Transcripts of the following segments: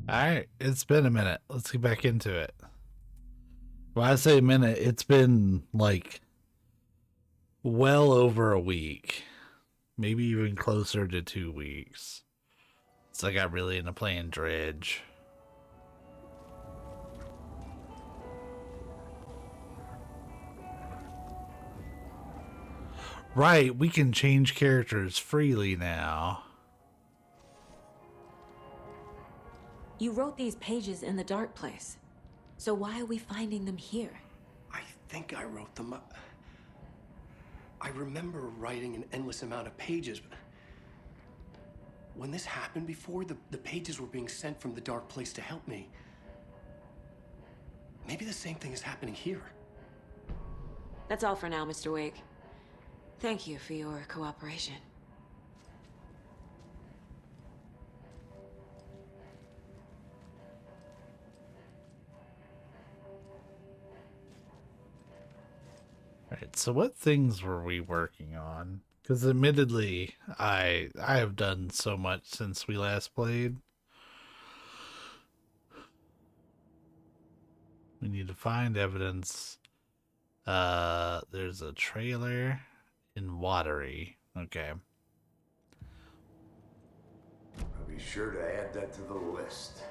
Alright, it's been a minute. Let's get back into it. When I say a minute, it's been like well over a week. Maybe even closer to 2 weeks. So I got really into playing Dredge. Right, we can change characters freely now. You wrote these pages in the dark place. So why are we finding them here? I think I wrote them. I remember writing an endless amount of pages, but when this happened before, the pages were being sent from the dark place to help me. Maybe the same thing is happening here. That's all for now, Mr. Wake. Thank you for your cooperation. Right, so what things were we working on? Because admittedly, I have done so much since we last played. We need to find evidence. There's a trailer in Watery. Okay. I'll be sure to add that to the list.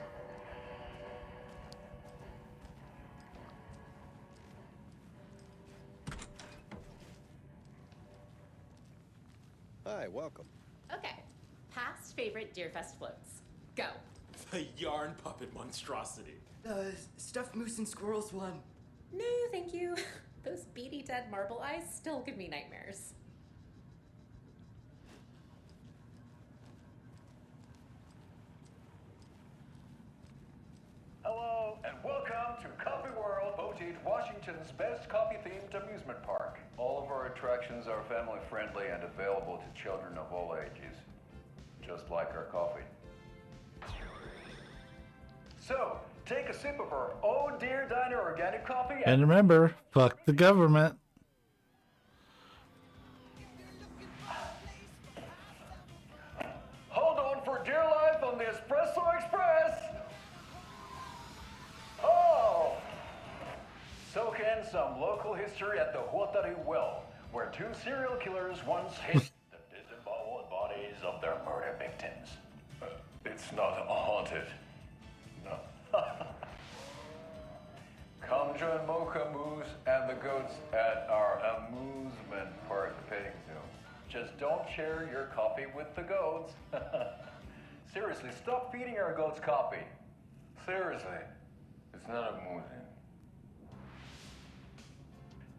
Hi, welcome. Okay. Past favorite Deerfest floats. Go. The yarn puppet monstrosity. Stuffed moose and squirrels one. No, thank you. Those beady dead marble eyes still give me nightmares. Hello, and welcome to Coffee World, voted Washington's best coffee-themed amusement park. All of our attractions are family-friendly and available to children of all ages, just like our coffee. So, take a sip of our Oh Dear Diner organic coffee And remember, fuck the government. hold on for dear life on the Espresso Express. Oh! Soak in some local history at the Huatari Well, where two serial killers once hid the disemboweled bodies of their murder victims. It's not haunted. No. Come join Mocha Moose and the goats at our amusement park petting zoo. Just don't share your coffee with the goats. Seriously, stop feeding our goats coffee. Seriously, it's not amusing.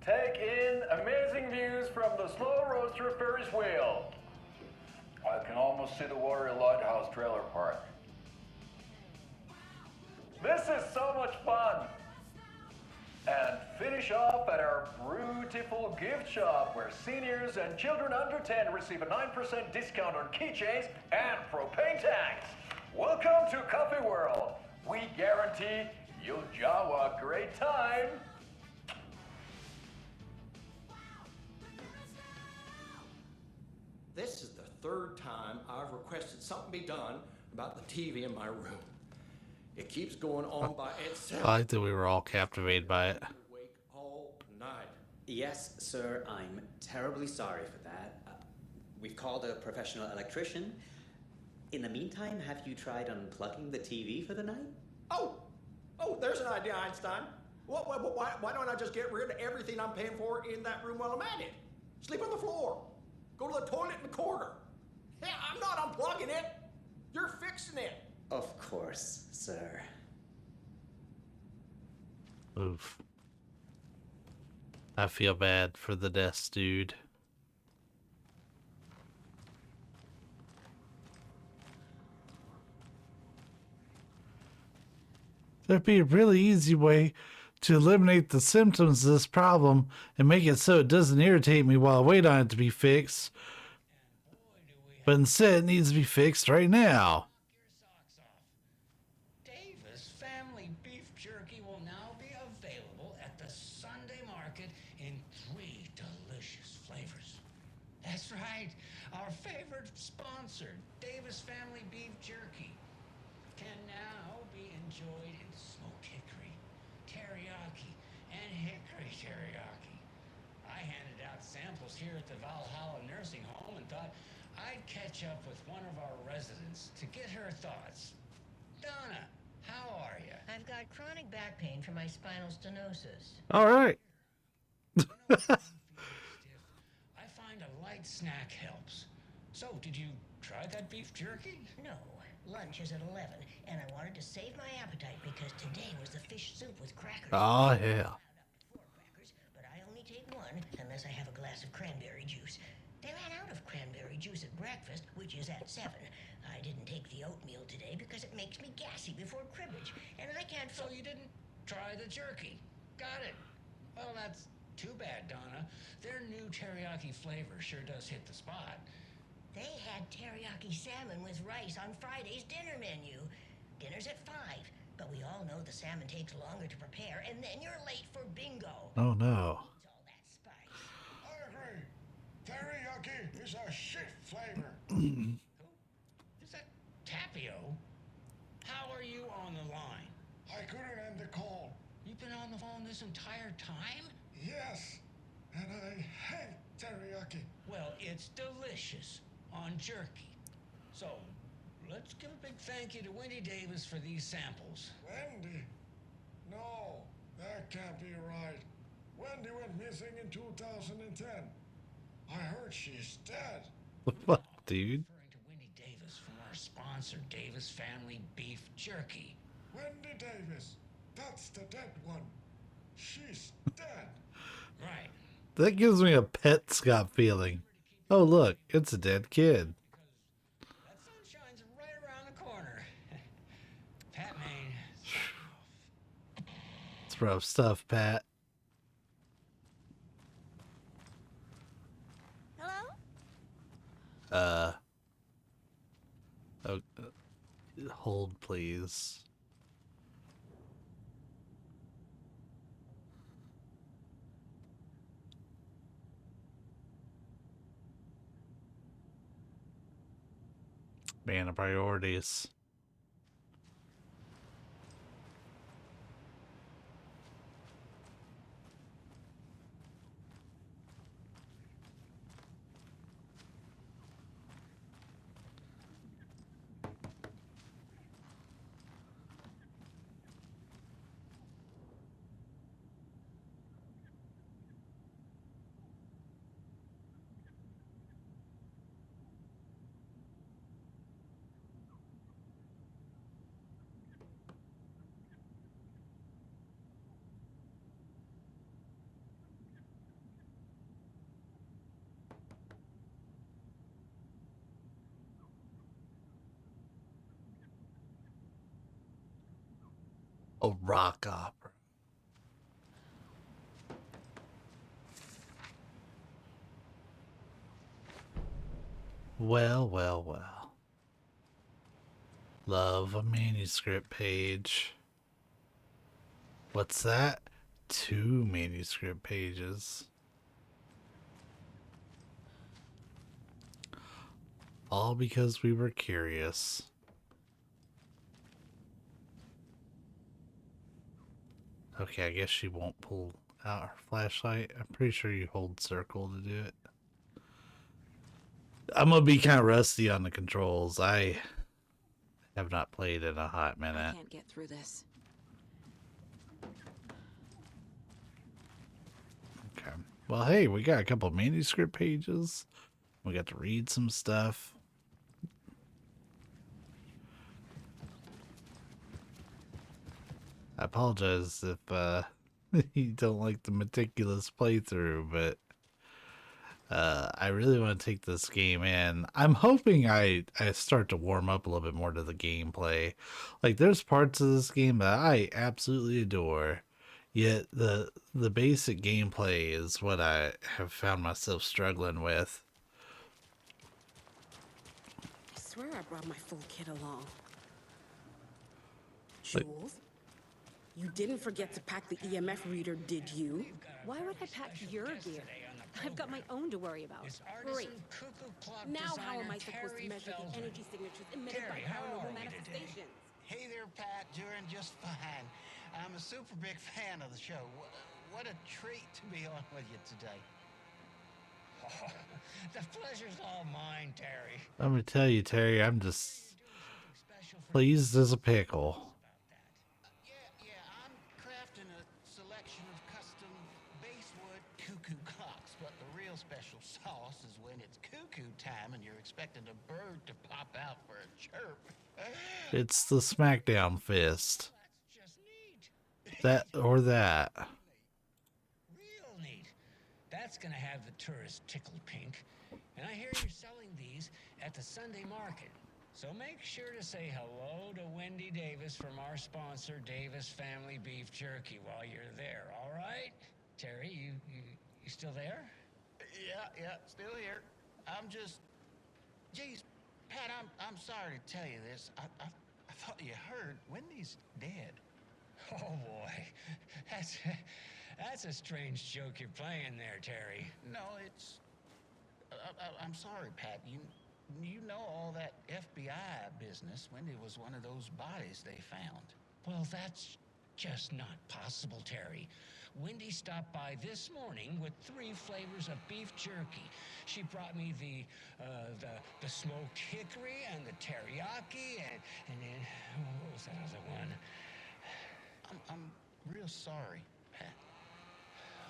Take in amazing views from the Slow Roaster Ferris wheel. I can almost see the Watery Lighthouse Trailer Park. This is so much fun! And finish off at our beautiful gift shop where seniors and children under 10 receive a 9% discount on keychains and propane tanks. Welcome to Coffee World. We guarantee you'll jaw a great time. This is the third time I've requested something be done about the TV in my room. It keeps going on by itself. I like that we were all captivated by it. Wake all night. Yes, sir, I'm terribly sorry for that. We've called a professional electrician. In the meantime, have you tried unplugging the TV for the night? Oh, there's an idea, Einstein. Why don't I just get rid of everything I'm paying for in that room while I'm at it? Sleep on the floor. Go to the toilet in the corner. Yeah, I'm not unplugging it. You're fixing it. Of course, sir. Oof. I feel bad for the desk dude. There'd be a really easy way to eliminate the symptoms of this problem and make it so it doesn't irritate me while I wait on it to be fixed. But instead, it needs to be fixed right now. Davis Family Beef Jerky will now be available at the Sunday market in 3 delicious flavors. That's right, our favorite sponsor, Davis Family Beef Jerky, can now enjoyed in smoked hickory, teriyaki, and hickory teriyaki. I handed out samples here at the Valhalla nursing home and thought I'd catch up with one of our residents to get her thoughts. Donna, how are you? I've got chronic back pain from my spinal stenosis. All right. I find a light snack helps. So, did you try that beef jerky? No. Lunch is at 11, and I wanted to save my appetite because today was the fish soup with crackers. Oh, yeah. But I only take one unless I have a glass of cranberry juice. They ran out of cranberry juice at breakfast, which is at 7. I didn't take the oatmeal today because it makes me gassy before cribbage, and I can't... So you didn't try the jerky. Got it. Well, that's too bad, Donna. Their new teriyaki flavor sure does hit the spot. They had teriyaki salmon with rice on Friday's dinner menu. Dinner's at 5, but we all know the salmon takes longer to prepare, and then you're late for bingo. Oh, no. All that spice. I agree. Teriyaki is a shit flavor. Who? Is that Tapio? How are you on the line? I couldn't end the call. You've been on the phone this entire time? Yes, and I hate teriyaki. Well, it's delicious on jerky. So, let's give a big thank you to Wendy Davis for these samples. Wendy? No, that can't be right. Wendy went missing in 2010. I heard she's dead. What, dude? Referring to Wendy Davis from our sponsor, Davis Family Beef Jerky. Wendy Davis. That's the dead one. She's dead. Right. That gives me a Pet Scott feeling. Oh, look, it's a dead kid. That sun shines right around the corner. Pat Maine. It's rough stuff, Pat. Hello? Oh, hold, please. Man of priorities. A rock opera. Well, well, well. Love a manuscript page. What's that? 2 manuscript pages. All because we were curious. Okay, I guess she won't pull out her flashlight. I'm pretty sure you hold circle to do it. I'm gonna be kind of rusty on the controls. I have not played in a hot minute. I can't get through this. Okay. Well, hey, we got a couple manuscript pages. We got to read some stuff. I apologize if you don't like the meticulous playthrough, but I really want to take this game in. I'm hoping I start to warm up a little bit more to the gameplay. Like, there's parts of this game that I absolutely adore, yet the basic gameplay is what I have found myself struggling with. I swear I brought my full kit along. Like, Jules? You didn't forget to pack the EMF reader, did you? Why would I pack your gear? I've got my own to worry about. Great. Now how am I supposed to measure the energy signatures emitted by paranormal manifestations? Hey there, Pat. Doing just fine. I'm a super big fan of the show. What a treat to be on with you today. Oh, the pleasure's all mine, Terry. Let me tell you, Terry, I'm just pleased as a pickle. Yeah, I'm crafting a selection of custom basswood cuckoo clocks, but the real special sauce is when it's cuckoo time and you're expecting a bird to pop out for a chirp. It's the SmackDown fist. That or that. Real neat. That's gonna have the tourists tickled pink. And I hear you're selling these at the Sunday market. So make sure to say hello to Wendy Davis from our sponsor, Davis Family Beef Jerky, while you're there, all right? Terry, you still there? Yeah, still here. I'm just... Geez, Pat, I'm sorry to tell you this. I thought you heard Wendy's dead. Oh, boy. That's a strange joke you're playing there, Terry. No, it's... I'm sorry, Pat. You know all that FBI business. Wendy was one of those bodies they found. Well, that's just not possible, Terry. Wendy stopped by this morning with 3 flavors of beef jerky. She brought me the smoked hickory and the teriyaki and then what was that other one? I'm real sorry, Pat.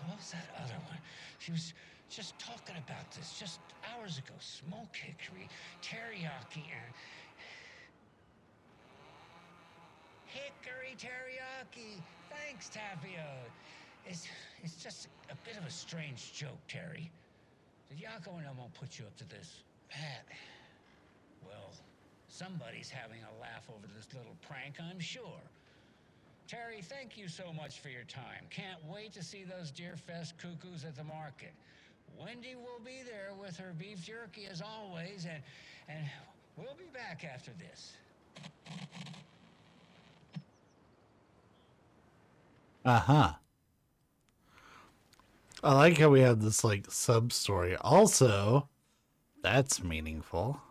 What was that other one? She was just talking about this just hours ago. Smoked hickory, teriyaki, and... Hickory teriyaki! Thanks, Tapio. It's just a bit of a strange joke, Terry. The Yako and I won't put you up to this. Pat, well, somebody's having a laugh over this little prank, I'm sure. Terry, thank you so much for your time. Can't wait to see those Deerfest cuckoos at the market. Wendy will be there with her beef jerky as always, and we'll be back after this. Uh-huh. I like how we have this, like, sub-story. Also, that's meaningful.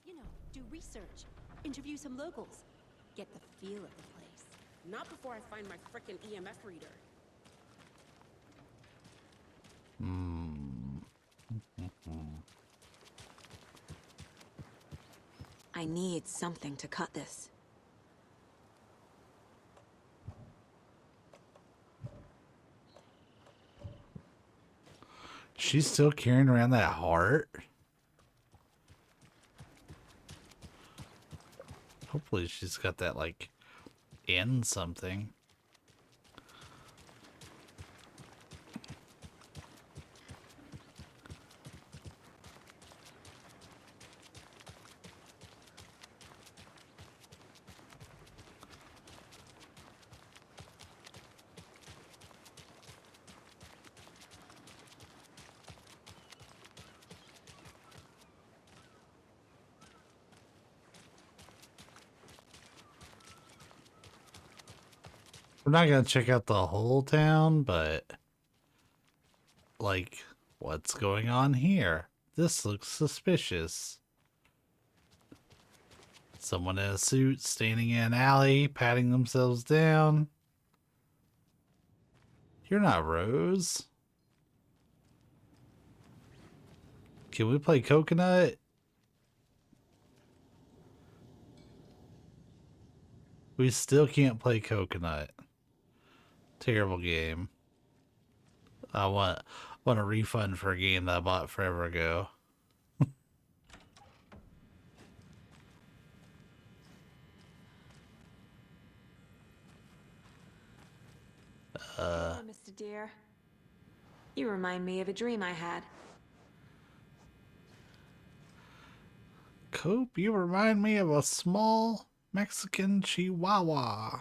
You know, do research, interview some locals, get the feel of the place. Not before I find my frickin' EMF reader. I need something to cut this. She's still carrying around that heart? Hopefully she's got that, like, in something. We're not gonna check out the whole town, but like, what's going on here? This looks suspicious. Someone in a suit standing in an alley, patting themselves down. You're not Rose. Can we play Coconut? We still can't play Coconut. Terrible game. I want a refund for a game that I bought forever ago. Hello, Mr. Deer. You remind me of a dream I had. Cope, you remind me of a small Mexican Chihuahua.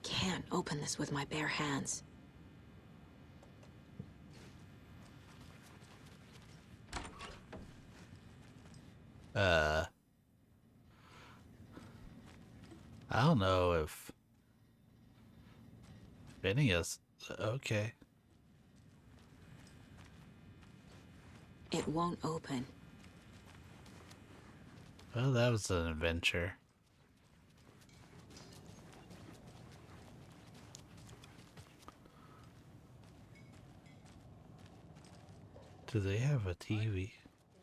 Can't open this with my bare hands. I don't know if Benny is okay. It won't open. Well, that was an adventure. Do they have a TV?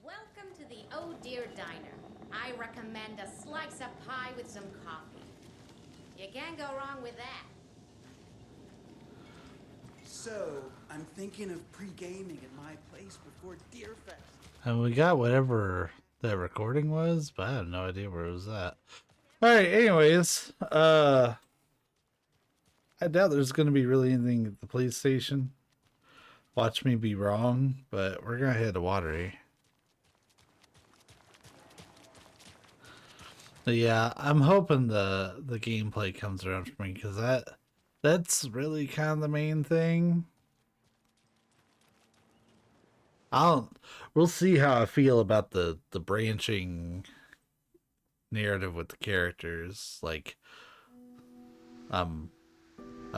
Welcome to the Oh Dear Diner. I recommend a slice of pie with some coffee. You can't go wrong with that. So, I'm thinking of pre-gaming at my place before Deerfest. And we got whatever that recording was, but I have no idea where it was at. Alright, anyways, I doubt there's gonna be really anything at the police station. Watch me be wrong, but we're gonna head to Watery. But yeah, I'm hoping the gameplay comes around for me, because that's really kind of the main thing. We'll see how I feel about the branching narrative with the characters. Like, I'm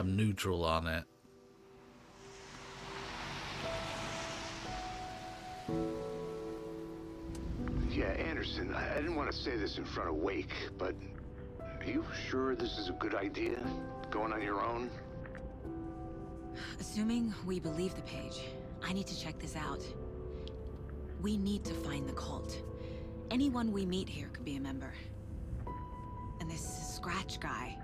neutral on it. Yeah, Anderson, I didn't want to say this in front of Wake, but are you sure this is a good idea? Going on your own? Assuming we believe the page, I need to check this out. We need to find the cult. Anyone we meet here could be a member. And this Scratch guy.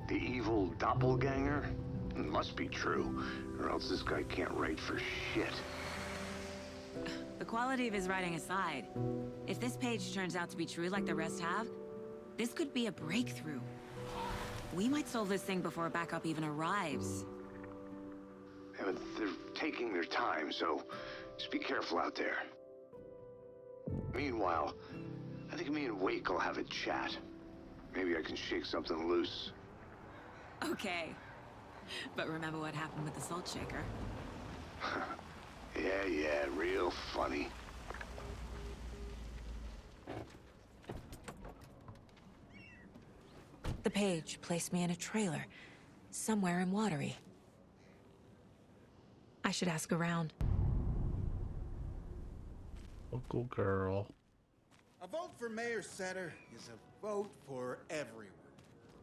The evil doppelganger? It must be true, or else this guy can't write for shit. The quality of his writing aside, if this page turns out to be true like the rest have, this could be a breakthrough. We might solve this thing before backup even arrives. Yeah, but they're taking their time, so just be careful out there. Meanwhile, I think me and Wake will have a chat. Maybe I can shake something loose. Okay. But remember what happened with the salt shaker? Yeah, real funny. The page placed me in a trailer, somewhere in Watery. I should ask around. Local girl. A vote for Mayor Setter is a vote for everyone.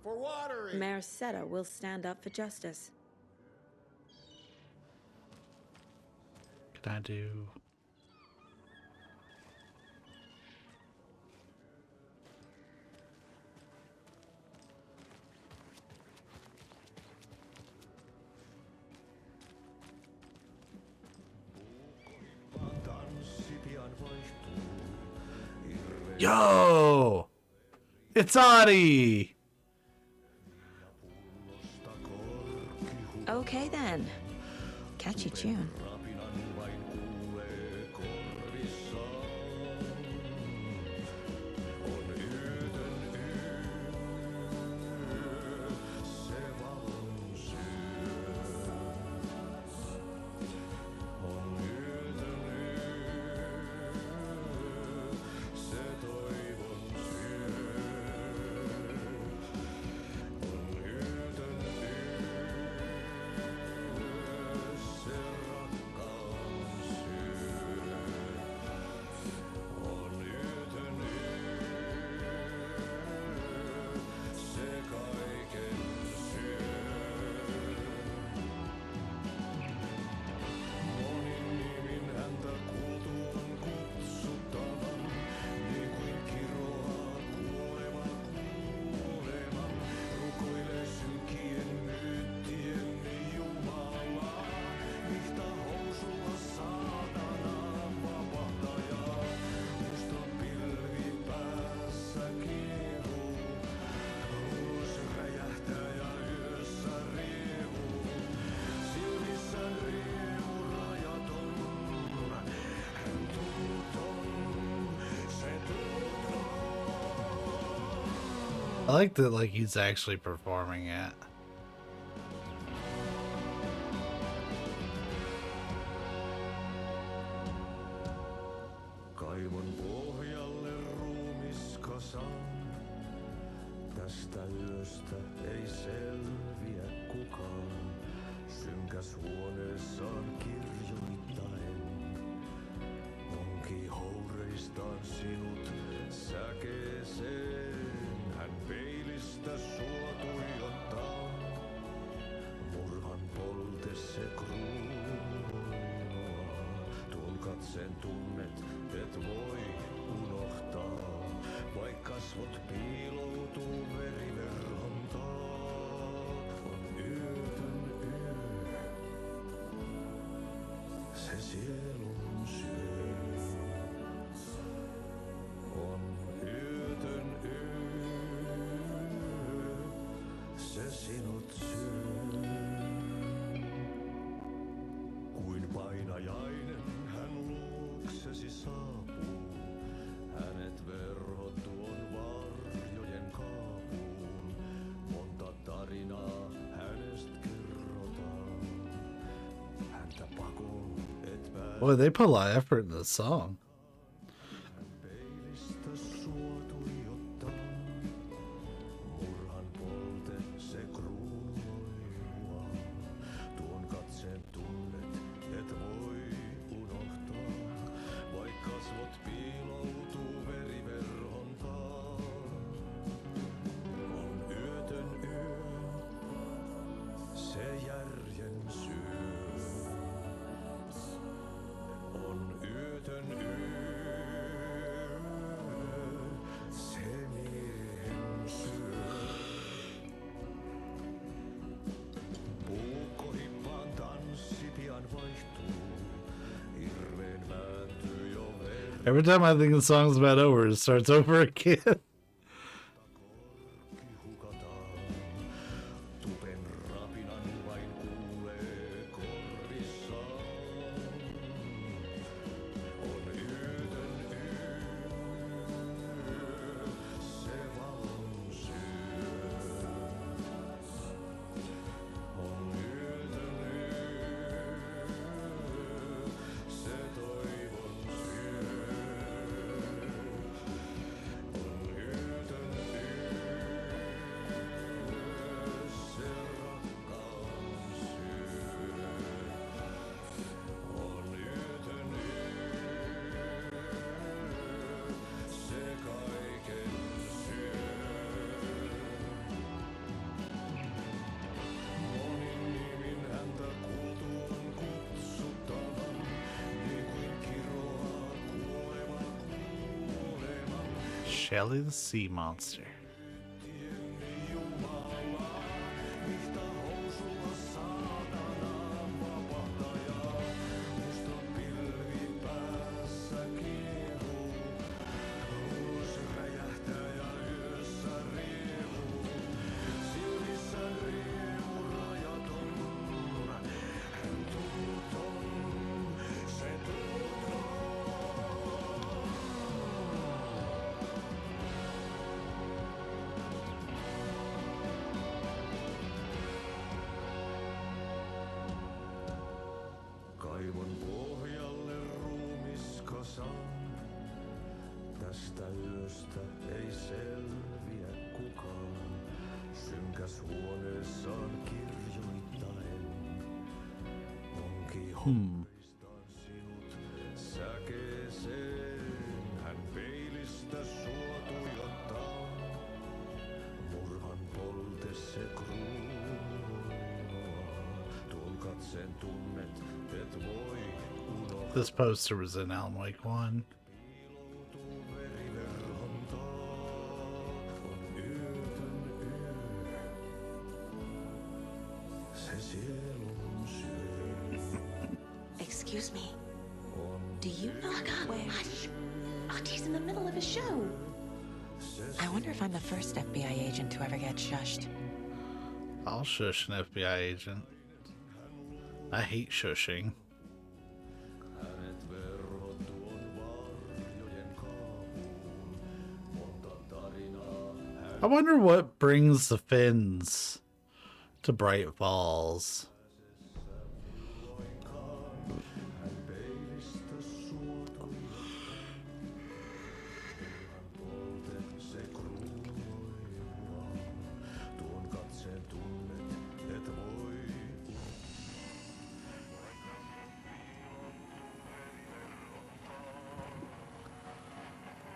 For Watery. Mayor Setter will stand up for justice. Can I do? Yo! It's Adi! Okay then. Catchy tune. I like that, like, he's actually performing it. Kaivon pohjalle ruumiskasan. Tästä yöstä ei selviä kukaan. Synkäs huoneessaan kirjoittaen. Muistan sinut säkeeseen, hän peilistä sua tuijottaa. Murhan polte se kruunua, tuon katseen tunnet et voi unohtaa. Vaik kasvot piiloutuu veriverhon taa, on yötön yö, se sielun syö. On yötön yö, se sinut syö. Kuin painajainen hän luoksesi saapuu, hänet verhot tuon varjojen kaapuun. Monta tarinaa hänestä kerrotaan, häntä pakoon et pääse. Boy, they put a lot of effort in this song. Every time I think the song's about over, it starts over again. Shelly the Sea Monster. Kaivon pohjalle ruumiskasan. Tästä yöstä ei selviä kukaan. Synkäs huoneessaan kirjoittaen. Onki hommistaan sinut säkeeseen. Hän peilistä sua tuijottaa. Murhan polte se kruunua. Tuon katseen tunnet et voi unohtaa. This poster was in Alan Wake 1. Excuse me. Do you knock on? Hush! Archie's in the middle of a show. I wonder if I'm the first FBI agent to ever get shushed. I'll shush an FBI agent. I hate shushing. I wonder what brings the Finns to Bright Falls.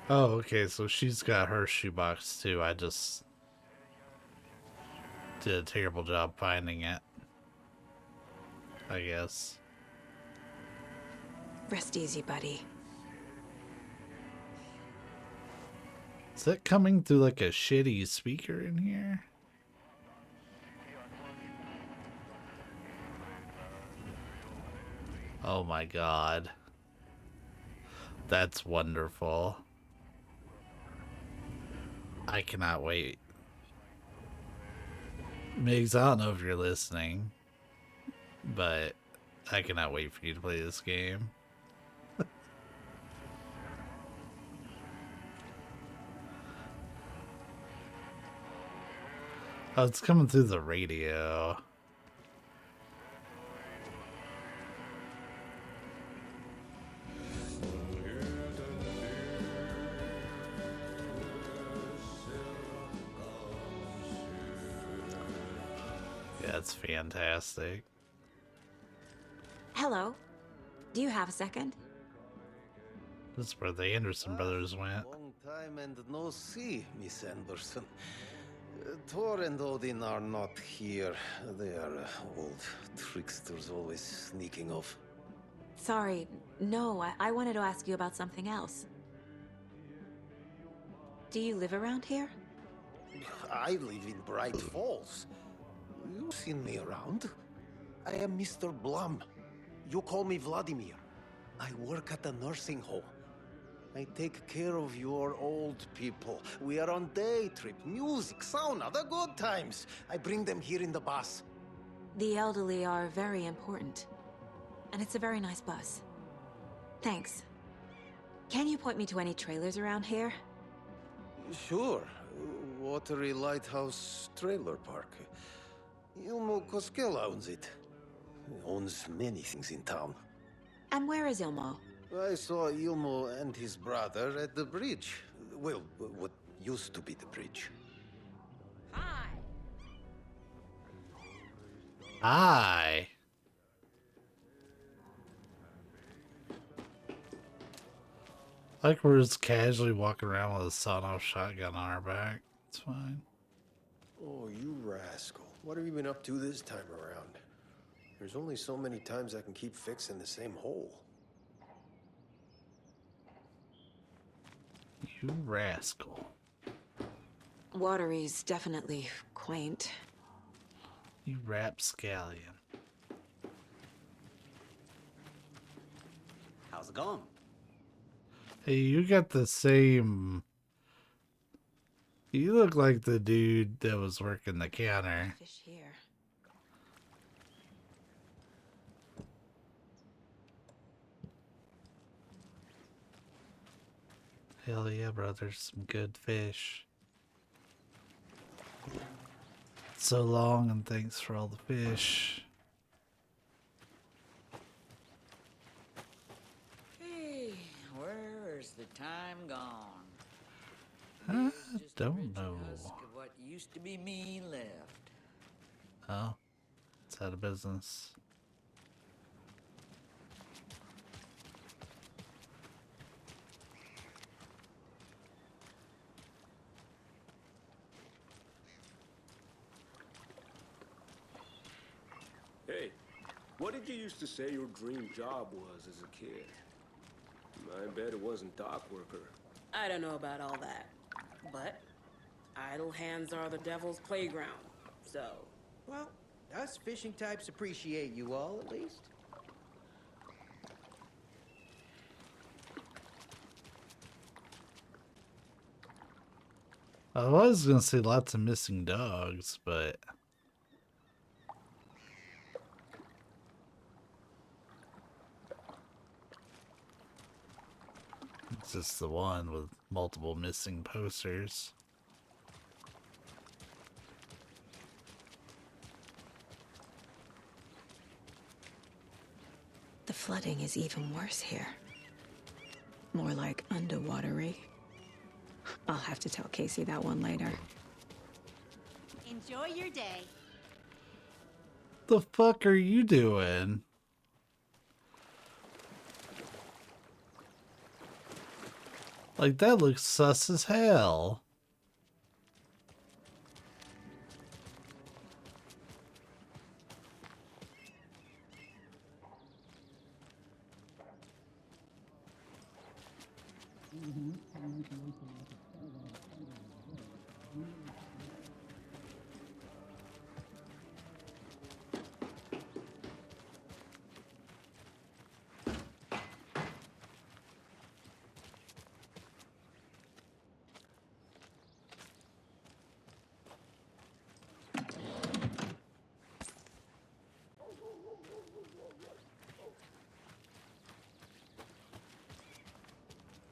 Oh, okay, so she's got her shoebox too. I just did a terrible job finding it, I guess. Rest easy, buddy. Is it coming through like a shitty speaker in here? Oh my god. That's wonderful. I cannot wait. Migs, I don't know if you're listening, but I cannot wait for you to play this game. Oh, it's coming through the radio. Yeah, it's fantastic. Hello. Do you have a second? This is where the Anderson brothers went. Long time and no see, Miss Anderson. Thor and Odin are not here. They are old tricksters always sneaking off. Sorry. No, I wanted to ask you about something else. Do you live around here? I live in Bright Falls. You've seen me around. I am Mr. Blum. You call me Vladimir. I work at a nursing home. I take care of your old people. We are on day trip, music, sauna, the good times. I bring them here in the bus. The elderly are very important. And it's a very nice bus. Thanks. Can you point me to any trailers around here? Sure. Watery Lighthouse Trailer Park. Ilmo Koskela owns it. He owns many things in town. And where is Ilmo? I saw Ilmo and his brother at the bridge. Well, what used to be the bridge. Hi. Like we're just casually walking around with a sawed-off shotgun on our back. It's fine. Oh, you rascal. What have you been up to this time around? There's only so many times I can keep fixing the same hole. You rascal. Watery's definitely quaint. You rapscallion. How's it going? Hey, you got the same... You look like the dude that was working the counter. Fish here. Hell yeah, bro, there's some good fish. So long, and thanks for all the fish. Hey, where's the time gone? I don't know. Husk of what used to be me left. Oh, it's out of business. Hey, what did you used to say your dream job was as a kid? I bet it wasn't dock worker. I don't know about all that, but idle hands are the devil's playground, so... Well, us fishing types appreciate you all, at least. I was gonna say lots of missing dogs, but... It's just the one with multiple missing posters. The flooding is even worse here. More like underwatery. I'll have to tell Casey that one later. Enjoy your day. The fuck are you doing? Like, that looks sus as hell.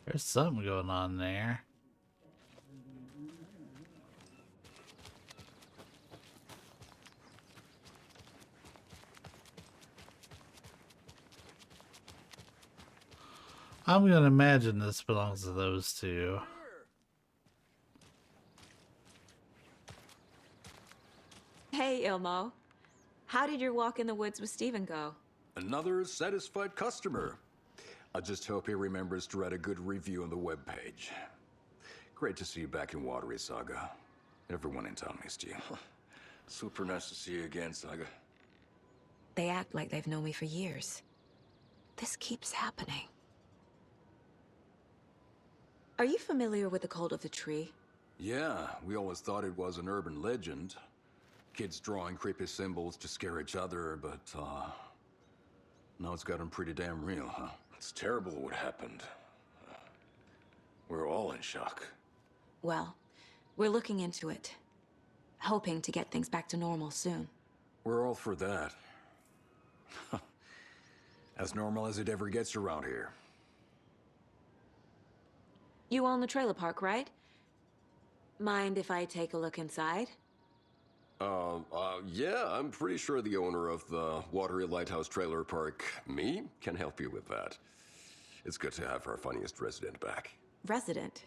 There's something going on there. I'm gonna imagine this belongs to those two. Hey, Ilmo. How did your walk in the woods with Steven go? Another satisfied customer. I just hope he remembers to write a good review on the webpage. Great to see you back in Watery, Saga. Everyone in town missed you. Super nice to see you again, Saga. They act like they've known me for years. This keeps happening. Are you familiar with the Cult of the Tree? Yeah, we always thought it was an urban legend. Kids drawing creepy symbols to scare each other, but, now it's gotten pretty damn real, huh? It's terrible what happened. We're all in shock. Well, we're looking into it. Hoping to get things back to normal soon. We're all for that. As normal as it ever gets around here. You own the trailer park, right? Mind if I take a look inside? Yeah, I'm pretty sure the owner of the Watery Lighthouse Trailer Park, me, can help you with that. It's good to have our funniest resident back. Resident?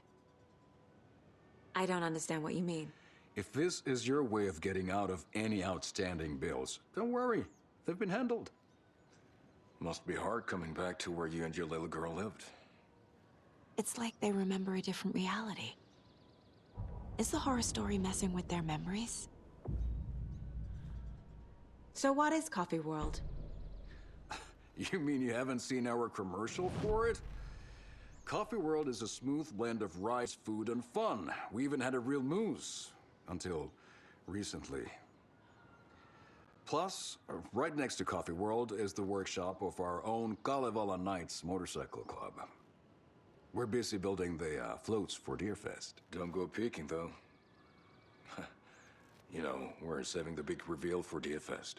I don't understand what you mean. If this is your way of getting out of any outstanding bills, don't worry. They've been handled. Must be hard coming back to where you and your little girl lived. It's like they remember a different reality. Is the horror story messing with their memories? So what is Coffee World? You mean you haven't seen our commercial for it? Coffee World is a smooth blend of rice, food, and fun. We even had a real moose. Until recently. Plus, right next to Coffee World is the workshop of our own Kalevala Knights Motorcycle Club. We're busy building the floats for Deerfest. Don't go peeking, though. You know, we're saving the big reveal for Deerfest.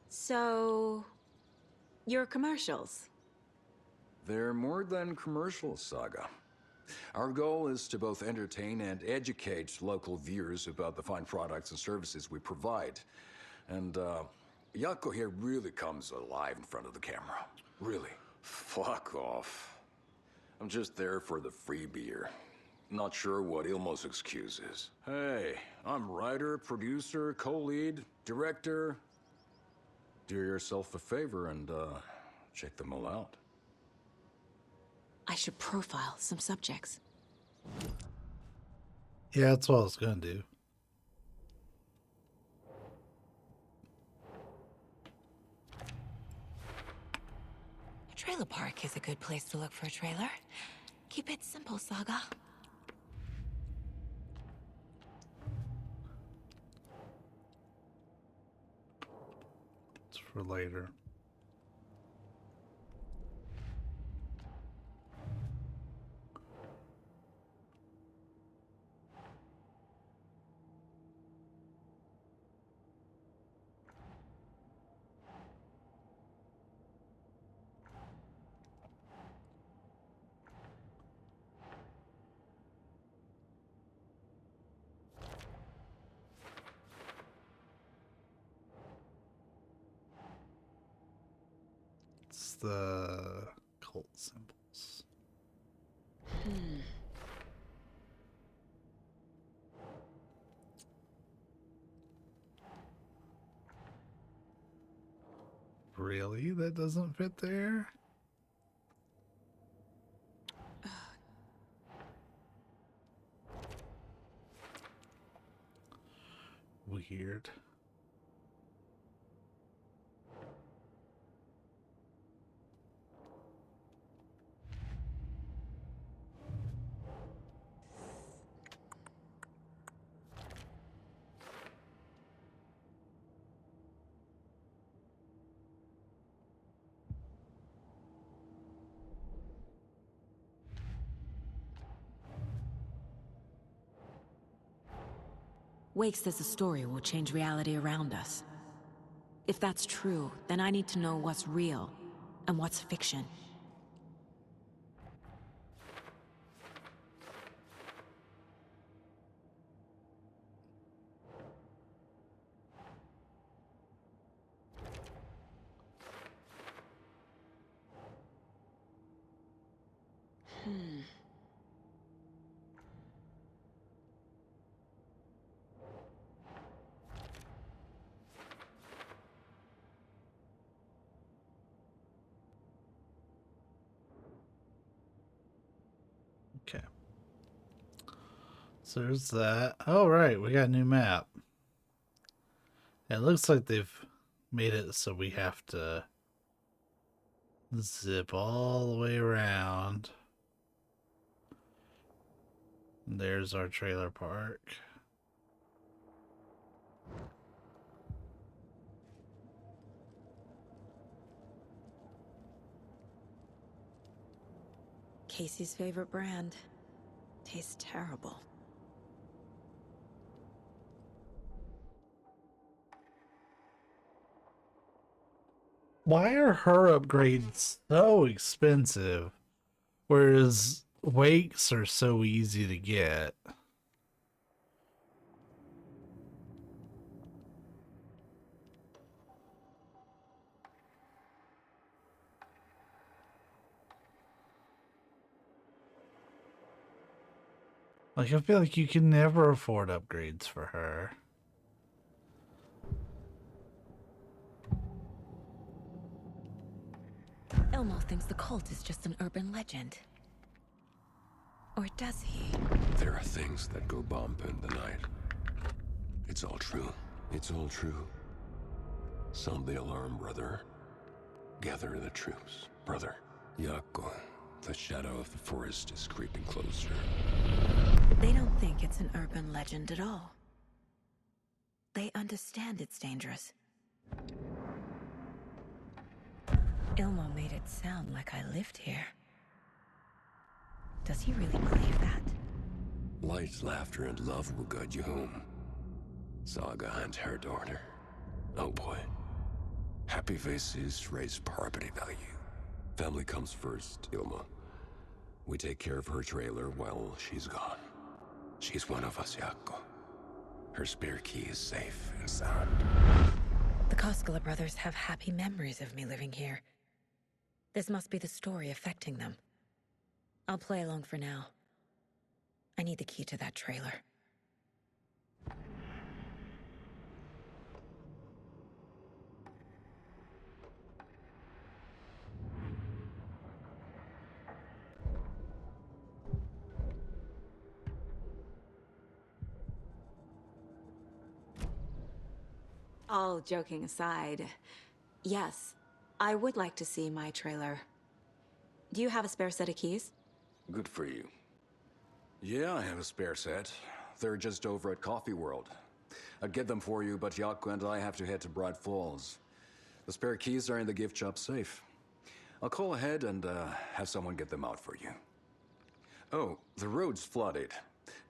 So... your commercials? They're more than commercials, Saga. Our goal is to both entertain and educate local viewers about the fine products and services we provide. And, Yako here really comes alive in front of the camera. Really. Fuck off. I'm just there for the free beer. Not sure what Ilmo's excuse is. Hey, I'm writer, producer, co-lead, director. Do yourself a favor and, check them all out. I should profile some subjects. Yeah, that's what I was gonna do. A trailer park is a good place to look for a trailer. Keep it simple, Saga. It's for later. It's the cult symbols. Really? That doesn't fit there? weird. Wake says the story will change reality around us. If that's true, then I need to know what's real and what's fiction. Okay. So there's that. Oh, right. We got a new map. It looks like they've made it so we have to zip all the way around. There's our trailer park. Casey's favorite brand. Tastes terrible. Why are her upgrades so expensive, whereas Wake's are so easy to get? Like, I feel like you can never afford upgrades for her. Elmo thinks the cult is just an urban legend. Or does he? There are things that go bump in the night. It's all true. It's all true. Sound the alarm, brother. Gather the troops, brother. Yako, the shadow of the forest is creeping closer. They don't think it's an urban legend at all. They understand it's dangerous. Ilmo made it sound like I lived here. Does he really believe that? Light, laughter, and love will guide you home. Saga and her daughter. Oh boy. Happy faces raise property value. Family comes first, Ilma. We take care of her trailer while she's gone. She's one of us, Yako. Her spare key is safe and sound. The Koskela brothers have happy memories of me living here. This must be the story affecting them. I'll play along for now. I need the key to that trailer. All joking aside, yes, I would like to see my trailer. Do you have a spare set of keys? Good for you. Yeah, I have a spare set. They're just over at Coffee World. I'd get them for you, but Yako and I have to head to Bright Falls. The spare keys are in the gift shop safe. I'll call ahead and have someone get them out for you. Oh, the road's flooded,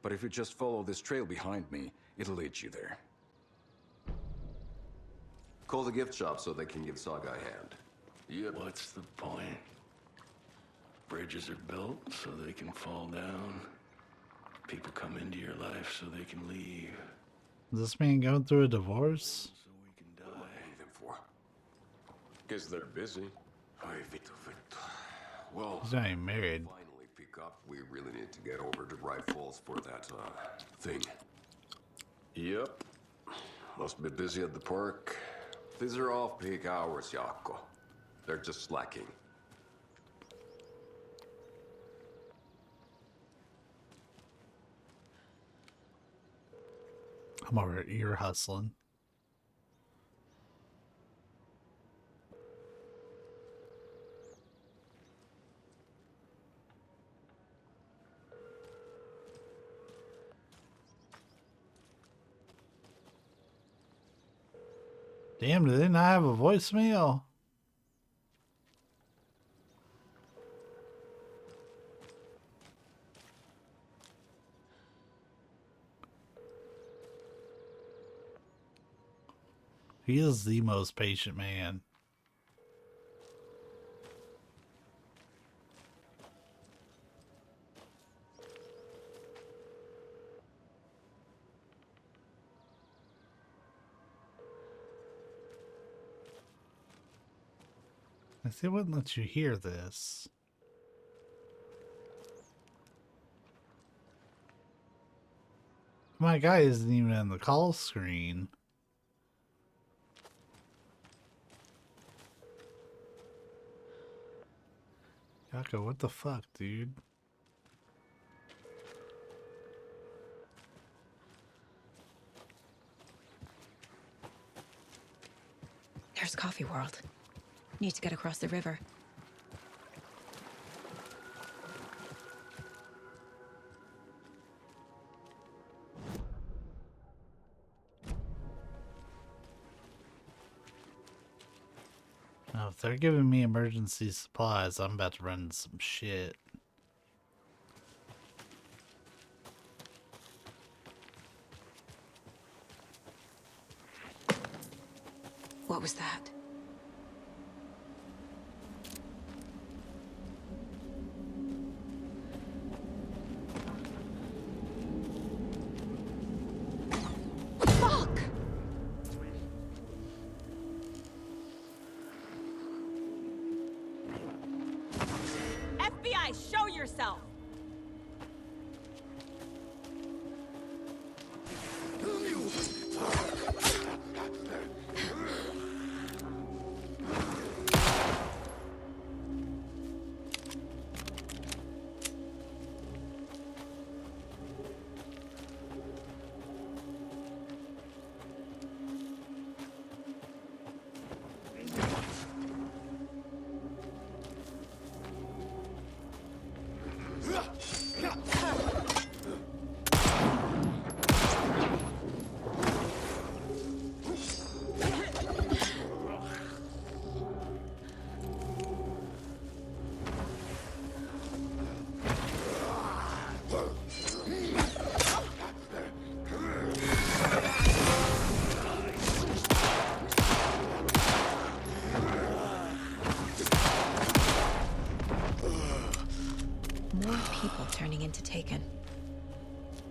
but if you just follow this trail behind me, it'll lead you there. Call the gift shop so they can give Saga a hand. Yep. What's the point? Bridges are built so they can fall down. People come into your life so they can leave. Is this man going through a divorce? So we can die. What do you need them for? Guess they're busy. Well, He's not even married. Finally pick up. We really need to get over to Bright Falls for that thing. Yep. Must be busy at the park. These are off-peak hours, Yako. They're just slacking. I'm over ear hustling. Damn, do they not have a voicemail? He is the most patient man. I see, wouldn't let you hear this. My guy isn't even on the call screen. Yako, what the fuck, dude? There's Coffee World. Need to get across the river. Now, if they're giving me emergency supplies, I'm about to run some shit. What was that? Fuck! FBI, show yourself! Turning into Taken.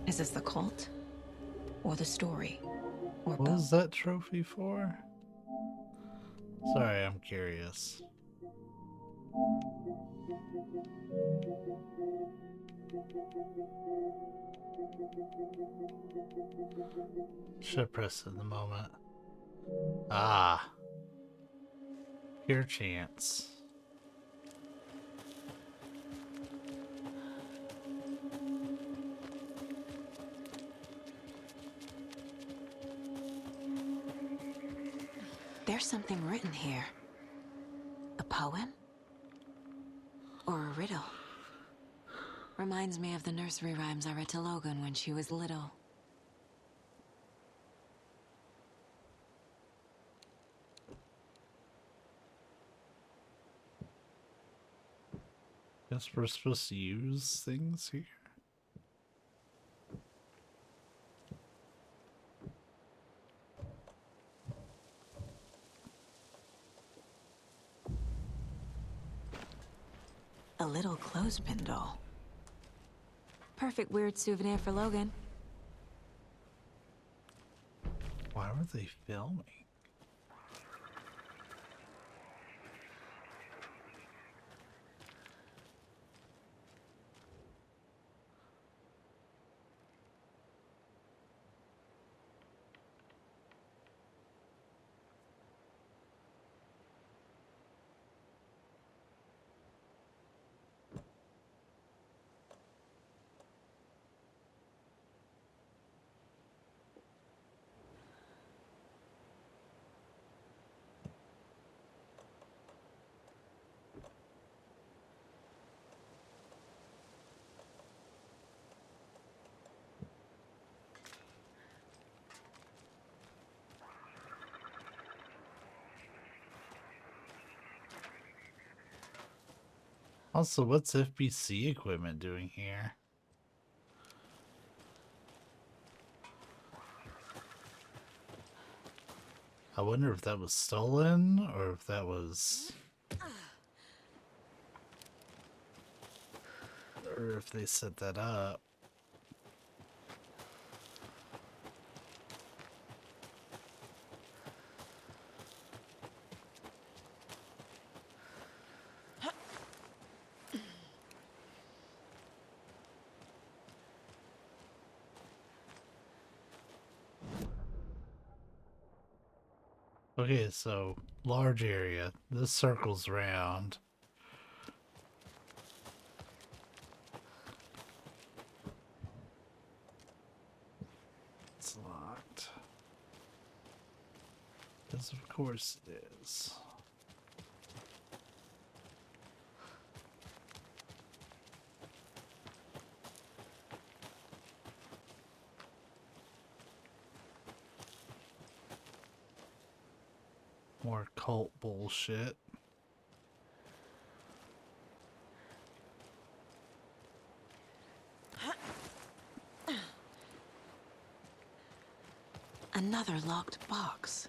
Is this the cult? Or the story? Or what was that trophy for? Sorry, I'm curious. Should have pressed it in the moment. Ah. Pure chance. There's something written here. A poem? Or a riddle? Reminds me of the nursery rhymes I read to Logan when she was little. Guess we're supposed to use things here. A little clothespin doll. Perfect weird souvenir for Logan. Why were they filming? Also, what's FBC equipment doing here? I wonder if that was stolen or if that was... or if they set that up. Okay, so large area. This circles round. It's locked. Because of course it is. More cult bullshit. Another locked box.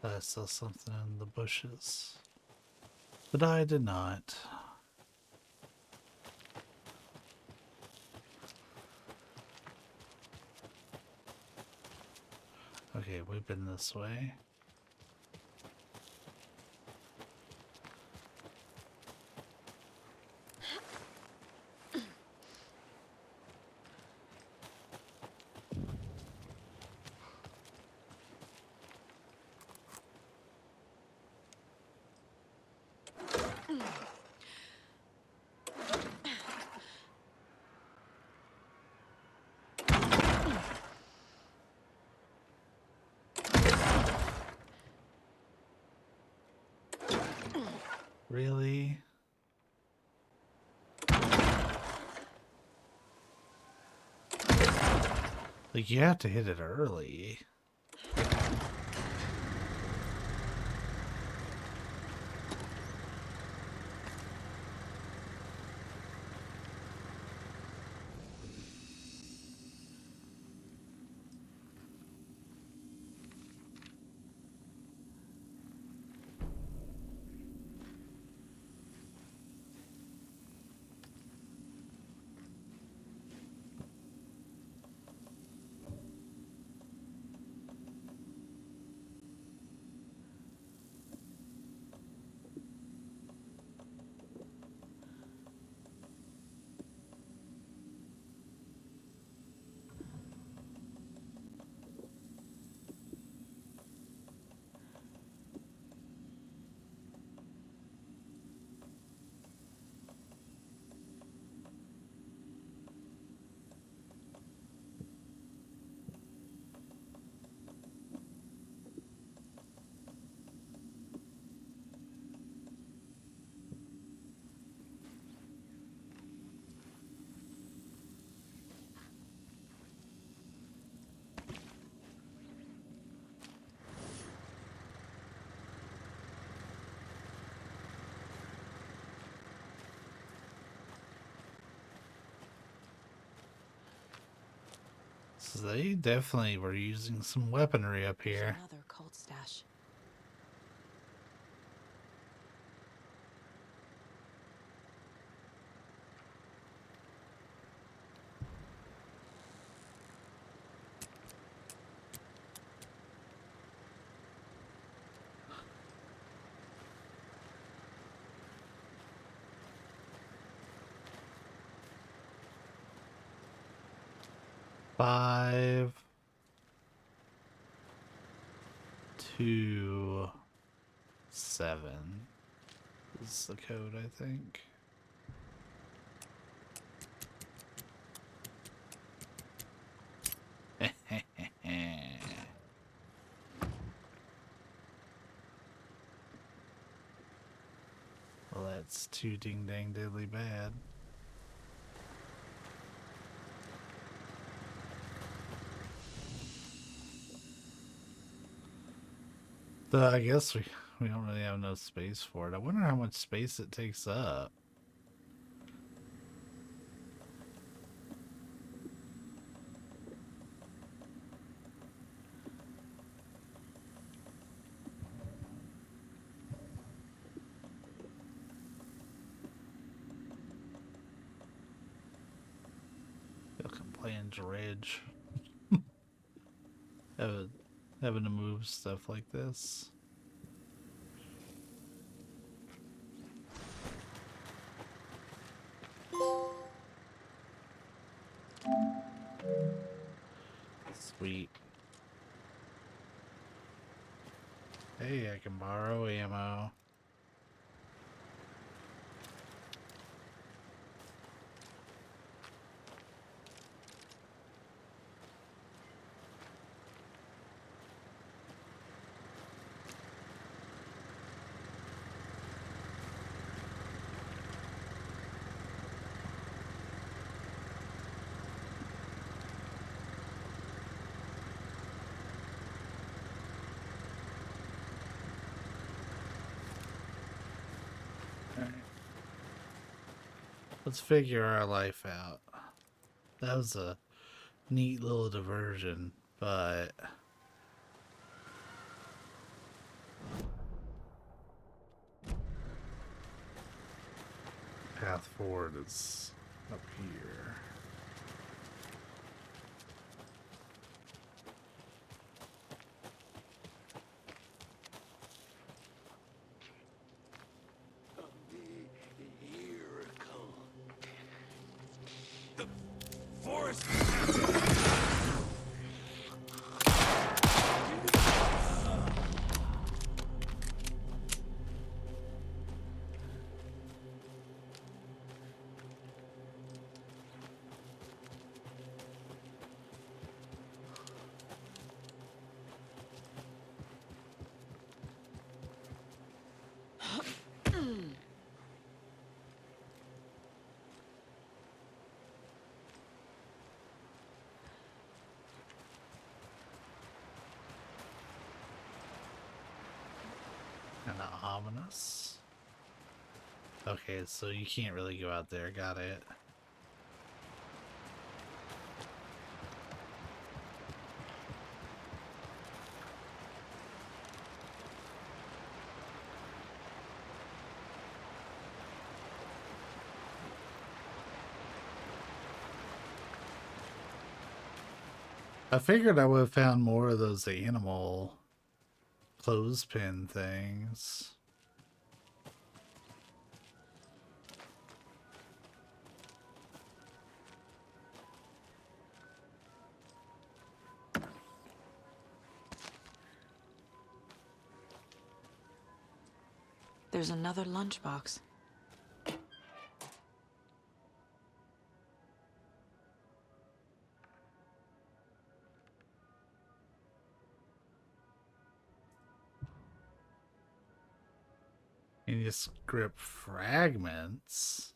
I saw something in the bushes. But I did not. Okay, we've been this way. Really? Like, you have to hit it early. So they definitely were using some weaponry up here. Another cult stash. Five, 2, 7. is the code, I think. Well, that's too ding dang diddly bad. Though I guess we don't really have no space for it. I wonder how much space it takes up. Playing Dredge. Having to move stuff like this. Sweet. Hey, I can borrow ammo. Let's figure our life out. That was a neat little diversion, but path forward is up here. Forest! Kind of ominous. Okay, so you can't really go out there. Got it. I figured I would have found more of those animal clothespin things. There's another lunchbox. Manuscript fragments.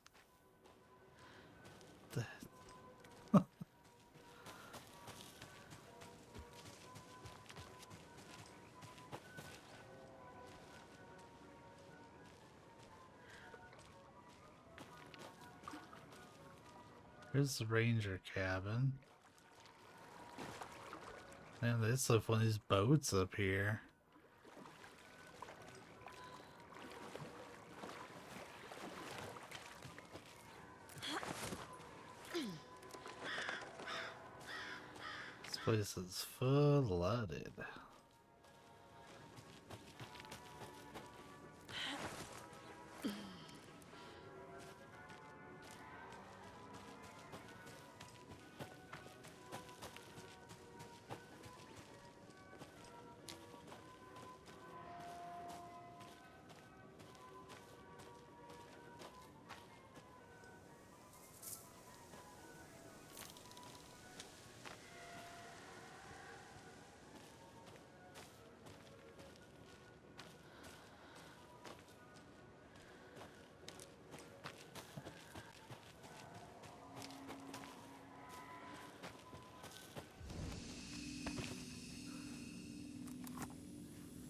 Here's the ranger cabin. Man, this looks one of these boats up here. This place is flooded.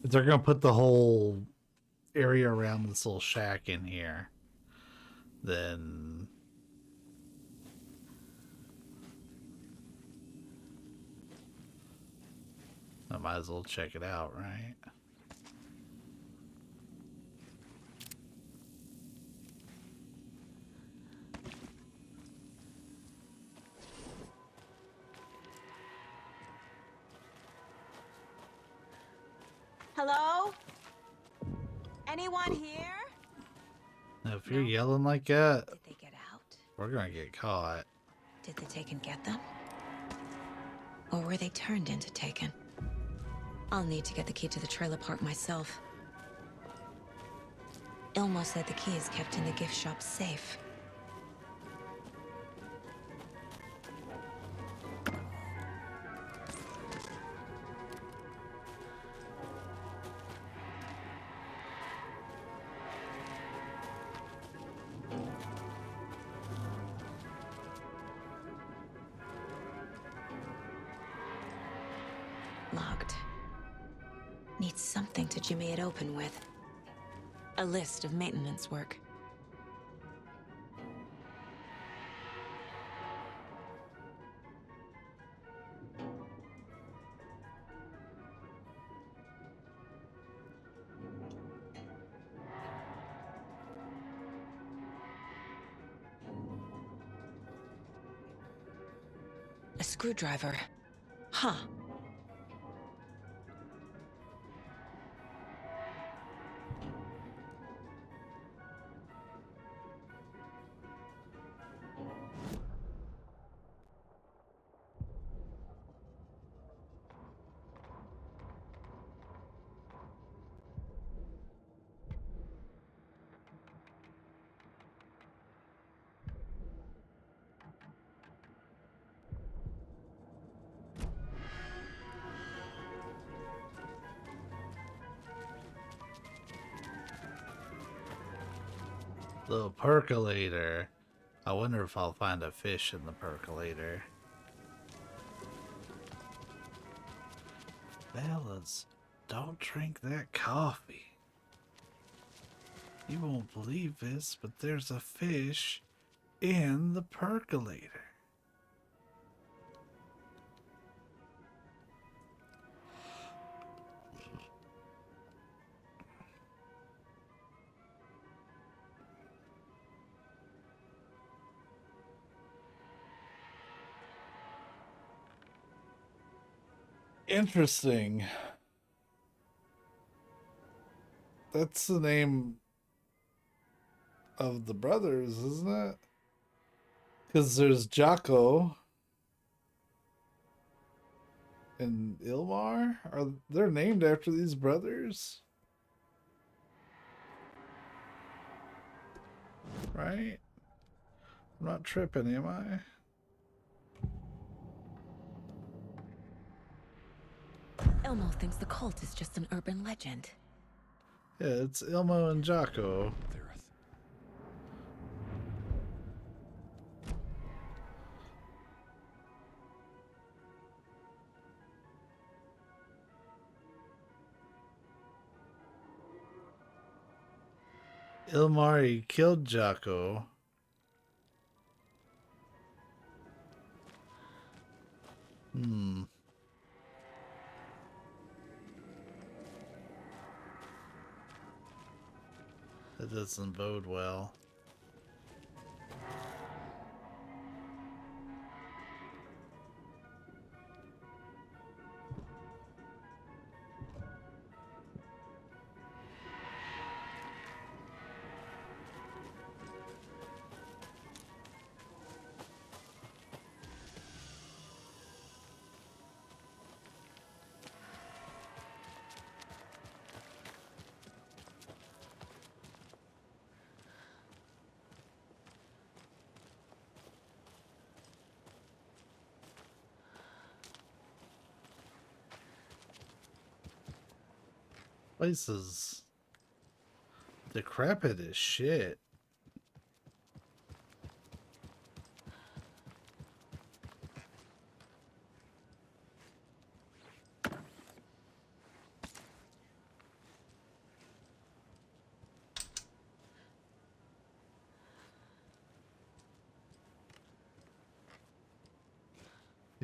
If they're gonna put the whole area around this little shack in here, then I might as well check it out, right? Hello? Anyone here? Now, if you're yelling like that, Did they get out? we're gonna get caught. Did the Taken get them? Or were they turned into Taken? I'll need to get the key to the trailer park myself. Ilmo said the key is kept in the gift shop safe. Locked. Needs something to jimmy it open with. A list of maintenance work. A screwdriver. Huh. The percolator. I wonder if I'll find a fish in the percolator. Fellas, don't drink that coffee. You won't believe this, but there's a fish in the percolator. Interesting. That's the name of the brothers, isn't it? Because there's Jocko and Ilmar. Are they're named after these brothers? Right? I'm not tripping, am I? Elmo thinks the cult is just an urban legend. Yeah, it's Ilmo and Jocko. Ilmari killed Jocko. That doesn't bode well. Place is decrepit as shit.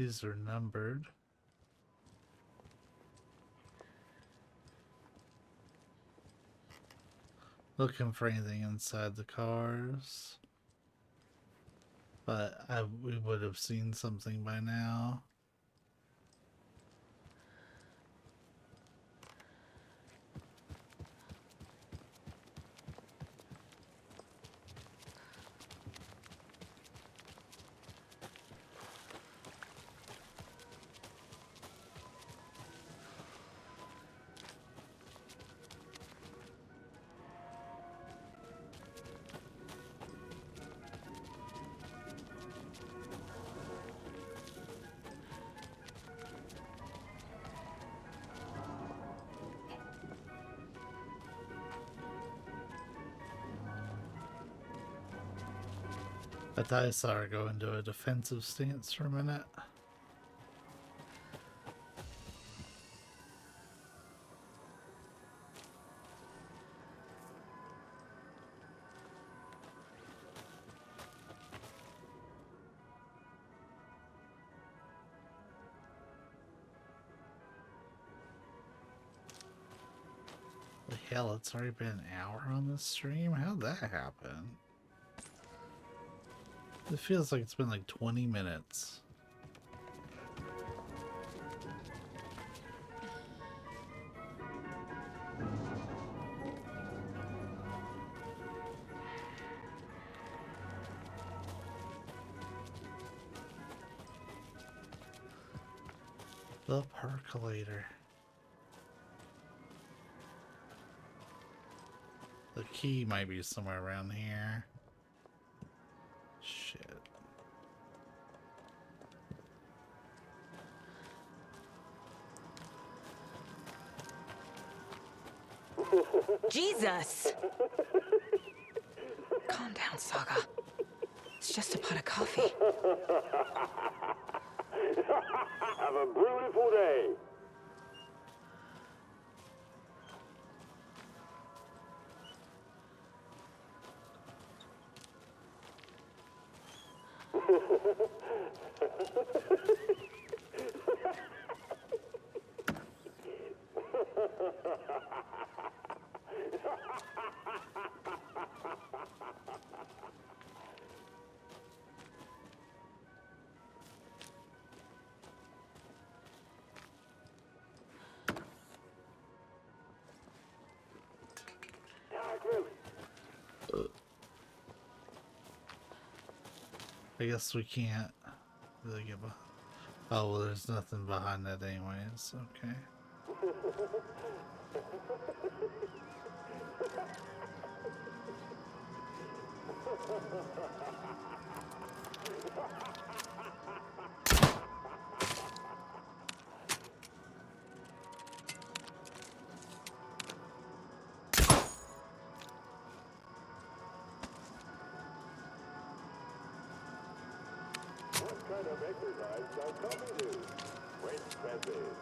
These are numbered. Looking for anything inside the cars. But we would have seen something by now. I thought I saw her go into a defensive stance for a minute. The hell, it's already been an hour on this stream? How'd that happen? It feels like it's been like 20 minutes. The percolator. The key might be somewhere around here. Shit. Jesus! Calm down, Saga. It's just a pot of coffee. Have a beautiful day. I guess we can't really get behind. Oh, well, there's nothing behind that anyways. Okay. What kind of exercise does coffee do? French presses.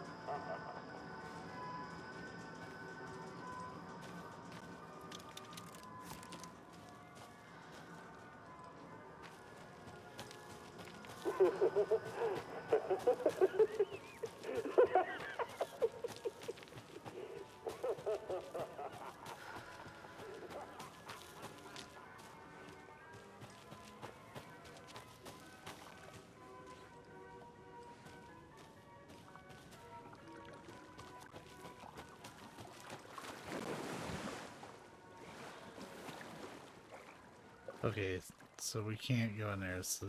Okay, so we can't go in there. So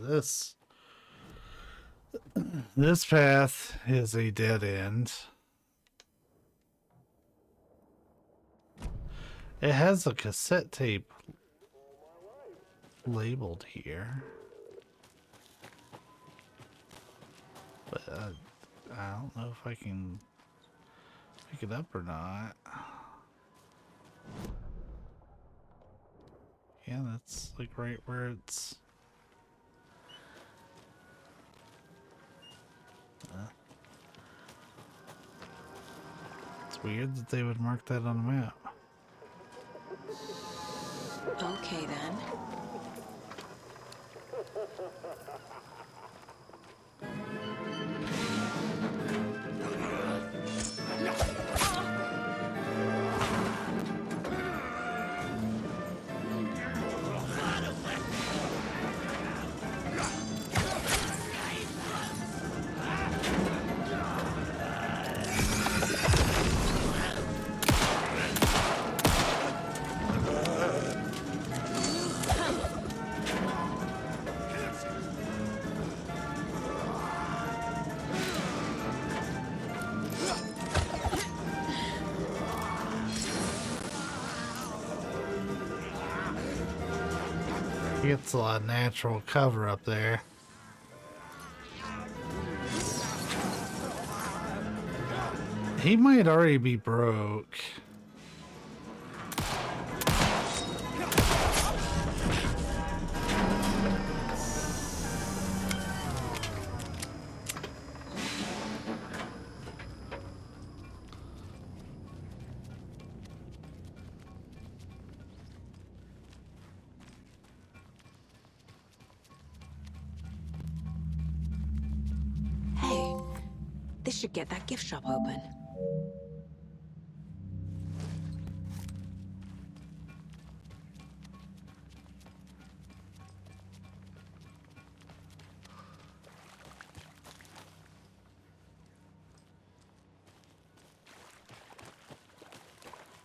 this path is a dead end. It has a cassette tape labeled here. But I don't know if I can pick it up or not. Yeah, that's like right where it's... It's weird that they would mark that on the map. Okay, then. He gets a lot of natural cover up there. He might already be broke. Hey, this should get that gift shop open.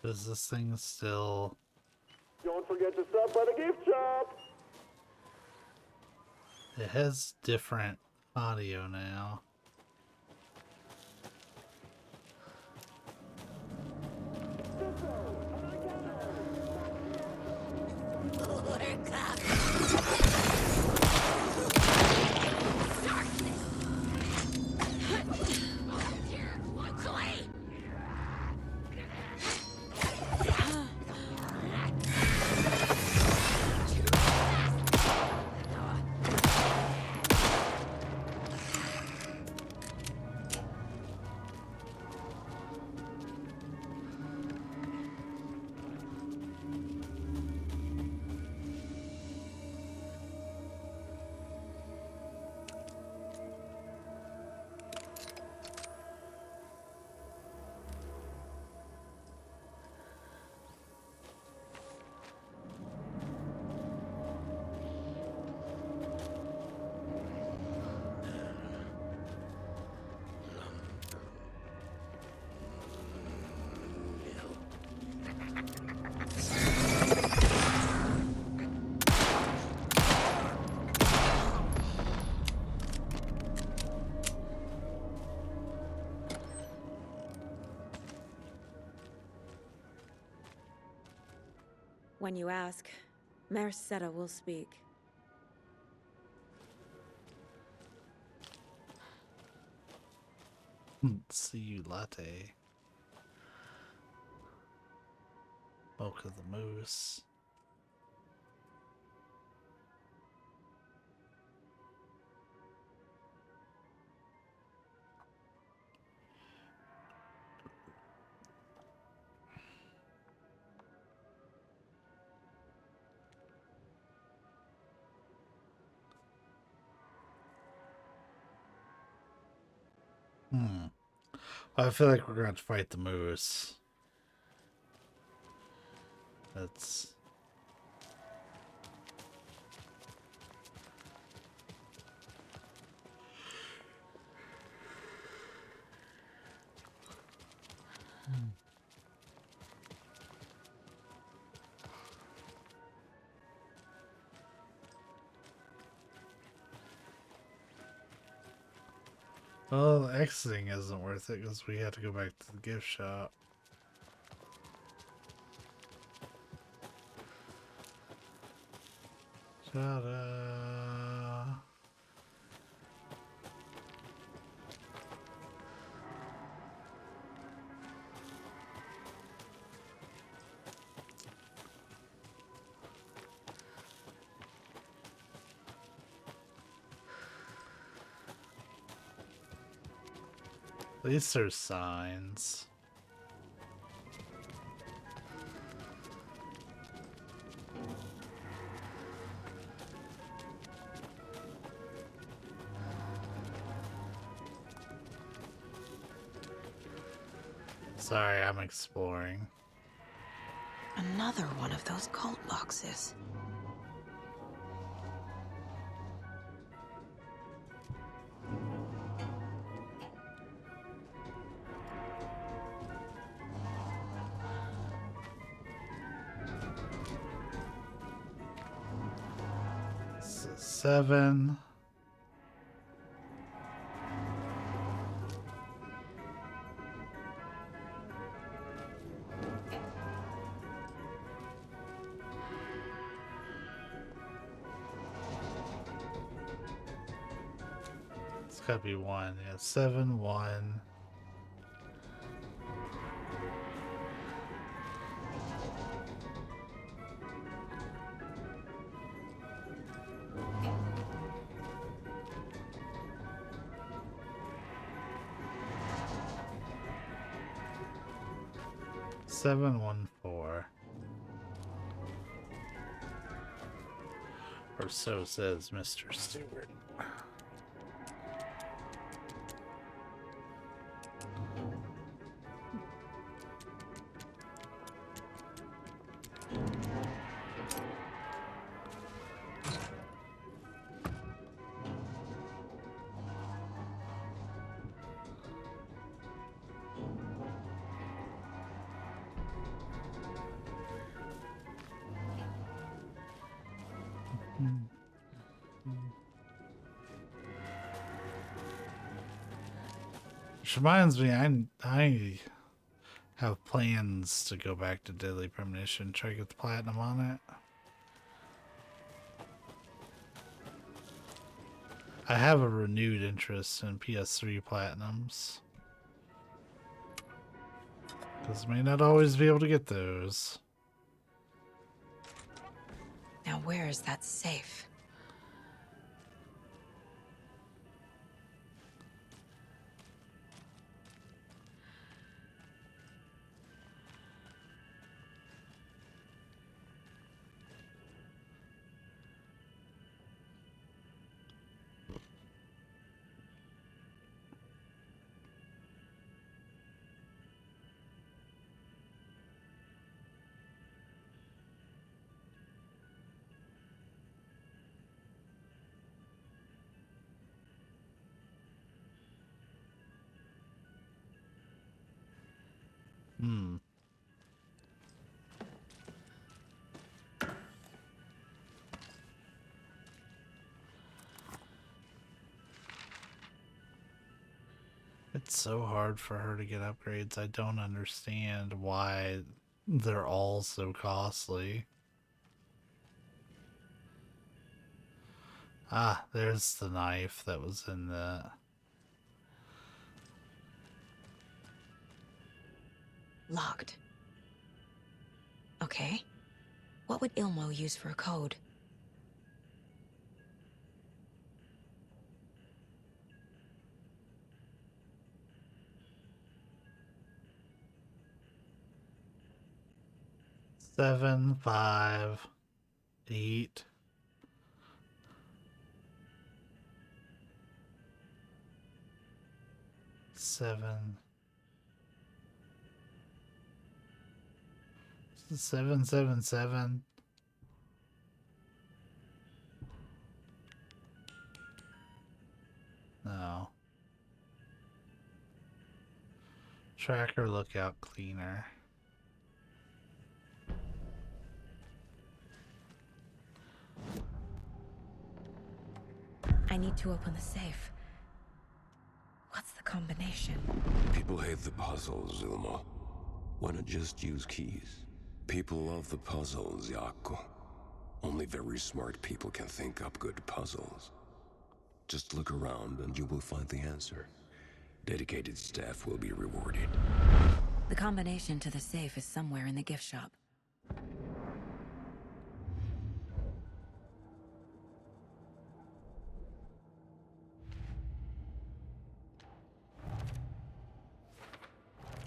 Does this thing still... Don't forget to stop by the gift shop. It has different audio now. When you ask, Mayor Seta will speak. See you latte. Milk of the moose. I feel like we're going to fight the moose. That's... Well, exiting isn't worth it because we had to go back to the gift shop. Ta-da! At least there's signs. Sorry, I'm exploring. Another one of those cult boxes. Seven. gotta be 1. Yeah, 7, 1. Seven, 1, 4. Or so says Mr. Stewart. Which reminds me, I have plans to go back to Deadly Premonition, try to get the platinum on it. I have a renewed interest in PS3 platinums, because may not always be able to get those. Now where is that safe? It's so hard for her to get upgrades. I don't understand why they're all so costly. Ah, there's the knife that was in the... Locked. Okay. What would Ilmo use for a code? Seven, 5, 8. Seven. 777. No. Tracker lookout cleaner. I need to open the safe. What's the combination? People hate the puzzles, Ilmo. Why not just use keys? People love the puzzles, Yaku. Only very smart people can think up good puzzles. Just look around and you will find the answer. Dedicated staff will be rewarded. The combination to the safe is somewhere in the gift shop.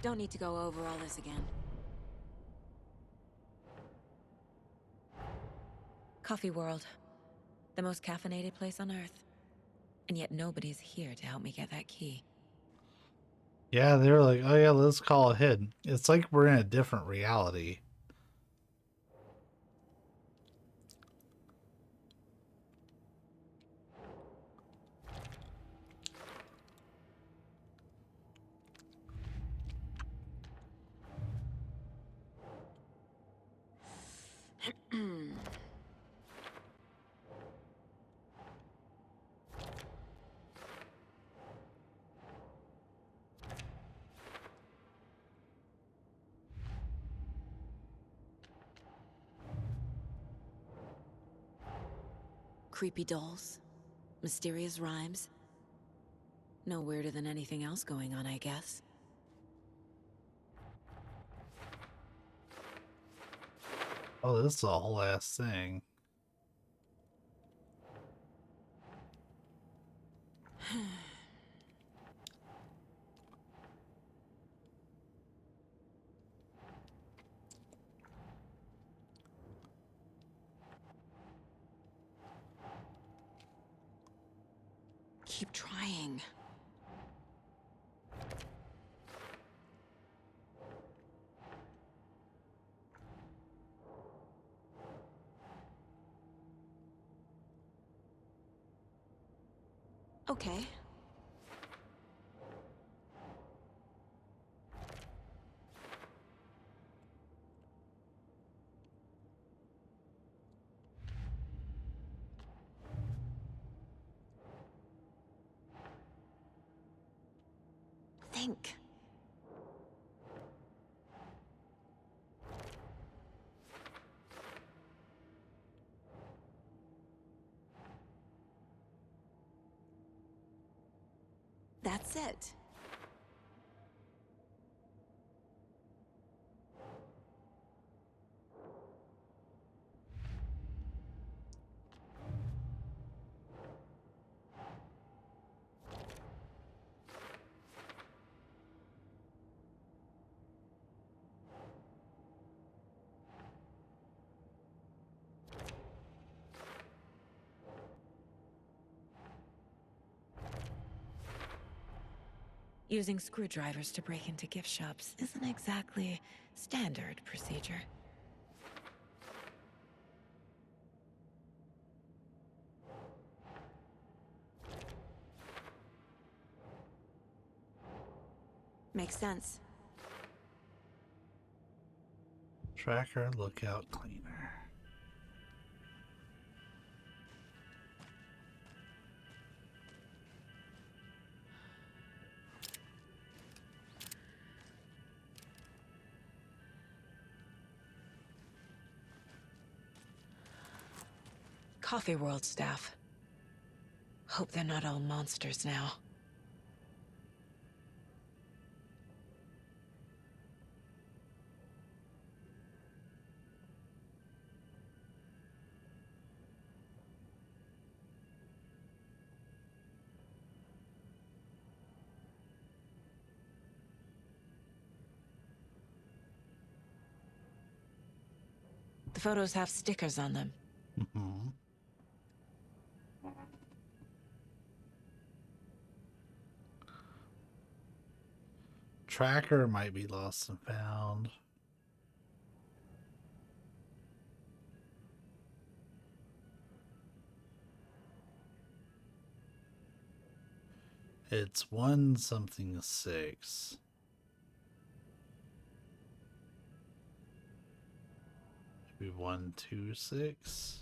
Don't need to go over all this again. Coffee World. The most caffeinated place on Earth. And yet nobody's here to help me get that key. Yeah, they were like, oh yeah, let's call ahead. It's like we're in a different reality. Creepy dolls. Mysterious rhymes. No weirder than anything else going on, I guess. Oh, this is a whole ass thing. Keep trying. Okay. Think. That's it. Using screwdrivers to break into gift shops isn't exactly standard procedure. Makes sense. Tracker, lookout, cleaner. Coffee World staff. Hope they're not all monsters now. The photos have stickers on them. Mm-hmm. Tracker might be lost and found. It's 1-something-6. Maybe 126.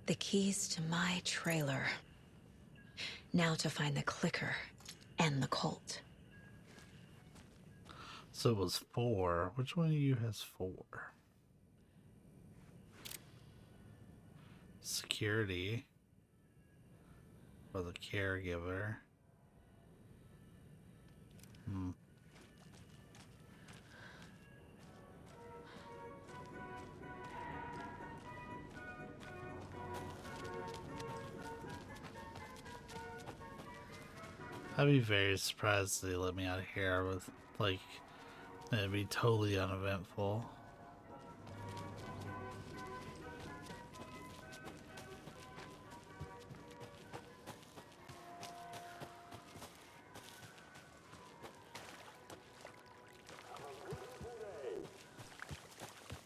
The keys to my trailer. Now to find the clicker and the Colt. So it was 4. Which one of you has 4? Security. Or the caregiver. I'd be very surprised if they let me out of here with, like, it'd be totally uneventful.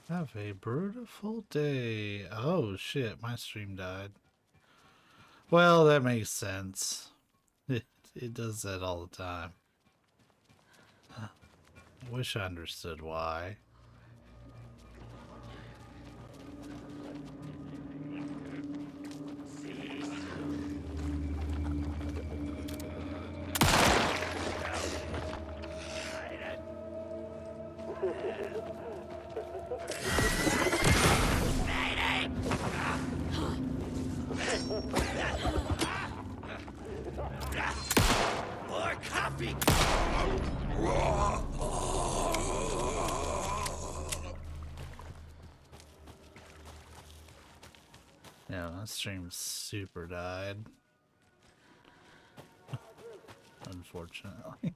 Have a beautiful day. Oh shit, my stream died. Well, that makes sense. It does that all the time. I wish I understood why. More coffee! Yeah, that stream super died. Unfortunately.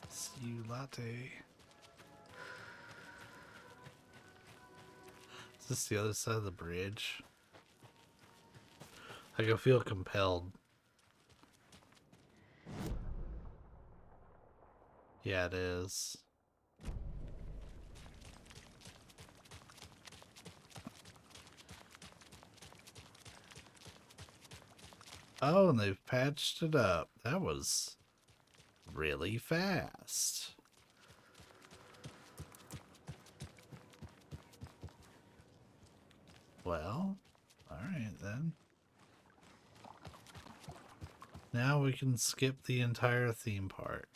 See you latte. Is this the other side of the bridge? Like, I feel compelled. Yeah, it is. Oh, and they've patched it up. That was really fast. Well, alright then. Now we can skip the entire theme park.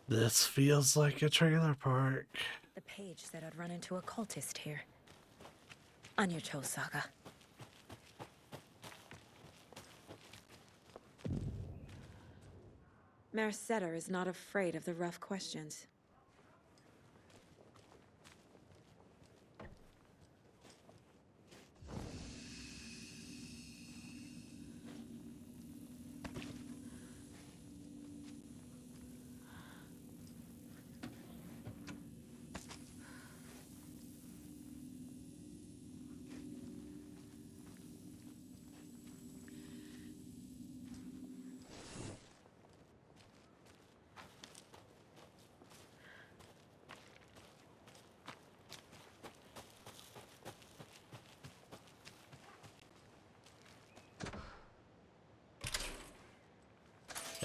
This feels like a trailer park. The page said I'd run into a cultist here. On your toes, Saga. Mayor Setter is not afraid of the rough questions.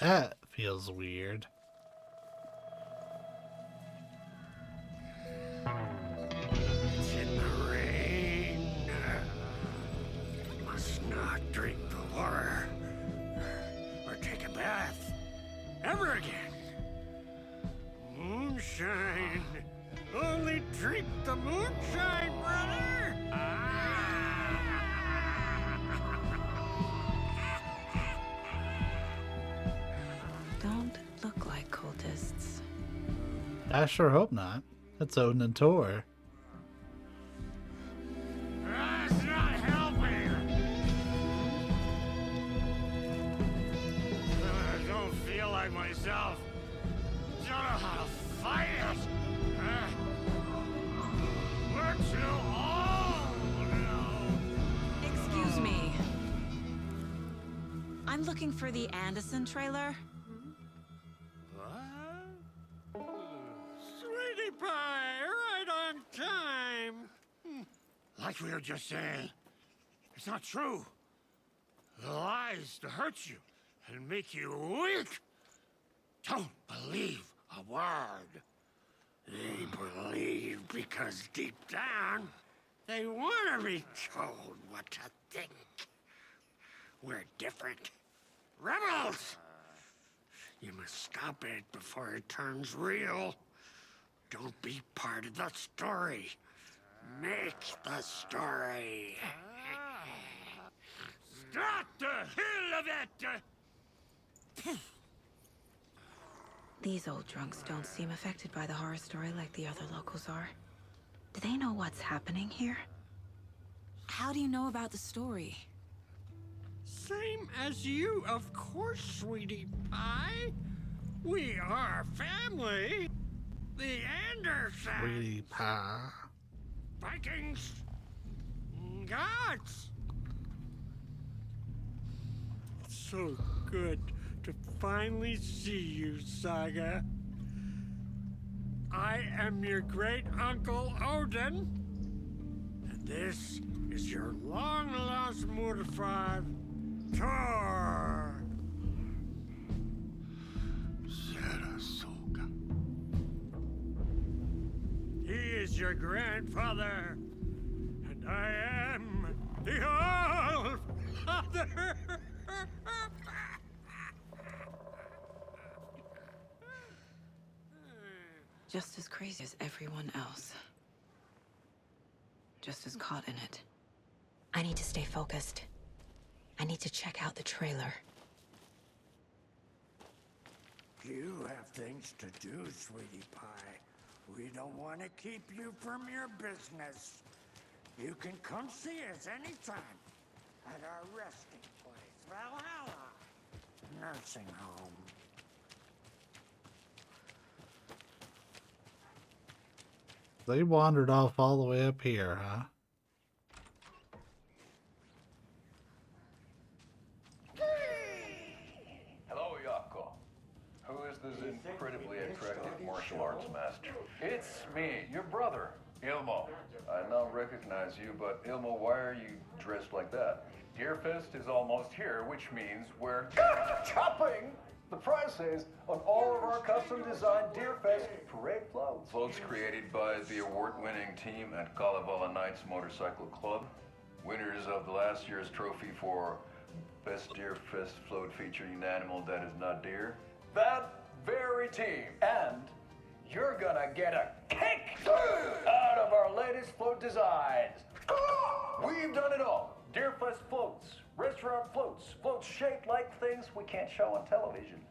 That feels weird. It's in the rain. Must not drink the water or take a bath ever again. Moonshine. Only drink the moonshine, brother. Don't look like cultists. I sure hope not. It's Odin and Tor. That's not helping. I don't feel like myself. Don't know how to fight it. We're too old now. Excuse me. I'm looking for the Anderson trailer. Sweetie pie, right on time. Like we were just saying, it's not true. The lies to hurt you and make you weak. Don't believe a word. They believe because deep down, they want to be told what to think. We're different. Rebels! You must stop it before it turns real. Don't be part of the story. Make the story. Start the hell of it! These old drunks don't seem affected by the horror story like the other locals are. Do they know what's happening here? How do you know about the story? Same as you, of course, sweetie pie. We are family. The Andersons. Sweetie pie. Vikings. Gods. It's so good to finally see you, Saga. I am your great uncle Odin, and this is your long lost Murderfive, Thor. Sarasota. He is your grandfather, and I am the All-Father. Just as crazy as everyone else. Just as caught in it. I need to stay focused. I need to check out the trailer. You have things to do, sweetie pie. We don't want to keep you from your business. You can come see us anytime at our resting place, Valhalla Nursing Home. They wandered off all the way up here, huh? Hello, Yako. Who is this incredibly attractive martial arts master? It's me, your brother, Ilmo. I now recognize you, but Ilmo, why are you dressed like that? Deerfest is almost here, which means we're chopping the prices on all of our custom-designed Deerfest parade floats. Floats created by the award-winning team at Kalevala Knights Motorcycle Club. Winners of the last year's trophy for Best Deerfest float featuring an animal that is not deer. That very team. And you're gonna get a kick out of our latest float designs. We've done it all. Deerfest floats, restaurant floats, floats shaped like things we can't show on television.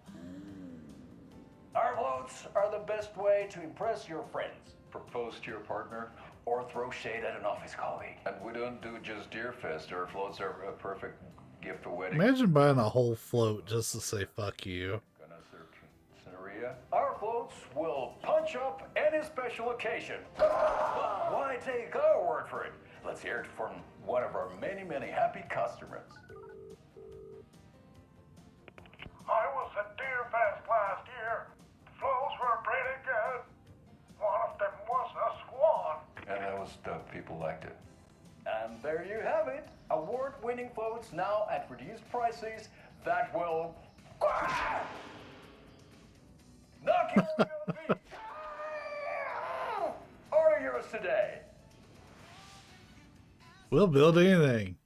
Our floats are the best way to impress your friends, propose to your partner, or throw shade at an office colleague. And we don't do just Deerfest. Our floats are a perfect gift for weddings. Imagine buying a whole float just to say fuck you. Our floats will punch up any special occasion. But why take our word for it? Let's hear it from one of our many, many happy customers. I was at Deerfest last year. The floats were pretty good. One of them was a swan. And the people liked it. And there you have it. Award-winning floats now at reduced prices that will knock you on your feet. Order yours today. We'll build anything.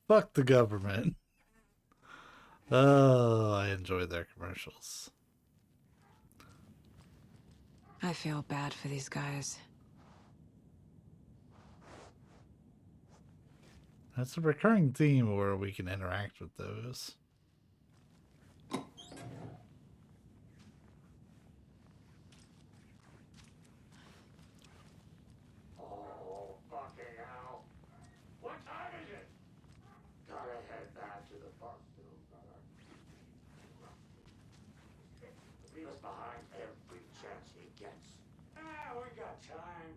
Fuck the government. Oh, I enjoy their commercials. I feel bad for these guys. That's a recurring theme where we can interact with those. Oh, fucking hell. What time is it? Gotta head back to the bus, dude. Leave us behind every chance he gets. We got time.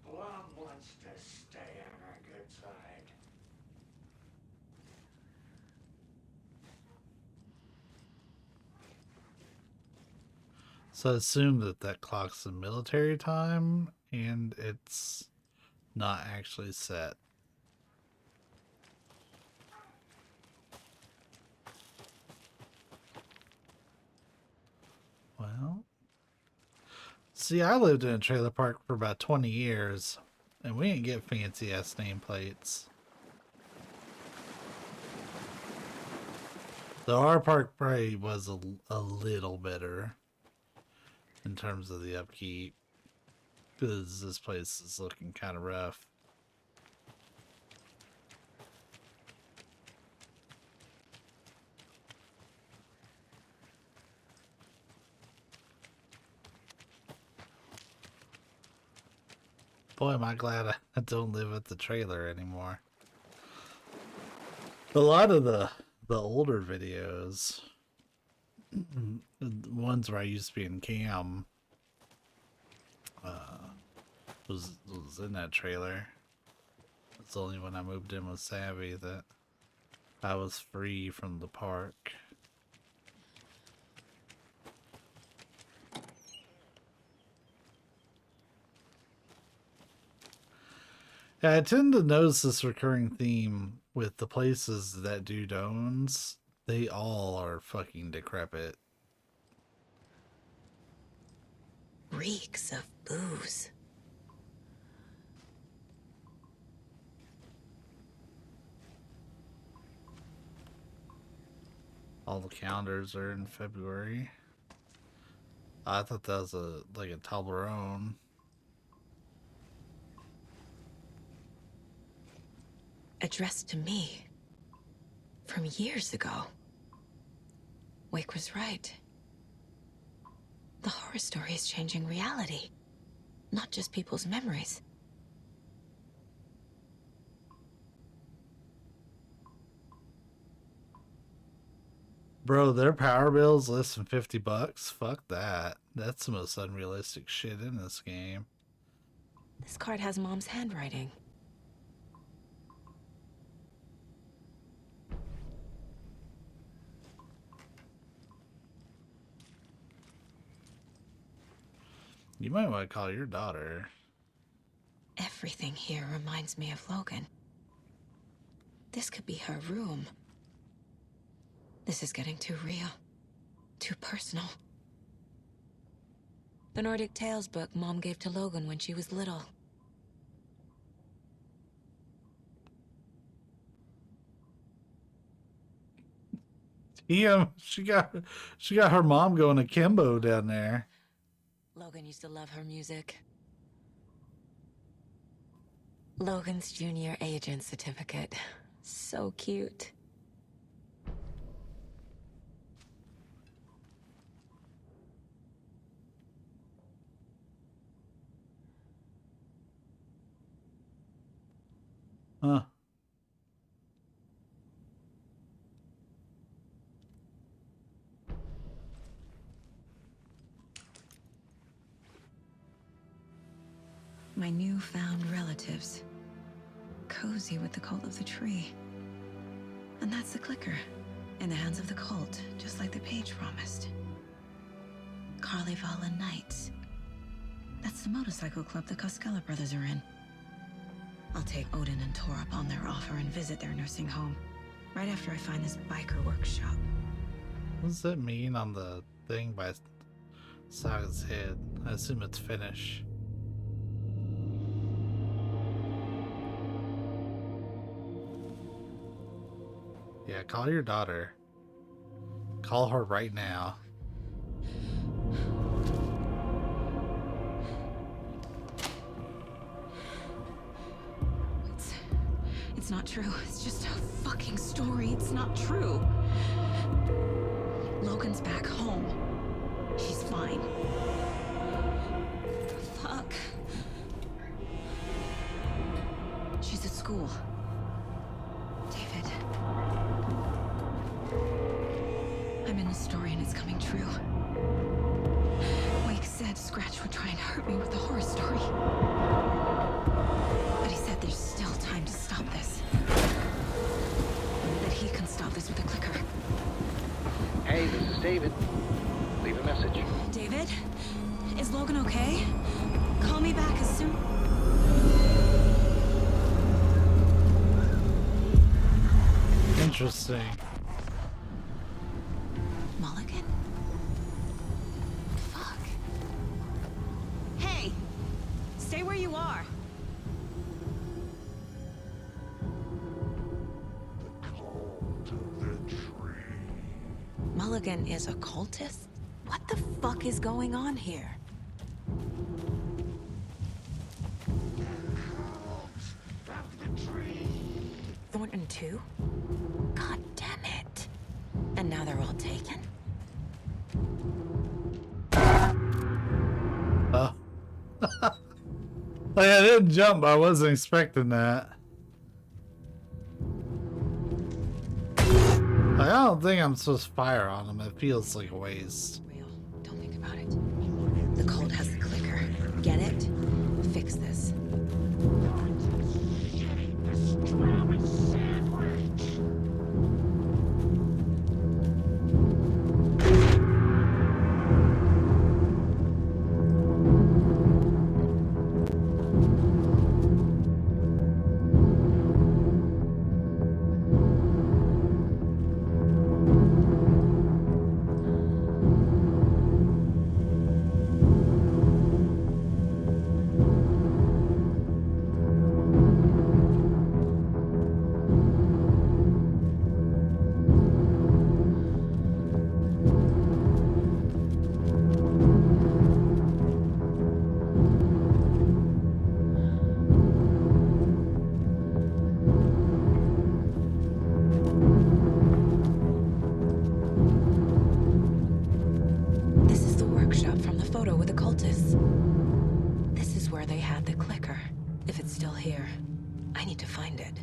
Blum wants to stay on our good side. So I assume that clock's the military time and it's not actually set. Well, see, I lived in a trailer park for about 20 years and we didn't get fancy ass nameplates. So our park probably was a little better in terms of the upkeep, because this place is looking kind of rough. Boy, am I glad I don't live at the trailer anymore. A lot of the older videos, the ones where I used to be in cam, was in that trailer. It's only when I moved in with Savvy that I was free from the park. Yeah, I tend to notice this recurring theme with the places that dude owns. They all are fucking decrepit. Reeks of booze. All the calendars are in February. I thought that was like a Toblerone. Addressed to me. From years ago. Wake was right. The horror story is changing reality. Not just people's memories. Bro, their power bill's less than $50. Fuck that. That's the most unrealistic shit in this game. This card has Mom's handwriting. You might want to call your daughter. Everything here reminds me of Logan. This could be her room. This is getting too real. Too personal. The Nordic Tales book Mom gave to Logan when she was little. Yeah, she got her mom going akimbo down there. Logan used to love her music. Logan's junior agent certificate. So cute. Huh. My newfound relatives. Cozy with the cult of the tree. And that's the clicker. In the hands of the cult, just like the page promised. Carnival Knights. That's the motorcycle club the Costello brothers are in. I'll take Odin and Tor up on their offer and visit their nursing home. Right after I find this biker workshop. What does that mean on the thing by Saga's head? I assume it's Finnish. Yeah, call your daughter. Call her right now. It's not true. It's just a fucking story. It's not true. Logan's back home. She's fine. Fuck. She's at school. David. I'm in the story and it's coming true. Wake said Scratch would try and hurt me with the horror story. But he said there's still time to stop this. That he can stop this with a clicker. Hey, this is David. Leave a message. David? Is Logan okay? Call me back as soon... Interesting. Mulligan? Fuck. Hey! Stay where you are. Mulligan is a cultist? What the fuck is going on here? Thornton too? God damn it. And now they're all taken? Like, I didn't jump, I wasn't expecting that. Like, I don't think I'm supposed to fire on him. It feels like a waste. Don't think about it. The code has the clicker. Get it? Fix this. This is the workshop from the photo with the cultists. This is where they had the clicker. If it's still here, I need to find it.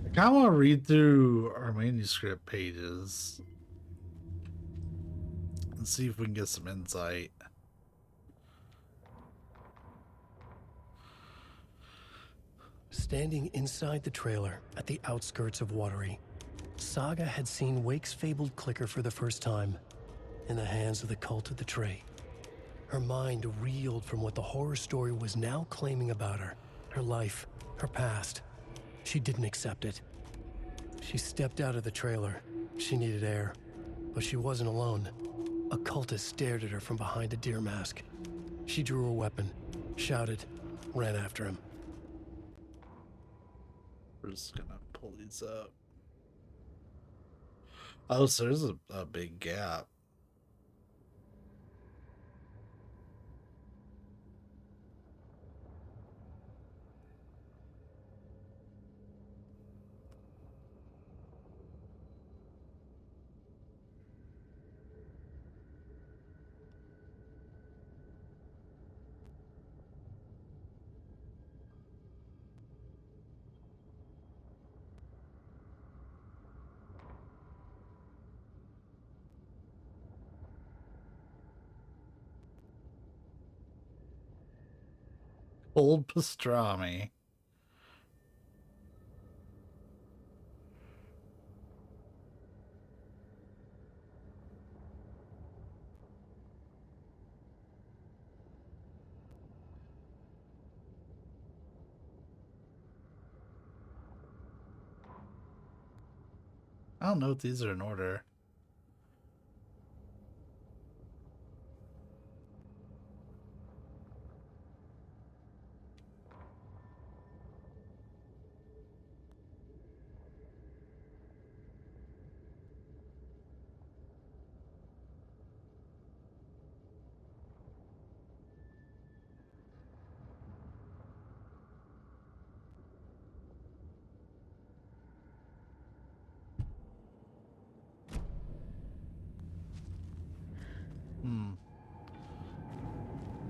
I kind of want to read through our manuscript pages and see if we can get some insight. Standing inside the trailer at the outskirts of Watery, Saga had seen Wake's fabled clicker for the first time, in the hands of the cult of the Tree. Her mind reeled from what the horror story was now claiming about her, her life, her past. She didn't accept it. She stepped out of the trailer. She needed air, but she wasn't alone. A cultist stared at her from behind a deer mask. She drew her weapon, shouted, ran after him. We're just gonna pull these up. Oh, so there's a big gap. Old pastrami. I don't know if these are in order.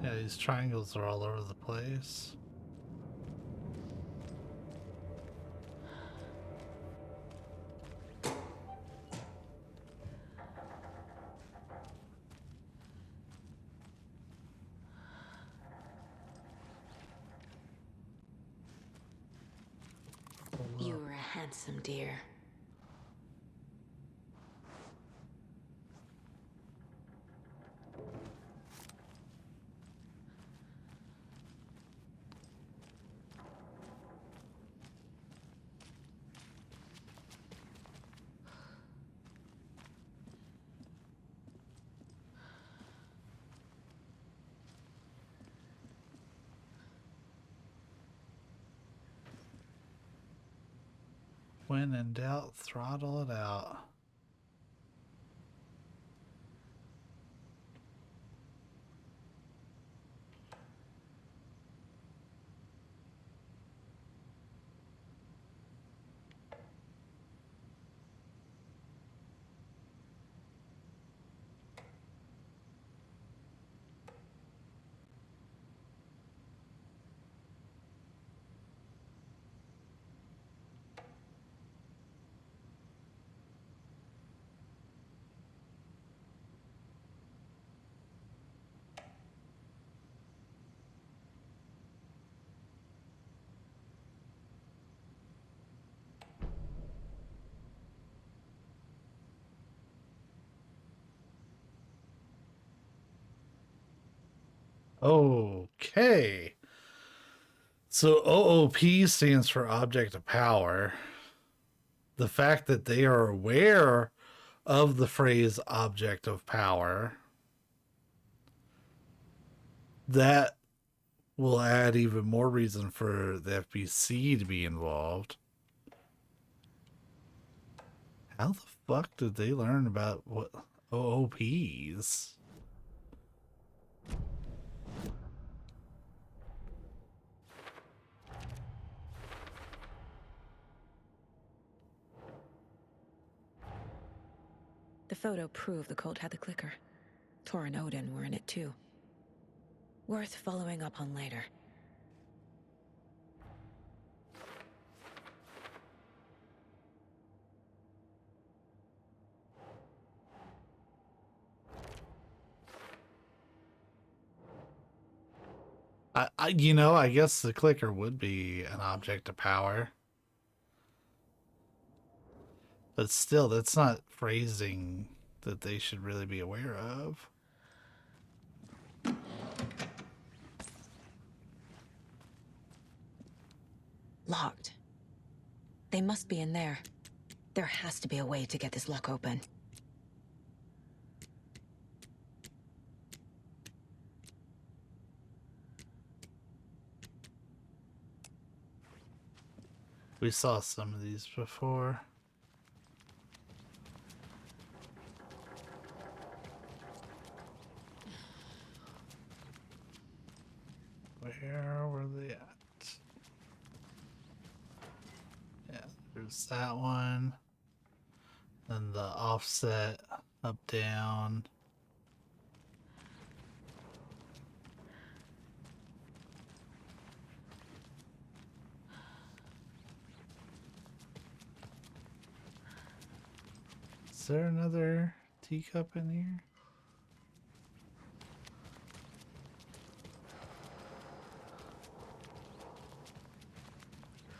Yeah, these triangles are all over the place. You were a handsome deer. When in doubt, throttle it out. Okay. So OOP stands for object of power. The fact that they are aware of the phrase object of power, that will add even more reason for the FBC to be involved. How the fuck did they learn about what OOPs? The photo proved the cult had the clicker. Tor and Odin were in it too. Worth following up on later. I guess the clicker would be an object of power. But still, that's not phrasing that they should really be aware of. Locked. They must be in there. There has to be a way to get this lock open. We saw some of these before. Where were they at? Yeah, there's that one. Then the offset, up, down. Is there another teacup in here?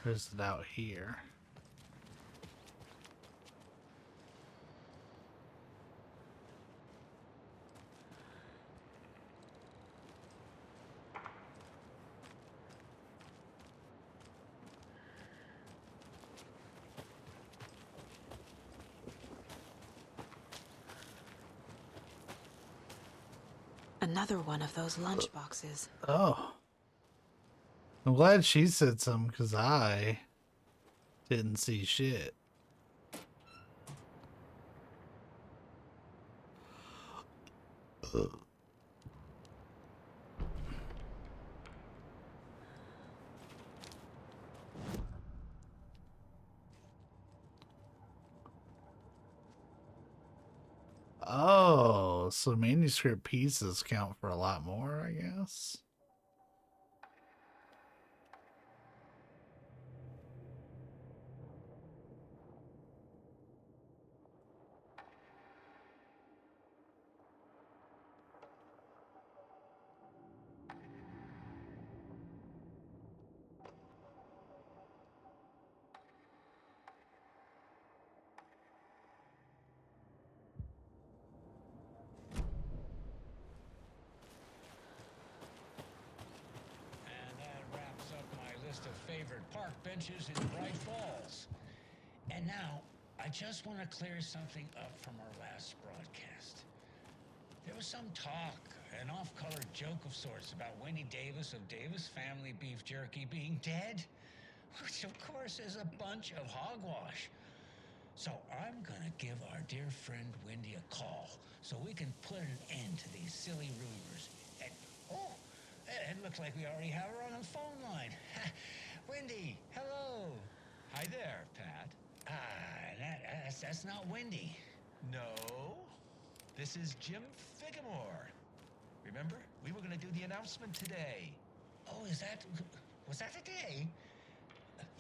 Or is it out here? Another one of those lunch boxes. Oh. I'm glad she said something because I didn't see shit. Oh, so manuscript pieces count for a lot more, I guess. Favorite park benches in Bright Falls. And now, I just want to clear something up from our last broadcast. There was some talk, an off-color joke of sorts about Winnie Davis of Davis Family Beef Jerky being dead. which of course is a bunch of hogwash. So I'm gonna give our dear friend Wendy a call so we can put an end to these silly rumors. And oh, it looks like we already have her on the phone line. Wendy, hello. Hi there, Pat. That's not Wendy. No, this is Jim Figamore. Remember, we were going to do the announcement today. Oh, was that today?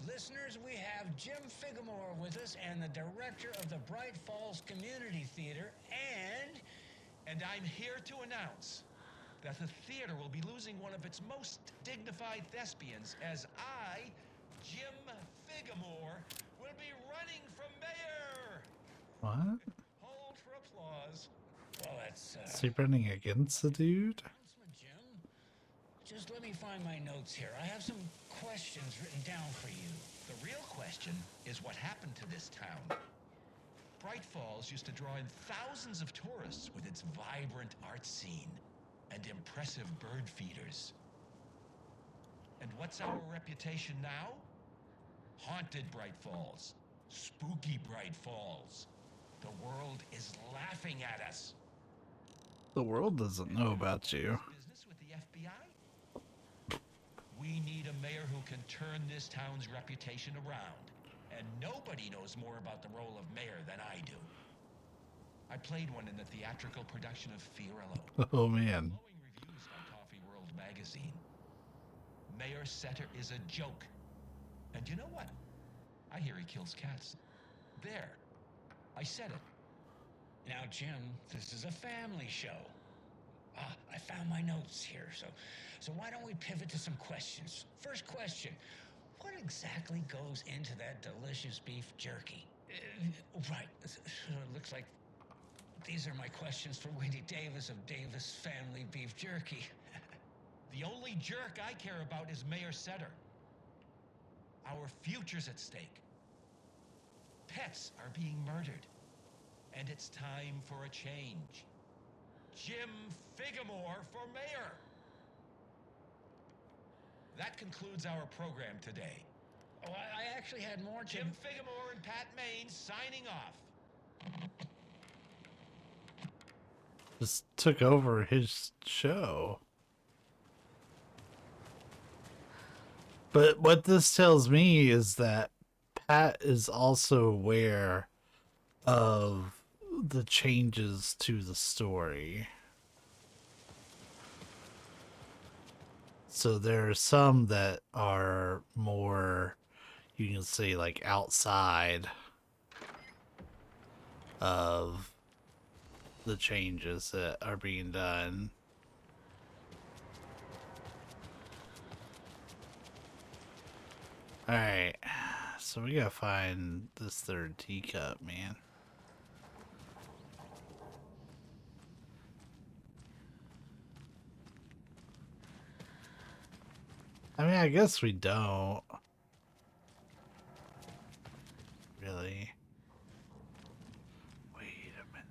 Listeners, we have Jim Figamore with us and the director of the Bright Falls Community Theater And I'm here to announce that the theater will be losing one of its most dignified thespians as I, Jim Figamore, will be running for mayor. What? Hold for applause. Well, that's Is he running against the dude? Just let me find my notes here. I have some questions written down for you. The real question is what happened to this town. Bright Falls used to draw in thousands of tourists with its vibrant art scene and impressive bird feeders. And what's our reputation now? Haunted Bright Falls. Spooky Bright Falls. The world is laughing at us. The world doesn't know about you. Business with the FBI? We need a mayor who can turn this town's reputation around. And nobody knows more about the role of mayor than I do. I played one in the theatrical production of Fiorello. Oh man. Glowing reviews by Coffee World magazine. Mayor Setter is a joke. And you know what? I hear he kills cats. There. I said it. Now, Jim, this is a family show. I found my notes here, so why don't we pivot to some questions? First question, what exactly goes into that delicious beef jerky? Right, so it looks like these are my questions for Wendy Davis of Davis Family Beef Jerky. The only jerk I care about is Mayor Setter. Our future's at stake. Pets are being murdered. And it's time for a change. Jim Figamore for mayor. That concludes our program today. Oh, I actually had more, Jim Figamore and Pat Maine signing off. Just took over his show. But what this tells me is that Pat is also aware of the changes to the story. So there are some that are more, you can say, like outside of the changes that are being done. Alright, so we gotta find this third teacup, man. I mean, I guess we don't. Really? Wait a minute.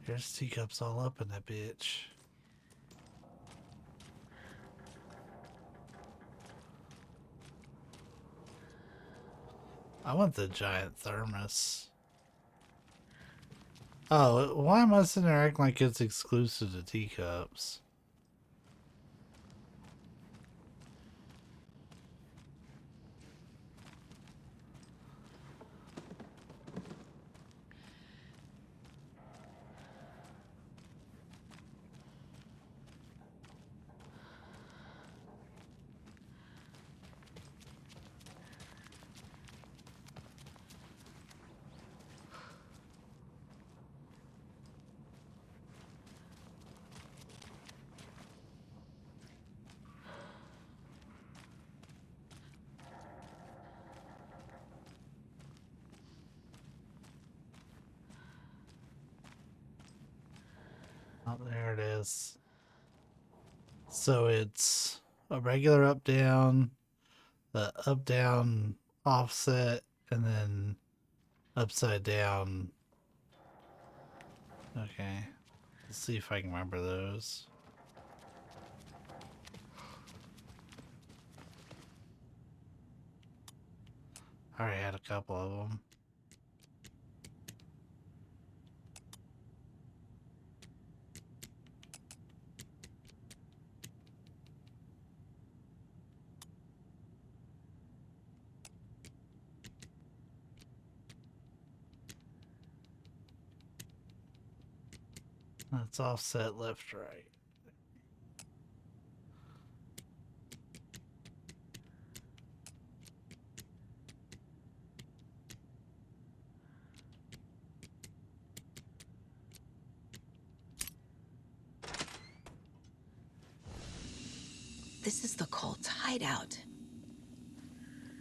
There's teacups all up in that bitch. I want the giant thermos. Oh, why am I sitting there acting like it's exclusive to teacups? Oh, there it is. So it's a regular up down, the up down offset, and then upside down. Okay. Let's see if I can remember those. I already had a couple of them. That's offset left, right. This is the cult's hideout.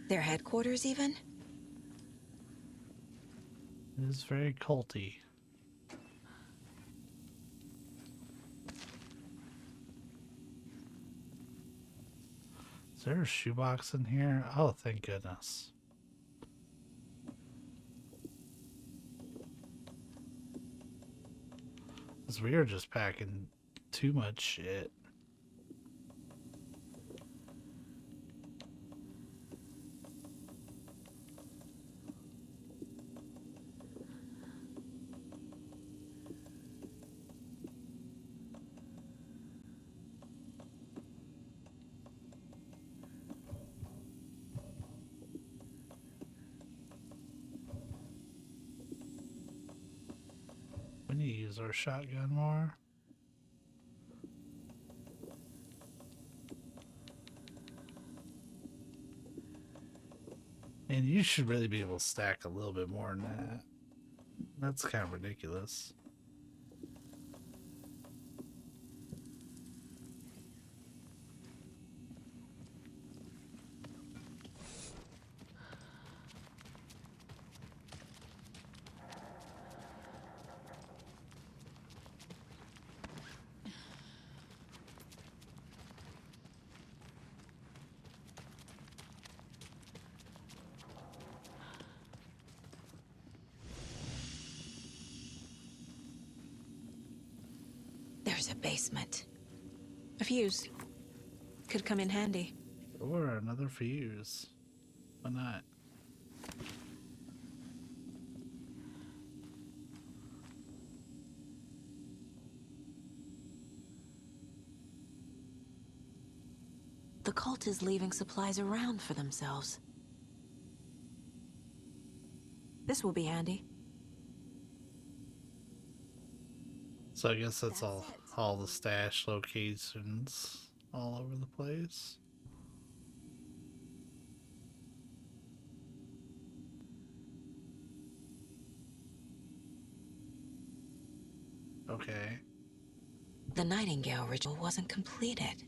Their headquarters, even? It is very culty. Is there a shoebox in here? Oh, thank goodness. Because we are just packing too much shit. We need to use our shotgun more. And you should really be able to stack a little bit more than that. That's kind of ridiculous. There's a basement. A fuse. Could come in handy. Or another fuse. Why not? The cult is leaving supplies around for themselves. This will be handy. So I guess that's all the stash locations all over the place. Okay. The Nightingale ritual wasn't completed.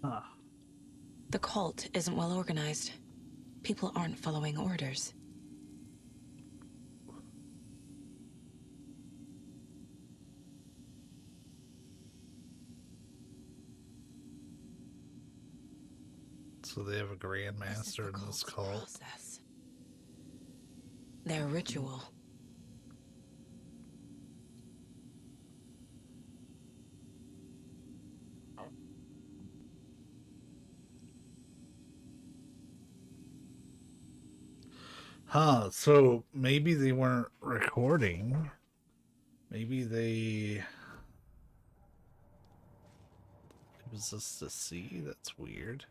Huh. The cult isn't well organized. People aren't following orders. So they have a grandmaster in this cult. Process. Their ritual. Huh, so maybe they weren't recording. Maybe they... Was this the sea? That's weird.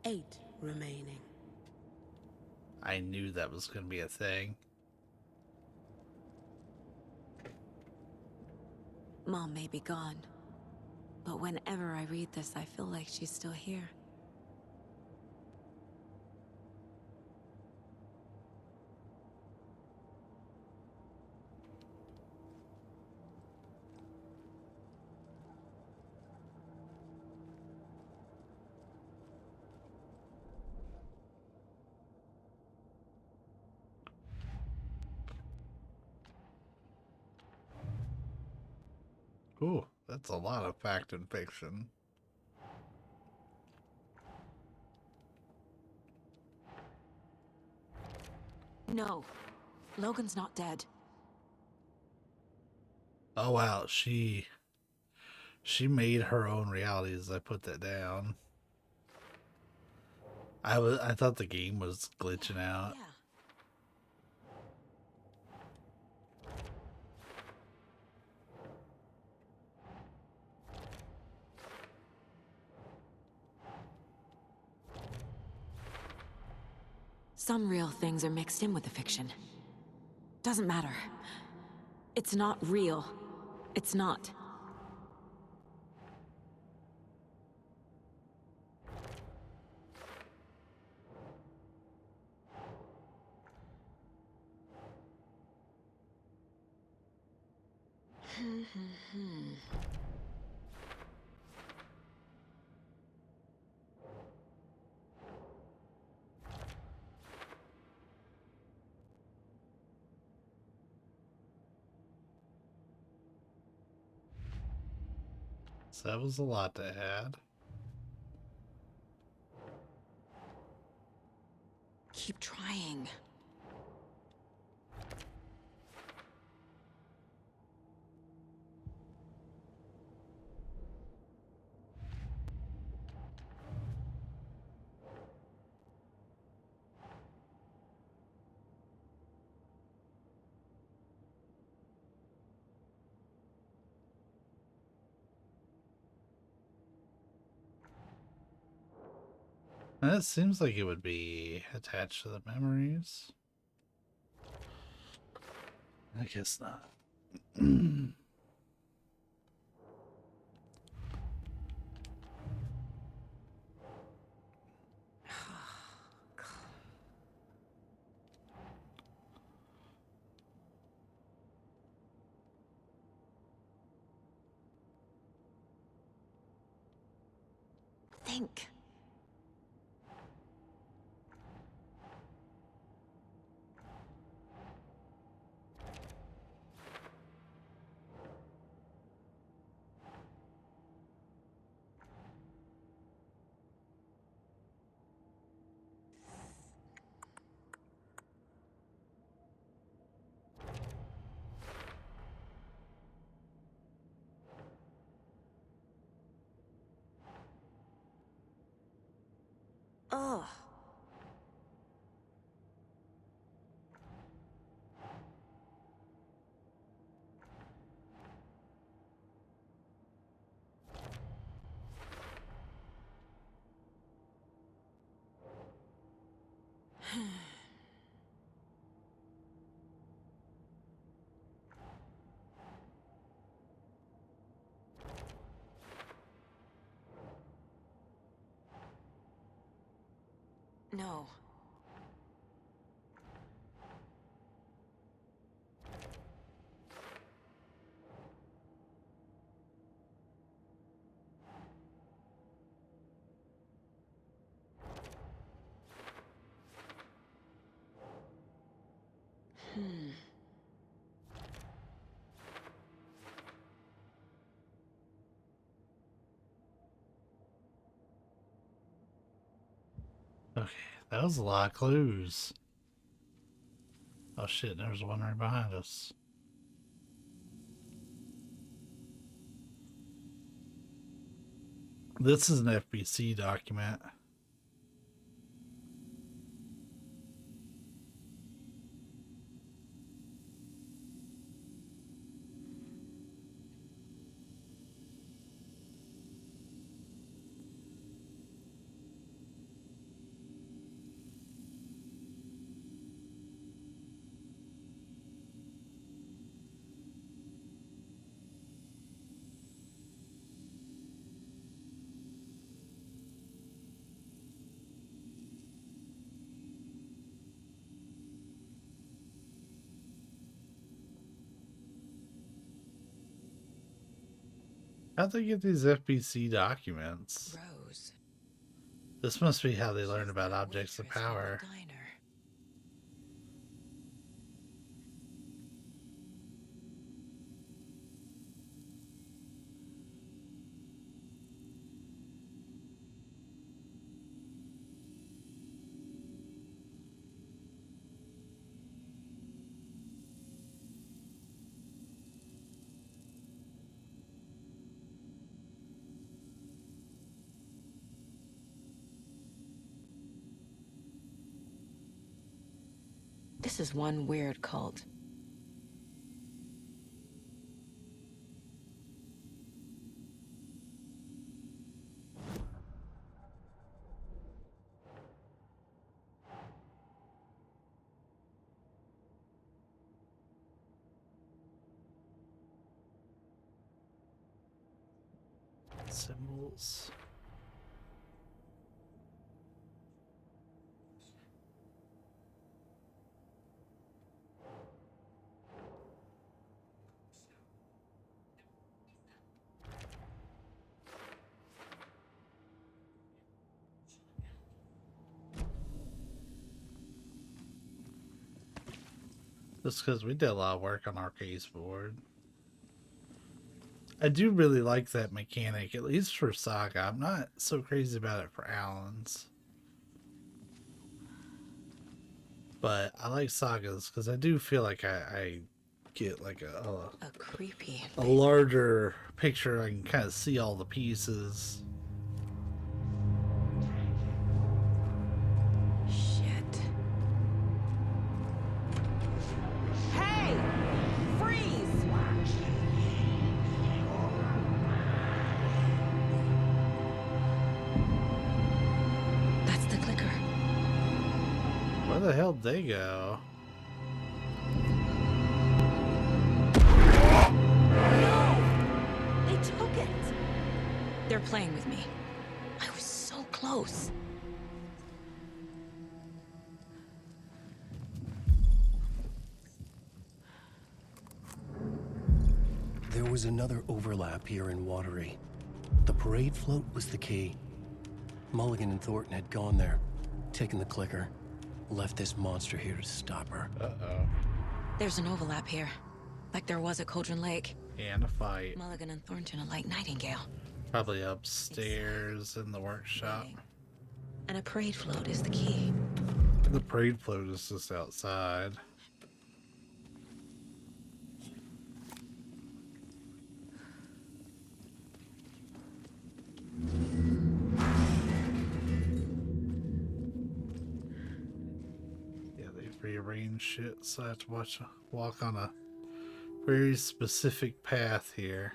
8 remaining. I knew that was going to be a thing. Mom may be gone, but whenever I read this, I feel like she's still here. Ooh, that's a lot of fact and fiction. No, Logan's not dead. Oh wow, she made her own reality as I put that down. I thought the game was glitching out. Yeah. Some real things are mixed in with the fiction. Doesn't matter. It's not real. It's not. So that was a lot to add. Keep trying. That seems like it would be attached to the memories. I guess not. Think. Ugh. No. Okay, that was a lot of clues. Oh shit, there's one right behind us. This is an FBC document. How'd they get these FBC documents? Rose. This must be how they learn about objects of power. This is one weird cult. Symbols. Just because we did a lot of work on our case board. I do really like that mechanic, at least for Saga. I'm not so crazy about it for Alan's. But I like Sagas because I do feel like I get like a creepy, a larger picture. I can kind of see all the pieces. Shit. Hey! Freeze! That's the clicker. Where the hell did they go? They took it! They're playing with me. I was so close. There was another overlap here in Watery. The parade float was the key. Mulligan and Thornton had gone there, taken the clicker, left this monster here to stop her. Uh-oh. There's an overlap here, like there was at Cauldron Lake. And a fight. Mulligan and Thornton are like Nightingale. Probably upstairs in the workshop. And a parade float is the key. The parade float is just outside. Yeah, they've rearranged shit, so I have to walk on a very specific path here.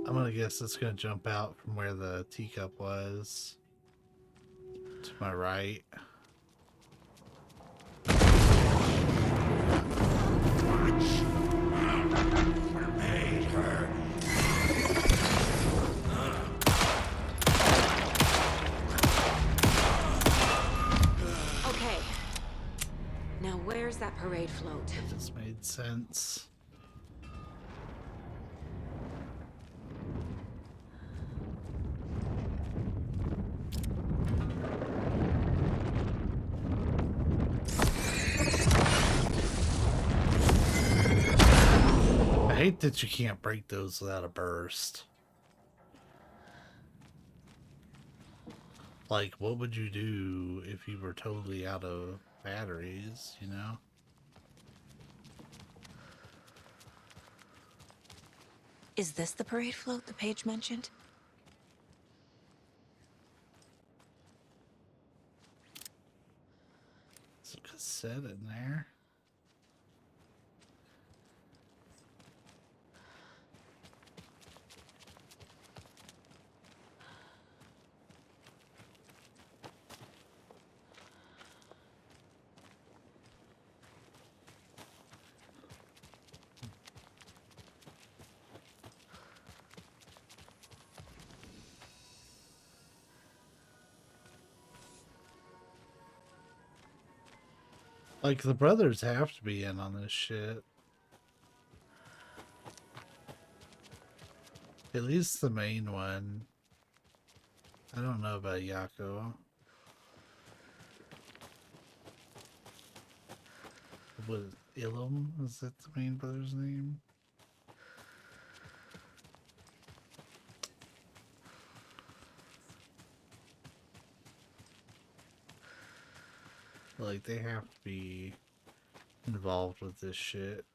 I'm gonna guess it's gonna jump out from where the teacup was. To my right. Okay. Now where's that parade float? That just made sense. I hate that you can't break those without a burst. Like, what would you do if you were totally out of batteries, you know? Is this the parade float the page mentioned? There's a cassette in there. Like, the brothers have to be in on this shit. At least the main one. I don't know about Yako. What, Ilum? Is that the main brother's name? Like, they have to be involved with this shit.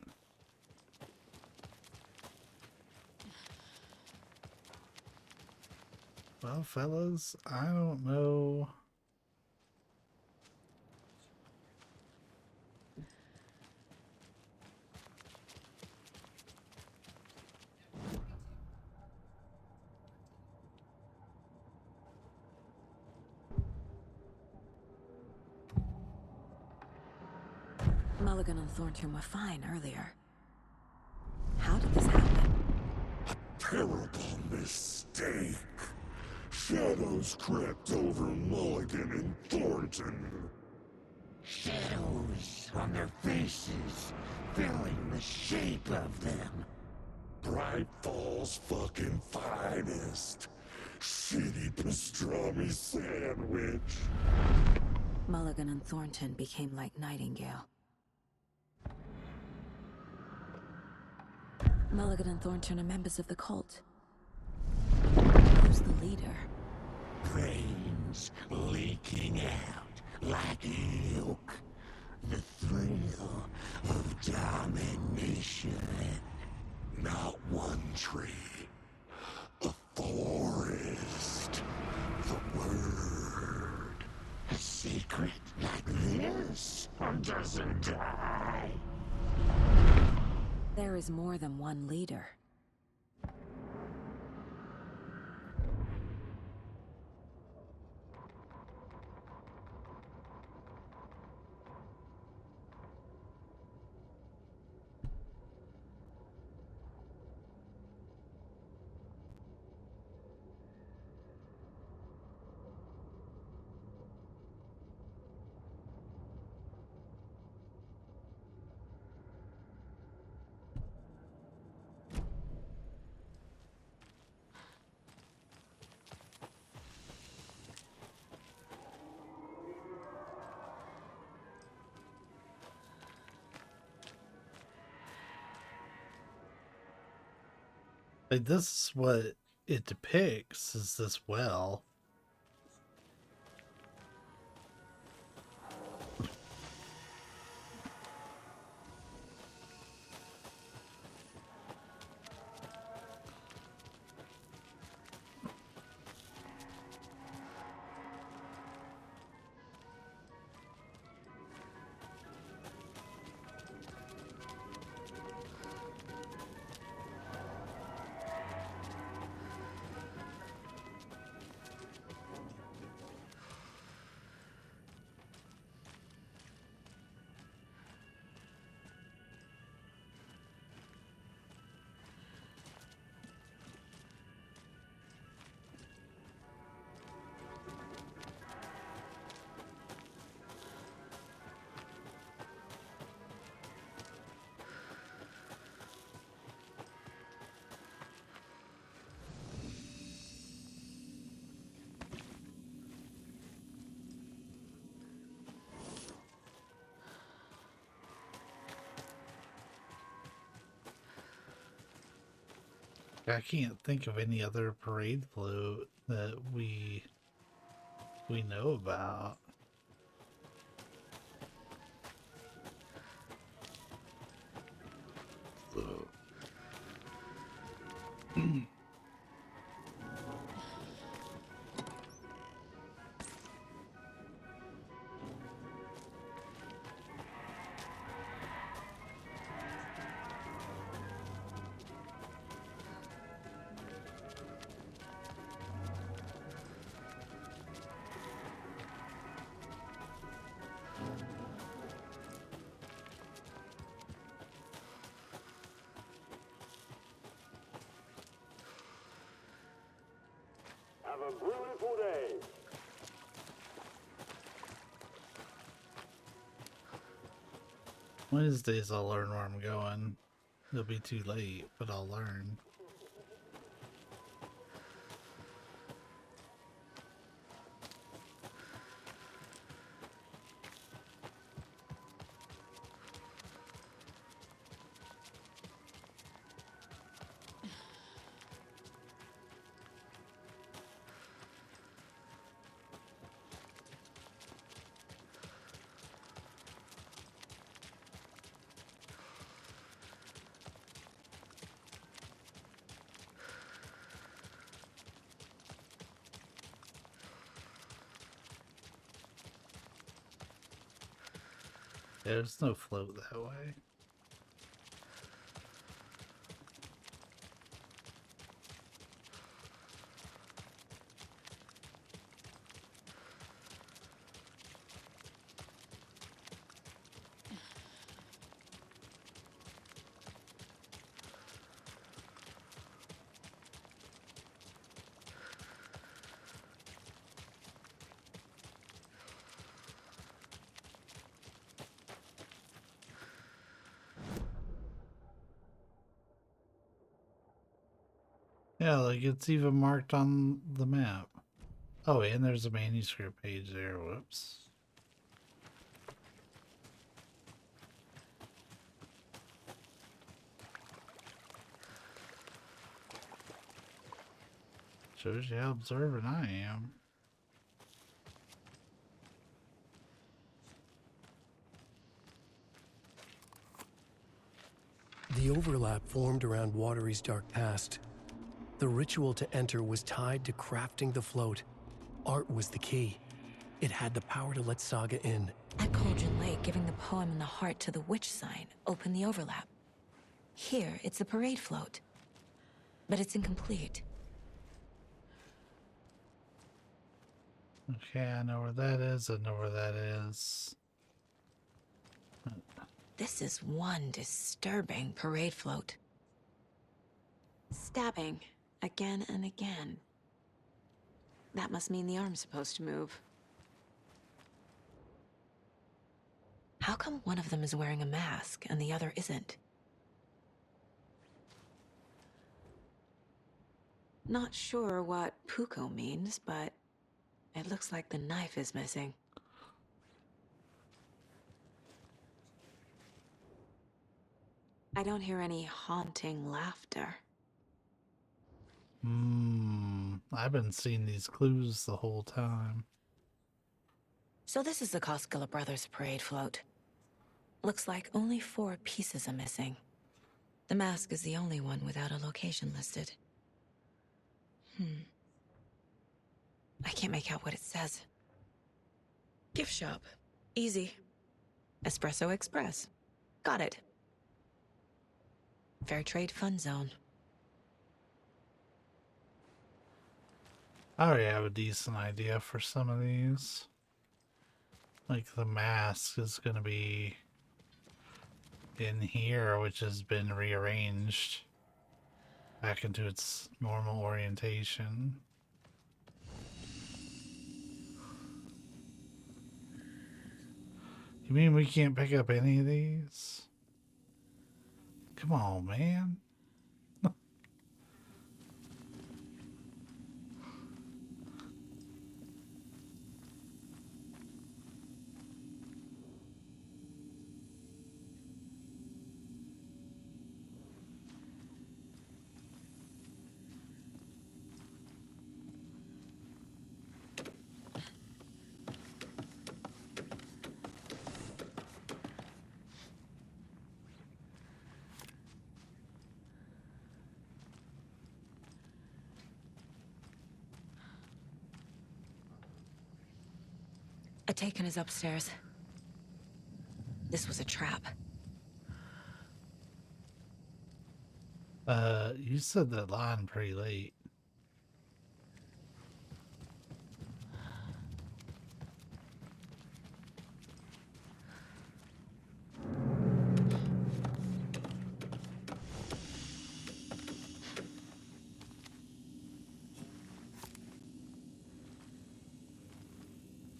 Well, fellas, I don't know. Mulligan and Thornton were fine earlier. How did this happen? Terrible mistake. Shadows crept over Mulligan and Thornton. Shadows on their faces, filling the shape of them. Bright Falls fucking finest. Shitty pastrami sandwich. Mulligan and Thornton became like Nightingale. Mulligan and Thornton are members of the cult. Who's the leader? Brains leaking out like milk. The thrill of domination. Not one tree. A forest. The word. A secret like this doesn't die. There is more than one leader. Like, this is what it depicts, is this well. I can't think of any other parade float that we know about. Have a beautiful day. Wednesdays I'll learn where I'm going. It'll be too late, but I'll learn. There's no float that way. Yeah, like it's even marked on the map. Oh, and there's a manuscript page there. Whoops. Shows you how observant I am. The overlap formed around Watery's dark past. The ritual to enter was tied to crafting the float. Art was the key. It had the power to let Saga in. At Cauldron Lake, giving the poem and the heart to the witch sign opened the overlap. Here, it's a parade float. But it's incomplete. Okay, I know where that is. I know where that is. This is one disturbing parade float. Stabbing again and again. That must mean the arm's supposed to move. How come one of them is wearing a mask and the other isn't? Not sure what Puko means, but it looks like the knife is missing. I don't hear any haunting laughter. I've been seeing these clues the whole time. So this is the Koskela Brothers parade float. Looks like only 4 pieces are missing. The mask is the only one without a location listed. I can't make out what it says. Gift shop. Easy. Espresso Express. Got it. Fair trade fun zone. I already have a decent idea for some of these. Like the mask is going to be in here, which has been rearranged back into its normal orientation. You mean we can't pick up any of these? Come on, man. Ataken is upstairs. This was a trap. You said that line pretty late.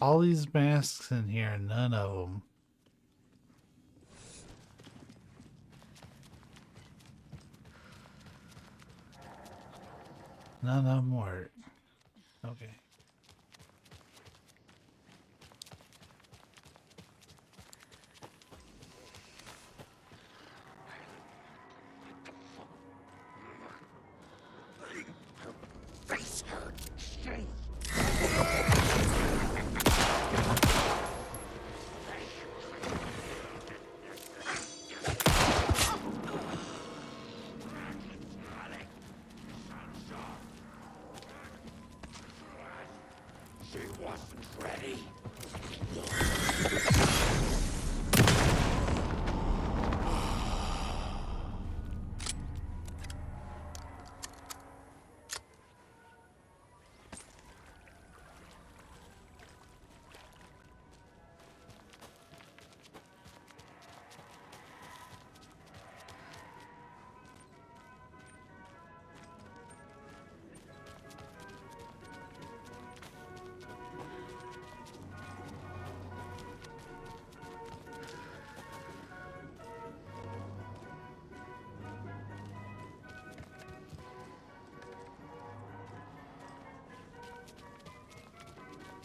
All these masks in here, none of them. None of them work. Okay. Face hurts. Shame. She wasn't ready.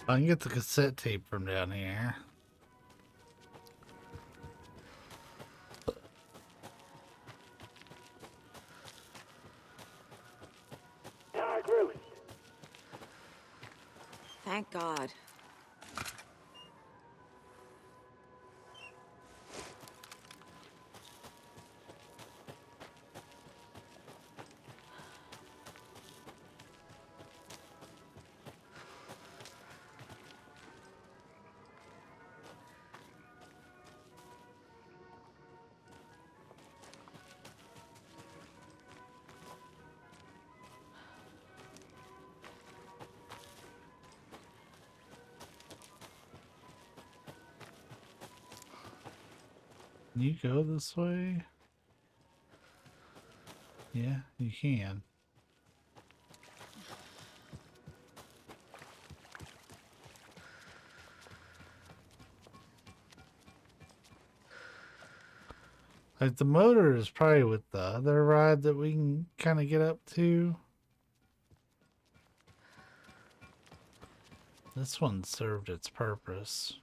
I can get the cassette tape from down here. Thank God. Can you go this way? Yeah, you can. Like the motor is probably with the other ride that we can kind of get up to. This one served its purpose.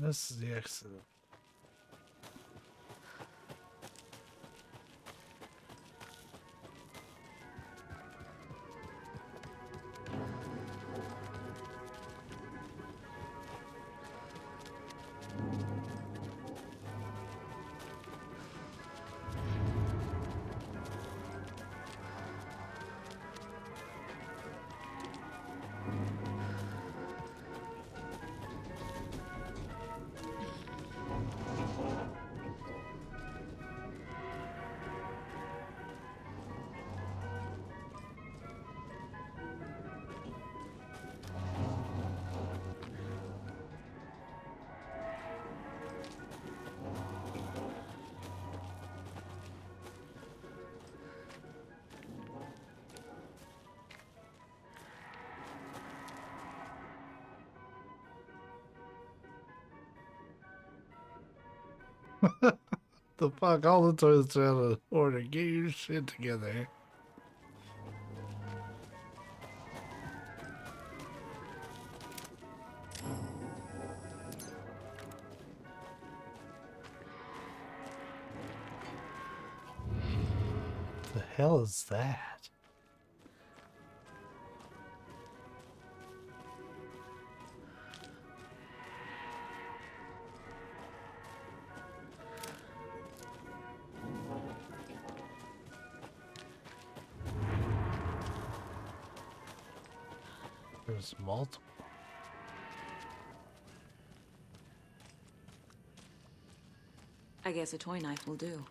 This is the exit. The fuck? All the toilets are out of order. Get your shit together. The hell is that? There's multiple. I guess a toy knife will do.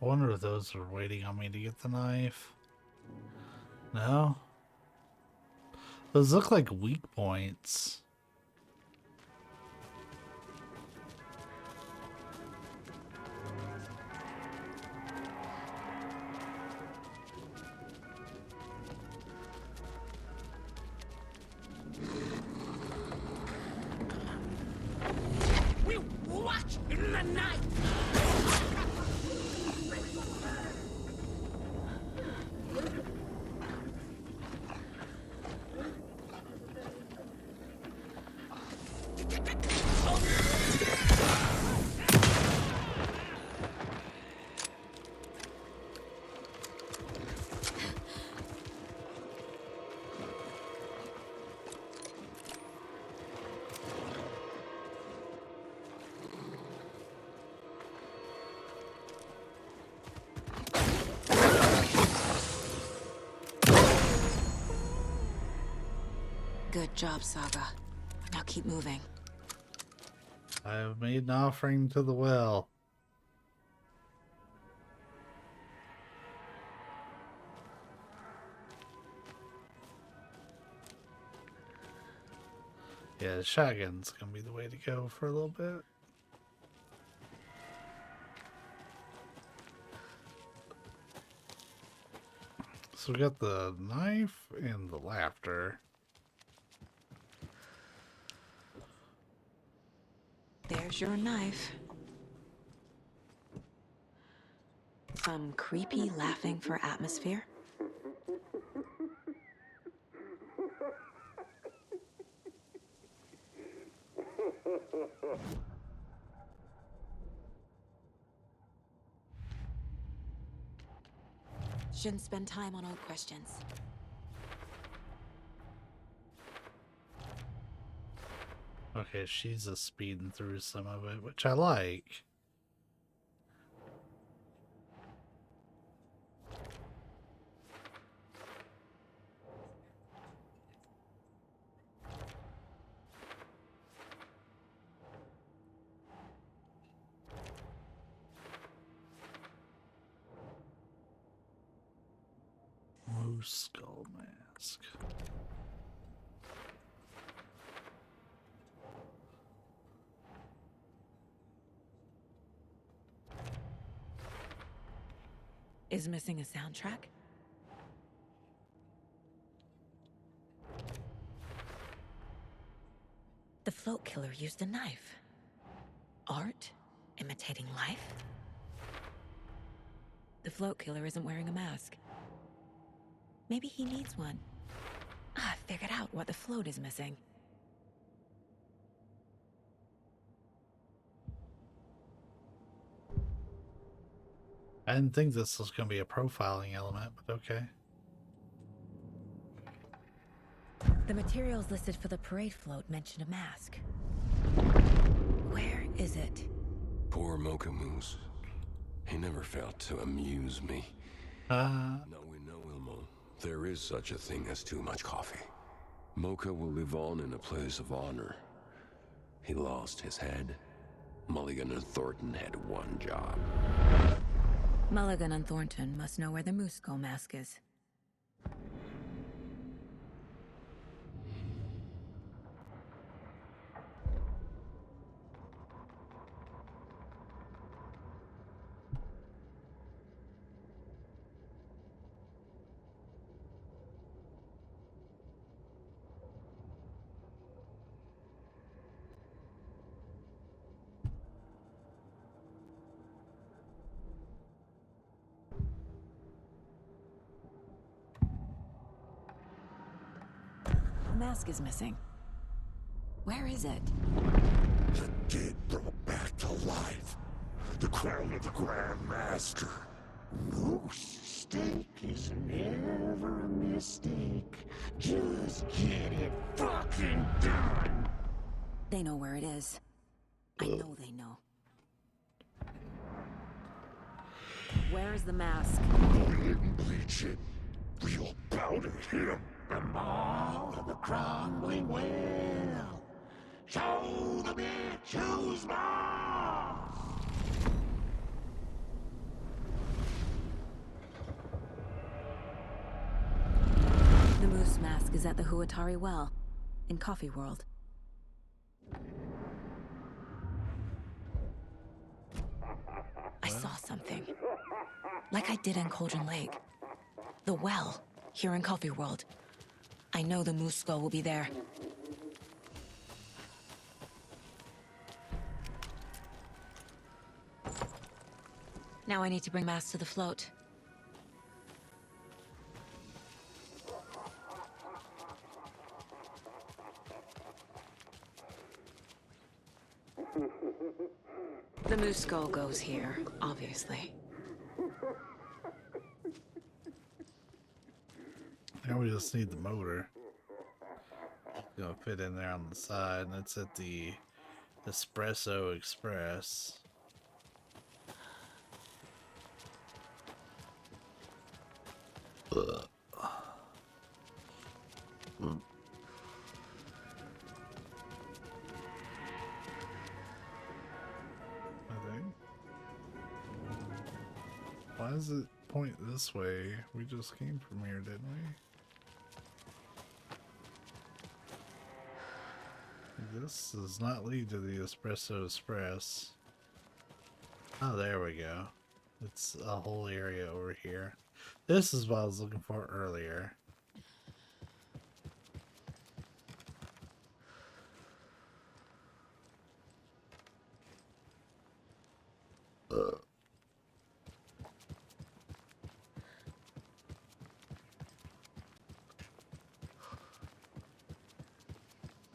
I wonder if those are waiting on me to get the knife. No? Those look like weak points. We watch in the night. Good job, Saga. Now keep moving. I have made an offering to the well. Yeah, the shotgun's gonna be the way to go for a little bit. So we got the knife and the laughter. There's your knife. Some creepy laughing for atmosphere. Shouldn't spend time on old questions. Okay, she's just speeding through some of it, which I like. Moose skull mask. Is missing a soundtrack? The float killer used a knife. Art? Imitating life? The float killer isn't wearing a mask. Maybe he needs one. I figured out what the float is missing. I didn't think this was going to be a profiling element, but okay. The materials listed for the parade float mention a mask. Where is it? Poor Mocha Moose. He never failed to amuse me. Now we know, Wilmo, there is such a thing as too much coffee. Mocha will live on in a place of honor. He lost his head. Mulligan and Thornton had one job. Mulligan and Thornton must know where the moose skull mask is. The mask is missing. Where is it? The dead brought back to life. The crown of the Grand Master. Moose steak is never a mistake. Just get it fucking done. They know where it is. I know they know. Where is the mask? Go ahead and bleach it. We'll powder him. The maw of the crumbling well. Show the bitch who's boss. The moose mask is at the Huatari Well, in Coffee World. I saw something. Like I did in Cauldron Lake. The well, here in Coffee World. I know the moose skull will be there. Now I need to bring mask to the float. The moose skull goes here, obviously. Now we just need the motor. Gonna fit in there on the side, and it's at the Espresso Express. does it point this way? We just came from here, didn't we? This does not lead to the Espresso Express. Oh, there we go. It's a whole area over here. This is what I was looking for earlier.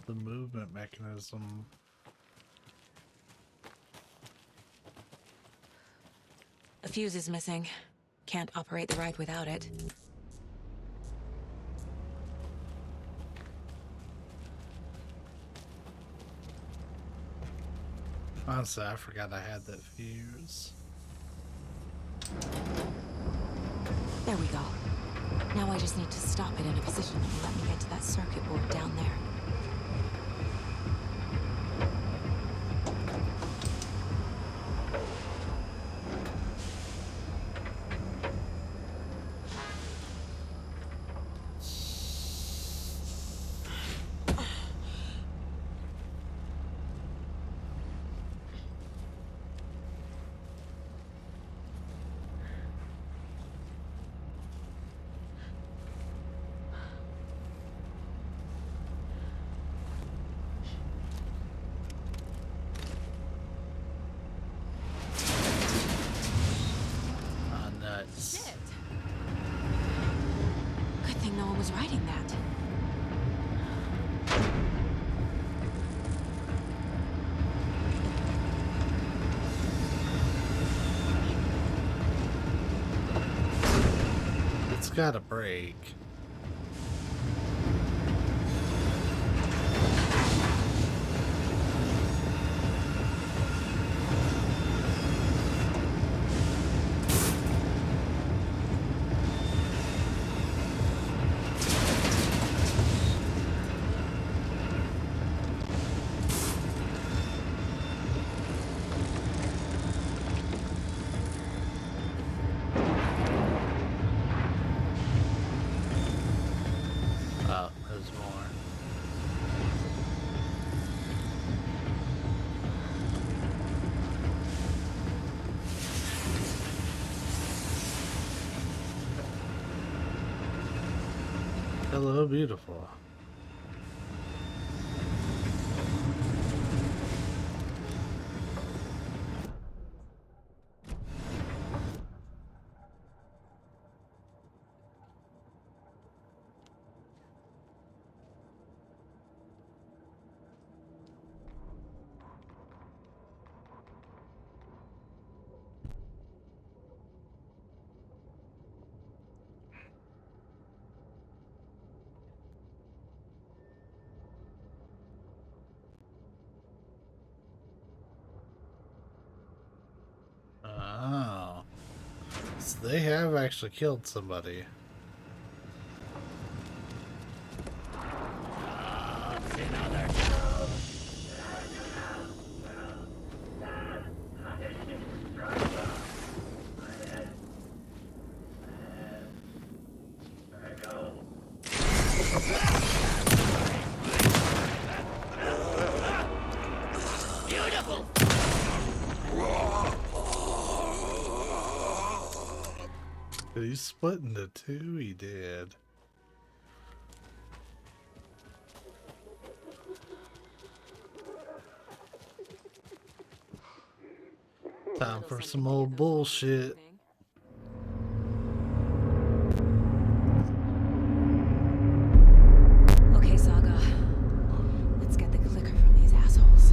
The movement mechanism. A fuse is missing. Can't operate the ride without it. Honestly, I forgot I had that fuse. There we go. Now I just need to stop it in a position that will let me get to that circuit board down there. Shit. Good thing no one was riding that. It's gotta break. Hello, beautiful. Oh. So they have actually killed somebody. Beautiful. Did he split into two? He did. Time for some old bullshit. Okay, Saga. Let's get the clicker from these assholes.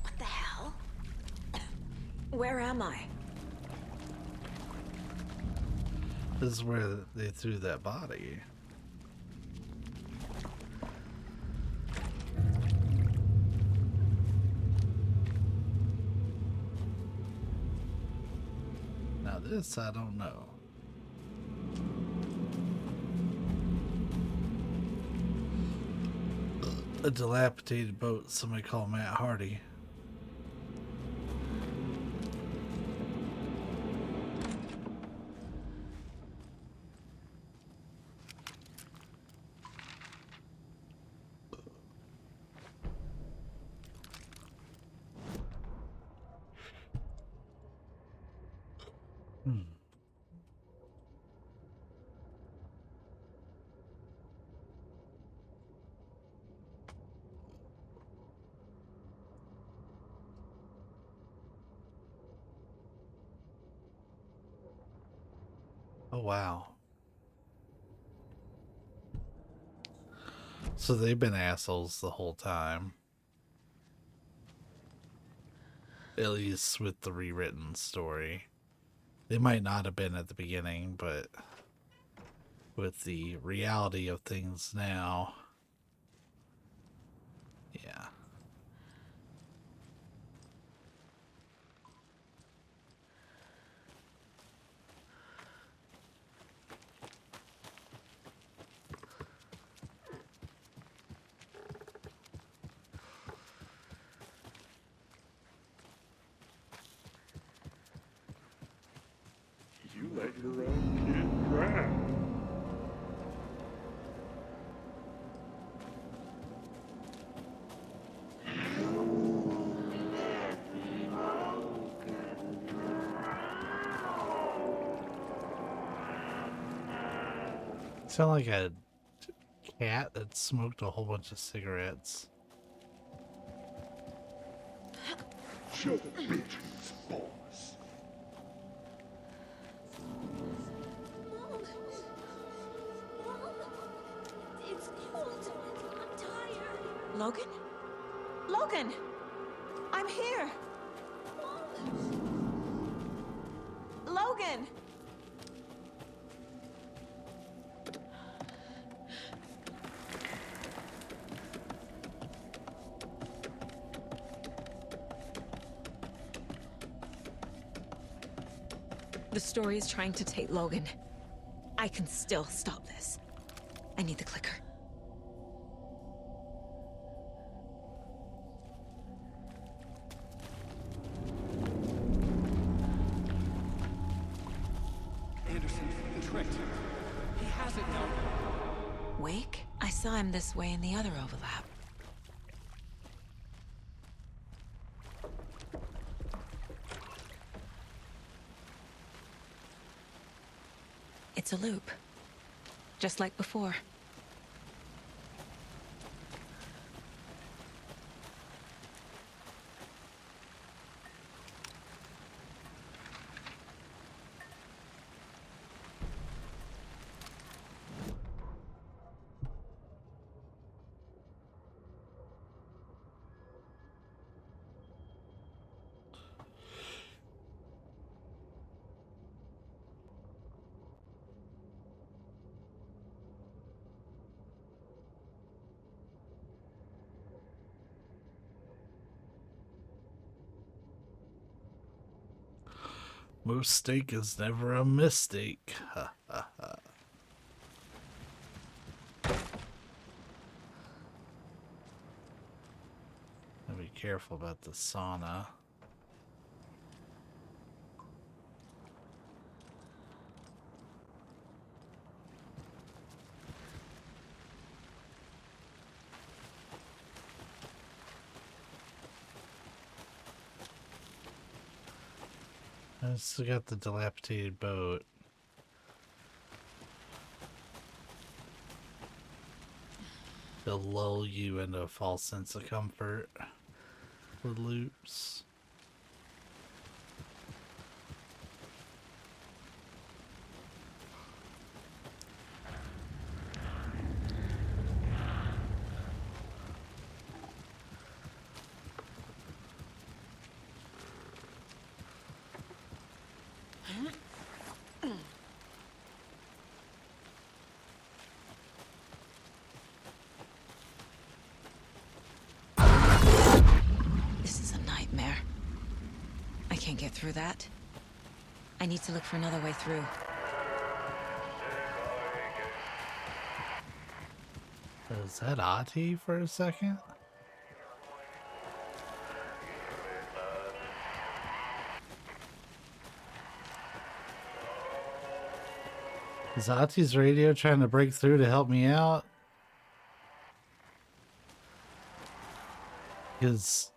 What the hell? Where am I? This is where they threw that body. This I don't know. A dilapidated boat, somebody call Matt Hardy. Oh, wow. So they've been assholes the whole time. At least with the rewritten story. They might not have been at the beginning, but with the reality of things now, yeah. You let your own kid drown. Sound like a cat that smoked a whole bunch of cigarettes. Show the bitches, boss. It's cold. I'm tired. Logan? Logan! I'm here! Logan! The story is trying to take Logan. I can still stop this. I need the clicker. Anderson, the tricked. He has it now. Wake? I saw him this way in the other overlap. It's a loop. Just like before. Mistake is never a mistake. Ha ha ha. Be careful about the sauna. I still got the dilapidated boat. They'll lull you into a false sense of comfort with loops. This is a nightmare. I can't get through that. I need to look for another way through. Is that Ati for a second? Is Ati's radio trying to break through to help me out? His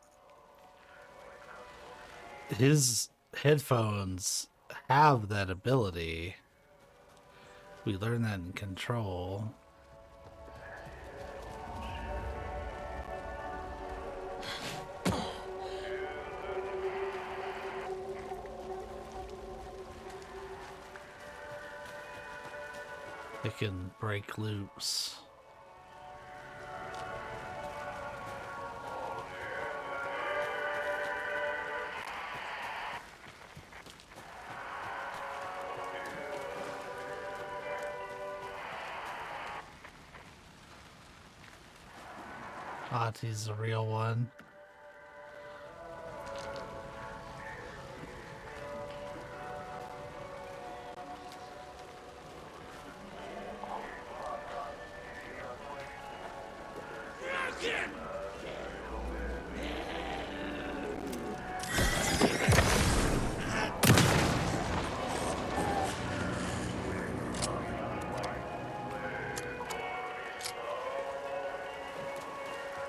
headphones have that ability. We learned that in Control. It can break loops. Ati's the real one.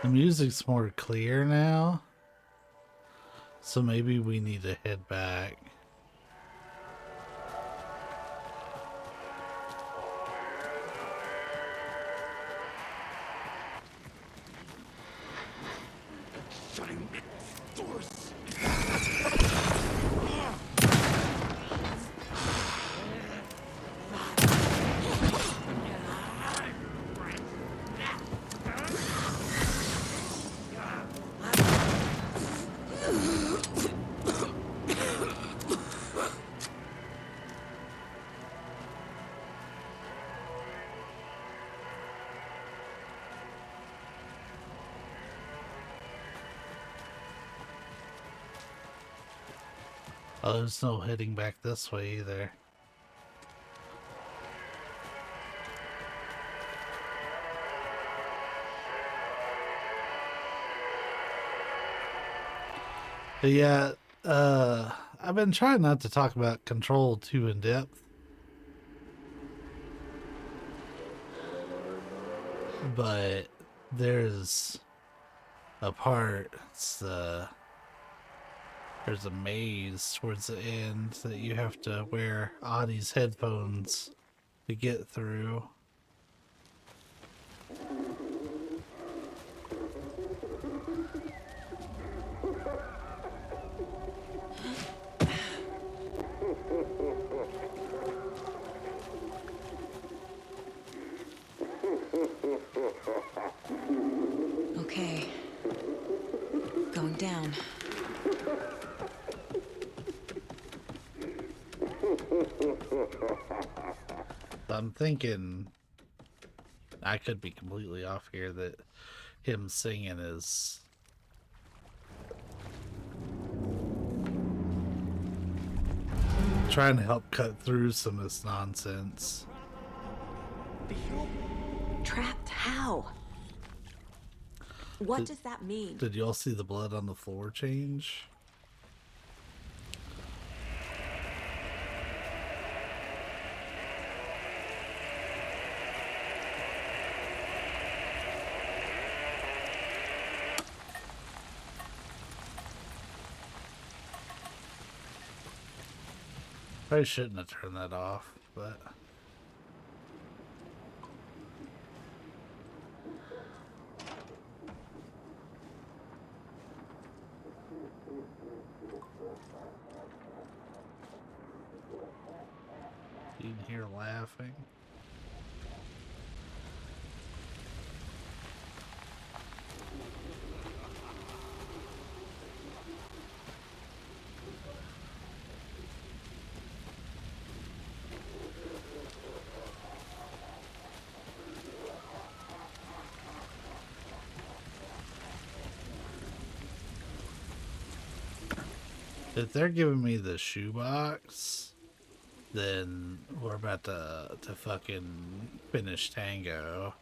The music's more clear now, so maybe we need to head back. Oh, there's no heading back this way either. But yeah, I've been trying not to talk about Control too in depth. But there's a part, there's a maze towards the end that you have to wear Adi's headphones to get through. Okay. Going down. I'm thinking, I could be completely off here, that him singing is trying to help cut through some of this nonsense. Trapped how? What does that mean? Did y'all see the blood on the floor change? Probably shouldn't have turned that off, but you can hear laughing. If they're giving me the shoebox, then we're about to fucking finish Tango.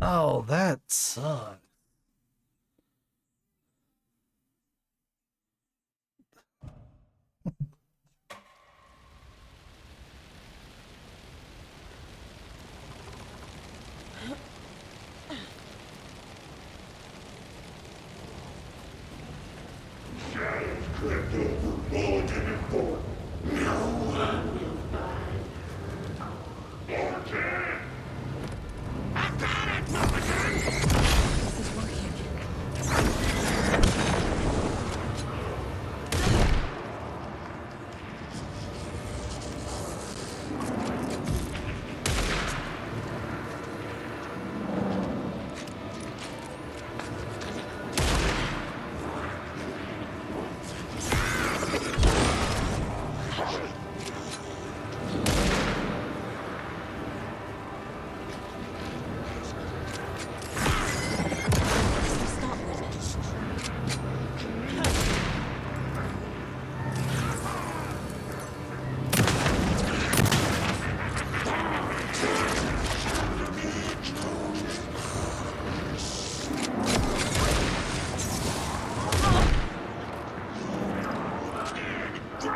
Oh, that sucks.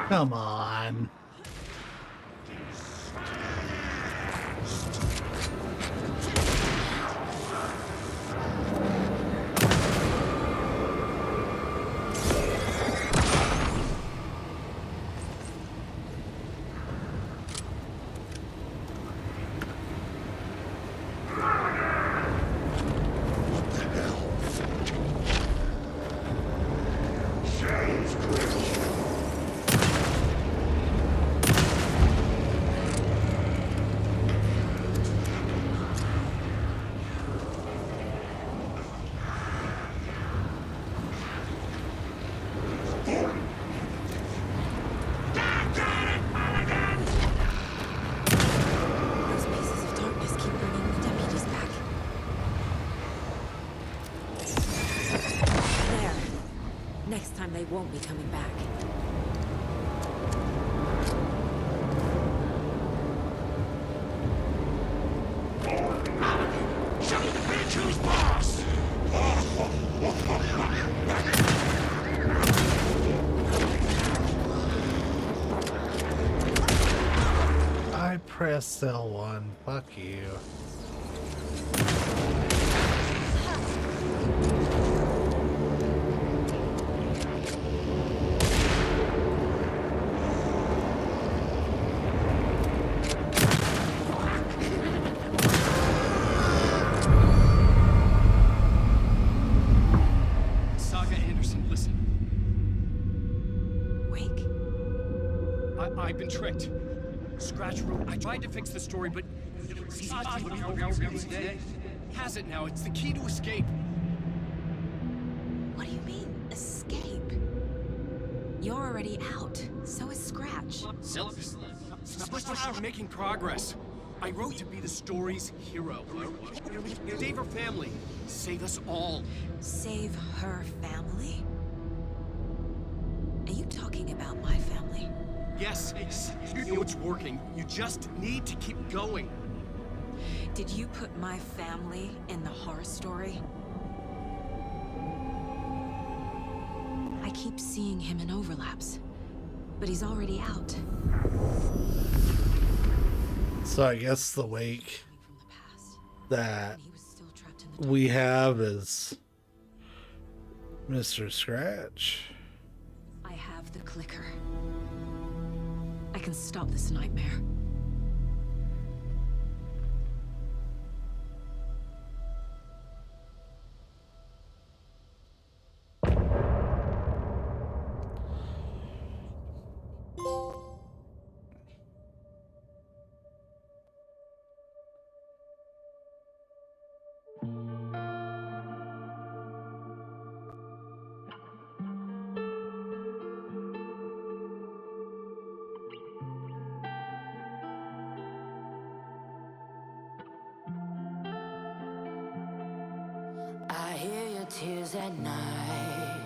Come on. Next time they won't be coming back. Show the bitch who's boss! I pressed L1. Fuck you. I've been tricked. Scratch Room. I tried to fix the story, but has it now. It's the key to escape. What do you mean, escape? You're already out. So is Scratch. We're making progress. I wrote to be the story's hero. Save her family. Save us all. Save her family? Are you talking about my family? Yes, you know it's working. You just need to keep going. Did you put my family in the horror story? I keep seeing him in overlaps, but he's already out. So I guess the wake that we have is Mr. Scratch. I have the clicker. I can stop this nightmare. I hear your tears at night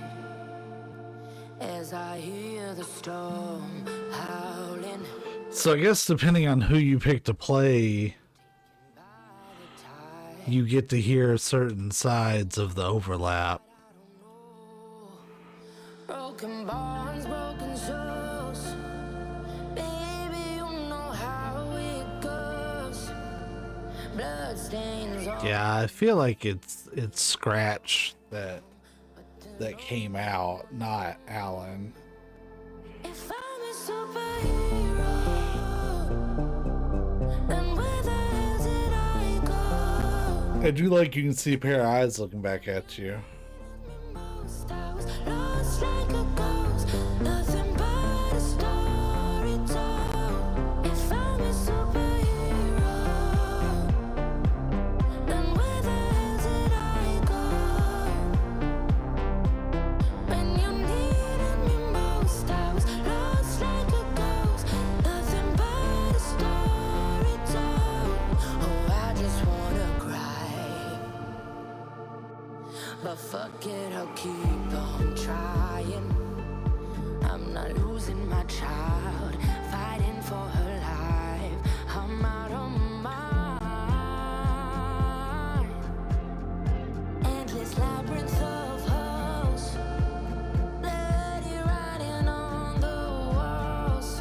as I hear the storm howling. So I guess depending on who you pick to play, you get to hear certain sides of the overlap. Broken bonds, broken souls. Baby, you know how it goes. Blood stains on. Yeah, I feel like it's Scratch that came out, not Alan. If I'm a superhero, then where the hell did I go? I do like you can see a pair of eyes looking back at you. Lost like a ghost, nothing but a story told. If I'm a superhero, then where the hell did I go? When you needed me most, I was lost like a ghost, nothing but a story told. Oh, I just wanna cry, but fuck it, I'll keep on trying. I'm not losing my child, fighting for her life. I'm out of my mind. Endless labyrinth of holes, bloody writing on the walls,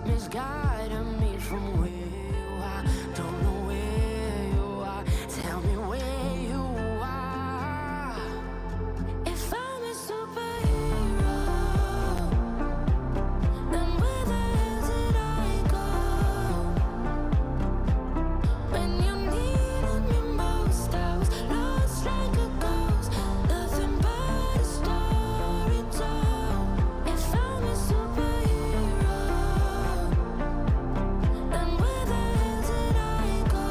misguiding me from where you are. Don't know where you are. Tell me where you are. If I'm a superhero, then where the hell did I go? When you needed me most, I was lost like a ghost, nothing but a story told. If I'm a superhero, then where the hell did I go?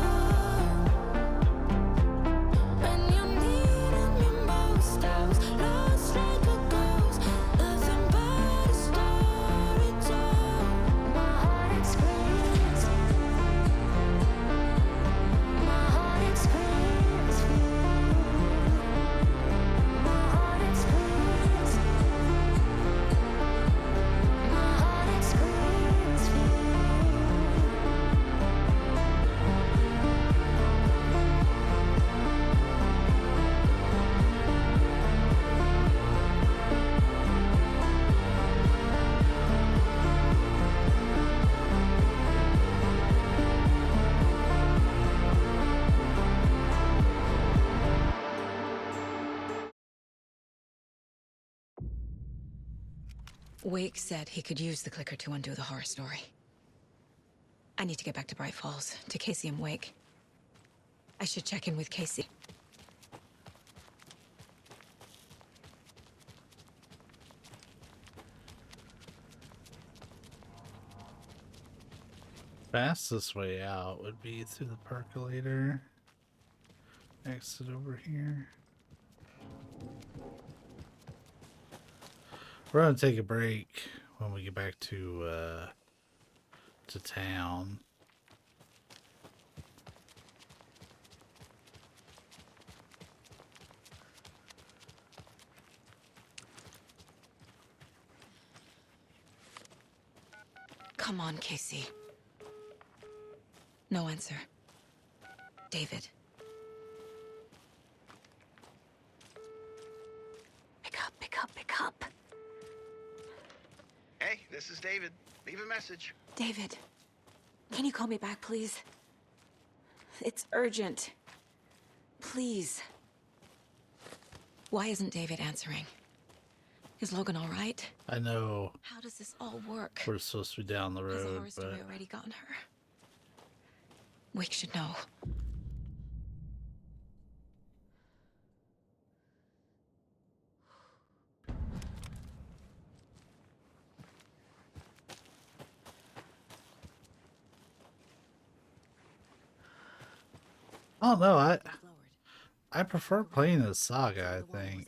When you needed me most, I was lost like a ghost, nothing but a story told. My heart it screams, my heart it screams, my heart it screams, my heart it screams. Wake said he could use the clicker to undo the horror story. I need to get back to Bright Falls, to Casey and Wake. I should check in with Casey. Fastest way out would be through the percolator. Exit over here. We're gonna take a break when we get back to town. Come on, Casey. No answer. David. Pick up, pick up, pick up. Hey, this is David. Leave a message. David, can you call me back, please? It's urgent. Please. Why isn't David answering? Is Logan all right? I know How does this all work? we're supposed to be down the Has the road, horror story but already gotten her? Wake should know. I don't know. I prefer playing as Saga, I think.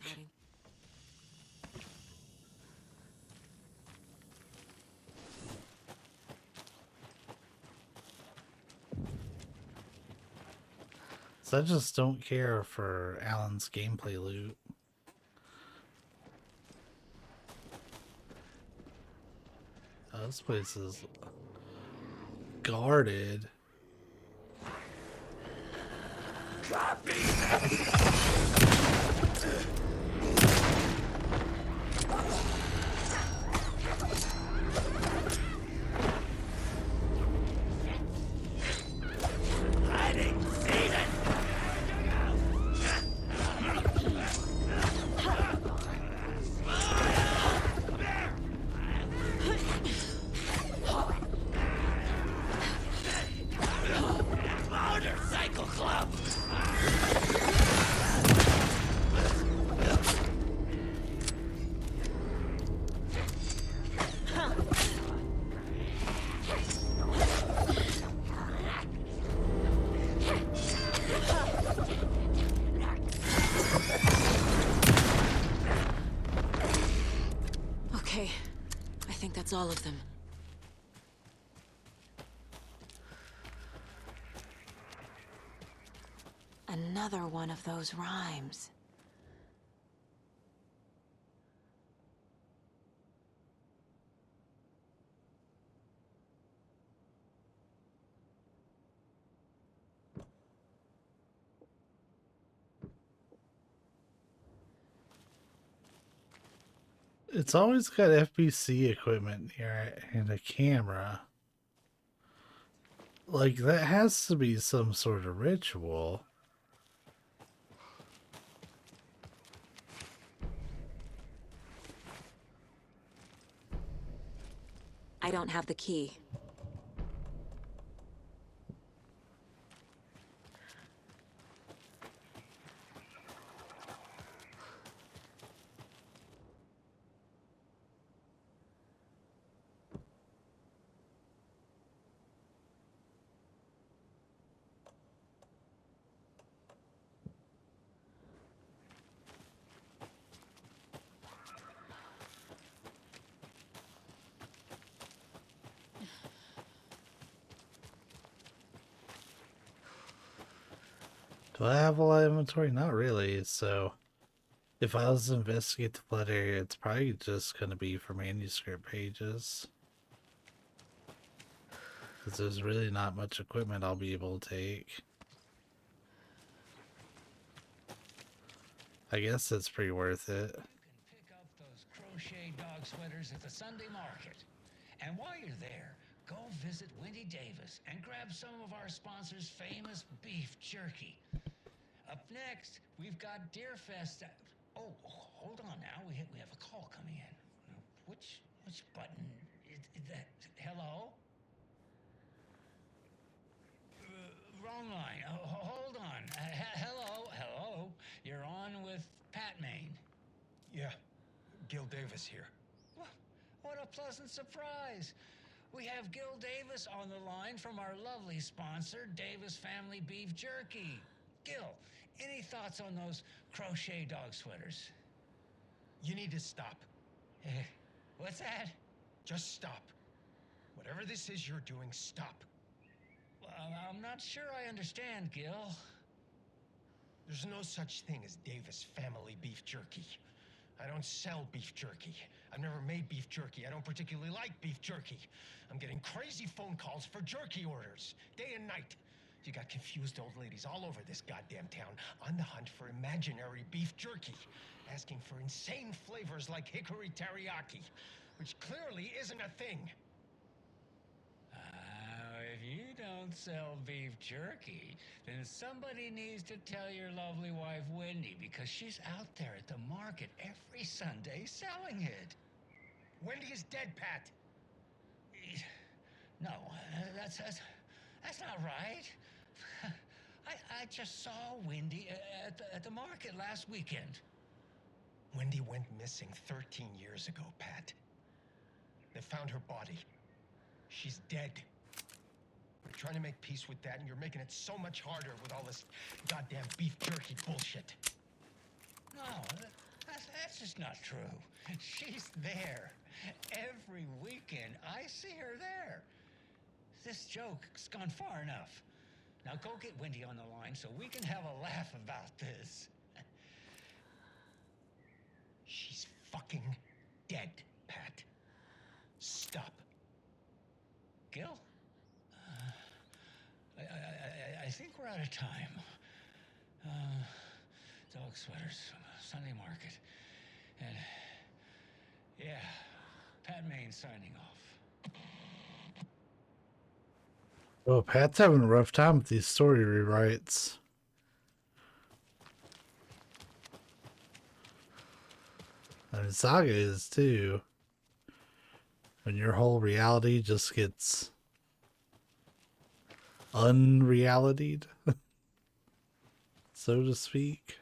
So I just don't care for Alan's gameplay loop. Oh, this place is guarded. Motorcycle club. Okay, I think that's all of them. Another one of those rhymes. It's always got FPC equipment here and a camera. Like, that has to be some sort of ritual. I don't have the key. Do I have a lot of inventory? Not really, so if I was to investigate the flood area, it's probably just going to be for manuscript pages. Because there's really not much equipment I'll be able to take. I guess it's pretty worth it. Pick up those crochet dog sweaters at the Sunday market. And while you're there, go visit Wendy Davis and grab some of our sponsor's famous beef jerky. Up next, we've got Deerfest. Oh, hold on now. We have a call coming in. Which button is that? Hello? Wrong line. Hold on. Hello. You're on with Pat Maine. Yeah, Gil Davis here. What a pleasant surprise. We have Gil Davis on the line from our lovely sponsor, Davis Family Beef Jerky. Gil, any thoughts on those crochet dog sweaters? You need to stop. What's that? Just stop. Whatever this is you're doing, stop. I'm not sure I understand, Gil. There's no such thing as Davis Family Beef Jerky. I don't sell beef jerky. I've never made beef jerky. I don't particularly like beef jerky. I'm getting crazy phone calls for jerky orders, day and night. You got confused old ladies all over this goddamn town on the hunt for imaginary beef jerky, asking for insane flavors like hickory teriyaki, which clearly isn't a thing. If you don't sell beef jerky, then somebody needs to tell your lovely wife, Wendy, because she's out there at the market every Sunday selling it. Wendy is dead, Pat. No, that's not right. I just saw Wendy at the market last weekend. Wendy went missing 13 years ago, Pat. They found her body. She's dead. We're trying to make peace with that, and you're making it so much harder with all this goddamn beef jerky bullshit. No, that's just not true. She's there. Every weekend, I see her there. This joke's gone far enough. Now go get Wendy on the line so we can have a laugh about this. She's fucking dead, Pat. Stop. Gil? I think we're out of time. Dog sweaters, Sunday market. And, yeah, Pat Maine signing off. Oh, Pat's having a rough time with these story rewrites. And Saga is too. When your whole reality just gets unrealitied, so to speak.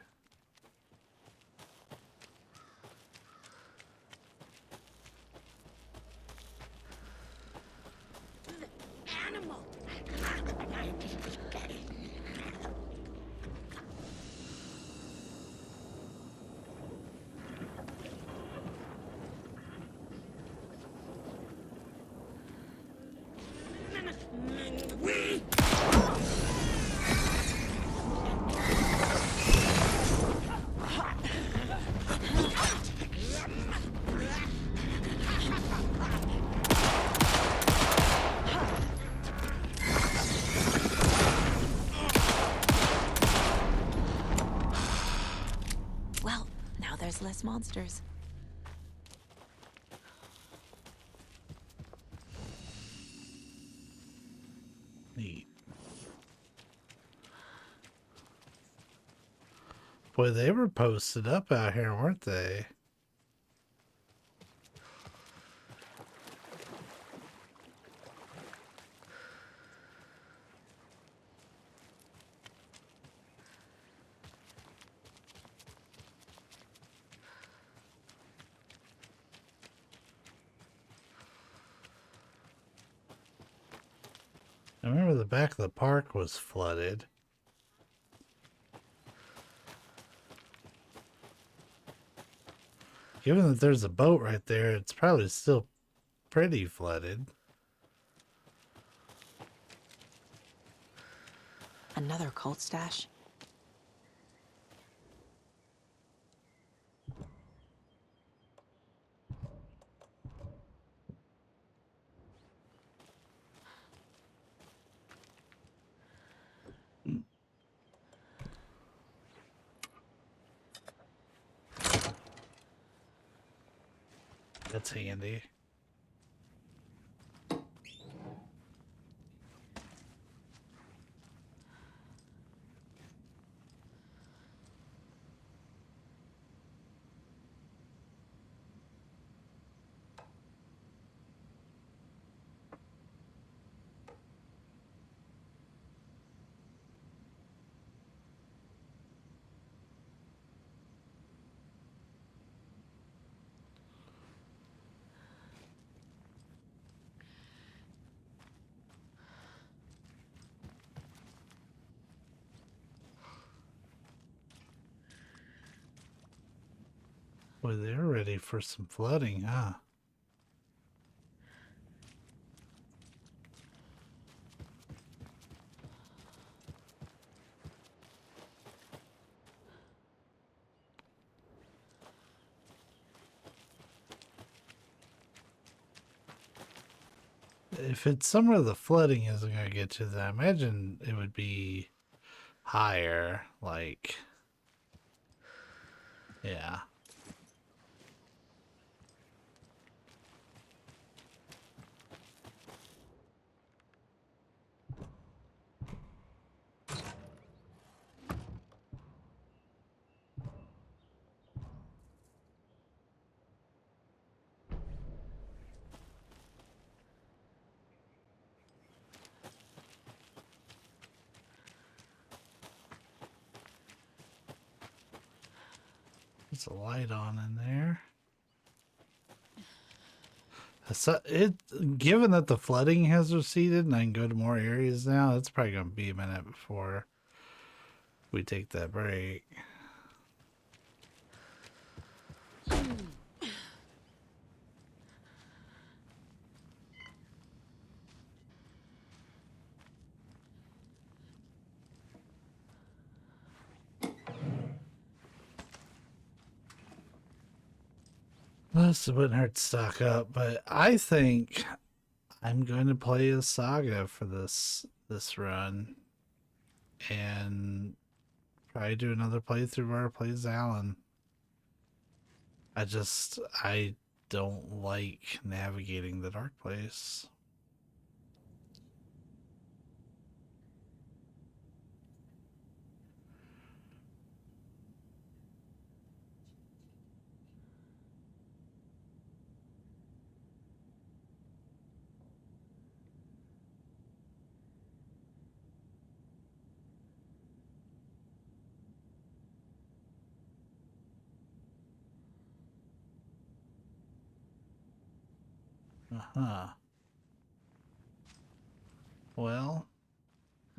Animal! Well, now there's less monsters. Neat. Boy, they were posted up out here, weren't they? I remember the back of the park was flooded. Given that there's a boat right there, it's probably still pretty flooded. Another cult stash. That's handy. Boy, they're ready for some flooding, huh? If it's somewhere the flooding isn't going to get to, then I imagine it would be higher, like, yeah. There's a light on in there. Given that the flooding has receded and I can go to more areas now, it's probably going to be a minute before we take that break. This wouldn't hurt to stock up, but I think I'm going to play a saga for this run, and probably do another playthrough where I plays Alan. I don't like navigating the dark place. Uh-huh. Well,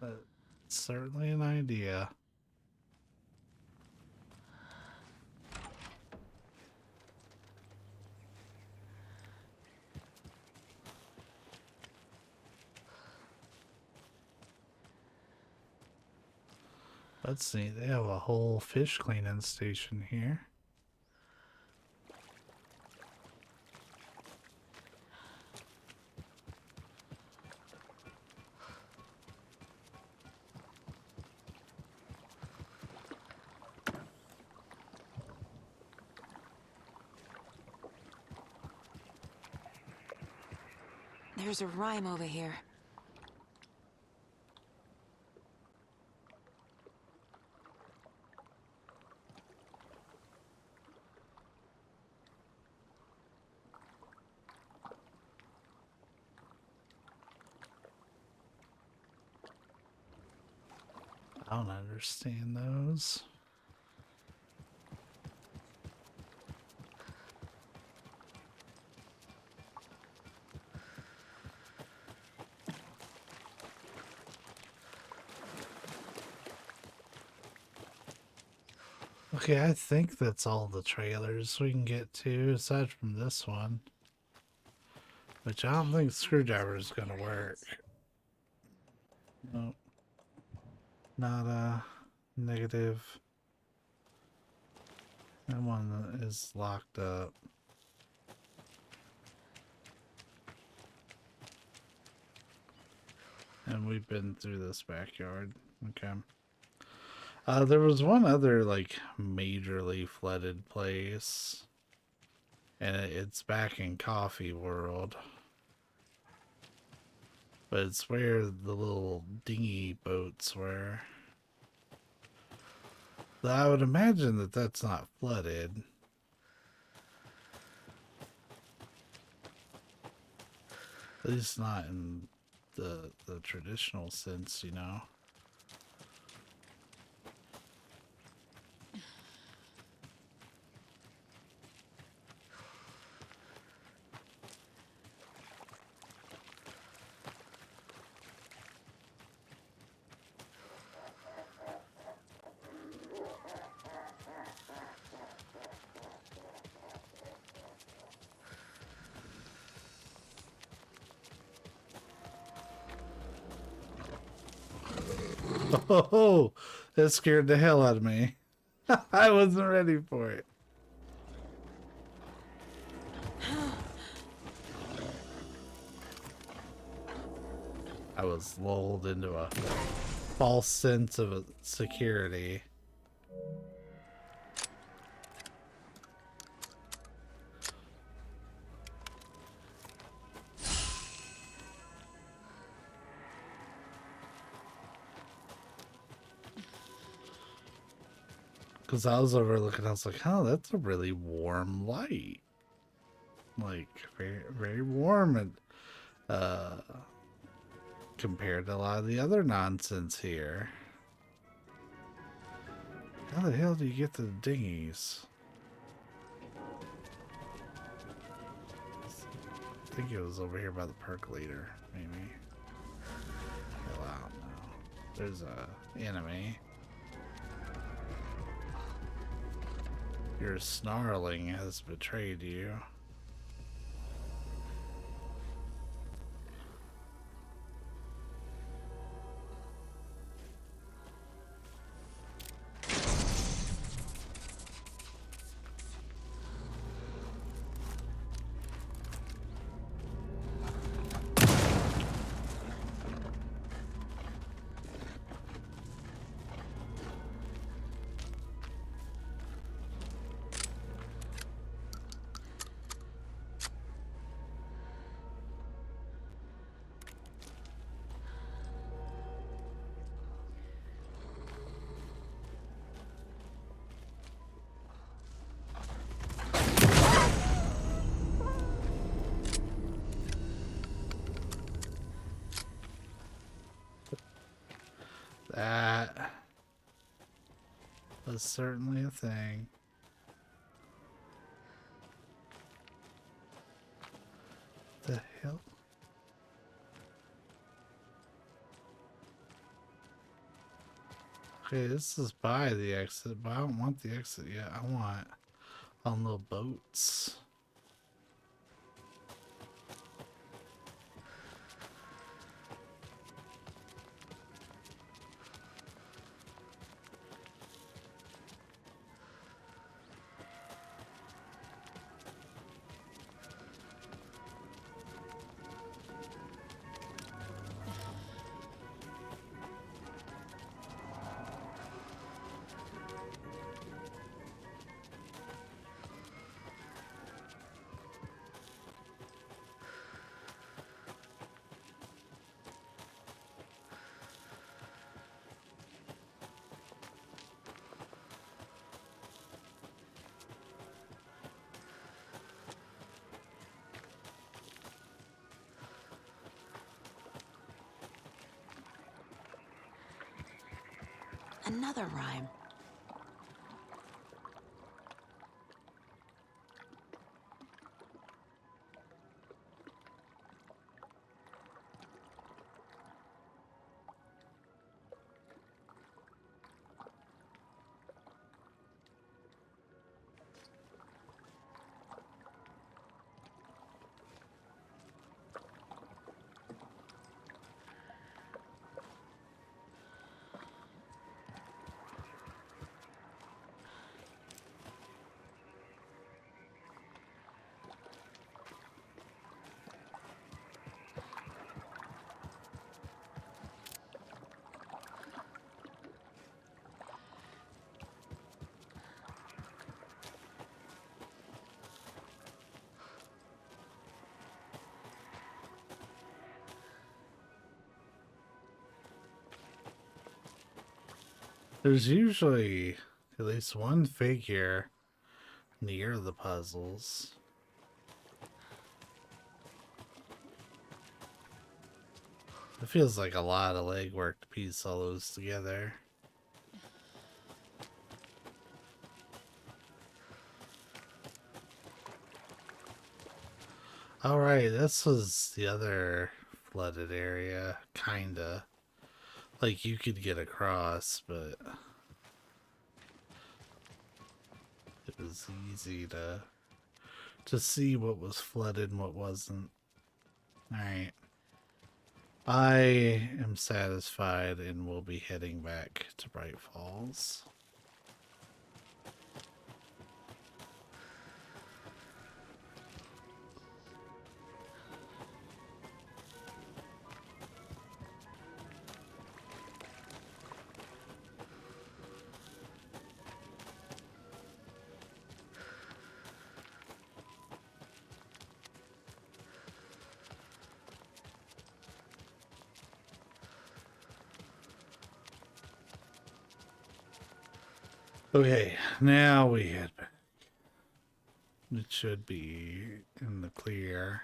that's certainly an idea. Let's see, they have a whole fish cleaning station here. There's a rhyme over here. I don't understand those. Okay, I think that's all the trailers we can get to, aside from this one. Which I don't think screwdriver is going to work. Nope. Not a negative. That one is locked up. And we've been through this backyard. Okay. There was one other, like, majorly flooded place. And it's back in Coffee World. But it's where the little dinghy boats were. So I would imagine that that's not flooded. At least not in the traditional sense, you know. Oh, that scared the hell out of me. I wasn't ready for it. I was lulled into a false sense of security. Because I was overlooking, I was like, oh, that's a really warm light. Like, very, very warm, and compared to a lot of the other nonsense here. How the hell do you get to the dinghies? I think it was over here by the percolator, maybe. Oh, I don't know. There's a enemy. Your snarling has betrayed you. That was certainly a thing. The hell? Okay, this is by the exit, but I don't want the exit yet. I want on little boats. Another rhyme. There's usually at least one figure near the puzzles. It feels like a lot of legwork to piece all those together. Alright, this was the other flooded area, kinda. Like you could get across, but it was easy to see what was flooded and what wasn't. Alright. I am satisfied and will be heading back to Bright Falls. Okay, now we head back. It should be in the clear.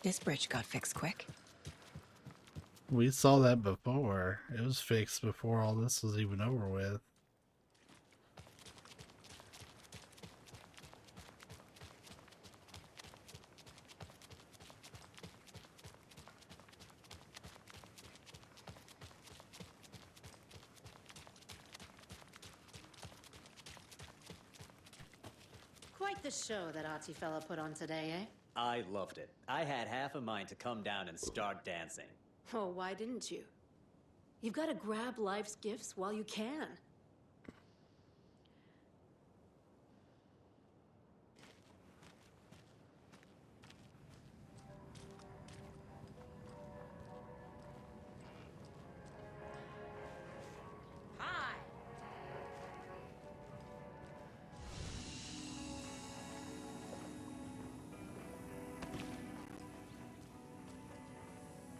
This bridge got fixed quick. We saw that before. It was fixed before all this was even over with. Quite the show that artsy fella put on today, eh? I loved it. I had half a mind to come down and start dancing. Oh, why didn't you? You've got to grab life's gifts while you can.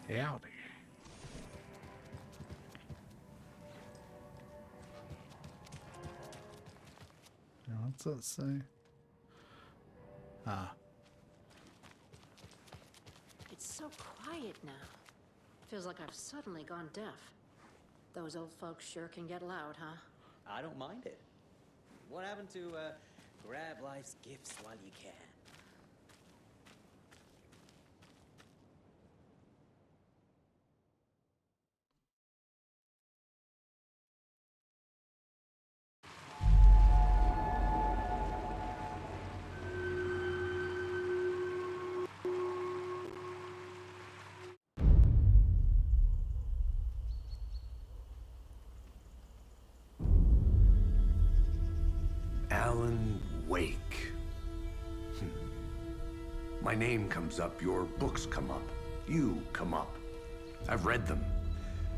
Howdy. Now, what's that say? Ah. It's so quiet now. Feels like I've suddenly gone deaf. Those old folks sure can get loud, huh? I don't mind it. What happened to, grab life's gifts while you can? Alan Wake. My name comes up, your books come up, you come up. I've read them.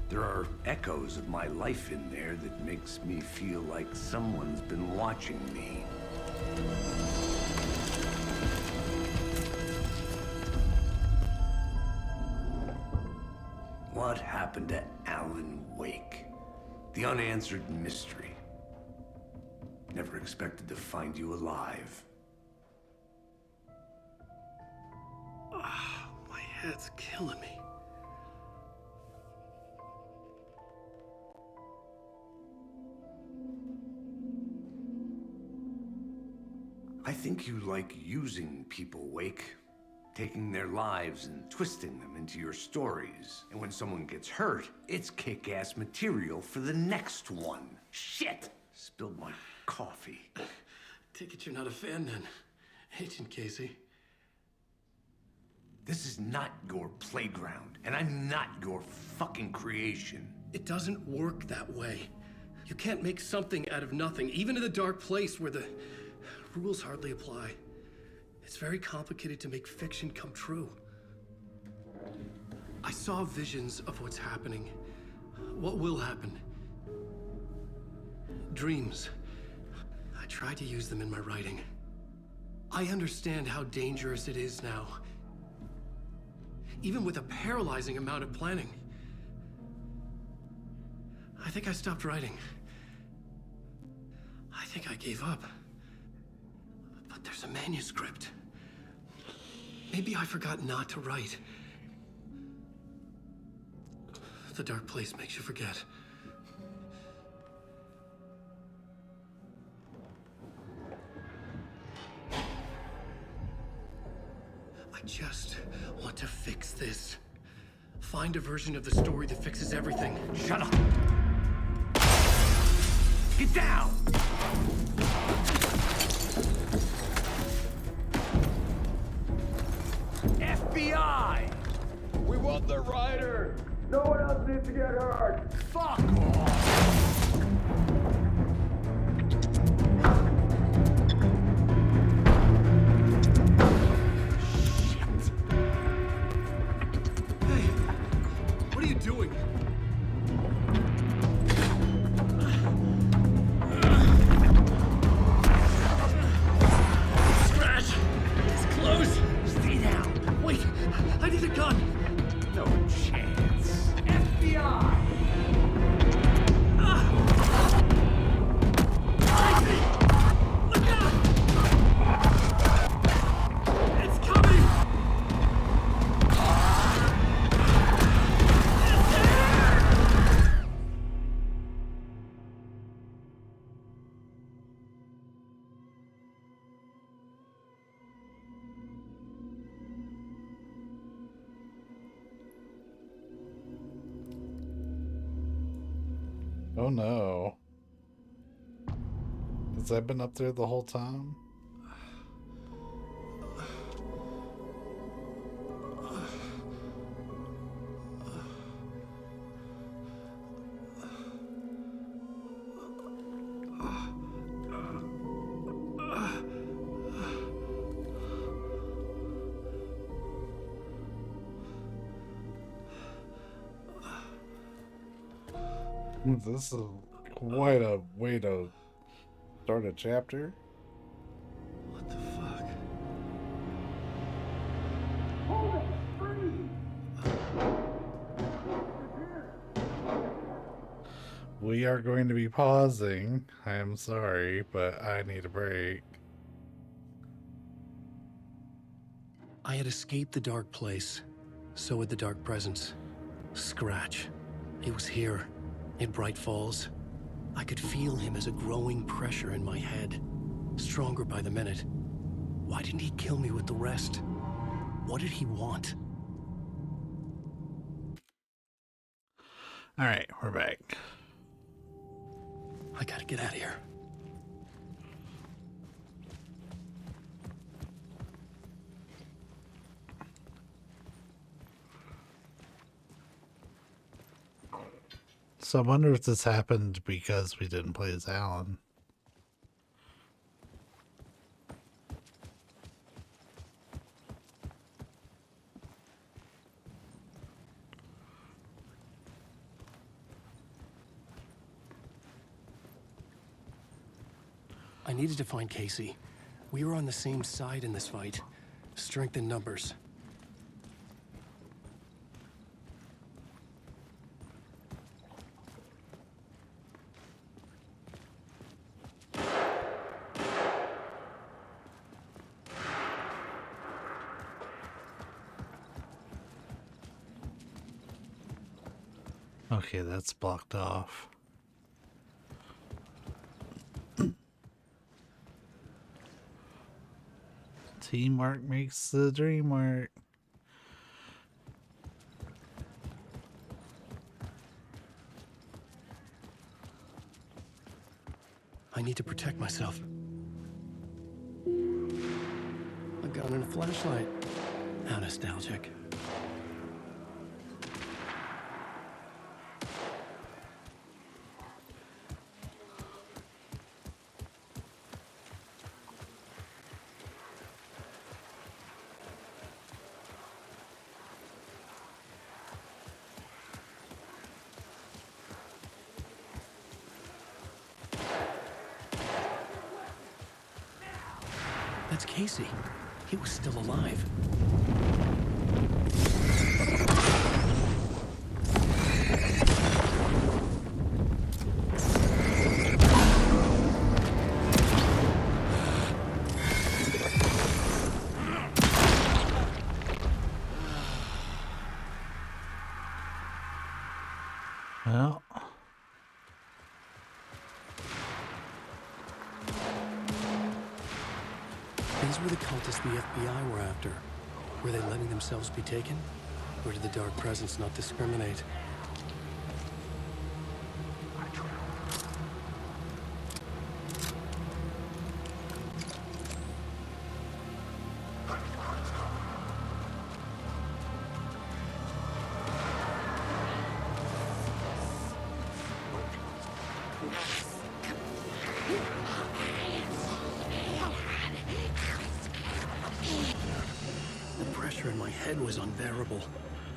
There are echoes of my life in there that makes me feel like someone's been watching me. What happened to Alan Wake? The unanswered mystery. Never expected to find you alive. My head's killing me. I think you like using people, Wake. Taking their lives and twisting them into your stories. And when someone gets hurt, it's kick-ass material for the next one. Shit! Spilled my coffee. Take it you're not a fan then, Agent Casey. This is not your playground, and I'm not your fucking creation. It doesn't work that way. You can't make something out of nothing, even in a dark place where the rules hardly apply. It's very complicated to make fiction come true. I saw visions of what's happening, what will happen. Dreams. I tried to use them in my writing. I understand how dangerous it is now. Even with a paralyzing amount of planning. I think I stopped writing. I think I gave up. But there's a manuscript. Maybe I forgot not to write. The dark place makes you forget. I just want to fix this. Find a version of the story that fixes everything. Shut up! Get down! FBI! We want the rider! No one else needs to get hurt! Fuck off! Hey, what are you doing? Scratch! It's close! Stay down! Wait, I need a gun! No chance. FBI! Ah! Oh no. Has that been up there the whole time? This is quite a way to start a chapter. What the fuck? We are going to be pausing. I am sorry, but I need a break. I had escaped the dark place. So had the dark presence. Scratch. He was here, in Bright Falls. I could feel him as a growing pressure in my head. Stronger by the minute. Why didn't he kill me with the rest? What did he want? Alright, we're back. I gotta get out of here. So I wonder if this happened because we didn't play as Alan. I needed to find Casey. We were on the same side in this fight. Strength in numbers. Okay, that's blocked off. Teamwork makes the dream work. I need to protect myself. A gun and a flashlight. How nostalgic. That's Casey. He was still alive. Well, these were the cultists the FBI were after. Were they letting themselves be taken? Or did the dark presence not discriminate? The pressure in my head was unbearable.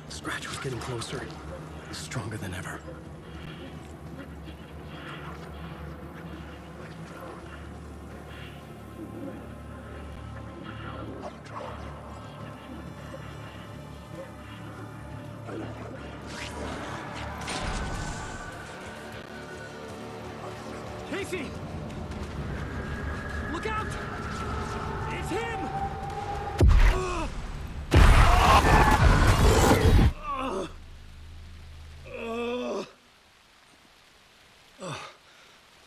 Scratch was getting closer, stronger than ever. Casey! Look out! It's him!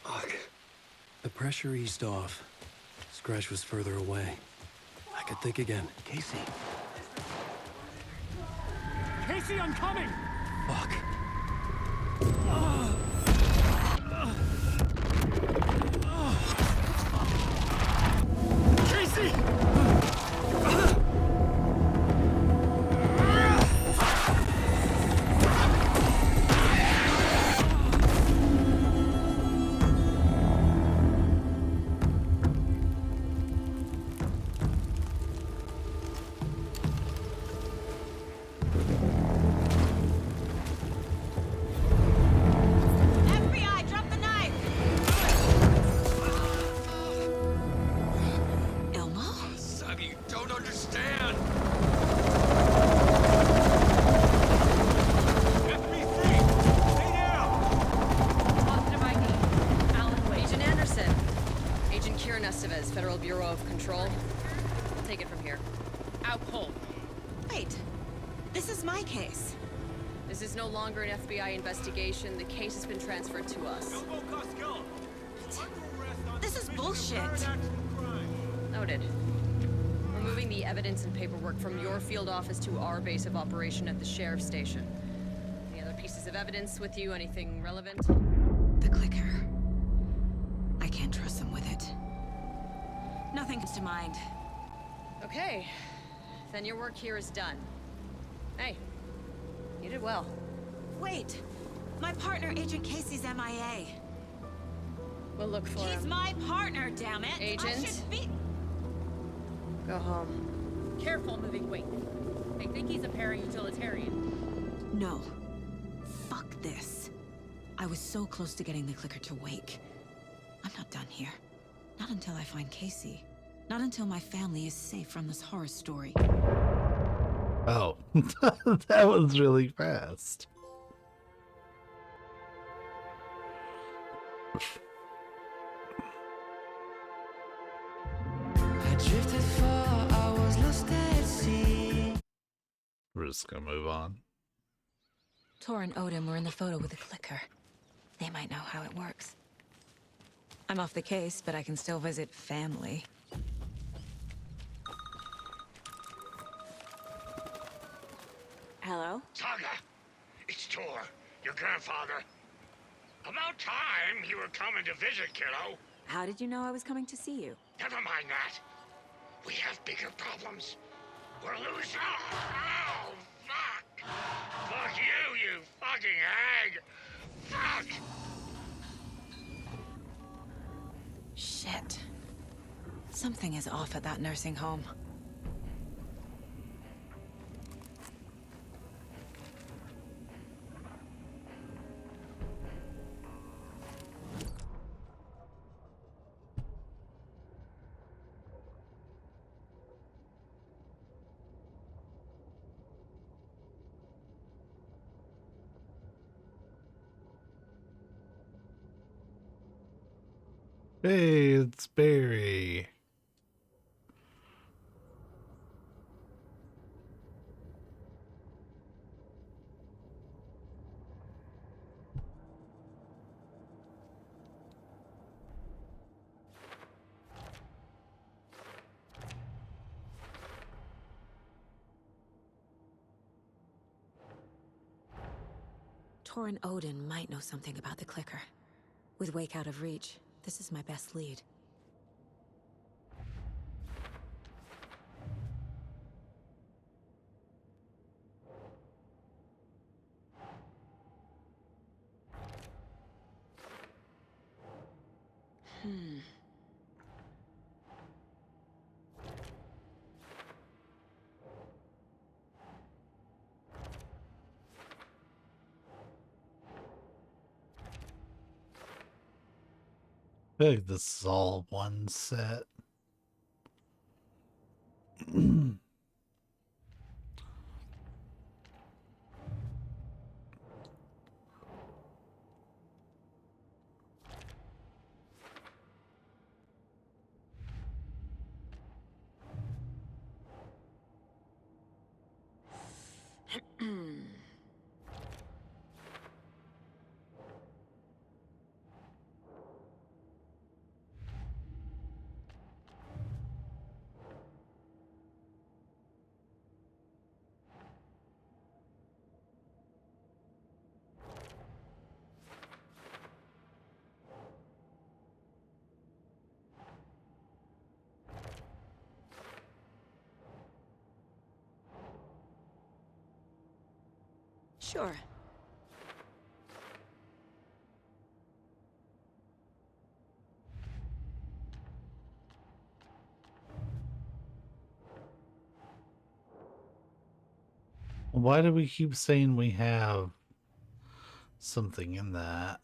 Fuck. The pressure eased off. Scratch was further away. I could think again. Casey. Casey, I'm coming! Fuck. says Federal Bureau of Control. I'll take it from here. Out cold. Wait. This is my case. This is no longer an FBI investigation. The case has been transferred to us. This is bullshit. Noted. We're moving the evidence and paperwork from your field office to our base of operation at the sheriff's station. Any other pieces of evidence with you? Anything relevant? The clicker. I can't trust them with it. Nothing comes to mind. Okay. Then your work here is done. Hey, you did well. Wait! My partner, Agent Casey's MIA. We'll look for him. He's my partner, damn it! Agent? I should be... Go home. Careful moving weight. They think he's a para-utilitarian. No. Fuck this. I was so close to getting the clicker to wake. I'm not done here. Not until I find Casey. Not until my family is safe from this horror story. Oh, that was really fast. I drifted for hours, lost at sea. We're just gonna move on. Tor and Odin were in the photo with the clicker. They might know how it works. I'm off the case, but I can still visit family. Hello? Saga, it's Tor, your grandfather. About time you were coming to visit, kiddo. How did you know I was coming to see you? Never mind that. We have bigger problems. We're losing. Oh, fuck! Fuck you, you fucking hag! Fuck! Shit. Something is off at that nursing home. Hey, it's Barry. Tor and Odin might know something about the clicker. With Wake out of reach, this is my best lead. I feel like this is all one set. Sure. Why do we keep saying we have something in that?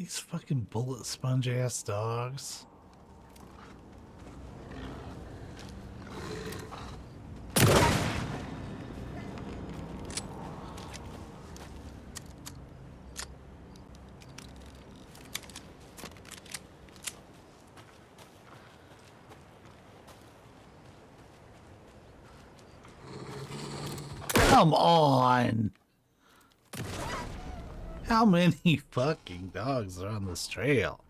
These fucking bullet sponge ass dogs. Come on! How many fucking dogs are on this trail?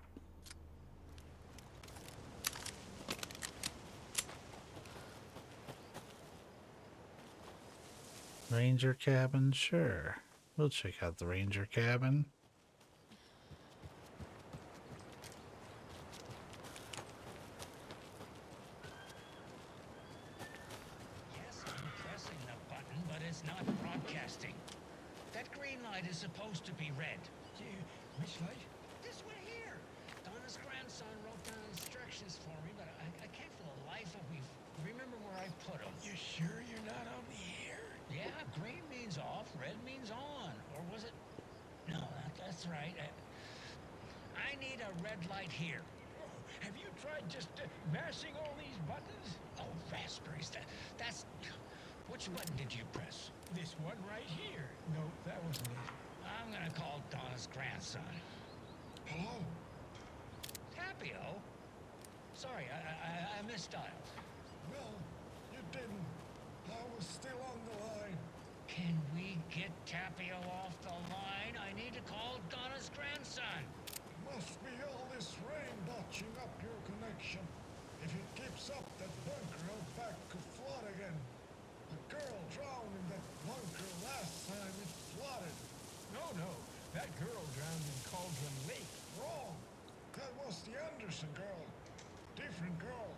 Ranger cabin? Sure. We'll check out the ranger cabin. Yes, I'm pressing the button, but it's not broadcasting. That green light is supposed to be red. Which light? This one here. Donna's grandson wrote down instructions for me, but I can't for the life of me remember where I put them. You sure you're not on the air? Yeah, green means off, red means on. Or was it? No, that's right. I need a red light here. Oh, have you tried just mashing all these buttons? Oh, raspberries. That's... Which button did you press? This one right here. No, that wasn't it. I'm gonna call Donna's grandson. Hello? Tapio? Sorry, I misdialed. Well, you didn't. I was still on the line. Can we get Tapio off the line? I need to call Donna's grandson. Must be all this rain botching up your connection. If it keeps up, that bunker out back could flood again. A girl drowned in that bunker last time it flooded. No. That girl drowned in Cauldron Lake. Wrong. That was the Anderson girl. Different girl.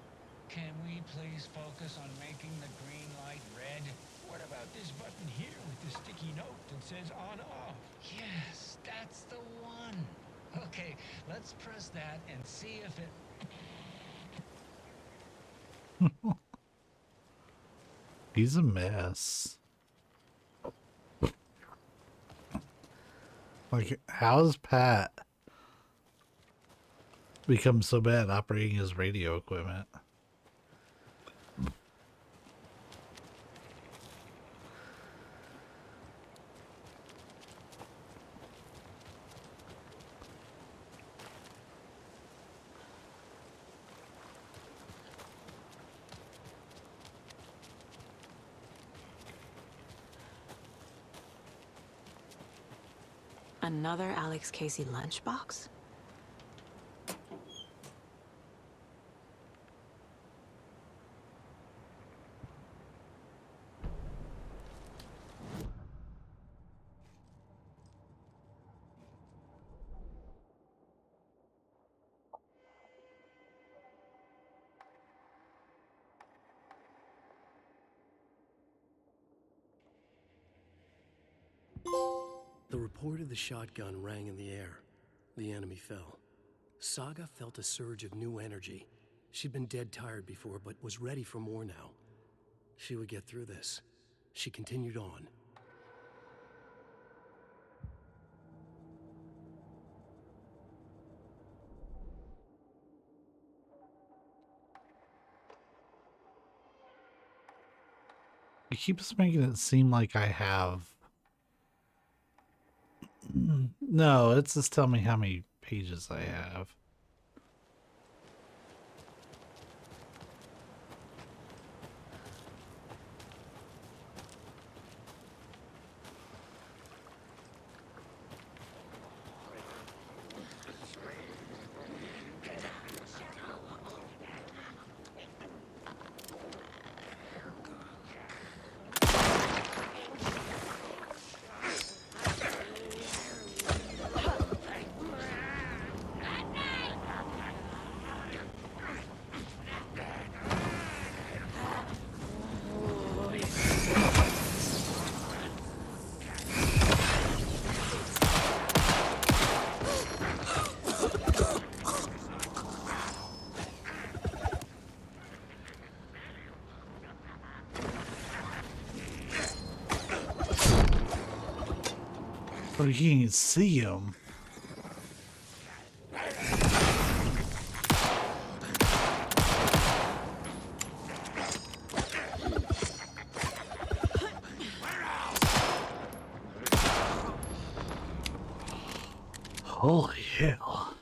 Can we please focus on making the green light red? What about this button here with the sticky note that says on-off? Yes, that's the one. Okay, let's press that and see if it... He's a mess. Like, how's Pat become so bad at operating his radio equipment? Another Alex Casey lunchbox? The report of the shotgun rang in the air. The enemy fell. Saga felt a surge of new energy. She'd been dead tired before, but was ready for more now. She would get through this. She continued on. It keeps making it seem like I have... No, it's just telling me how many pages I have. But you can't see him. Holy hell.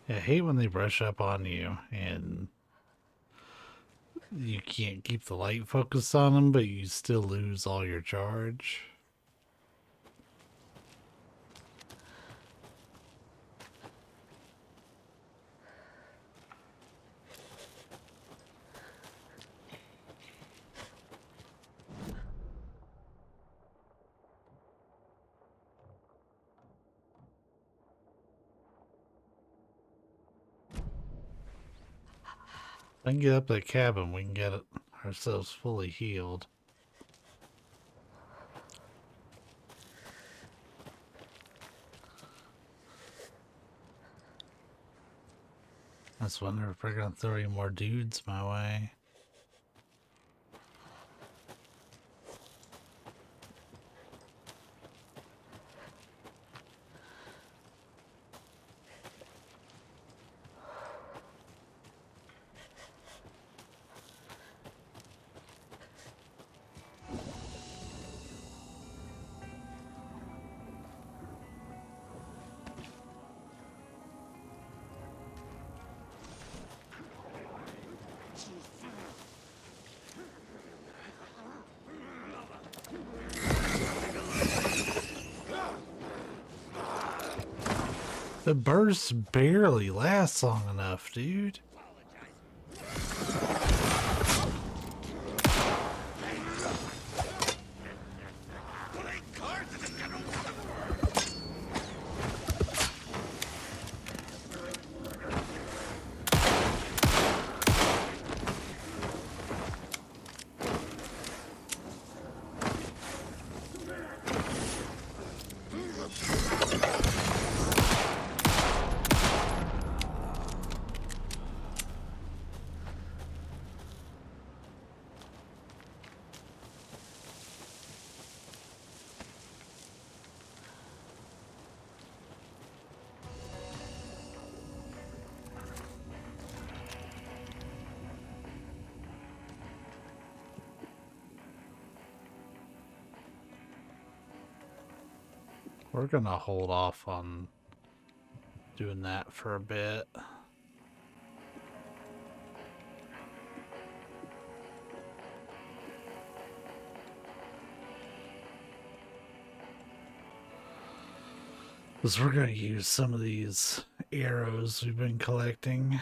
I hate when they brush up on you and you can't keep the light focused on them, but you still lose all your charge. If I can get up to the cabin, we can get ourselves fully healed. I just wonder if we're gonna throw any more dudes my way. The bursts barely last long enough, dude. We're gonna hold off on doing that for a bit. Because we're gonna use some of these arrows we've been collecting.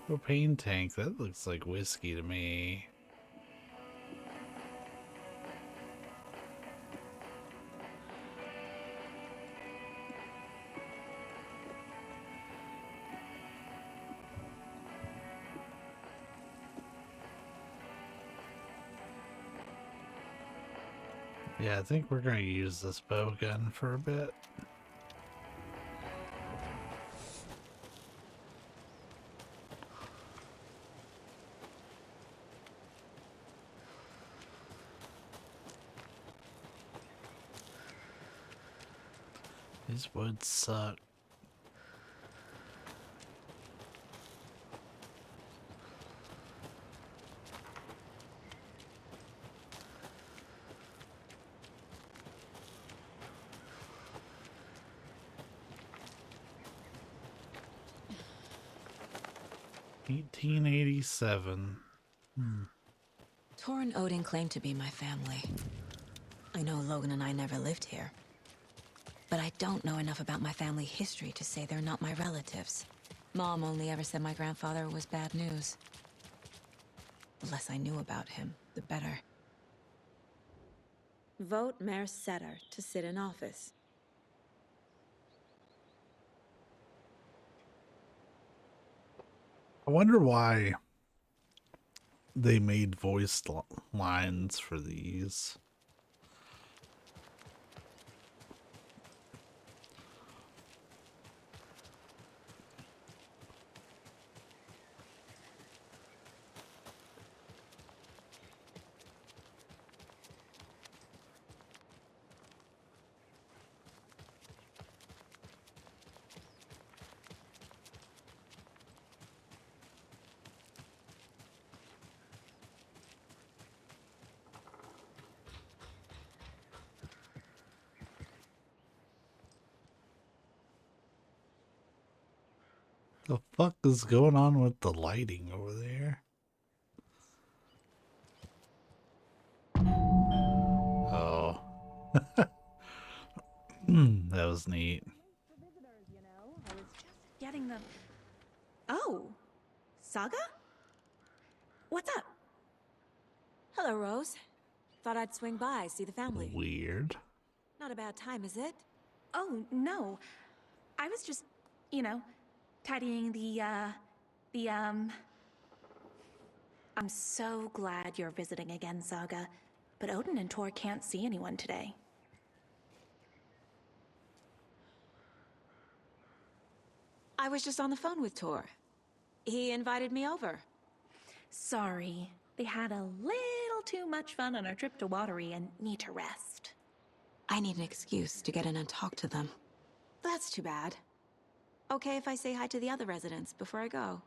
Propane tank, that looks like whiskey to me. Yeah, I think we're gonna use this bow gun for a bit. These woods suck. $18.87. Tor and Odin claim to be my family. I know Logan and I never lived here. But I don't know enough about my family history to say they're not my relatives. Mom only ever said my grandfather was bad news. The less I knew about him, the better. Vote Mayor Setter to sit in office. I wonder why they made voice lines for these. The fuck is going on with the lighting over there? Oh. That was neat. Getting them. Oh, Saga? What's up? Hello, Rose. Thought I'd swing by, see the family. Weird. Not a bad time, is it? Oh, no. I was just, you know, tidying I'm so glad you're visiting again, Saga. But Odin and Tor can't see anyone today. I was just on the phone with Tor. He invited me over. Sorry. They had a little too much fun on our trip to Watery and need to rest. I need an excuse to get in and talk to them. That's too bad. Okay if I say hi to the other residents before I go?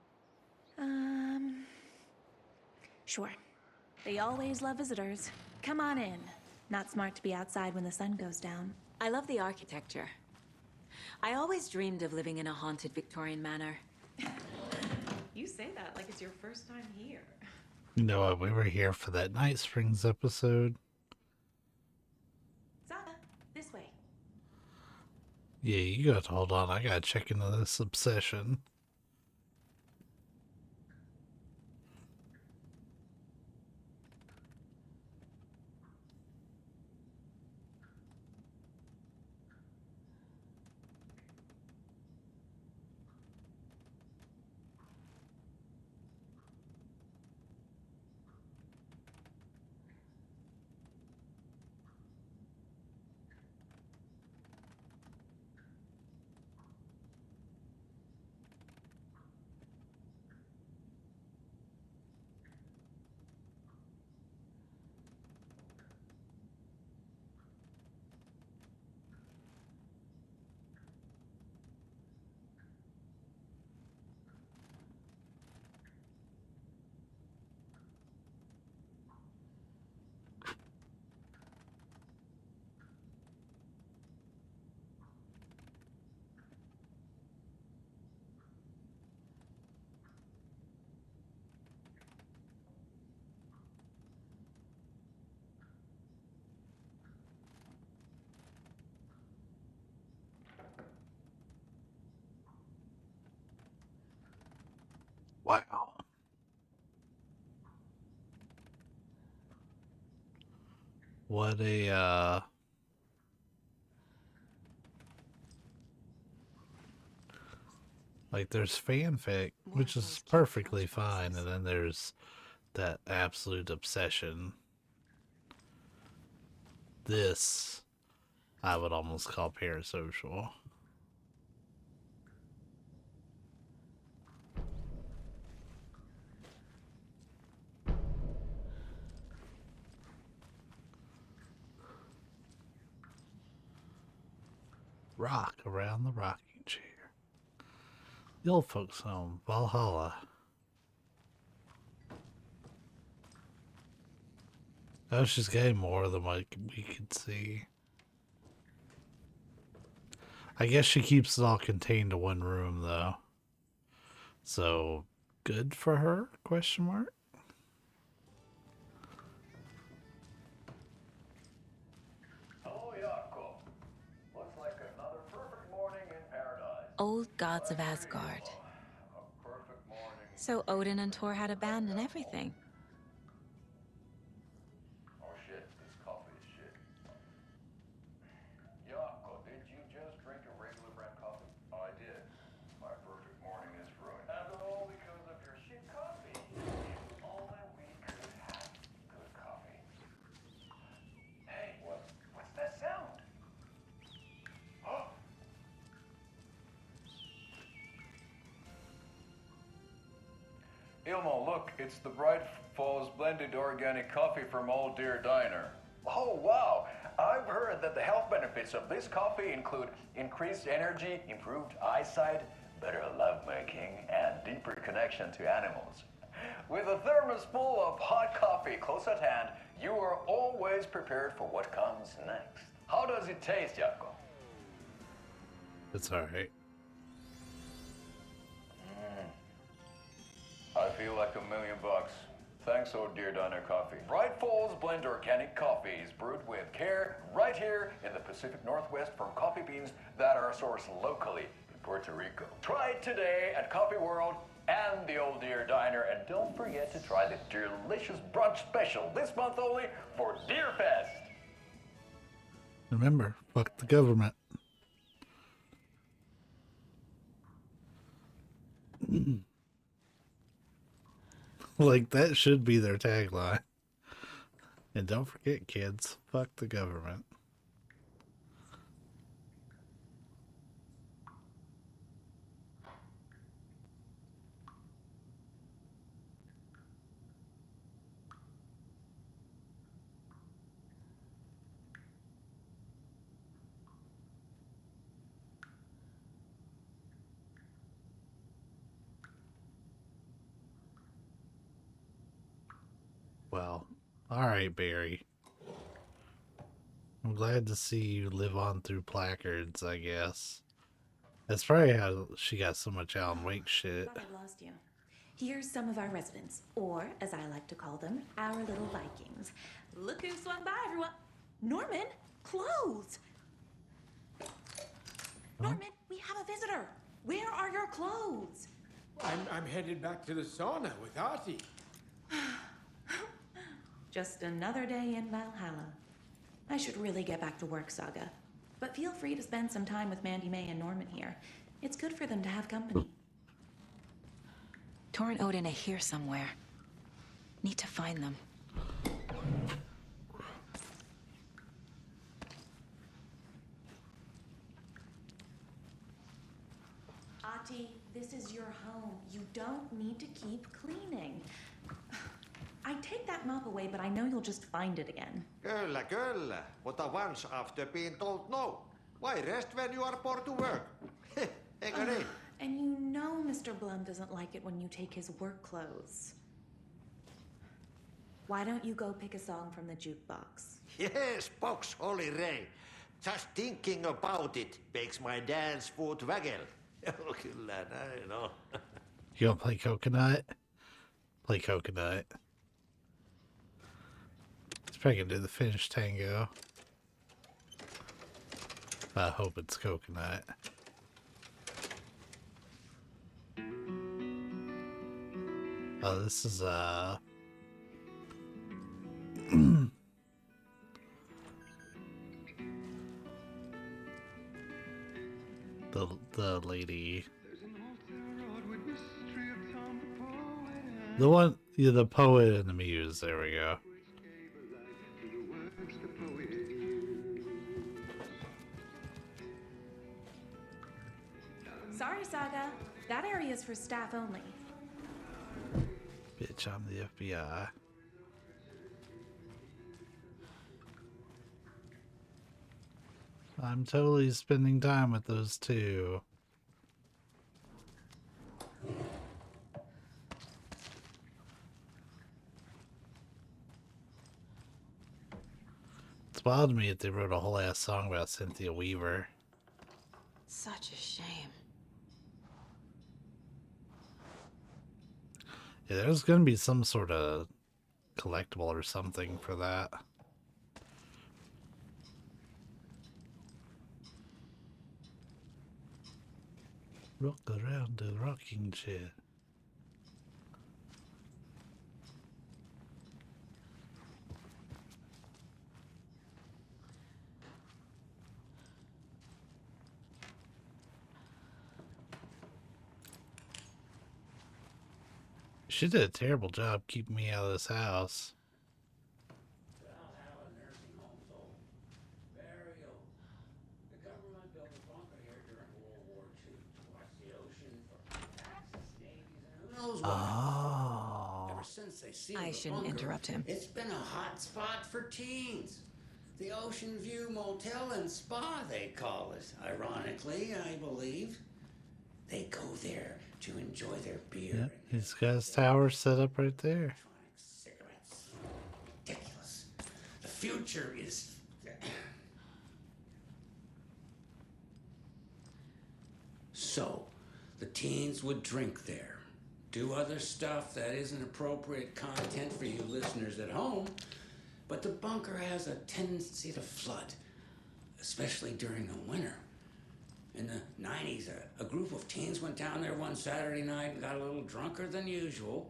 Sure. They always love visitors. Come on in. Not smart to be outside when the sun goes down. I love the architecture. I always dreamed of living in a haunted Victorian manor. You say that like it's your first time here. You know what? We were here for that Night Springs episode. Saga, this way. Yeah, you got to hold on. I gotta check into this obsession. Wow. What a, like there's fanfic, which is perfectly fine, and then there's that absolute obsession. This, I would almost call parasocial. Rock around the rocking chair. The old folks' home, Valhalla. Oh, she's getting more than what we could see. I guess she keeps it all contained to one room, though. So, good for her? Question mark. Hello, Jakob. Looks like another perfect morning in paradise. Old gods of Asgard. So Odin and Tor had a band and everything. Oh shit, this coffee is shit. Jakob, did you just drink a regular brand coffee? I did. My perfect morning is ruined. And all because of your shit coffee. If only we could have good coffee. Hey, what's that sound? Oh! Ilmo, look, it's the Bright Falls blended organic coffee from Old Deer Diner. Oh, wow! I've heard that the health benefits of this coffee include increased energy, improved eyesight, better lovemaking, and deeper connection to animals. With a thermos full of hot coffee close at hand, you are always prepared for what comes next. How does it taste, Jakob? It's alright. feel like $1,000,000. Thanks, Oh Dear Diner Coffee. Bright Falls blend organic coffees brewed with care right here in the Pacific Northwest from coffee beans that are sourced locally in Puerto Rico. Try it today at Coffee World and the Old Deer Diner, and don't forget to try the delicious brunch special this month only for Deer Fest. Remember, fuck the government. Like, that should be their tagline. And don't forget, kids, fuck the government. Well, alright, Barry. I'm glad to see you live on through placards, I guess. That's probably how she got so much Alan Wake shit. Thought I'd lost you. Here's some of our residents, or as I like to call them, our little Vikings. Look who swung by, everyone. Norman, clothes. Norman, we have a visitor. Where are your clothes? I'm headed back to the sauna with Artie. Just another day in Valhalla. I should really get back to work, Saga. But feel free to spend some time with Mandy May and Norman here. It's good for them to have company. Tor and Odin are here somewhere. Need to find them. Ati, this is your home. You don't need to keep cleaning. I take that mop away, but I know you'll just find it again. Kyllä, kyllä. Mutta once after being told no. Why rest when you are bored to work? Eikö niin? And you know Mr. Blum doesn't like it when you take his work clothes. Why don't you go pick a song from the jukebox? Yes, box Holy Ray. Just thinking about it makes my dance foot waggle. Kyllä näin on. You wanna play Coconut? Play Coconut. It's probably gonna do the Finnish tango. I hope it's Coconut. Oh, this is the lady. The one, yeah, the poet and the muse. There we go. Sorry, Saga. That area is for staff only. Bitch, I'm the FBI. I'm totally spending time with those two. It's wild to me if they wrote a whole ass song about Cynthia Weaver. Such a shame. Yeah, there's gonna be some sort of collectible or something for that. Rock around the rocking chair. She did a terrible job keeping me out of this house. Oh. Ever since they sealed I the shouldn't bunker, interrupt him. It's been a hot spot for teens. The Ocean View Motel and Spa, they call it. Ironically, I believe. They go there to enjoy their beer. Yep, he's got his tower set up right there. Cigarettes. Ridiculous. The future is... So, the teens would drink there. do other stuff that isn't appropriate content for you listeners at home, but the bunker has a tendency to flood, especially during the winter. In the 90s, a group of teens went down there one Saturday night and got a little drunker than usual.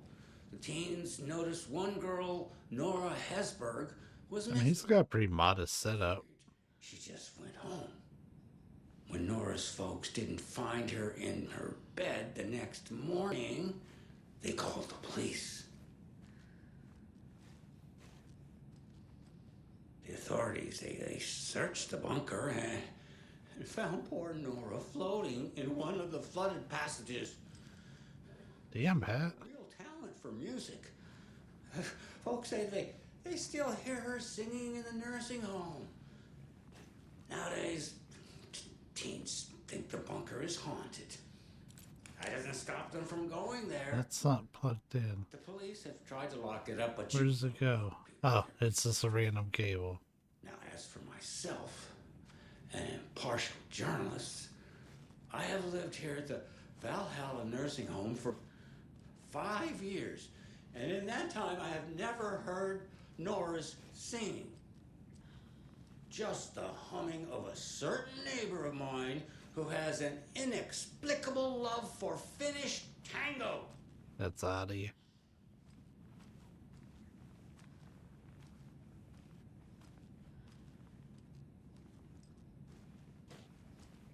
The teens noticed one girl, Nora Hesberg, was I mean, missing. he's got a pretty modest setup. She just went home. When Nora's folks didn't find her in her bed the next morning, they called the police. The authorities, they searched the bunker and found poor Nora floating in one of the flooded passages. Damn, Pat. Real talent for music. Folks say they still hear her singing in the nursing home. Nowadays, teens think the bunker is haunted. That doesn't stop them from going there. That's not plugged in. The police have tried to lock it up, but Where does it go? Oh, it's just a random cable. Now, as for myself, an impartial journalist, I have lived here at the Valhalla nursing home for 5 years. And in that time, I have never heard Nora's singing. Just the humming of a certain neighbor of mine who has an inexplicable love for Finnish tango. That's odd of you.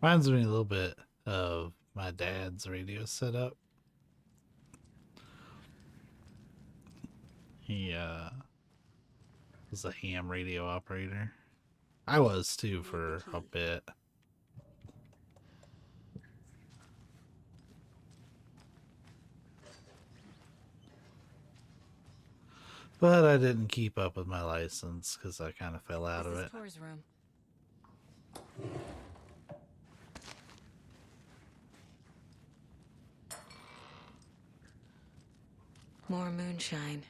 Reminds me a little bit of my dad's radio setup. He was a ham radio operator. I was too for a bit. But I didn't keep up with my license because I kind of fell out of it. Tor's room. More moonshine.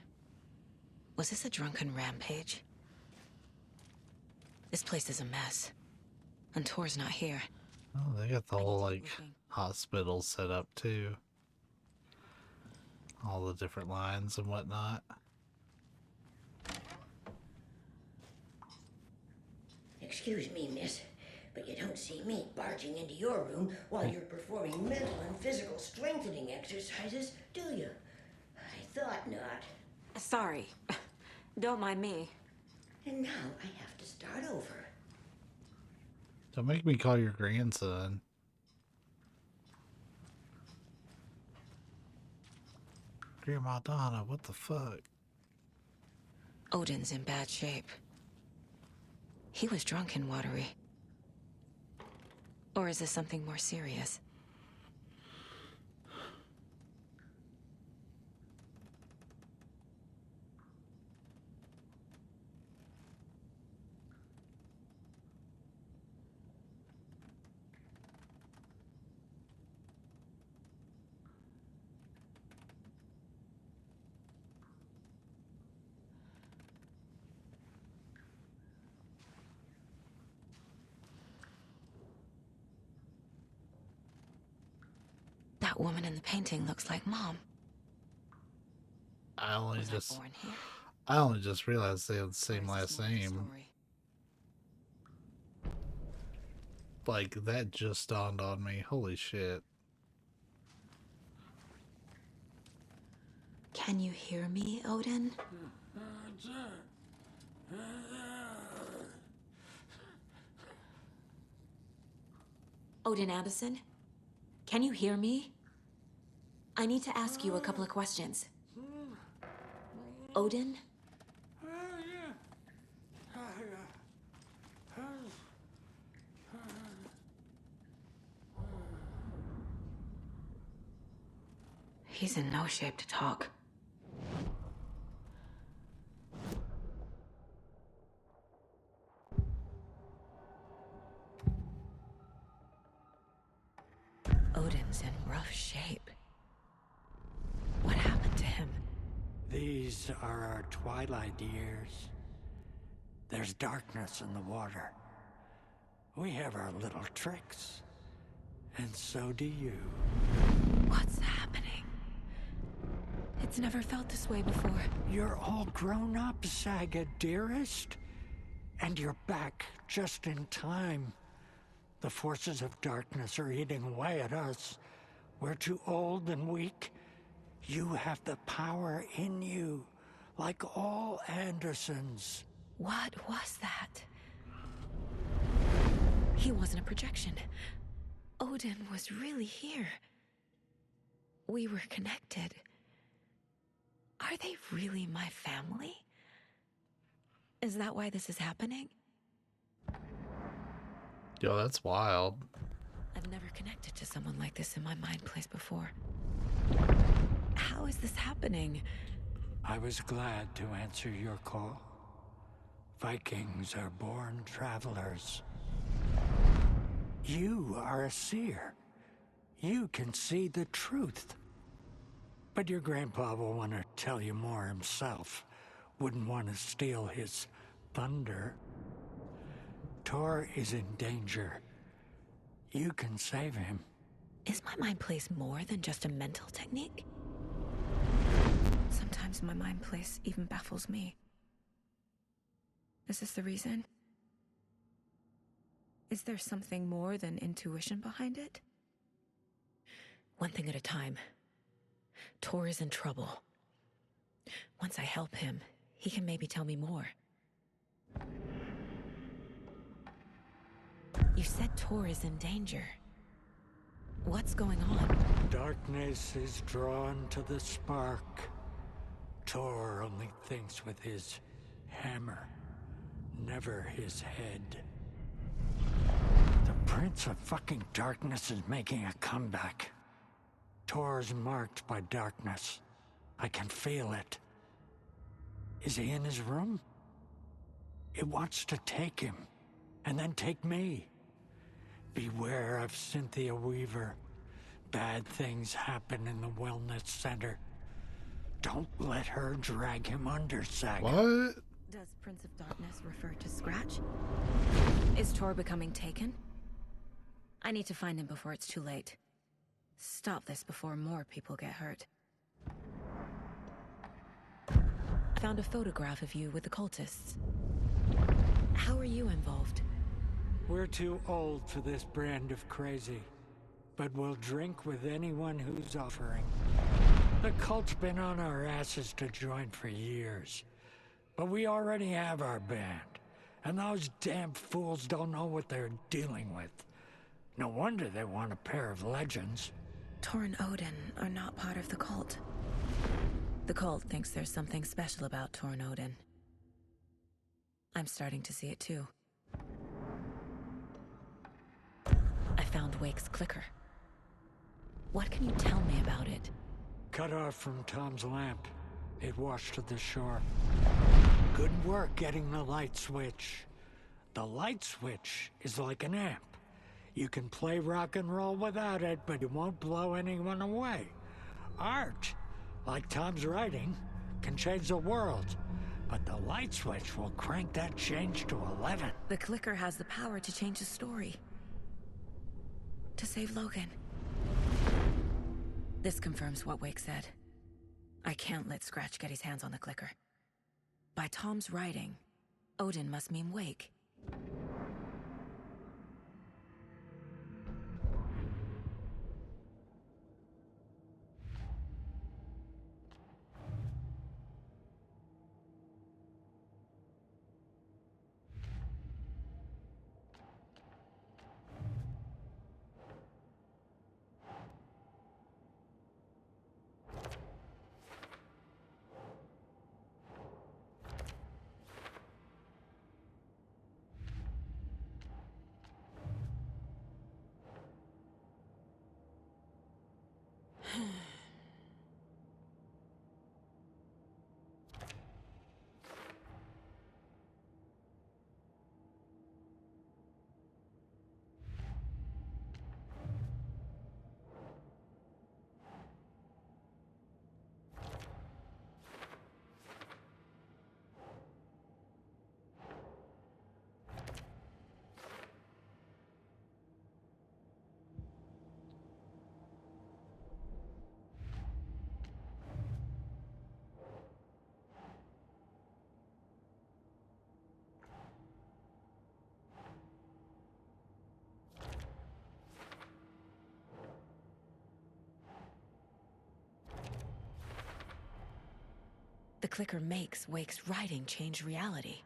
Was this a drunken rampage? This place is a mess. And Tor's not here. Oh, they got the whole, like, hospital set up, too. All the different lines and whatnot. Excuse me, miss, but you don't see me barging into your room while you're performing mental and physical strengthening exercises, do you? I thought not. Sorry. Don't mind me. And now I have to start over. Don't make me call your grandson. Grandma Donna, what the fuck? Odin's in bad shape. He was drunk and watery. Or is this something more serious? That woman in the painting looks like Mom. I only just realized they had the same last name. Like, that just dawned on me. Holy shit. Can you hear me, Odin? Odin Addison? Can you hear me? I need to ask you a couple of questions. Odin? He's in no shape to talk. Odin's in rough shape. What happened to him? These are our twilight years. There's darkness in the water. We have our little tricks. And so do you. What's happening? It's never felt this way before. You're all grown up, Saga, dearest. And you're back just in time. The forces of darkness are eating away at us. We're too old and weak. You have the power in you, like all Andersons. What was that? He wasn't a projection. Odin was really here. We were connected. Are they really my family? Is that why this is happening? Yo, that's wild. I've never connected to someone like this in my mind place before. How is this happening? I was glad to answer your call. Vikings are born travelers. You are a seer. You can see the truth. But your grandpa will want to tell you more himself. Wouldn't want to steal his thunder. Tor is in danger. You can save him. Is my mind place more than just a mental technique? Sometimes my mind place even baffles me. Is this the reason? Is there something more than intuition behind it? One thing at a time. Tor is in trouble. Once I help him, he can maybe tell me more. You said Tor is in danger. What's going on? Darkness is drawn to the spark. Tor only thinks with his hammer, never his head. The Prince of fucking Darkness is making a comeback. Tor's marked by darkness. I can feel it. Is he in his room? It wants to take him, and then take me. Beware of Cynthia Weaver. Bad things happen in the wellness center. Don't let her drag him under, Saga. What? Does Prince of Darkness refer to Scratch? Is Tor becoming taken? I need to find him before it's too late. Stop this before more people get hurt. I found a photograph of you with the cultists. How are you involved? We're too old for this brand of crazy, but we'll drink with anyone who's offering. The cult's been on our asses to join for years, but we already have our band, and those damn fools don't know what they're dealing with. No wonder they want a pair of legends. Tor and Odin are not part of the cult. The cult thinks there's something special about Tor and Odin. I'm starting to see it too. I found Wake's clicker. What can you tell me about it? Cut off from Tom's lamp. It washed to the shore. Good work getting the light switch. The light switch is like an amp. You can play rock and roll without it, but it won't blow anyone away. Art, like Tom's writing, can change the world, but the light switch will crank that change to 11. The clicker has the power to change the story. To save Logan. This confirms what Wake said. I can't let Scratch get his hands on the clicker. By Tom's writing, Odin must mean Wake. clicker makes Wake's writing change reality.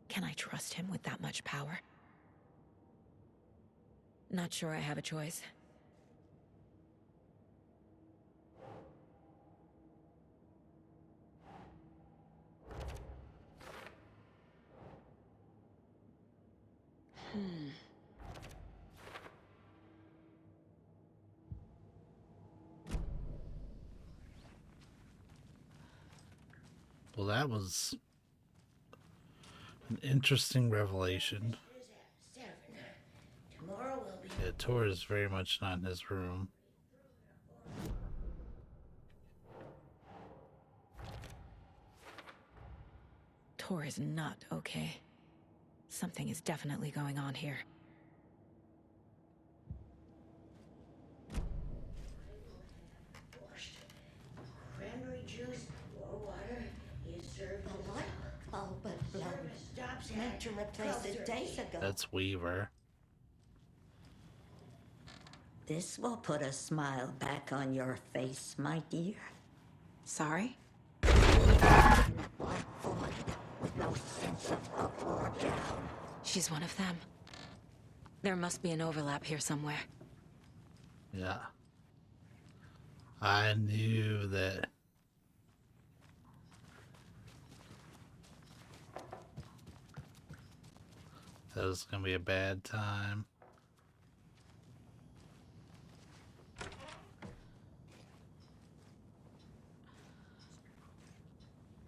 Can I trust him with that much power? Not sure I have a choice. Well, that was an interesting revelation. Tomorrow will be. Yeah, Tor is very much not in his room. Tor is not okay. Something is definitely going on here. Cranberry juice or water is served. A light bulb had blown. Meant to replace it days ago. That's Weaver. This will put a smile back on your face, my dear. Sorry? A black woman with no sense of up or down. She's one of them. There must be an overlap here somewhere. Yeah. I knew that. That was gonna be a bad time.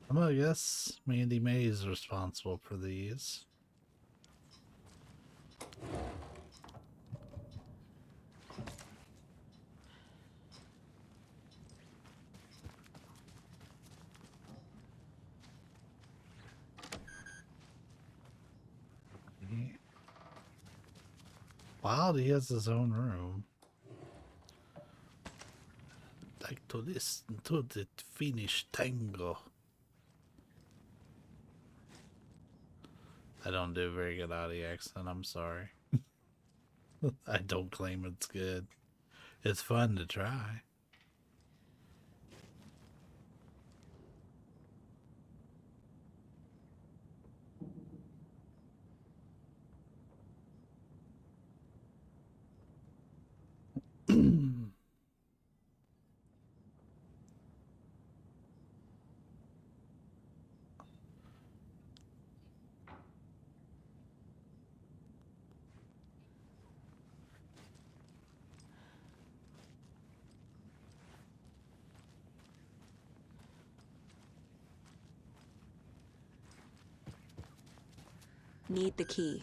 Well, I guess Mandy May is responsible for these. Wow, he has his own room. Like to listen to the Finnish tango. I don't do a very good Aussie accent, I'm sorry. I don't claim it's good. It's fun to try. Need the key.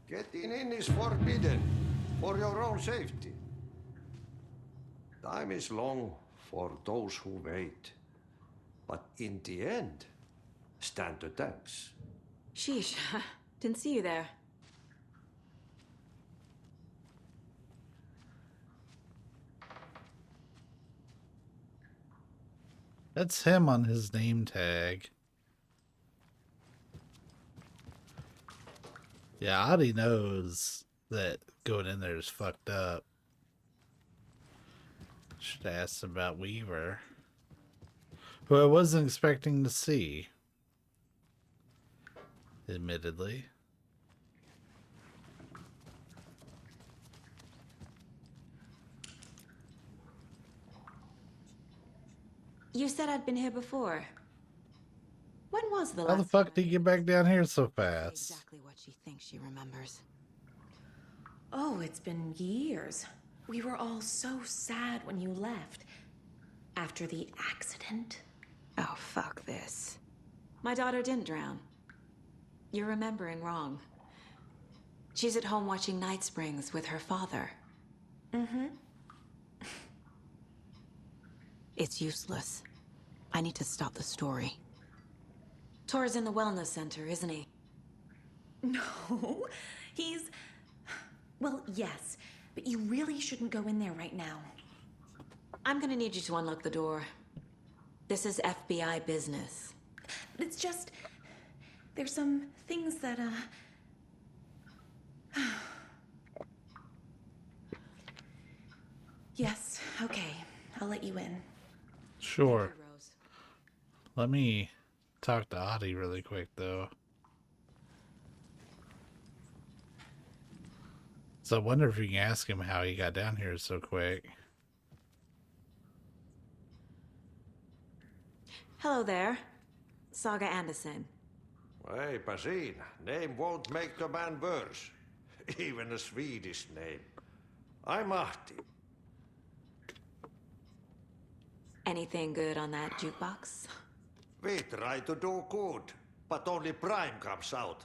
Getting in is forbidden for your own safety. Time is long for those who wait. But in the end, stand the thanks. Sheesh. Didn't see you there. That's him on his name tag. Yeah, Audie knows that going in there is fucked up. Should have asked about Weaver, who I wasn't expecting to see, admittedly. You said I'd been here before. When was the last How the fuck did you get back down here so fast? Exactly what she thinks she remembers. Oh, it's been years. We were all so sad when you left. After the accident. Oh, fuck this. My daughter didn't drown. You're remembering wrong. She's at home watching Night Springs with her father. Mm-hmm. It's useless. I need to stop the story. Tor's in the wellness center, isn't he? No, he's... Well, yes, but you really shouldn't go in there right now. I'm gonna need you to unlock the door. This is FBI business. It's just... There's some things that, Yes, okay. I'll let you in. Sure. Let me talk to Audie really quick, though. So I wonder if you can ask him how he got down here so quick. Hello there. Saga Anderson. Hey, Basin, name won't make the man worse. Even a Swedish name. I'm Ahti. Anything good on that jukebox? We try to do good, but only Prime comes out.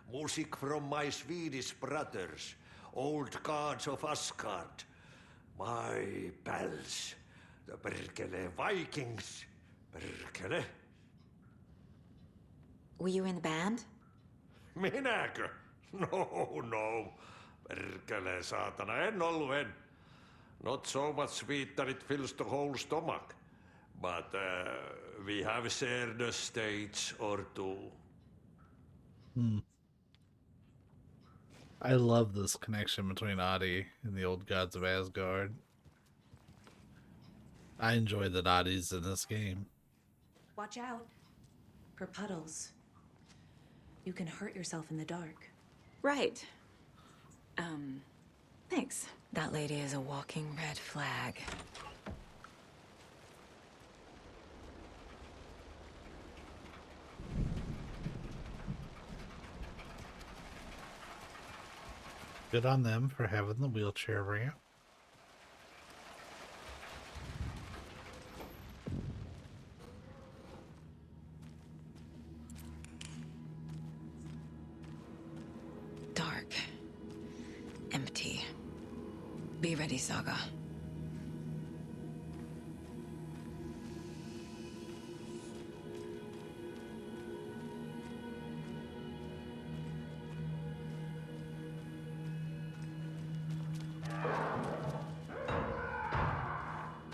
Music from my Swedish brothers, old gods of Asgard. My pals, the Berkele Vikings. Berkele. Were you in the band? Minäkö? No. Perkele saatana, en ollut en. Not so much sweet that it fills the whole stomach. But we have shared a stage or two. I love this connection between Audie and the old gods of Asgard. I enjoy that Audie's in this game. Watch out for puddles. You can hurt yourself in the dark. Right. Thanks. That lady is a walking red flag. Good on them for having the wheelchair ramp. Dark. Empty. Be ready, Saga.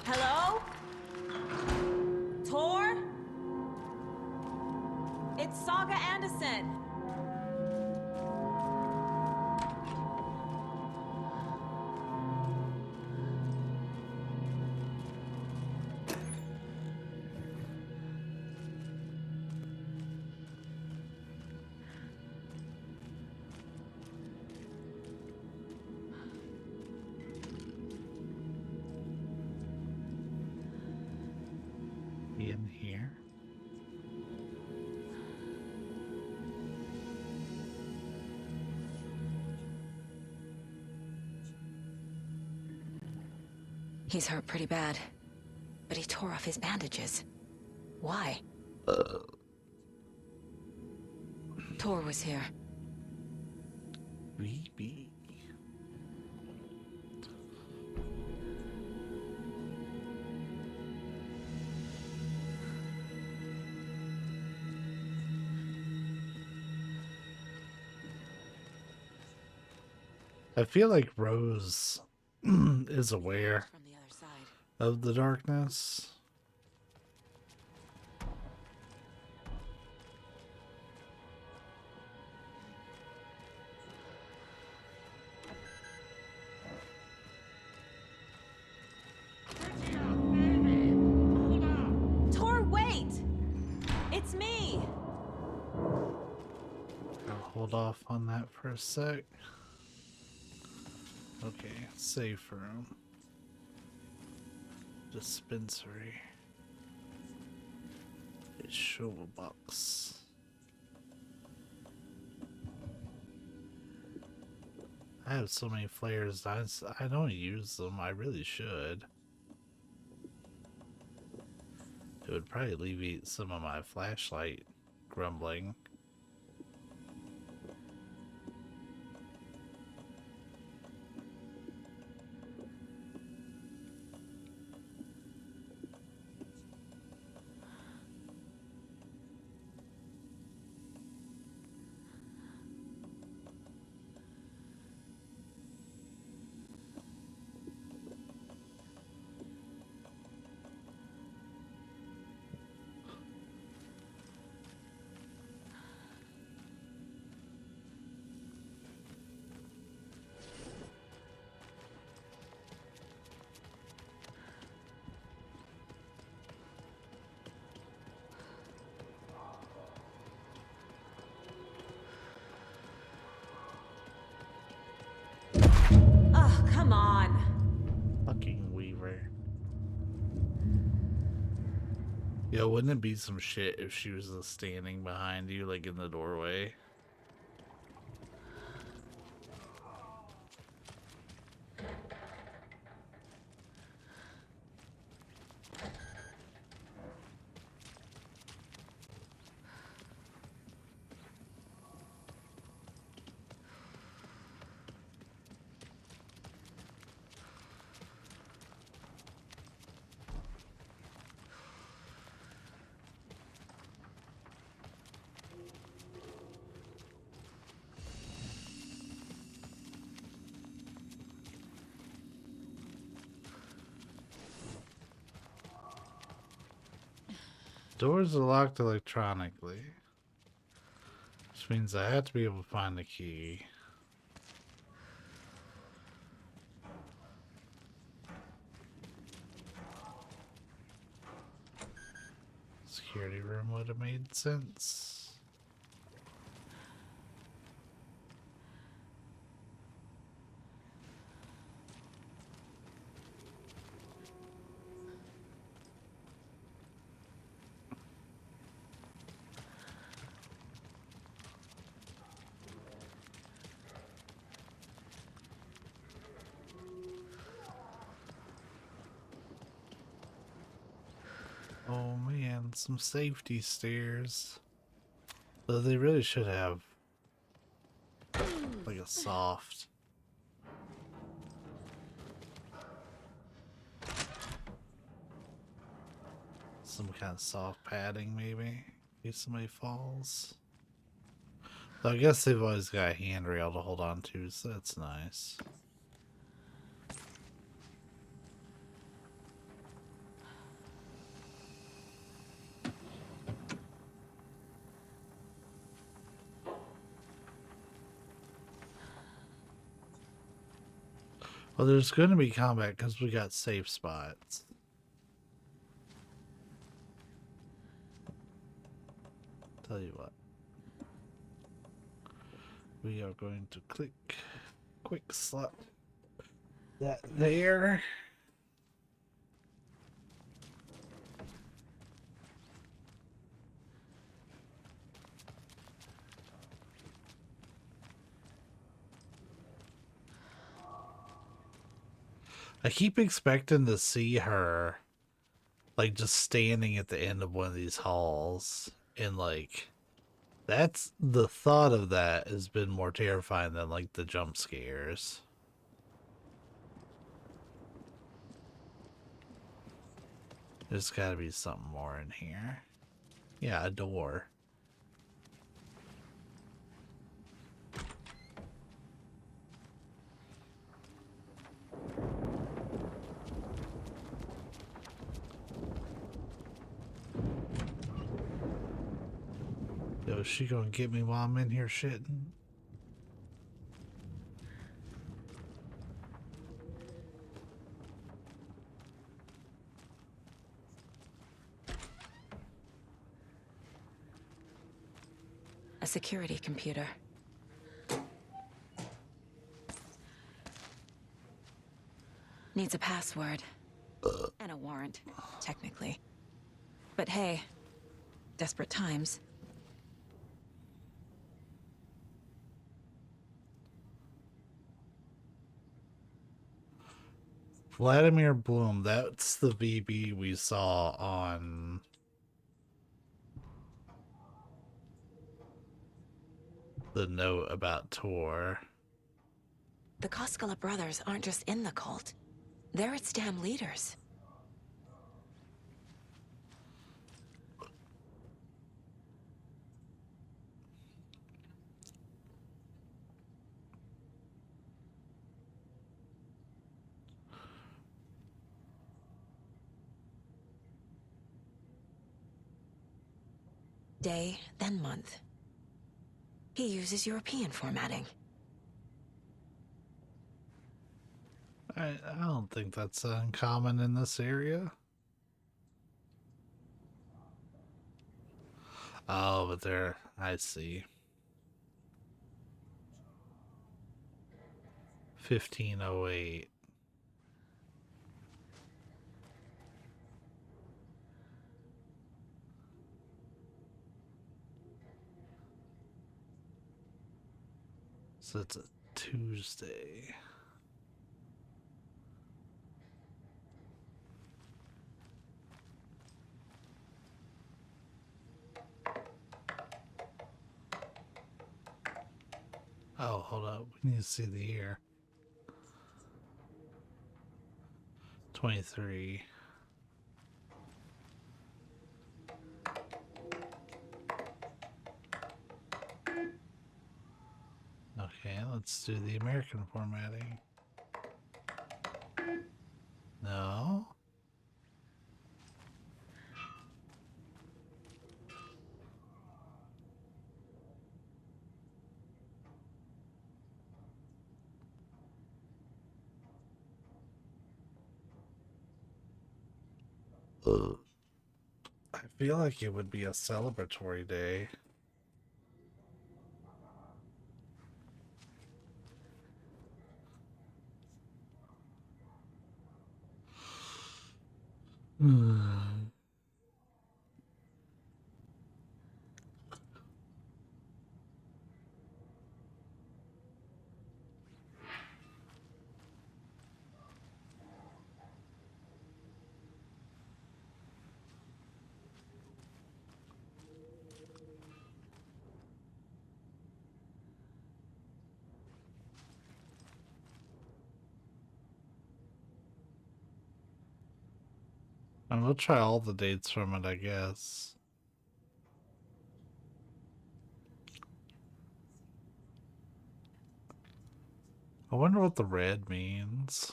Hello? Tor? It's Saga Anderson. In here. He's hurt pretty bad, but he tore off his bandages. Why? Tor was here. Maybe. I feel like Rose is aware of the darkness. Tor, wait! It's me! I'll hold off on that for a sec. Okay, safe room. Dispensary. A shovel box. I have so many flares. I don't use them. I really should. It would probably alleviate some of my flashlight grumbling. Yo, wouldn't it be some shit if she was just standing behind you, like in the doorway? Doors are locked electronically, which means I have to be able to find the key. Security room would have made sense. Oh man, some safety stairs. Though they really should have like a soft. Some kind of soft padding maybe, in case somebody falls. So I guess they've always got a handrail to hold on to, so that's nice. Well, there's going to be combat because we got safe spots. Tell you what. We are going to quick slot that there. I keep expecting to see her like just standing at the end of one of these halls, and like that's the thought of that has been more terrifying than like the jump scares. There's gotta be something more in here. Yeah, a door. Yo, is she gonna get me while I'm in here shitting? A security computer. Needs a password. And a warrant, technically. But hey, desperate times. Vladimir Bloom, that's the VB we saw on the note about Tor. The Koskela brothers aren't just in the cult. They're its damn leaders. Day, then month. He uses European formatting. I don't think that's uncommon in this area. Oh, but there, I see. 1508. So it's a Tuesday. Oh, hold up. We need to see the year. 23. Okay, let's do the American formatting. No. I feel like it would be a celebratory day. And we'll try all the dates from it, I guess. I wonder what the red means.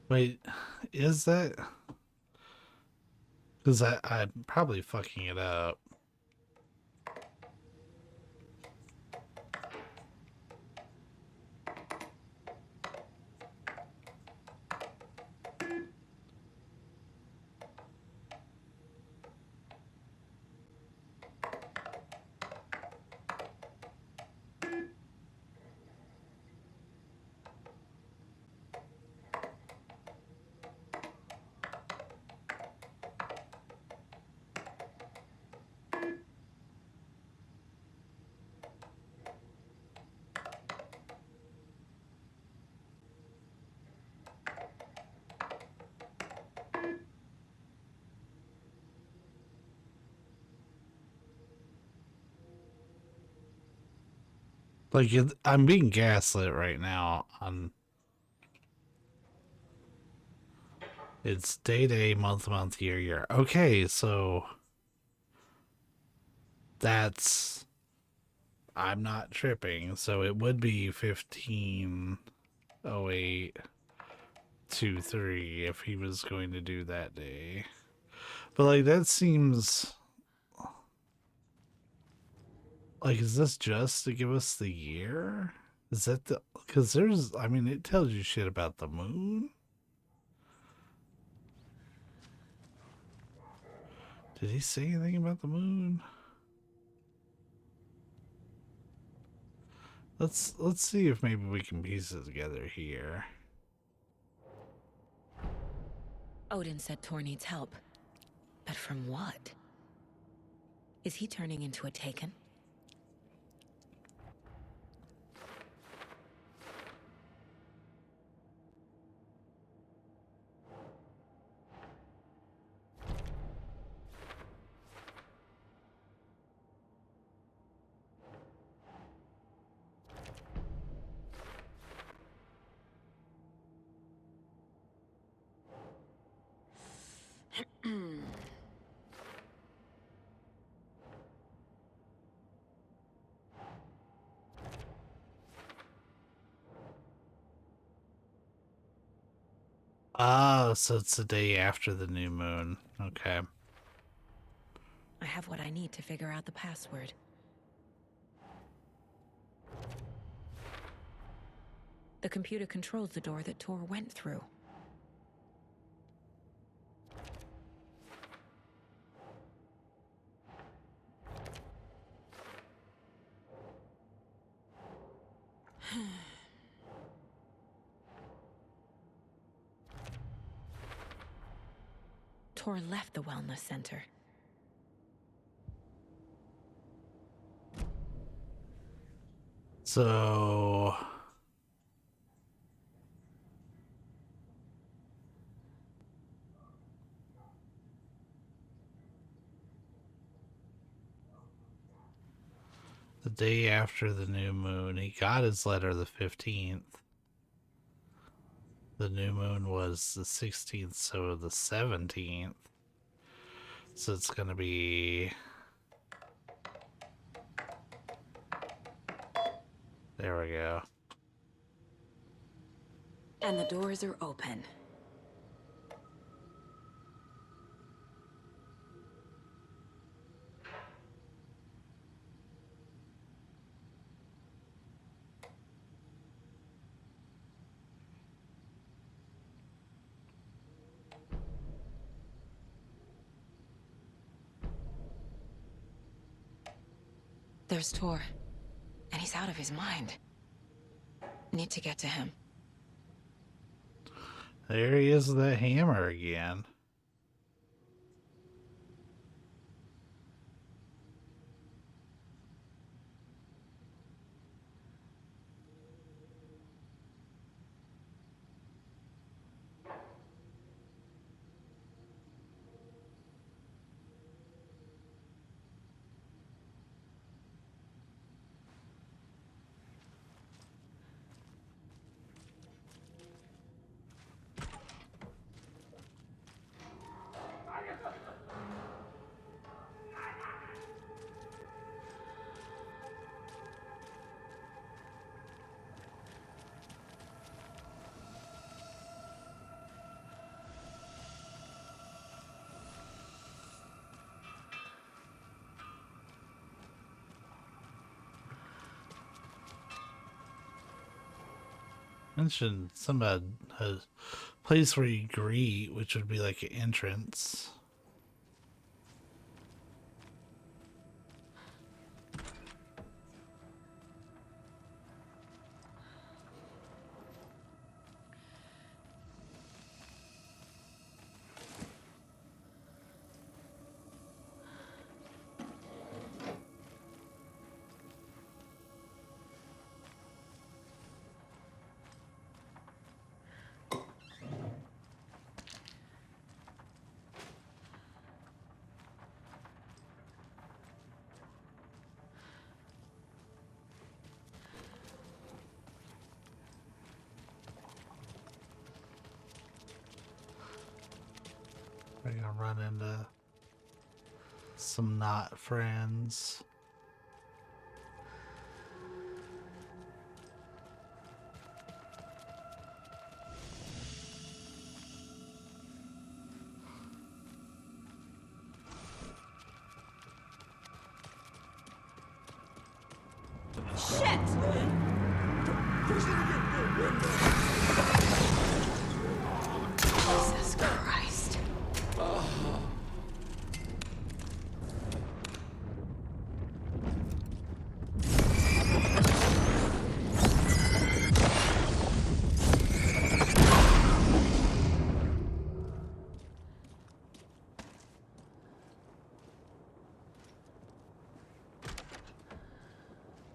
Wait, is that? Because I'm probably fucking it up. Like, I'm being gaslit right now on... It's day, month, year. Okay, so... That's... I'm not tripping, so it would be 150823 if he was going to do that day. But, like, that seems... Like, is this just to give us the year? Is that the... Because there's... I mean, it tells you shit about the moon. Did he say anything about the moon? Let's see if maybe we can piece it together here. Odin said Tor needs help. But from what? Is he turning into a Taken? Oh, so it's the day after the new moon. Okay. I have what I need to figure out the password. The computer controls the door that Tor went through. Tor left the wellness center. So the day after the new moon, he got his letter the 15th. The new moon was the 16th, so the 17th. So it's gonna be... There we go. And the doors are open. There's Tor, and he's out of his mind. Need to get to him. There he is with that hammer again. Mentioned some a place where you greet, which would be like an entrance. We're gonna run into some not friends. Jesus Christ.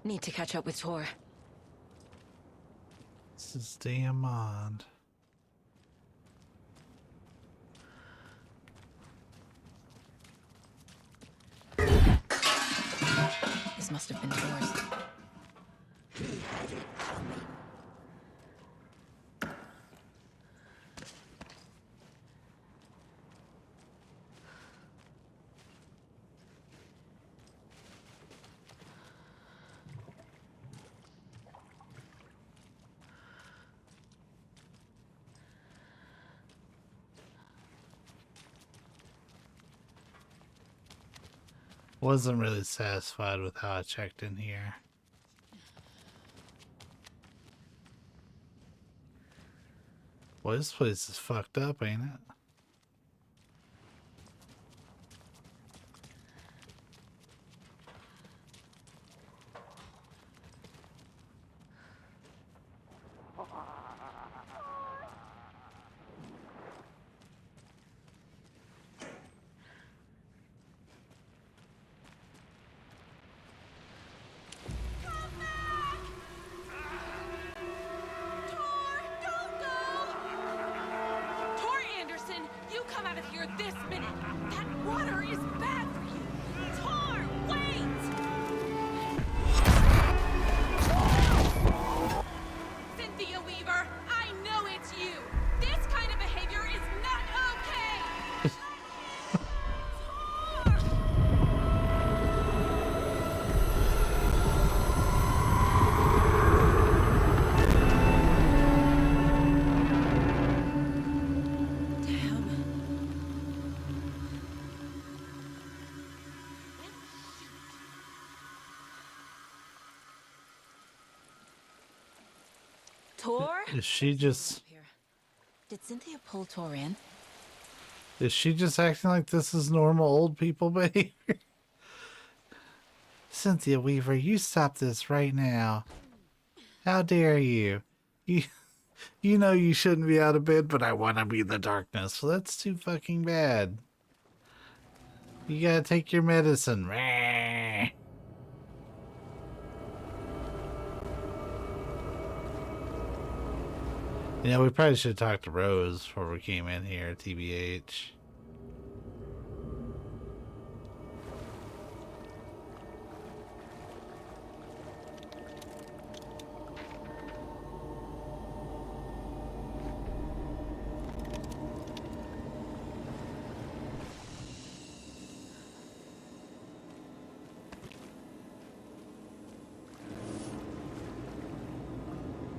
Need to catch up with Tor. This is damn odd. This must have been Tor's. He had it coming. Wasn't really satisfied with how I checked in here. Well, this place is fucked up, ain't it? Tor Anderson, you come out of here this minute. That water is bad for you. Tor, wait! Cynthia Weaver, I know it's you. This kind of behavior is not okay. Tor? Is she just... Did Cynthia pull Tor in? Is she just acting like this is normal old people behavior? Cynthia Weaver, you stop this right now. How dare you? You know you shouldn't be out of bed, but I want to be in the darkness. Well, that's too fucking bad. You gotta take your medicine. Rah. You know, we probably should have talked to Rose before we came in here, TBH.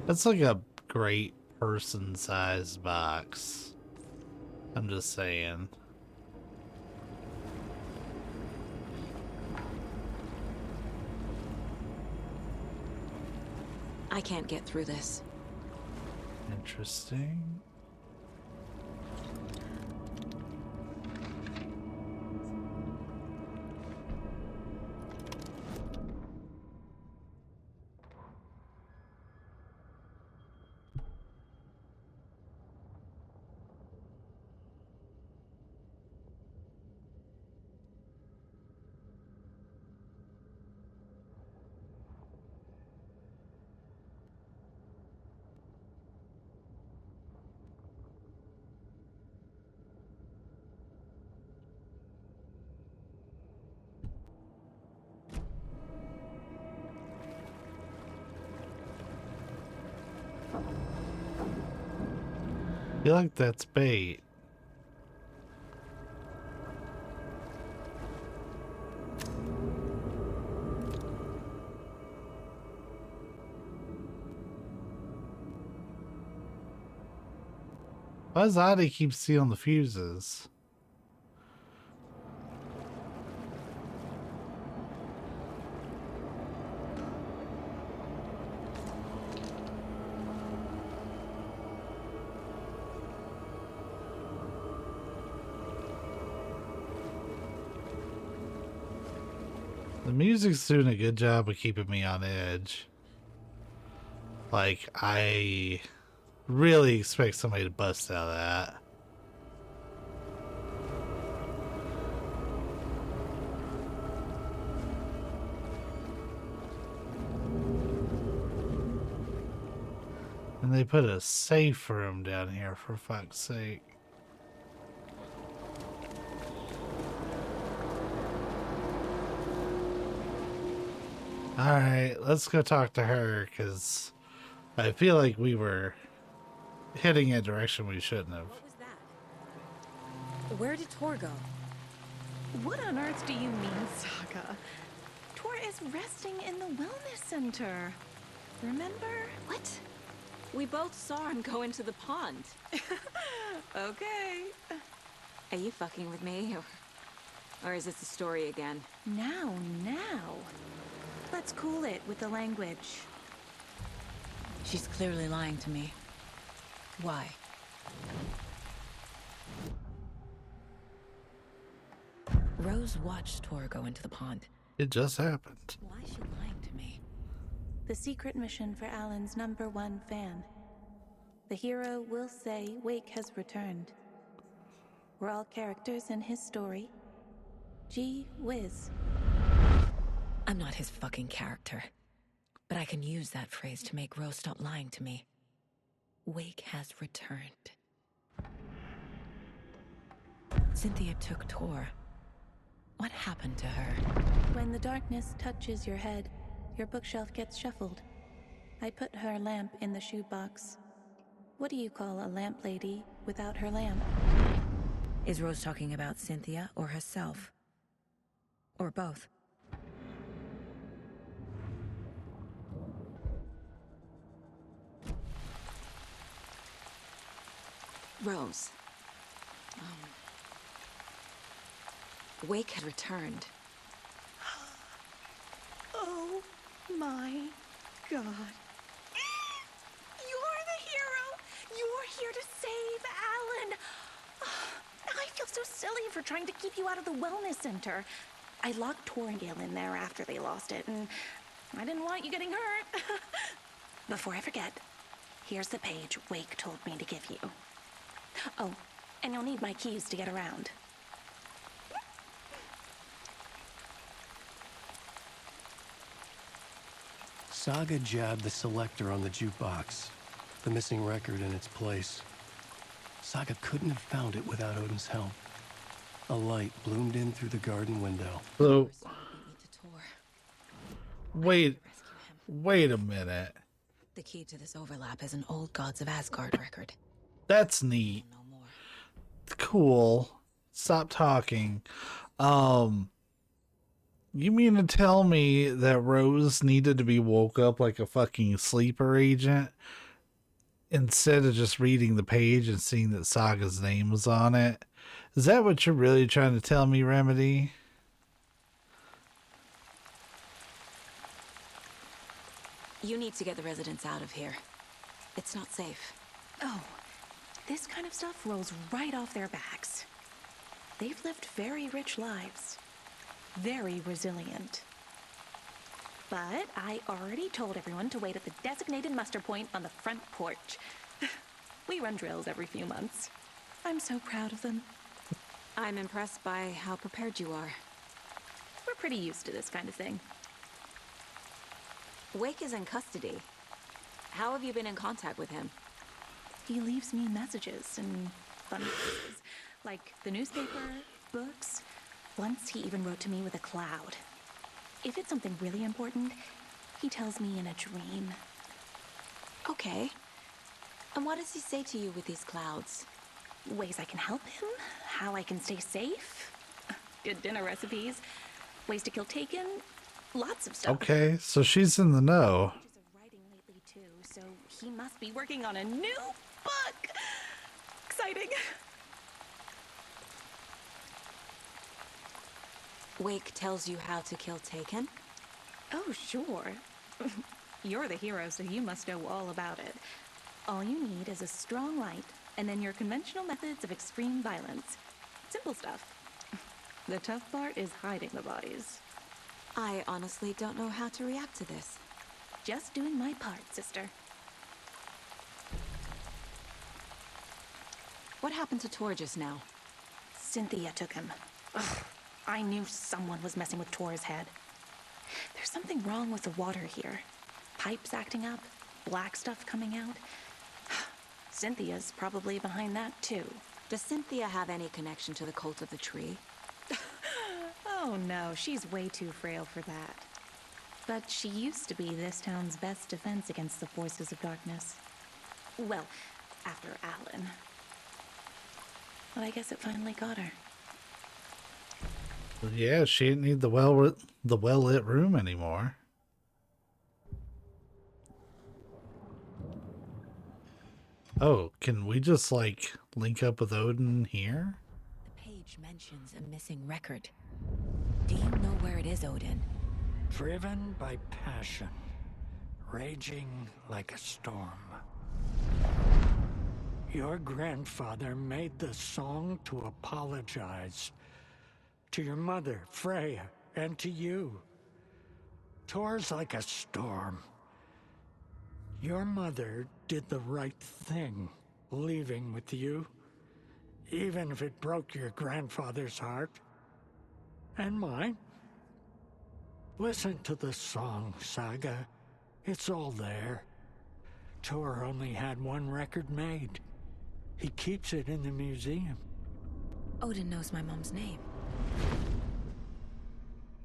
That's like a great person-sized box. I'm just saying. I can't get through this. Interesting. I feel like that's bait. Why does Adi keep stealing the fuses? The music's doing a good job of keeping me on edge. Like, I really expect somebody to bust out of that. And they put a safe room down here, for fuck's sake. Alright, let's go talk to her, because I feel like we were heading in a direction we shouldn't have. What was that? Where did Tor go? What on earth do you mean, Saga? Tor is resting in the wellness center. Remember? What? We both saw him go into the pond. Okay. Are you fucking with me? Or Or is this a story again? Now. Let's cool it with the language. She's clearly lying to me. Why? Rose watched Tor go into the pond. It just happened. Why is she lying to me? The secret mission for Alan's #1 fan. The hero will say Wake has returned. We're all characters in his story. Gee whiz. I'm not his fucking character. But I can use that phrase to make Rose stop lying to me. Wake has returned. Cynthia took Tor. What happened to her? When the darkness touches your head, your bookshelf gets shuffled. I put her lamp in the shoebox. What do you call a lamp lady without her lamp? Is Rose talking about Cynthia or herself? Or both? Rose. Wake had returned. Oh my God. You're the hero! You're here to save Alan! I feel so silly for trying to keep you out of the wellness center. I locked Torringale in there after they lost it, and I didn't want you getting hurt. Before I forget, here's the page Wake told me to give you. Oh, and you'll need my keys to get around. Saga jabbed the selector on the jukebox, the missing record in its place. Saga couldn't have found it without Odin's help. A light bloomed in through the garden window. So, wait a minute. The key to this overlap is an old Gods of Asgard record. That's neat. Cool. Stop talking. You mean to tell me that Rose needed to be woke up like a fucking sleeper agent instead of just reading the page and seeing that Saga's name was on it? Is that what you're really trying to tell me, Remedy? You need to get the residents out of here. It's not safe. Oh, this kind of stuff rolls right off their backs. They've lived very rich lives. Very resilient. But I already told everyone to wait at the designated muster point on the front porch. We run drills every few months. I'm so proud of them. I'm impressed by how prepared you are. We're pretty used to this kind of thing. Wake is in custody. How have you been in contact with him? He leaves me messages and fun places, like the newspaper, books. Once he even wrote to me with a cloud. If it's something really important, he tells me in a dream. Okay. And what does he say to you with these clouds? Ways I can help him, how I can stay safe, good dinner recipes, ways to kill Taken, lots of stuff. Okay, so she's in the know. Writing lately too, so he must be working on a new book. Exciting. Wake tells you how to kill Taken? Oh, sure. You're the hero, so you must know all about it. All you need is a strong light, and then your conventional methods of extreme violence. Simple stuff. The tough part is hiding the bodies. I honestly don't know how to react to this. Just doing my part, sister. What happened to Tor just now? Cynthia took him. Ugh. I knew someone was messing with Tor's head. There's something wrong with the water here. Pipes acting up, black stuff coming out. Cynthia's probably behind that too. Does Cynthia have any connection to the cult of the tree? Oh no, she's way too frail for that. But she used to be this town's best defense against the forces of darkness. Well, after Alan. But I guess it finally got her. Yeah, she didn't need the well-lit room anymore. Oh, can we just like link up with Odin here? The page page mentions a missing record. Do you know where it is, Odin? Driven by passion, raging like a storm. Your grandfather made the song to apologize to your mother, Freya, and to you. Tours like a storm. Your mother did the right thing, leaving with you, even if it broke your grandfather's heart. And mine. Listen to the song, Saga. It's all there. Tor only had one record made. He keeps it in the museum. Odin knows my mom's name.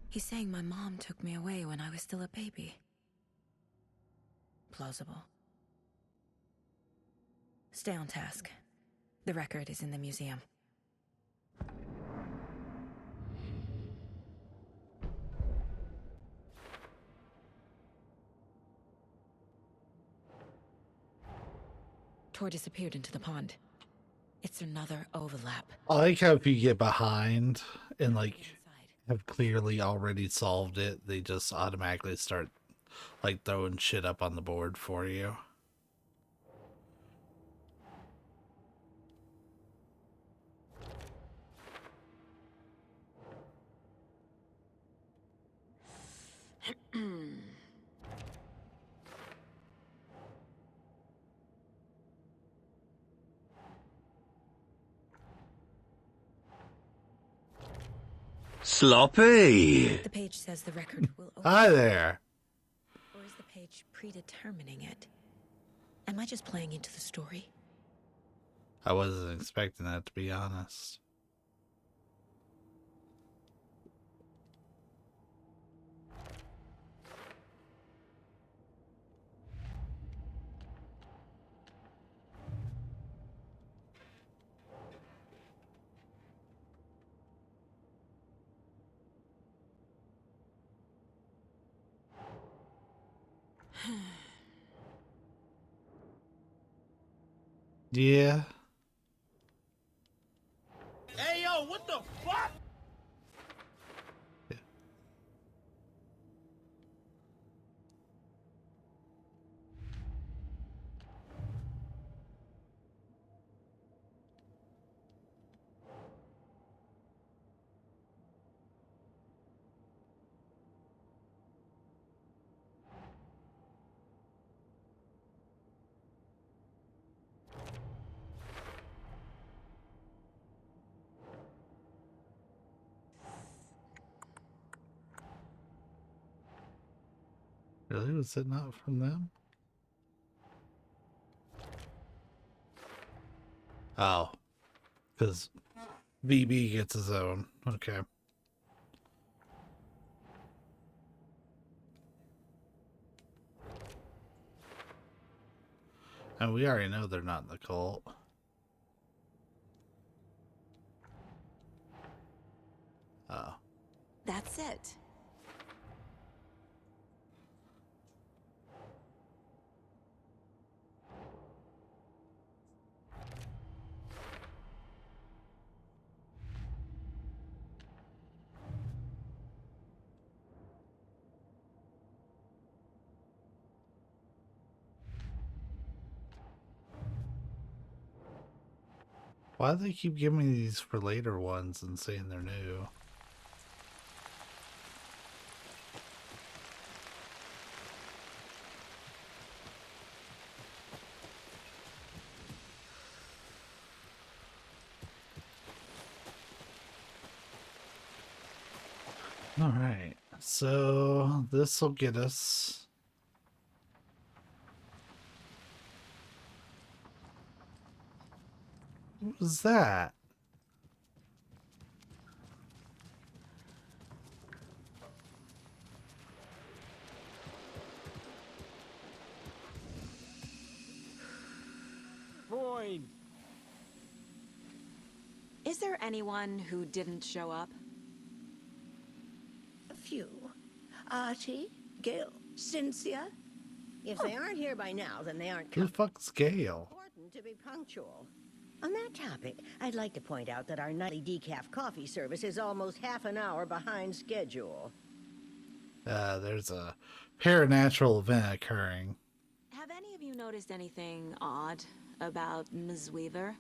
He's saying my mom took me away when I was still a baby. Plausible. Stay on task. The record is in the museum. Tor disappeared into the pond. It's another overlap. I like how if you get behind and like have clearly already solved it, they just automatically start like throwing shit up on the board for you. Sloppy. The page says the record will open. Hi there. Or is the page predetermining it? Am I just playing into the story? I wasn't expecting that, to be honest. Yeah. Hey, yo, what the fuck? Really? Was it not from them? Oh. Because VB gets his own. Okay. And we already know they're not in the cult. Oh. That's it. Why do they keep giving me these for later ones and saying they're new? All right, so this will get us. What was that? Void. Is there anyone who didn't show up? A few. Archie, Gil, Cynthia. If they aren't here by now, then they aren't Who the coming. fuck's Gale? Important to be punctual. On that topic, I'd like to point out that our nightly decaf coffee service is almost half an hour behind schedule. There's a paranatural event occurring. Have any of you noticed anything odd about Ms. Weaver?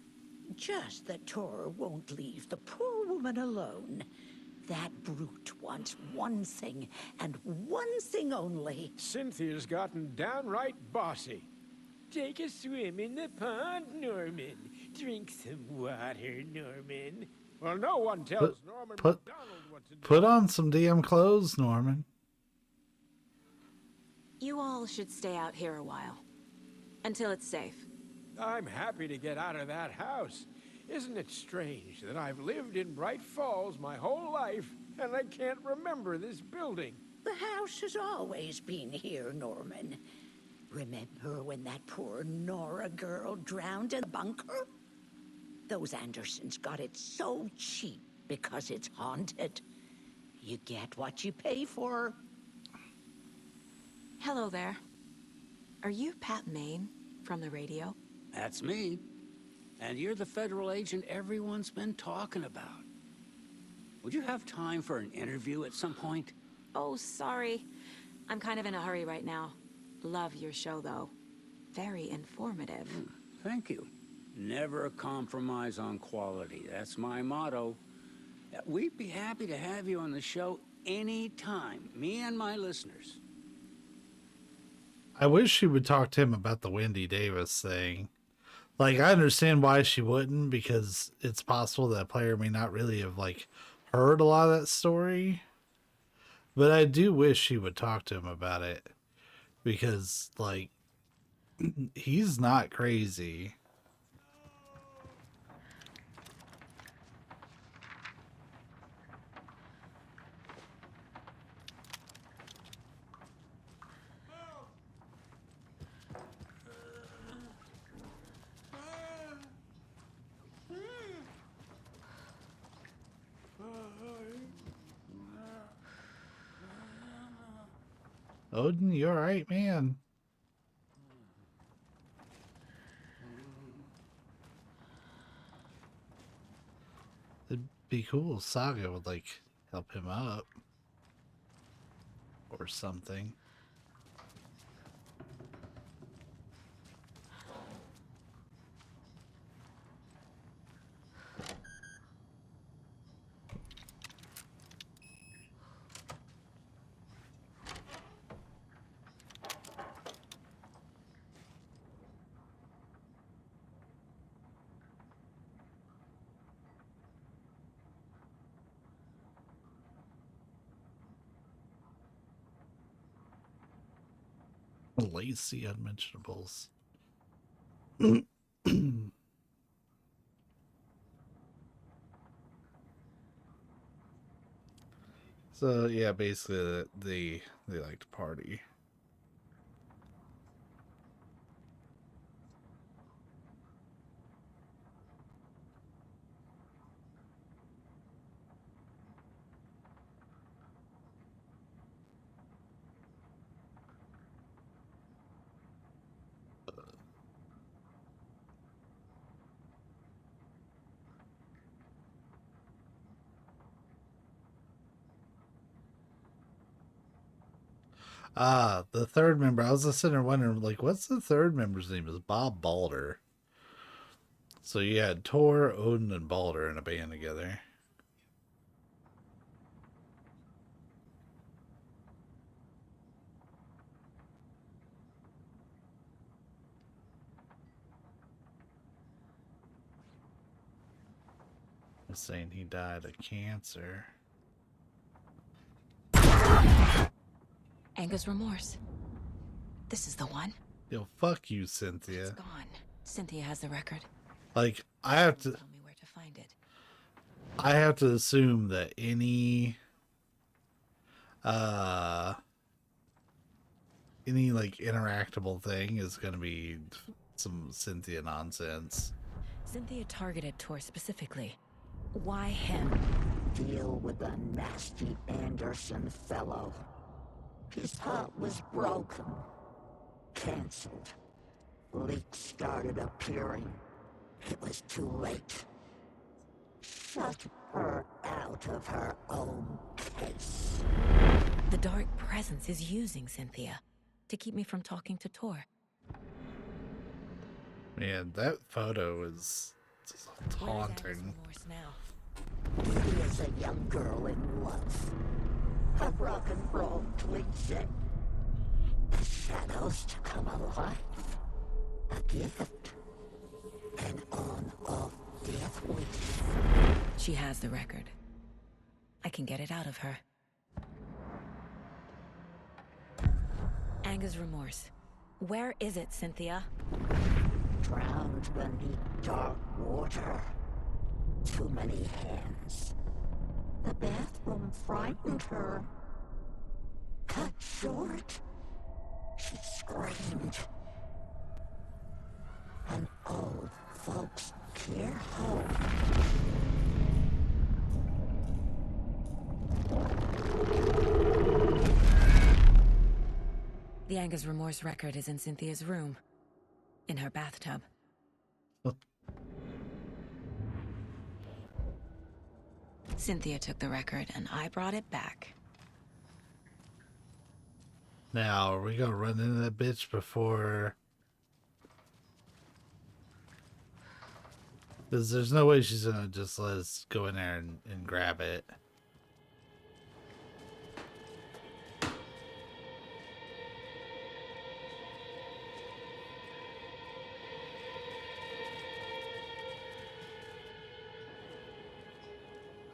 Just that Tor won't leave the poor woman alone. That brute wants one thing, and one thing only. Cynthia's gotten downright bossy. Take a swim in the pond, Norman. Drink some water, Norman. Well, no one tells Norman McDonald what to do. Put on some damn clothes, Norman. You all should stay out here a while. Until it's safe. I'm happy to get out of that house. Isn't it strange that I've lived in Bright Falls my whole life, and I can't remember this building? The house has always been here, Norman. Remember when that poor Nora girl drowned in the bunker? Those Andersons got it so cheap because it's haunted. You get what you pay for. Hello there. Are you Pat Maine from the radio? That's me. And you're the federal agent everyone's been talking about. Would you have time for an interview at some point? Oh, sorry. I'm kind of in a hurry right now. Love your show, though. Very informative. Thank you. Never compromise on quality. That's my motto. We'd be happy to have you on the show anytime, me and my listeners. I wish she would talk to him about the Wendy Davis thing. Like, I understand why she wouldn't, because it's possible that player may not really have, like, heard a lot of that story. But I do wish she would talk to him about it. Because, like, he's not crazy. Odin, you alright, man? It'd be cool if Saga would, like, help him up. Or something. Lazy unmentionables. So yeah, basically they like to party. The third member. I was just sitting there wondering, like, what's the third member's name? Is Bob Balder. So you had Tor, Odin, and Balder in a band together. I'm saying he died of cancer. Anger's remorse. This is the one. Yo, fuck you, Cynthia. It's gone. Cynthia has the record. Like, I have to. Tell me where to find it. I have to assume that any like interactable thing is gonna be some Cynthia nonsense. Cynthia targeted Tor specifically. Why him? Deal with the nasty Anderson fellow. His heart was broken. Cancelled. Leaks started appearing. It was too late. Shut her out of her own case. The dark presence is using Cynthia to keep me from talking to Tor. Man, that photo is haunting. He is a young girl in love. A rock and roll twin. The shadows to come alive. A gift. An on-off death wish. She has the record. I can get it out of her. Anger's remorse. Where is it, Cynthia? Drowned beneath dark water. Too many hands. The bathroom frightened her. Cut short. She screamed. An old folks' care home. The Anger's remorse record is in Cynthia's room. In her bathtub. Cynthia took the record and I brought it back. Now, are we gonna run into that bitch before? Because there's no way she's gonna just let us go in there and grab it.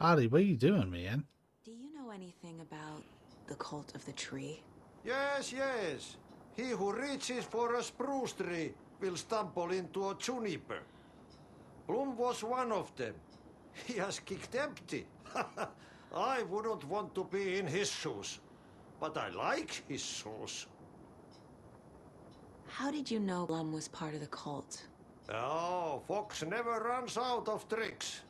Adi, what are you doing, man? Do you know anything about the cult of the tree? Yes, yes. He who reaches for a spruce tree will stumble into a juniper. Bloom was one of them. He has kicked empty. I wouldn't want to be in his shoes, but I like his shoes. How did you know Blum was part of the cult? Oh, Fox never runs out of tricks.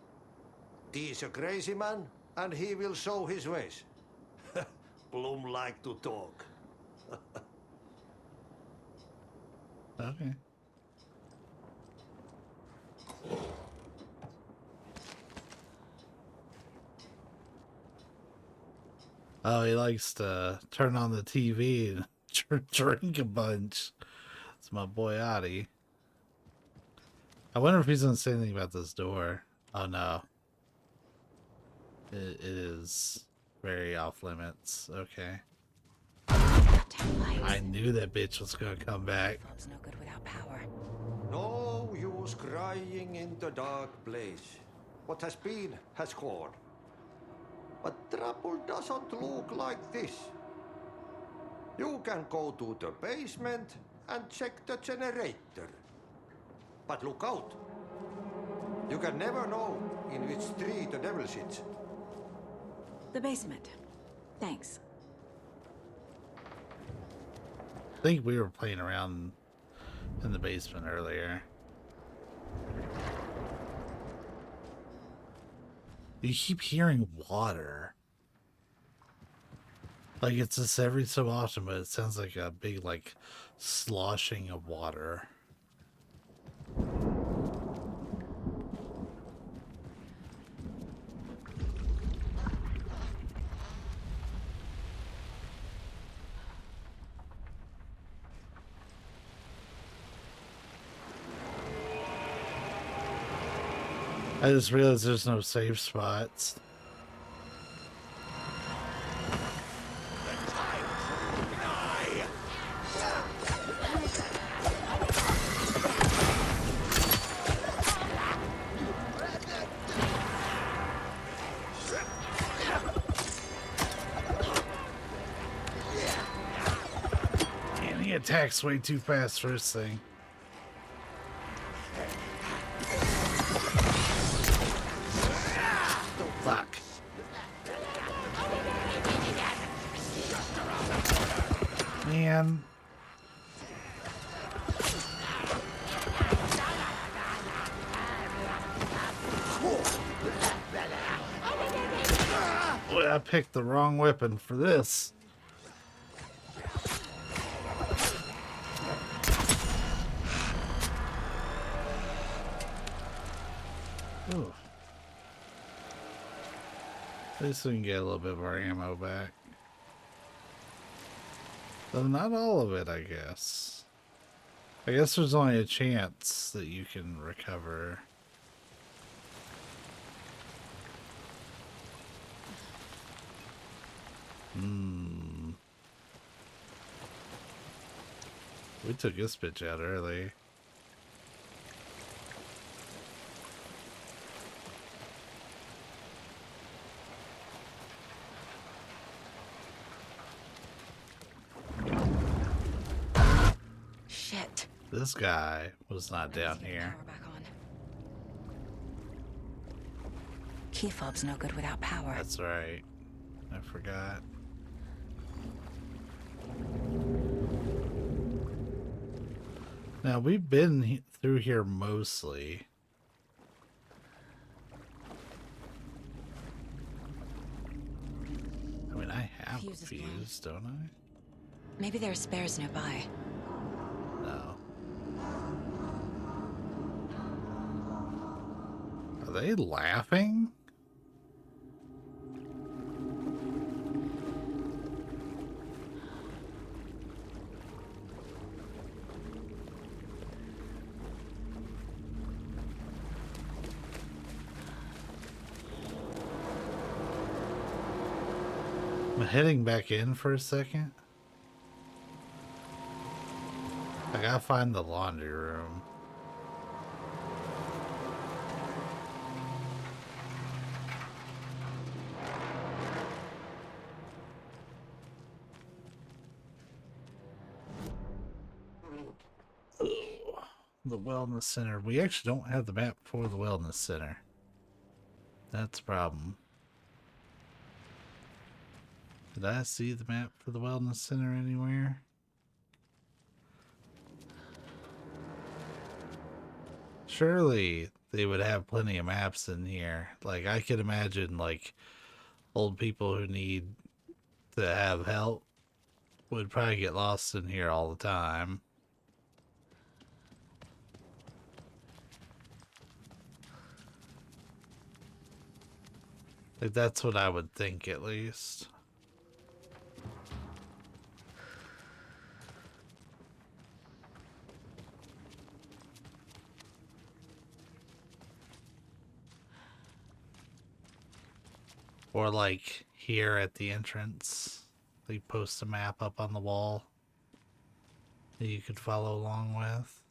He's a crazy man, and he will show his ways. Bloom like to talk. Okay. Oh, he likes to turn on the TV and drink a bunch. It's my boy Adi. I wonder if he's gonna say anything about this door. Oh no. It is very off limits. Okay. I knew that bitch was gonna come back. Blum's no good without power. No use crying in the dark place. What has been has gone. But trouble doesn't look like this. You can go to the basement and check the generator. But look out. You can never know in which tree the devil sits. The basement. Thanks. I think we were playing around in the basement earlier. You keep hearing water. Like it's just every so often, but it sounds like a big like sloshing of water. I just realized there's no safe spots. Man, he attacks way too fast for this thing. Fuck. Man. Boy, I picked the wrong weapon for this. Ooh. At least we can get a little bit of our ammo back. Though not all of it, I guess. I guess there's only a chance that you can recover. We took this bitch out early. Shit. This guy was not down here. Power back on. Key fob's no good without power. That's right. I forgot. Now, we've been through here mostly. I mean, I have a fuse, don't I? Maybe there are spares nearby. No. Are they laughing? I'm heading back in for a second. I gotta find the laundry room. Ugh. The wellness center. We actually don't have the map for the wellness center. That's a problem. Did I see the map for the wellness center anywhere? Surely they would have plenty of maps in here. Like, I could imagine, like, old people who need to have help would probably get lost in here all the time. Like, that's what I would think, at least. Or like here at the entrance, they post a map up on the wall that you could follow along with.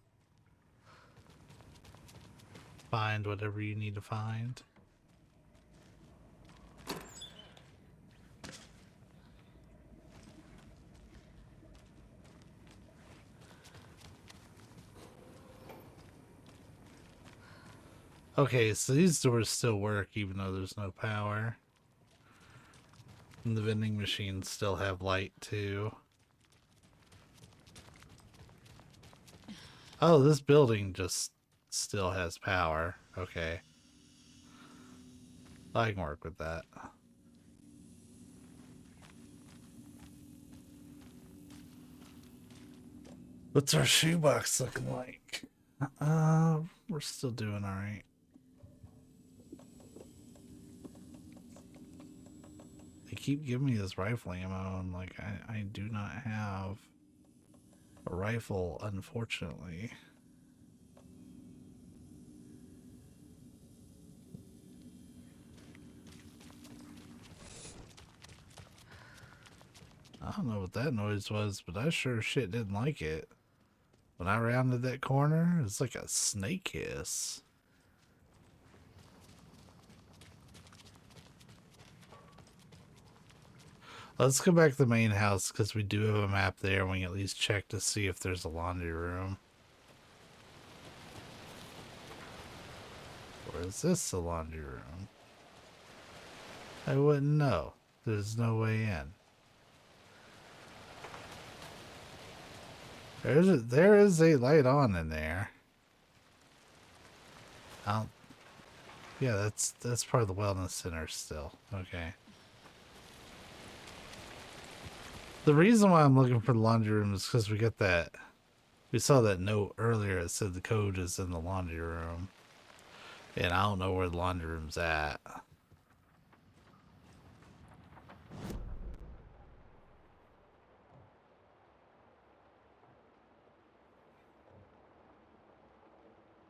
Find whatever you need to find. Okay, so these doors still work even though there's no power. And the vending machines still have light too. Oh, this building just still has power. Okay. I can work with that. What's our shoebox looking like? We're still doing alright. They keep giving me this rifle ammo, and like, I do not have a rifle, unfortunately. I don't know what that noise was, but I sure shit didn't like it. When I rounded that corner, it's like a snake hiss. Let's go back to the main house because we do have a map there and we can at least check to see if there's a laundry room. Or is this the laundry room? I wouldn't know. There's no way in. There is a light on in there. Yeah, that's part of the wellness center still. Okay. The reason why I'm looking for the laundry room is because we saw that note earlier that said the code is in the laundry room. And I don't know where the laundry room's at.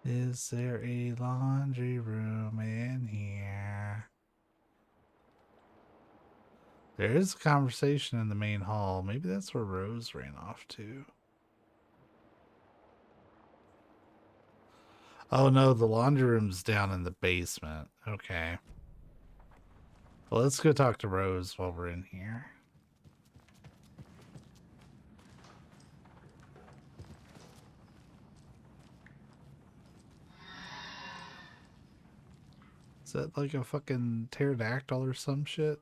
Is there a laundry room in here? There is a conversation in the main hall. Maybe that's where Rose ran off to. Oh no, the laundry room's down in the basement. Okay. Well, let's go talk to Rose while we're in here. Is that like a fucking pterodactyl or some shit?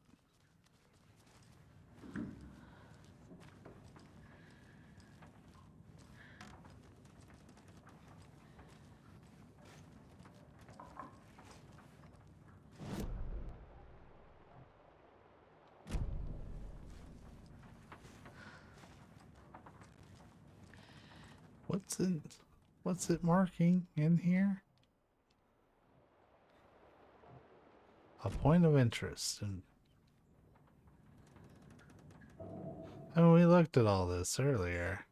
What's it marking in here? A point of interest. And oh, we looked at all this earlier.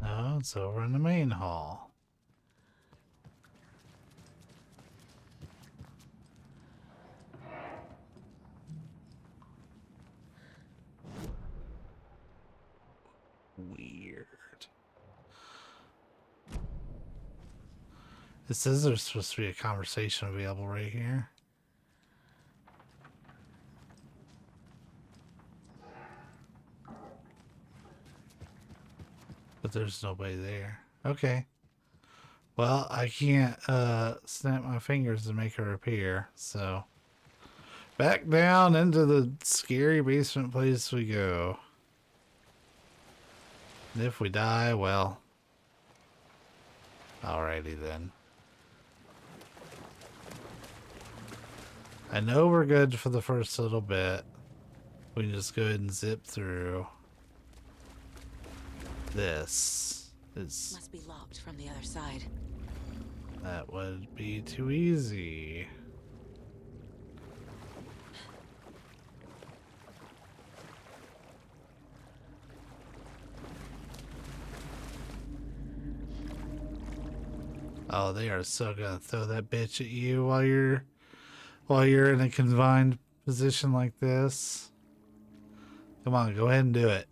No, it's over in the main hall. Weird. It says there's supposed to be a conversation available right here. But there's nobody there. Okay. Well, I can't snap my fingers to make her appear, so back down into the scary basement place we go. And if we die, well, alrighty then. I know we're good for the first little bit. We can just go ahead and zip through. This is... Must be locked from the other side. That would be too easy. Oh, they are so gonna throw that bitch at you while you're in a confined position like this. Come on, go ahead and do it.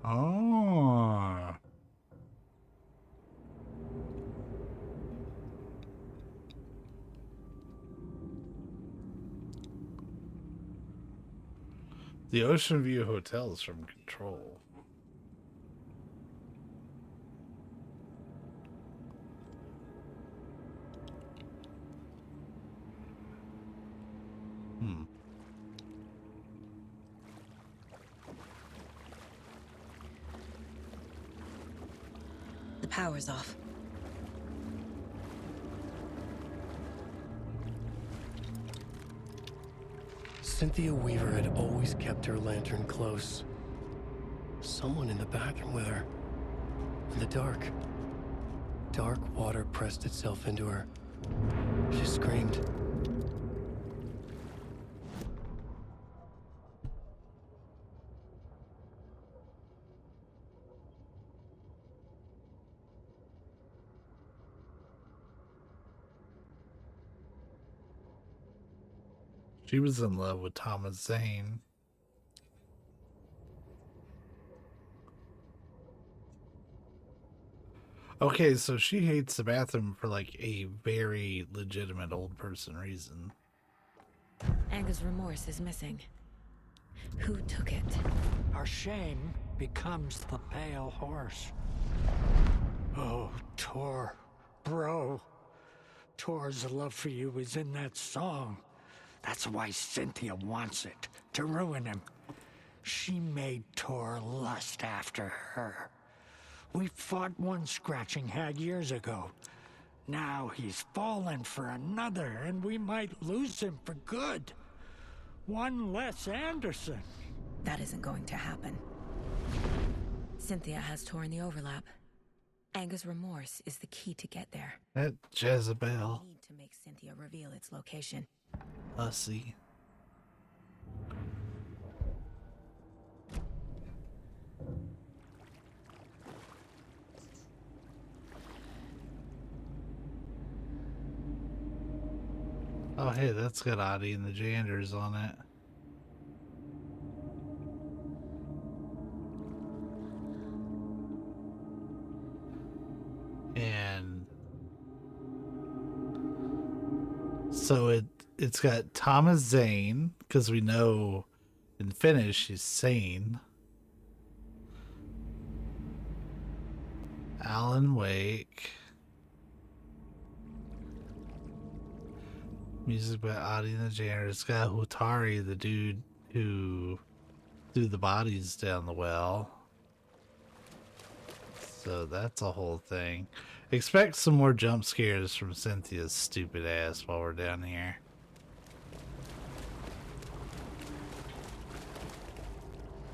Oh. The Ocean View Hotel is from Control. The power's off. Cynthia Weaver had always kept her lantern close. Someone in the bathroom with her. In the dark. Dark water pressed itself into her. She screamed. She was in love with Thomas Zane. Okay, so she hates the bathroom for like a very legitimate old person reason. Anga's remorse is missing. Who took it? Our shame becomes the pale horse. Oh, Tor. Bro. Tor's love for you is in that song. That's why Cynthia wants it, to ruin him. She made Tor lust after her. We fought one scratching hag years ago. Now he's fallen for another, and we might lose him for good. One less Anderson. That isn't going to happen. Cynthia has Tor in the overlap. Anga's remorse is the key to get there. That Jezebel. We need to make Cynthia reveal its location. Hussy. Oh, hey, that's got Audie and the Janders on it. And so it's got Thomas Zane, because we know in Finnish he's sane. Alan Wake. Music by Audie and the Janitor. It's got Hutari, the dude who threw the bodies down the well. So that's a whole thing. Expect some more jump scares from Cynthia's stupid ass while we're down here.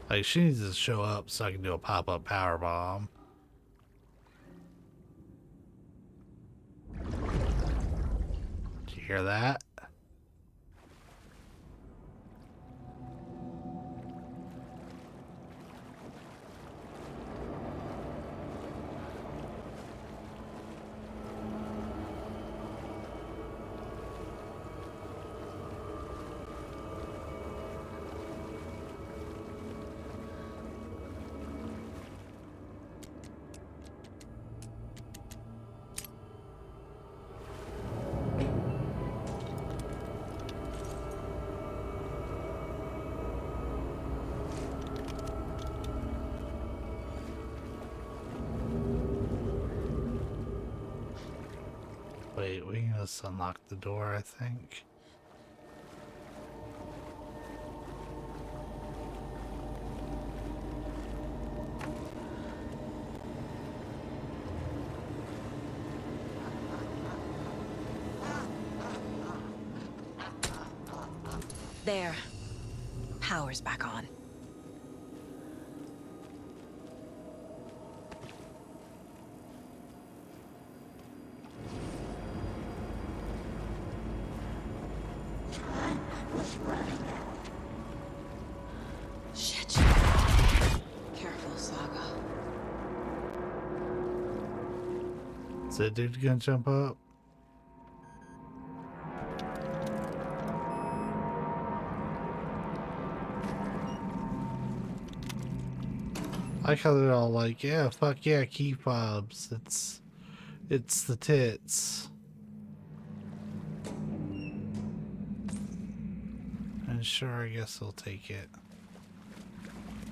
Like, she needs to show up so I can do a pop-up power bomb. Did you hear that? Wait, we can just unlock the door, I think. There. Power's back on. Shit. Careful, Saga. Is that dude gonna jump up? I like how they're all like, yeah, fuck yeah, key fobs. It's the tits. And sure, I guess they'll take it.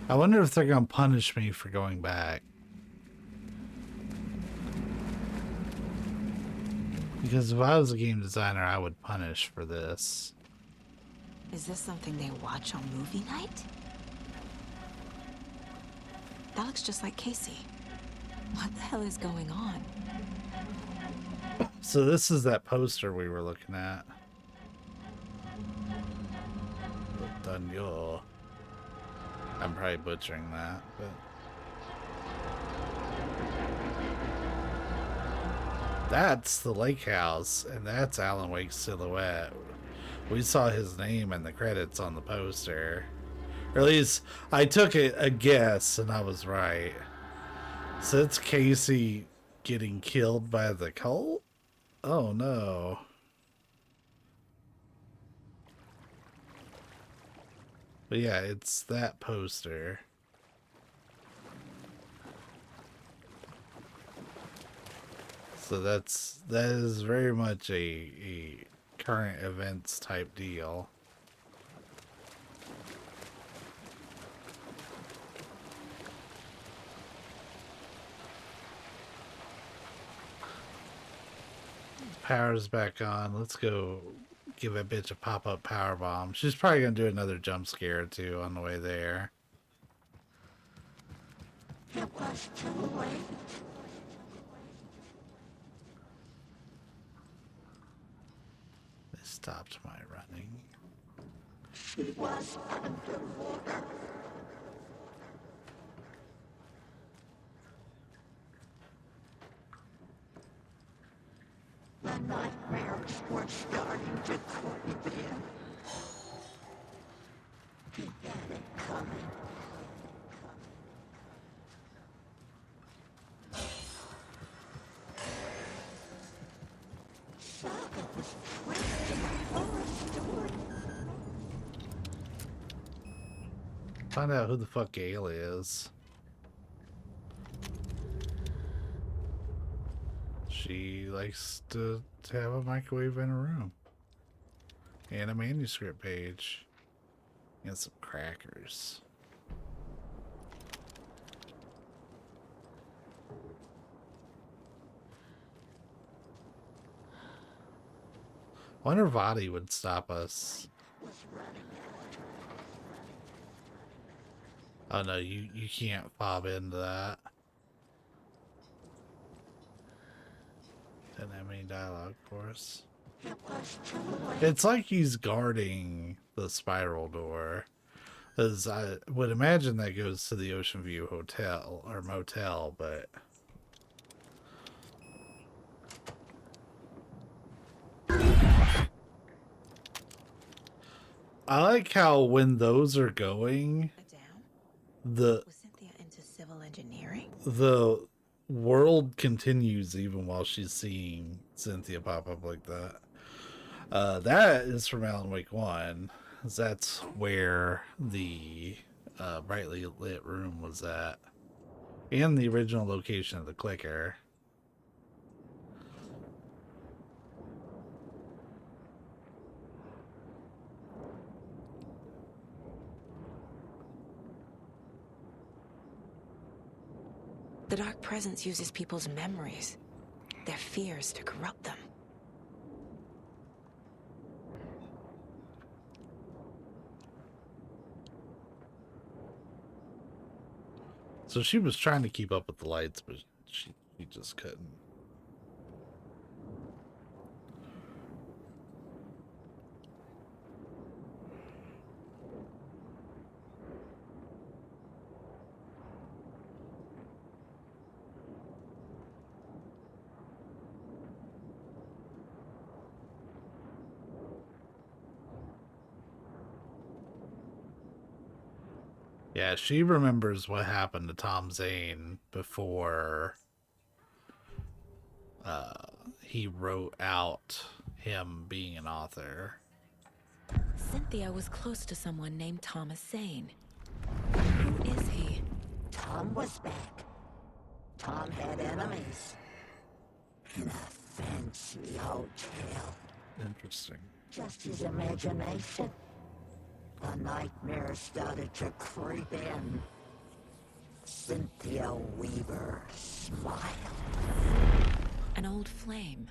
I wonder if they're gonna punish me for going back. Because if I was a game designer, I would punish for this. Is this something they watch on movie night? That looks just like Casey. What the hell is going on? So this is that poster we were looking at. Danyo. I'm probably butchering that, but that's the lake house, and that's Alan Wake's silhouette. We saw his name in the credits on the poster. Or at least I took a guess and I was right. So it's Casey getting killed by the cult? Oh no. But yeah, it's that poster. So that is very much a current events type deal. Power's back on. Let's go give a bitch a pop-up power bomb. She's probably gonna do another jump scare or two on the way there. It was too late. They stopped my running. She was underwater. The nightmares were starting to creep in. He had it coming. Saga was trapped in a forest story. Find out who the fuck Gail is. She likes to have a microwave in her room. And a manuscript page. And some crackers. I wonder if Vadi would stop us. Oh no, you can't fob into that. Didn't have any dialogue for us. It's like he's guarding the spiral door. As I would imagine that goes to the Ocean View Hotel or motel, but I like how when those are going, the Was Cynthia into civil engineering? the world continues even while she's seeing Cynthia pop up like that. That is from Alan Wake 1. That's where the brightly lit room was at. And the original location of the clicker. The Dark Presence uses people's memories, their fears to corrupt them. So she was trying to keep up with the lights, but she just couldn't. Yeah, she remembers what happened to Tom Zane before he wrote out him being an author. Cynthia was close to someone named Thomas Zane. Who is he? Tom was back. Tom had enemies. In a fancy hotel. Interesting. Just his imagination. The nightmare started to creep in. Cynthia Weaver smiled. An old flame.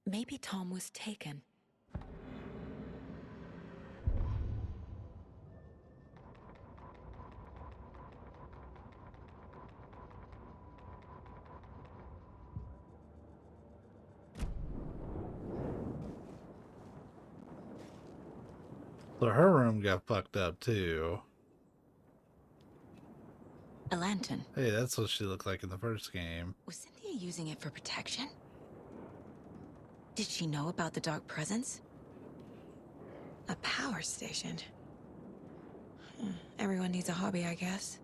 Maybe Tom was taken. So her room got fucked up too. A lantern. Hey, that's what she looked like in the first game. Was Cynthia using it for protection? Did she know about the Dark Presence? A power station. Everyone needs a hobby, I guess.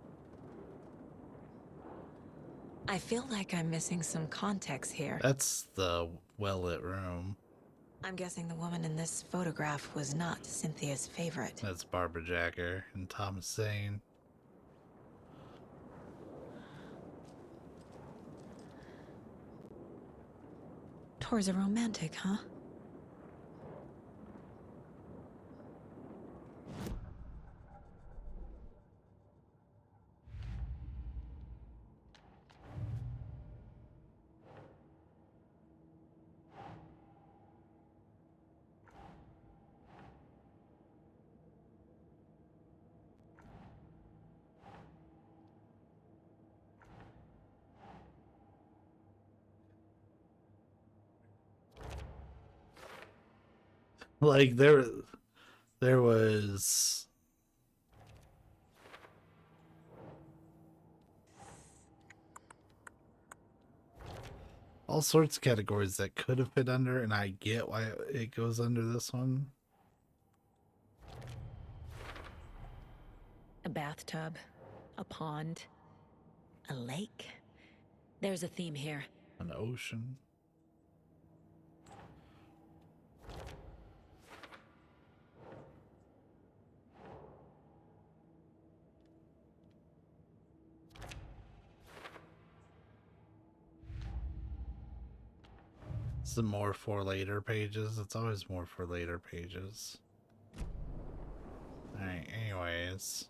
I feel like I'm missing some context here. That's the well-lit room. I'm guessing the woman in this photograph was not Cynthia's favorite. That's Barbara Jacker and Thomas Zane. Tor's a romantic, huh? Like there was all sorts of categories that could have fit under, and I get why it goes under this one. A bathtub, a pond, a lake. There's a theme here. An ocean. Some more for later pages. It's always more for later pages. Alright, anyways.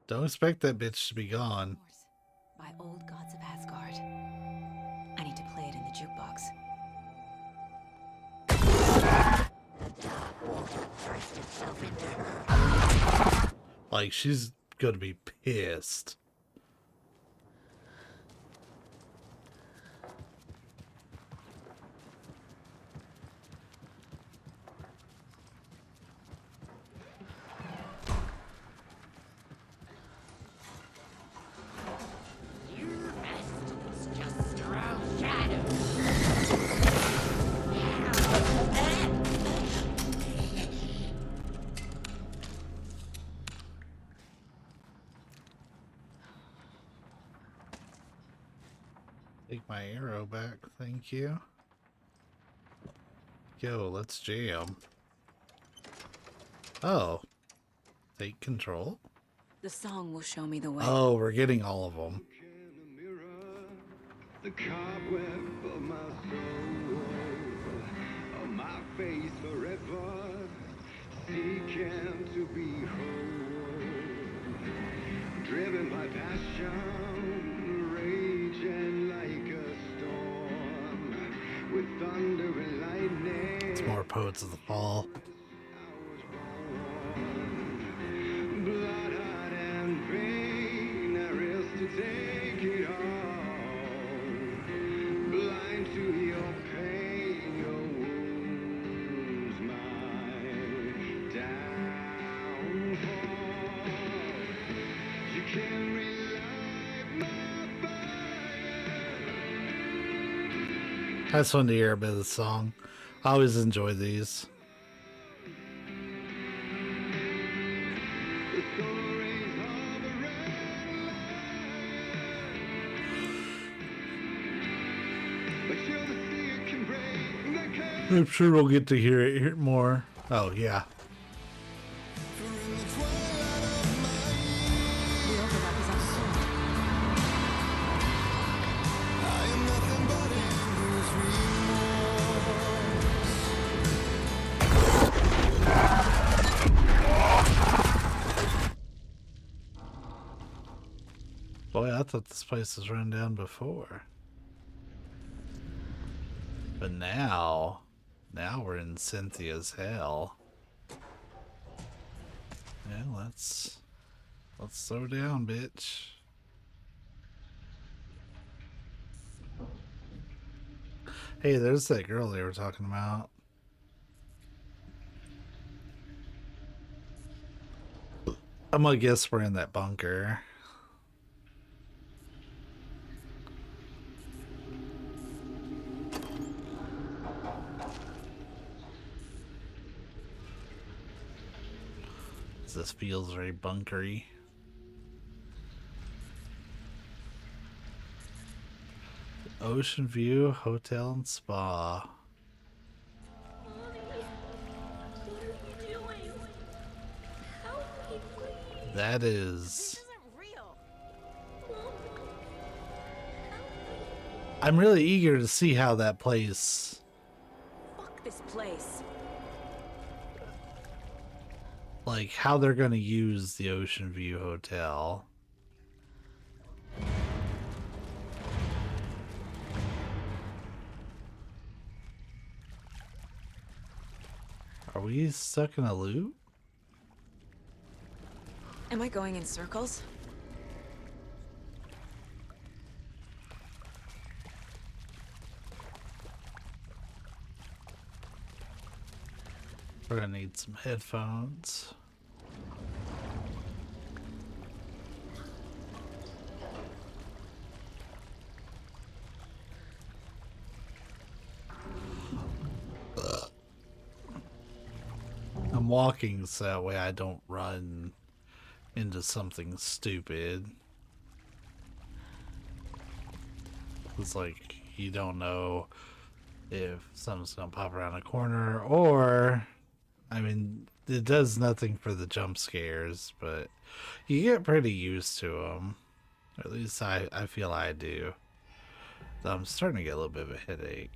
Don't expect that bitch to be gone. By old gods of Asgard. I need to play it in the jukebox. Like, she's gonna be pissed. Take my arrow back, thank you. Yo, let's jam. Oh. Take control? The song will show me the way. Oh, we're getting all of them. The cobweb of my soul, of my face forever, seeking to be whole, driven by passion, raging like a storm, with thunder and lightning. It's more Poets of the Fall. Blood, heart, and pain, there is to take it all. Blind to your pain, your wounds, my downfall. You can relight my fire. I just wanted to hear a bit of the song. I always enjoy these. I'm sure we'll get to hear it more. Oh, yeah. Boy, I thought this place was run down before. But now we're in Cynthia's hell. Yeah, let's slow down, bitch. Hey, there's that girl they were talking about. I'm gonna guess we're in that bunker. This feels very bunkery. Ocean View Hotel and Spa. That is... I'm really eager to see how that place... Fuck this place. Like, how they're gonna use the Ocean View Hotel. Are we stuck in a loop? Am I going in circles? We're gonna need some headphones. I'm walking so that way I don't run into something stupid. It's like you don't know if something's gonna pop around a corner, or I mean, it does nothing for the jump scares, but you get pretty used to them. At least I feel I do. So I'm starting to get a little bit of a headache.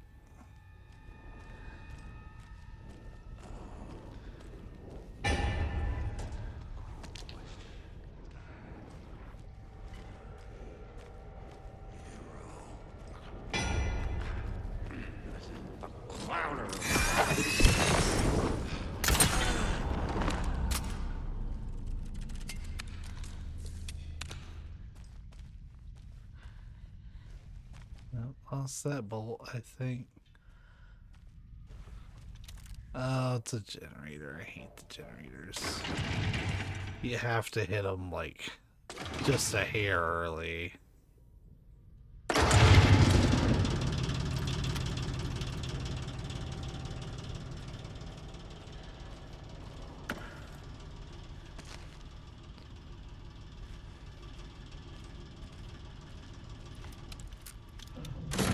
Nope, lost that bolt, I think. Oh, it's a generator. I hate the generators. You have to hit them like just a hair early.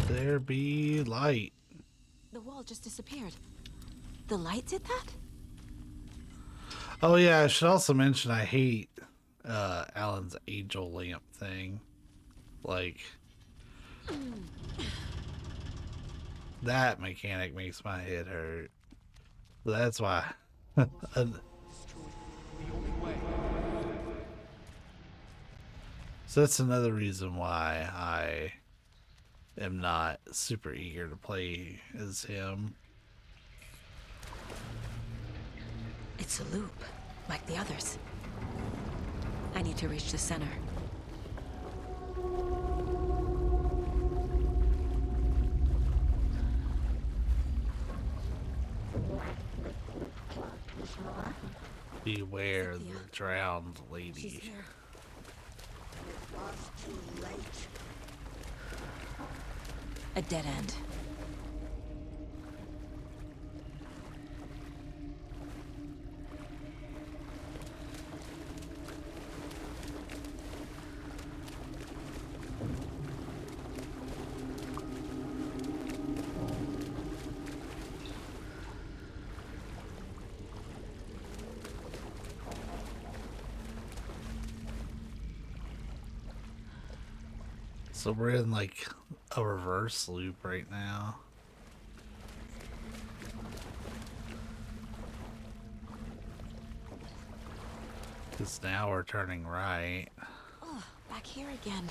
There be light. The wall just disappeared. The light did that? Oh yeah, I should also mention I hate Alan's angel lamp thing. Like that mechanic makes my head hurt. That's why. So that's another reason why I am not super eager to play as him. It's a loop, like the others. I need to reach the center. Beware the drowned lady. She's here. A dead end. So we're in like a reverse loop right now. Because now we're turning right. Oh, back here again.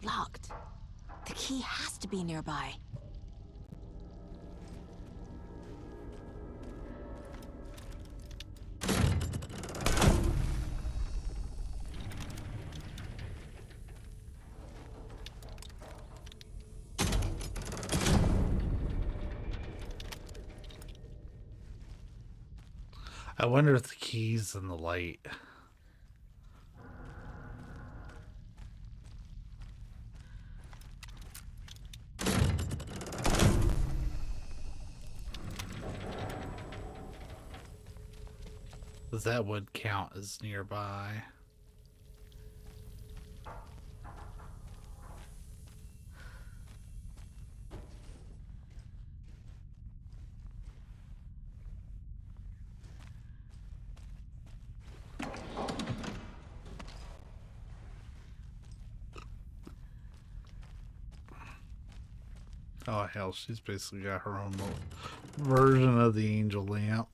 Locked. The key has to be nearby. I wonder if the key's in the light. Because that would count as nearby. Oh hell, she's basically got her own little version of the angel lamp.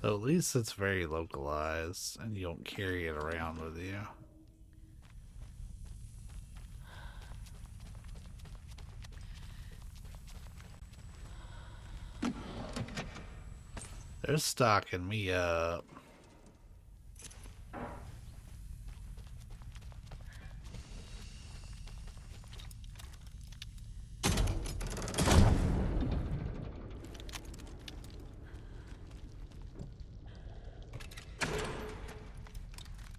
Though at least it's very localized and you don't carry it around with you. They're stocking me up.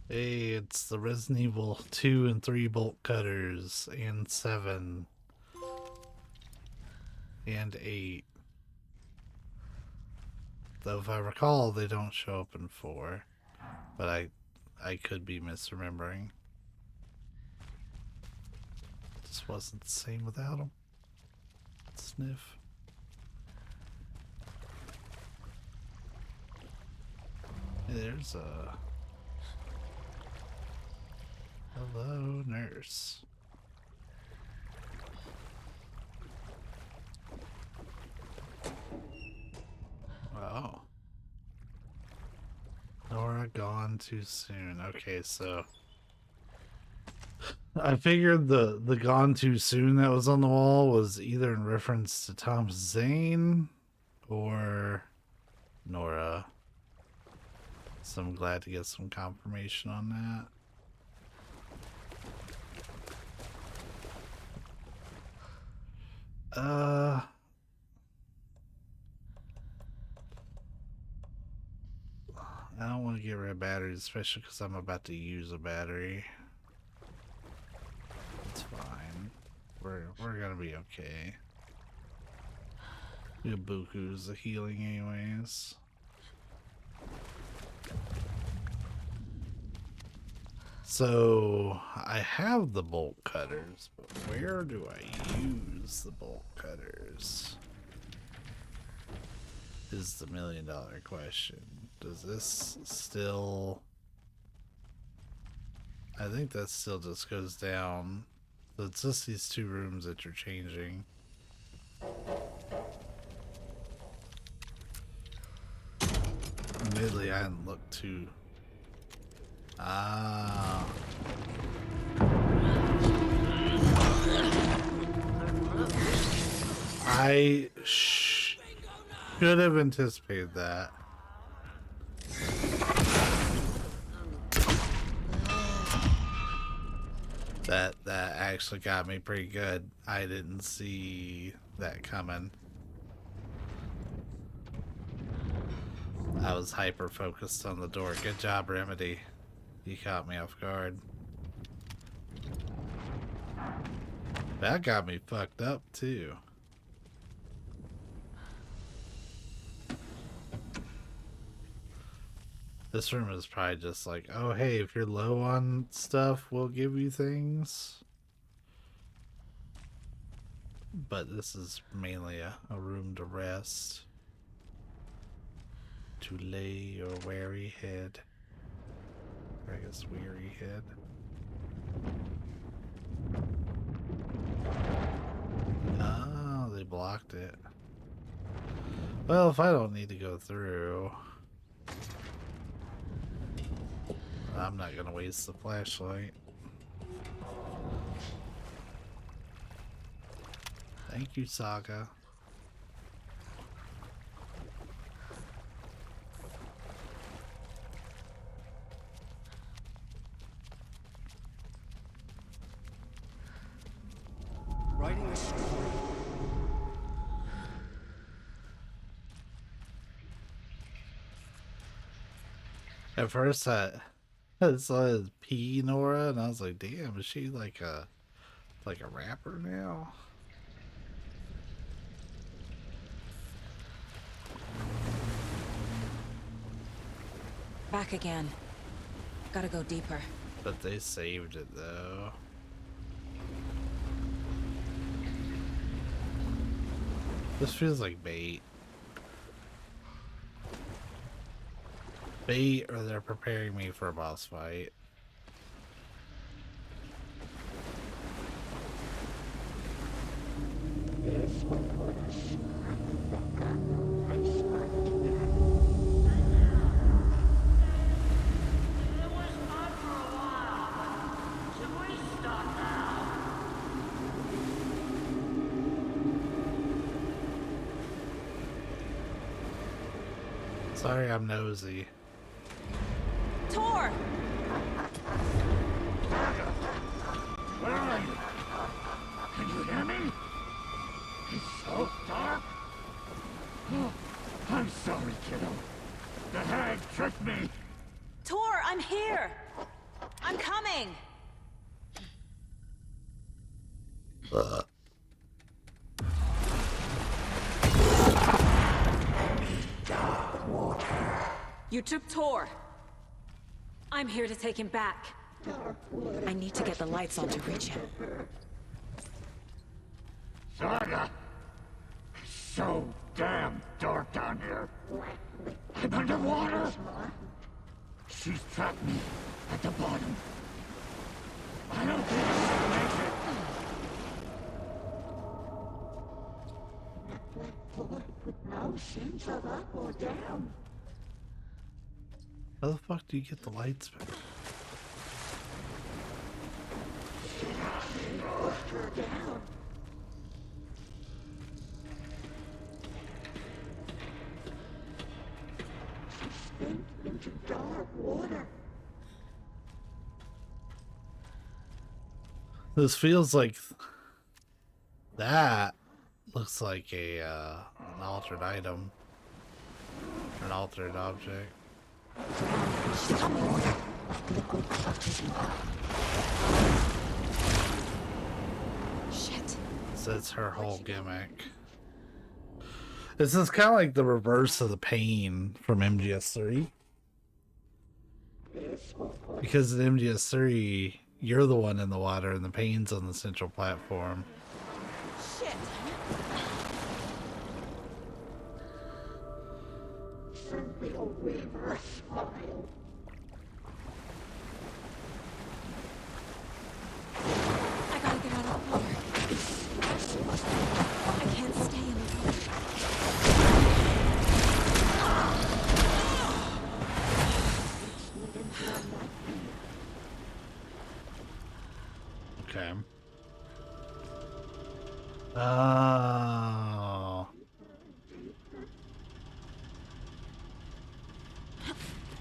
Hey, it's the Resident Evil 2 and 3 bolt cutters, and 7, and 8. Though if I recall, they don't show up in 4. But I could be misremembering. Just wasn't the same without them. Sniff. Hey, there's a... Hello, nurse. Oh. Nora gone too soon. Okay, so I figured the gone too soon that was on the wall was either in reference to Thomas Zane or Nora. So I'm glad to get some confirmation on that. I don't want to get rid of batteries, especially because I'm about to use a battery. It's fine. We're gonna be okay. We have bukus of healing anyways. So I have the bolt cutters, but where do I use the bolt cutters? Is the $1 million question. Does this still... I think that still just goes down. So it's just these 2 rooms that you're changing. Admittedly, I hadn't looked too... Ah. I should have anticipated that. That actually got me pretty good. I didn't see that coming. I was hyper focused on the door. Good job, Remedy. You caught me off guard. That got me fucked up too. This room is probably just like, oh hey, if you're low on stuff, we'll give you things. But this is mainly a room to rest. To lay your weary head. I guess weary head. Oh, they blocked it. Well, if I don't need to go through, I'm not gonna waste the flashlight. Thank you, Saga. Writing a story. At first, I saw his P Nora, and I was like, damn, is she like a rapper now? Back again. Gotta go deeper. But they saved it though. This feels like bait. Bait, or they're preparing me for a boss fight. Sorry, I'm nosy. Tor! Where are you? Can you hear me? It's so dark. Oh, I'm sorry, kiddo. The hag tricked me. Tor, I'm here! I'm coming! You took Tor. I'm here to take him back. I need to get the lights on to reach him. Saga! It's so damn dark down here. I'm underwater. She's trapped me at the bottom. I don't think I'm gonna make it. No sense of up or down. How the fuck do you get the lights back? Into dark water. This feels like that looks like a an altered item, or an altered object. Shit. So it's her whole gimmick. This is kind of like the reverse of the pain from MGS3. Because in MGS3, you're the one in the water and the pain's on the central platform. Shit. Simply a reverse smile. I gotta get out of the water. I can't stay in the water. Okay. Oh.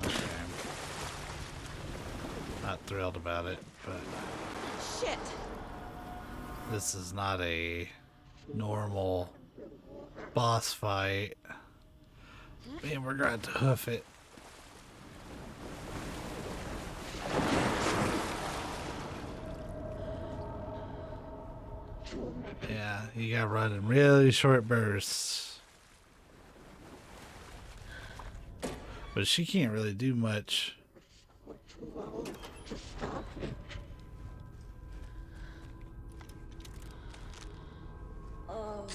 Okay. Not thrilled about it, but Shit. this is not a normal boss fight. Man, we're going to hoof it. Yeah, you gotta run in really short bursts. But she can't really do much. Oh.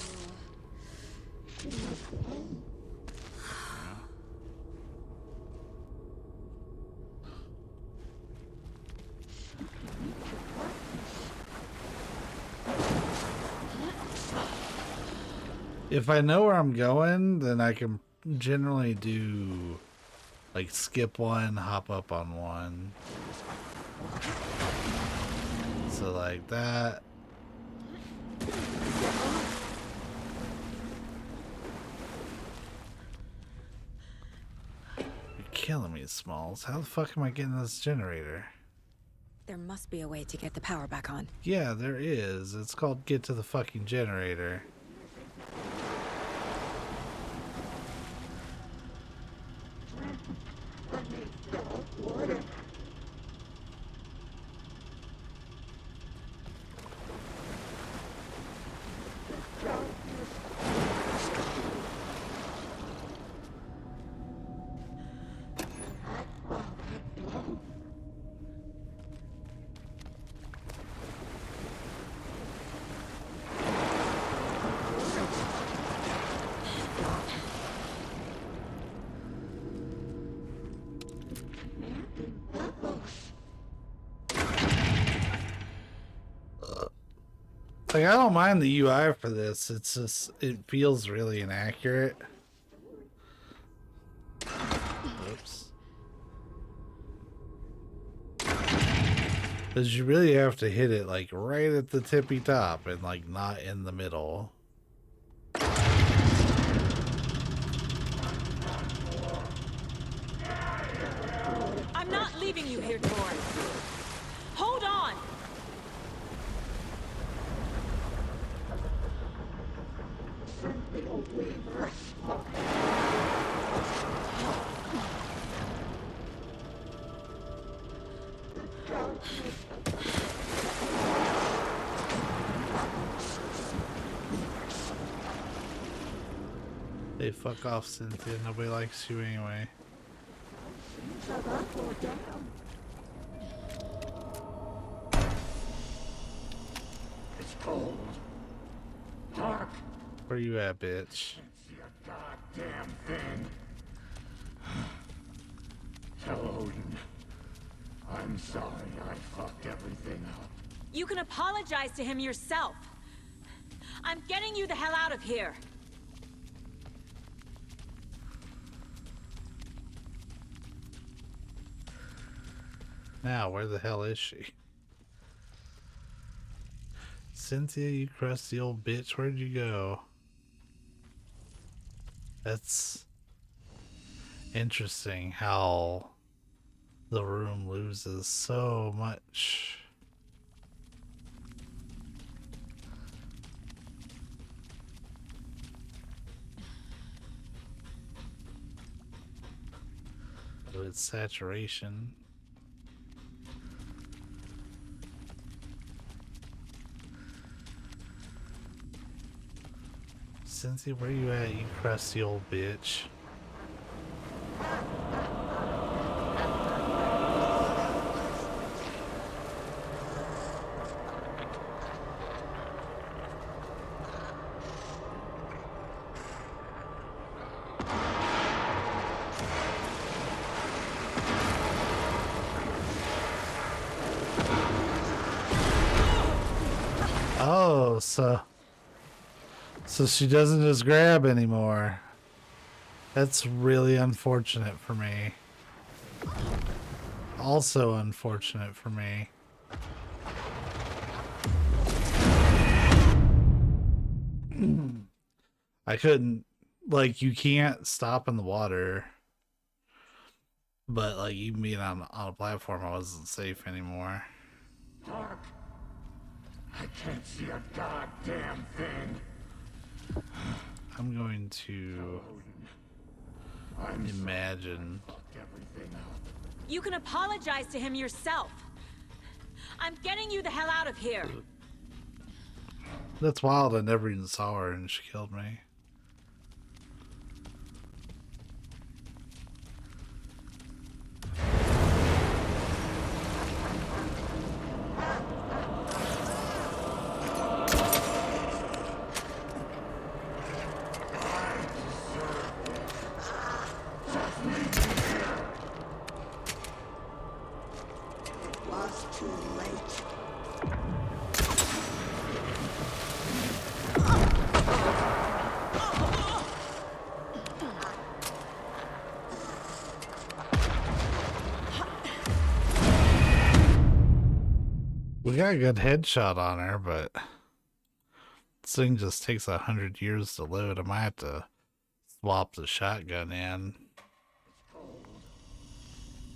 If I know where I'm going, then I can generally do like skip one, hop up on one. So like that. You're killing me, Smalls. How the fuck am I getting this generator? There must be a way to get the power back on. Yeah, there is. It's called get to the fucking generator. Like, I don't mind the UI for this. It's just, it feels really inaccurate. Oops. Because you really have to hit it, like, right at the tippy top and, like, not in the middle. I'm not leaving you here, Tor. Hold on! Hey, fuck off, Cynthia. Nobody likes you anyway. It's cold. Dark. Where you at, bitch? See a goddamn thing. Tell Odin. I'm sorry I fucked everything up. You can apologize to him yourself. I'm getting you the hell out of here. Now, where the hell is she? Cynthia, you crusty old bitch, where'd you go? That's interesting how the room loses so much. Oh, it's saturation. Cynthia, where you at, you crusty old bitch? Oh, so she doesn't just grab anymore. That's really unfortunate for me. Also unfortunate for me. I couldn't, like, you can't stop in the water. But, like, even being on a platform, I wasn't safe anymore. Dark. I can't see a goddamn thing. I'm going to imagine. You can apologize to him yourself. I'm getting you the hell out of here. That's wild. I never even saw her and she killed me. Was too late. We got a good headshot on her, but this thing just takes 100 years to load. I might have to swap the shotgun in.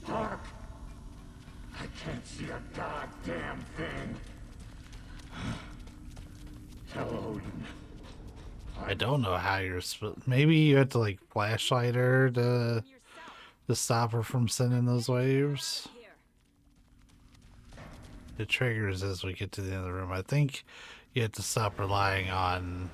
Dark. I can't see a goddamn thing. Tell Odin. I don't know how you're supposed. Maybe you have to like flashlight her to stop her from sending those waves. It triggers as we get to the end of the room. I think you have to stop relying on.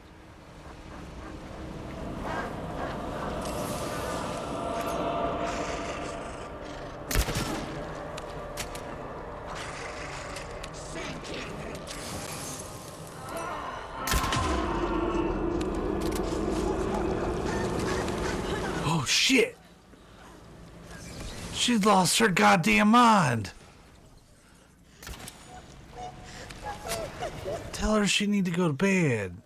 Oh shit! She lost her goddamn mind! Tell her she need to go to bed.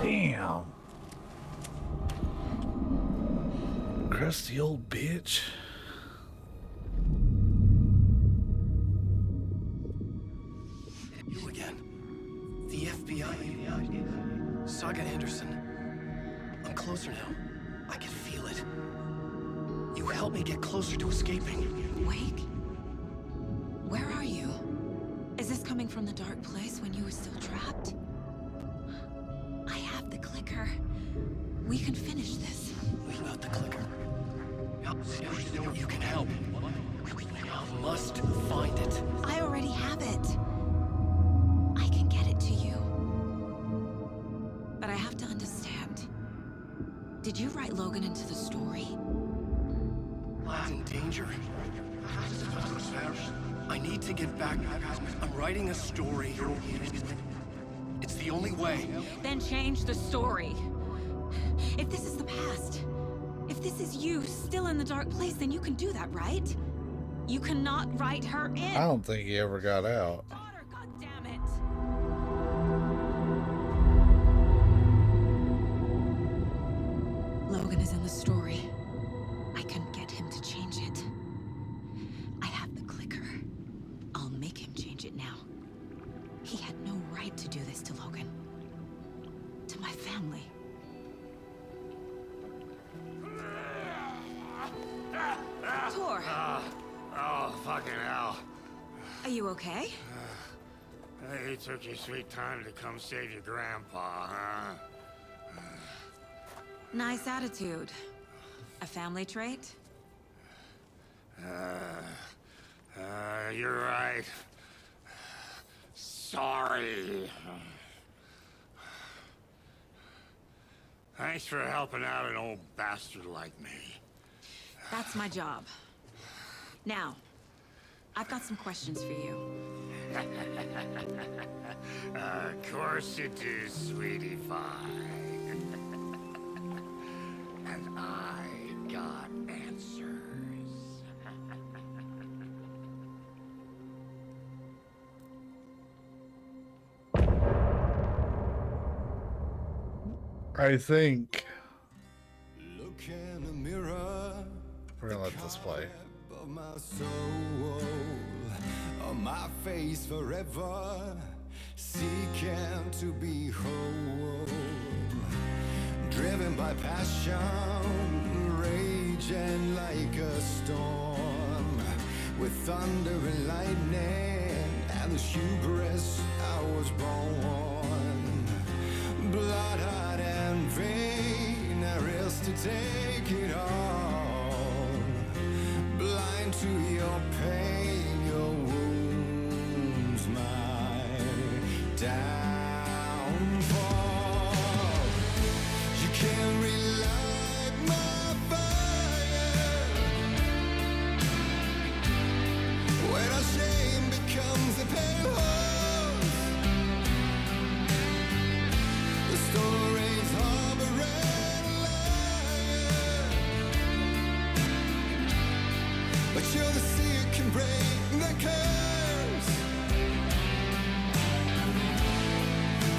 Damn. Crusty old bitch. You again. The FBI. Saga Anderson. I'm closer now. I can feel it. You helped me get closer to escaping. Wake? Where are you? Is this coming from the dark place when you were still trapped? I have the clicker. We can finish this. Without the clicker. You can help. I must find it. I already have it. I can get it to you. But I have to understand. Did you write Logan into the story? He's in danger. I need to get back. I'm writing a story. It's the only way. Then change the story. If this is the past, if this is you still in the dark place, then you can do that, right? You cannot write her in. I don't think he ever got out. God damn it. Logan is in the story. I can get him to change it. I have the clicker. I'll make him change it now. He had no right to do this to Logan. To my family. Tor! Oh, fucking hell. Are you okay? You took your sweet time to come save your grandpa, huh? Nice attitude. A family trait? You're right. Sorry. Thanks for helping out an old bastard like me. That's my job. Now, I've got some questions for you. Of course you do, sweetie pie. And I got answers. I think Look in the mirror. we're gonna let this play. Of my soul, on my face forever, seeking to be whole, driven by passion, raging like a storm, with thunder and lightning, and the hubris I was born, blood hot and vain, I risk to take it all, blind to your pain, your wounds, my downfall. You can't relight my fire when our shame becomes a pale horse. The stories harboring liar, but you're the sea can break the curse.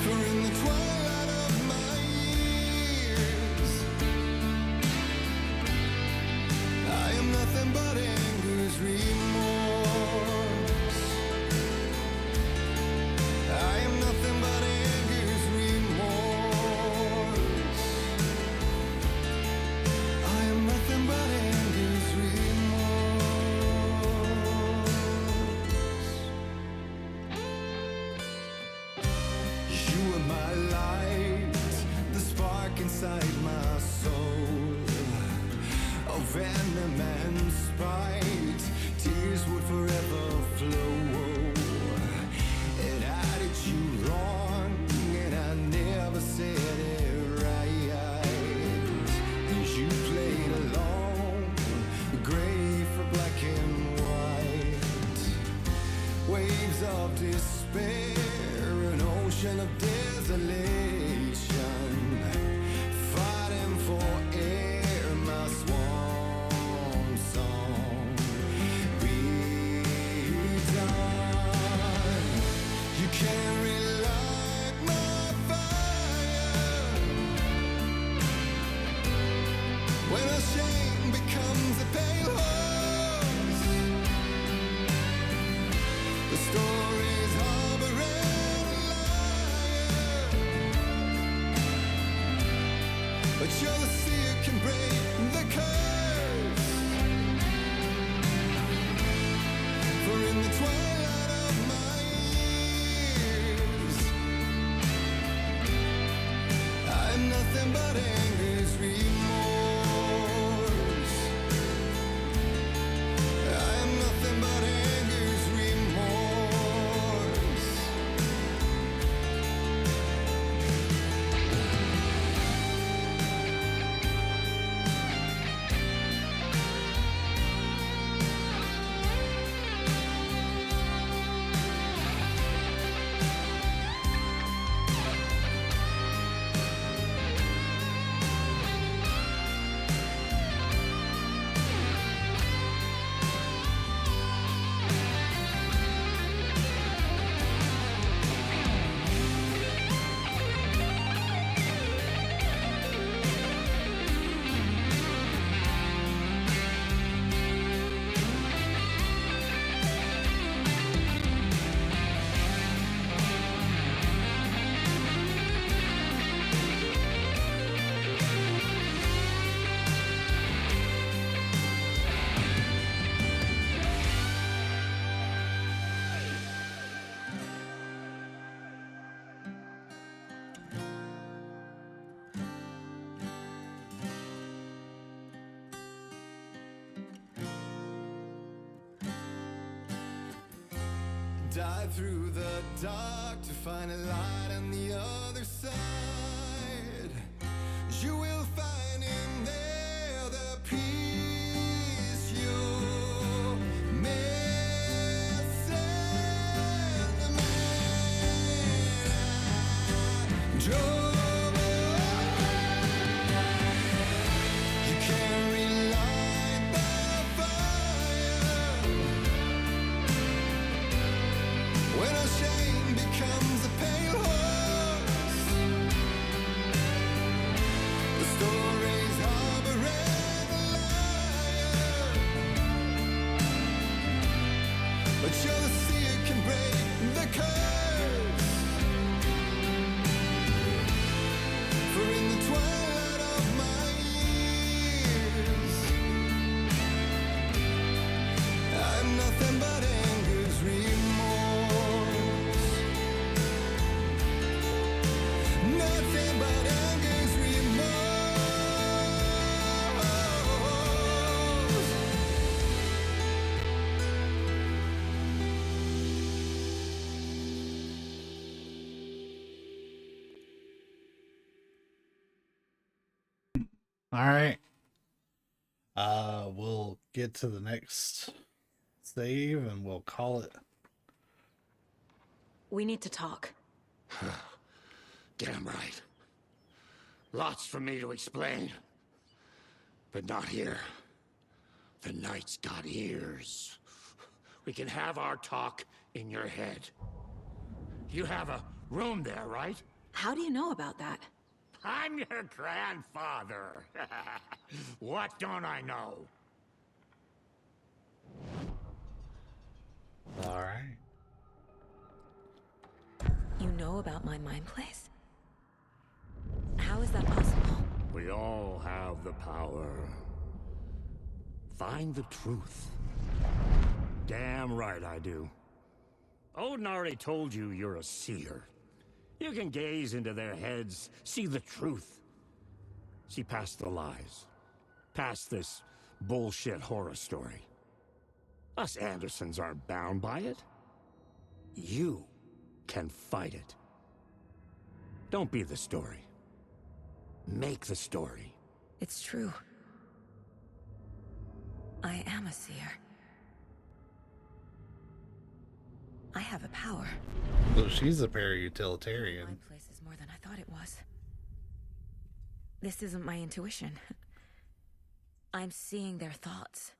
For in the twilight of my years, I am nothing but anger's remorse. I am nothing but anger's remorse. I am nothing but anger's remorse. You are my light, the spark inside my soul, of venom and spite, tears would forever flow. It had it you wrong. despair, an ocean of desolation, fighting for air, my swan song be done. You can't relight my fire when a shame becomes a pale horse. The story's harboring a liar, but you're the sea can break the curse. For in the twilight of my years, I'm nothing but anger's remorse. I'm nothing but anger's remorse. Dive through the dark to find a light on the other side. You will find in there the peace you're missing. The man I drove. You can't relight the fire when a shame becomes a pale horse. The story's harboring a liar, but you're the sea that can break the curse. For in the twilight of my years, I'm nothing but anger's remorse. Nothing but anger's remorse. All right. We'll get to the next save and we'll call it. We need to talk. Damn right. Lots for me to explain. But not here. The night's got ears. We can have our talk in your head. You have a room there, right? How do you know about that? I'm your grandfather. What don't I know? All right. You know about my mind place? How is that possible? We all have the power. Find the truth. Damn right I do. Odin already told you you're a seer. You can gaze into their heads, see the truth. See past the lies. Past this bullshit horror story. Us Andersons aren't bound by it. You can fight it. Don't be the story. Make the story. It's true. I am a seer. I have a power. So she's a para-utilitarian. My place is more than I thought it was. This isn't my intuition. I'm seeing their thoughts.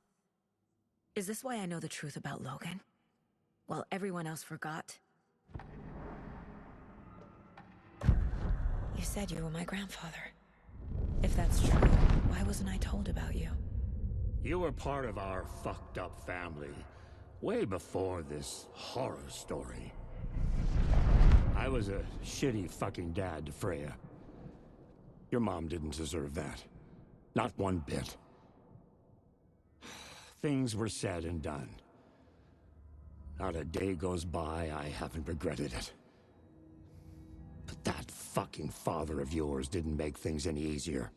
Is this why I know the truth about Logan? While everyone else forgot? You said you were my grandfather. If that's true, why wasn't I told about you? You were part of our fucked up family way before this horror story. I was a shitty fucking dad to Freya. Your mom didn't deserve that. Not one bit. Things were said and done. Not a day goes by I haven't regretted it. But that fucking father of yours didn't make things any easier.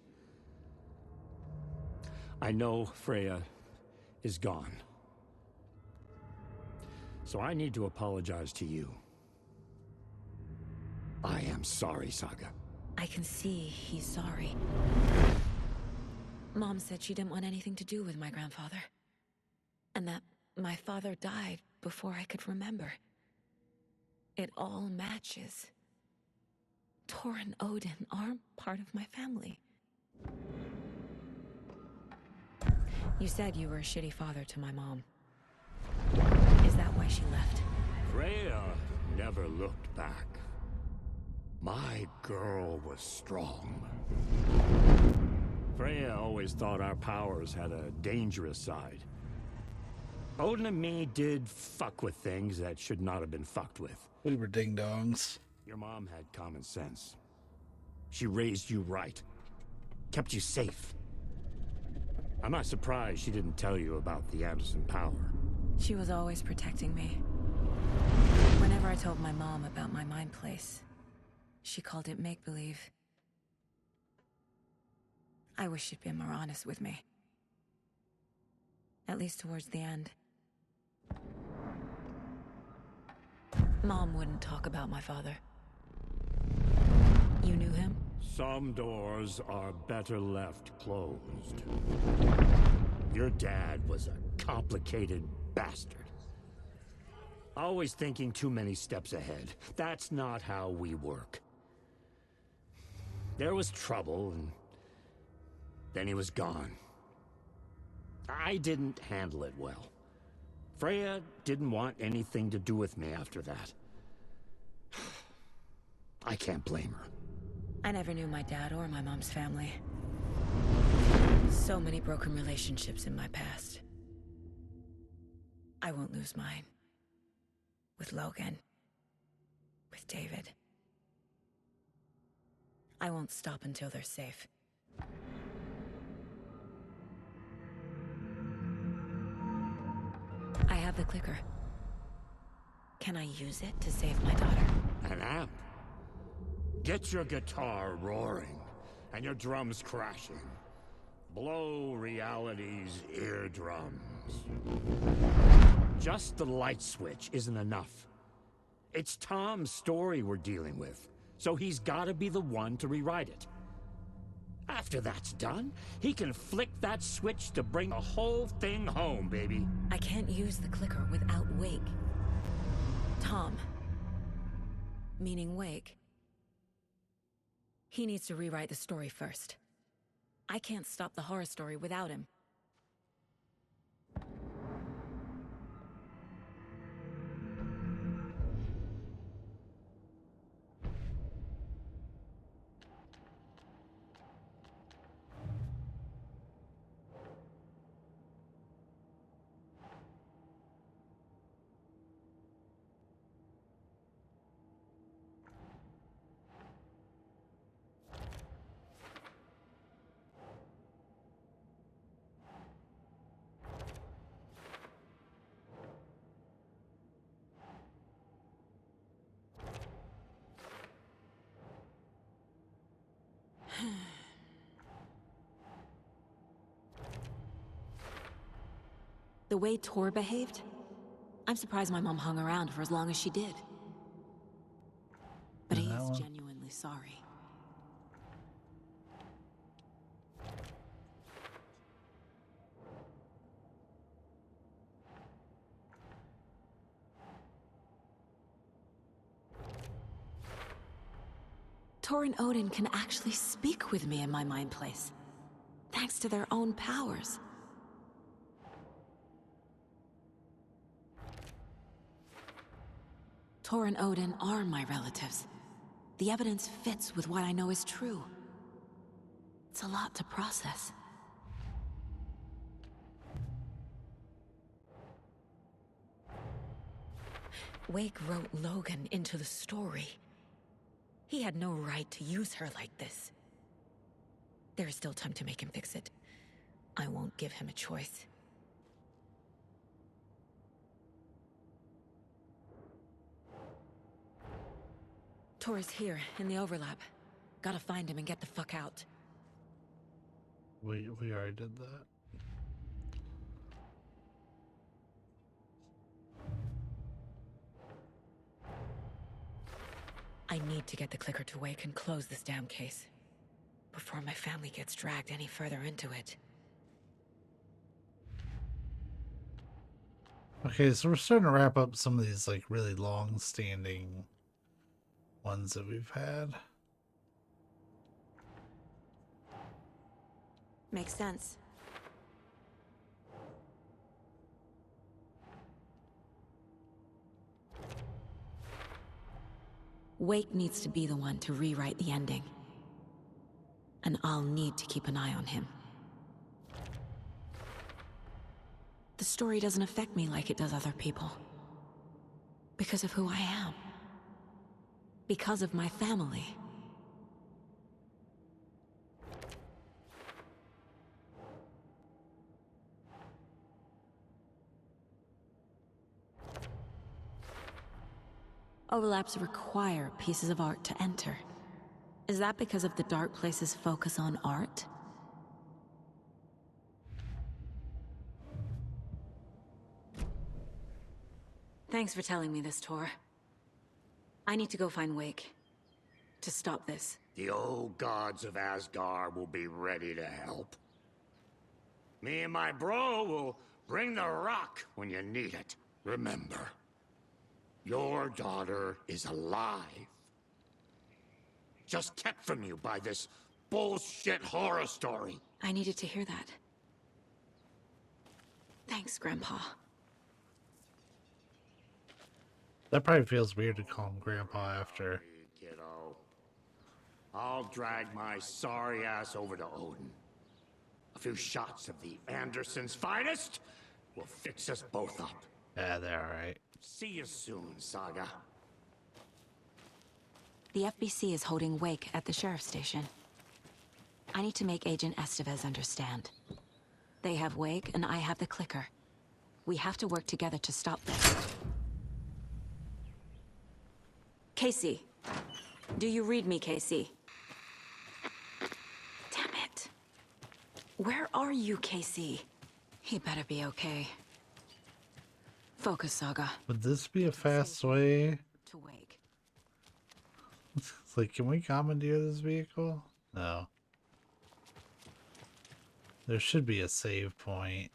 I know Freya is gone. So I need to apologize to you. I am sorry, Saga. I can see he's sorry. Mom said she didn't want anything to do with my grandfather. And that my father died before I could remember. It all matches. Tor and Odin are part of my family. You said you were a shitty father to my mom. Is that why she left? Freya never looked back. My girl was strong. Freya always thought our powers had a dangerous side. Odin and me did fuck with things that should not have been fucked with. We were ding-dongs. Your mom had common sense. She raised you right. Kept you safe. I'm not surprised she didn't tell you about the Anderson power. She was always protecting me. Whenever I told my mom about my mind place, she called it make-believe. I wish she'd been more honest with me. At least towards the end. Mom wouldn't talk about my father. You knew him? Some doors are better left closed. Your dad was a complicated bastard. Always thinking too many steps ahead. That's not how we work. There was trouble, and then he was gone. I didn't handle it well. Freya didn't want anything to do with me after that. I can't blame her. I never knew my dad or my mom's family. So many broken relationships in my past. I won't lose mine. With Logan. With David. I won't stop until they're safe. I have the clicker. Can I use it to save my daughter? An amp? Get your guitar roaring and your drums crashing. Blow reality's eardrums. Just the light switch isn't enough. It's Tom's story we're dealing with, so he's gotta be the one to rewrite it. After that's done, he can flick that switch to bring the whole thing home, baby. I can't use the clicker without Wake. Tom. Meaning Wake. He needs to rewrite the story first. I can't stop the horror story without him. The way Tor behaved? I'm surprised my mom hung around for as long as she did. But he is genuinely sorry. Tor and Odin can actually speak with me in my mind place, thanks to their own powers. Tor and Odin are my relatives. The evidence fits with what I know is true. It's a lot to process. Wake wrote Logan into the story. He had no right to use her like this. There is still time to make him fix it. I won't give him a choice. Tor is here, in the overlap. Gotta find him and get the fuck out. We already did that. I need to get the clicker to Wake and close this damn case before my family gets dragged any further into it. Okay, so we're starting to wrap up some of these like really long-standing ones that we've had. Makes sense. Wake needs to be the one to rewrite the ending. And I'll need to keep an eye on him. The story doesn't affect me like it does other people. Because of who I am. Because of my family. Overlaps require pieces of art to enter. Is that because of the Dark Place's focus on art? Thanks for telling me this, Tor. I need to go find Wake. To stop this. The old gods of Asgard will be ready to help. Me and my bro will bring the rock when you need it. Remember, your daughter is alive. Just kept from you by this bullshit horror story. I needed to hear that. Thanks, Grandpa. That probably feels weird to call him Grandpa after. Kiddo. I'll drag my sorry ass over to Odin. A few shots of the Andersons' finest will fix us both up. Yeah, they're alright. See you soon, Saga. The FBC is holding Wake at the sheriff's station. I need to make Agent Estevez understand. They have Wake and I have the clicker. We have to work together to stop this. Casey. Do you read me, Casey? Damn it. Where are you, Casey? He better be okay. Focus, Saga. Would this be a fast way? To Wake. It's like, can we commandeer this vehicle? No. There should be a save point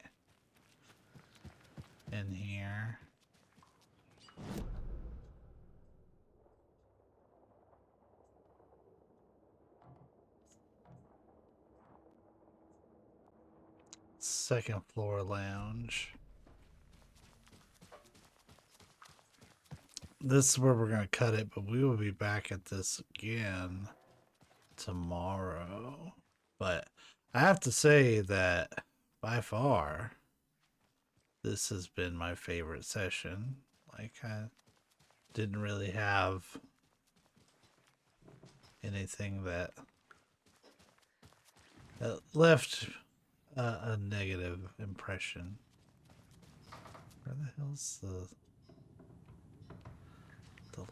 in here. Second floor lounge. This is where we're going to cut it, but we will be back at this again tomorrow. But I have to say that by far, this has been my favorite session. Like, I didn't really have anything that left a negative impression. Where the hell's the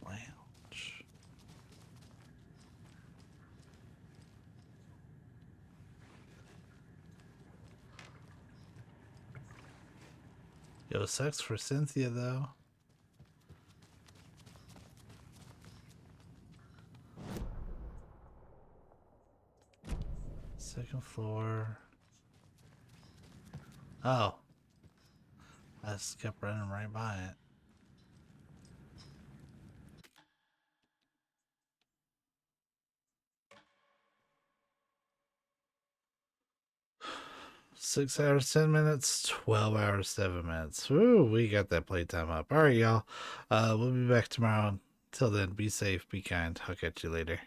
lounge? Yo, sucks for Cynthia though. Second floor. Oh. I just kept running right by it. 6 hours, 10 minutes, 12 hours, 7 minutes. Ooh, we got that playtime up. All right, y'all. We'll be back tomorrow. Till then, be safe, be kind. I'll catch you later.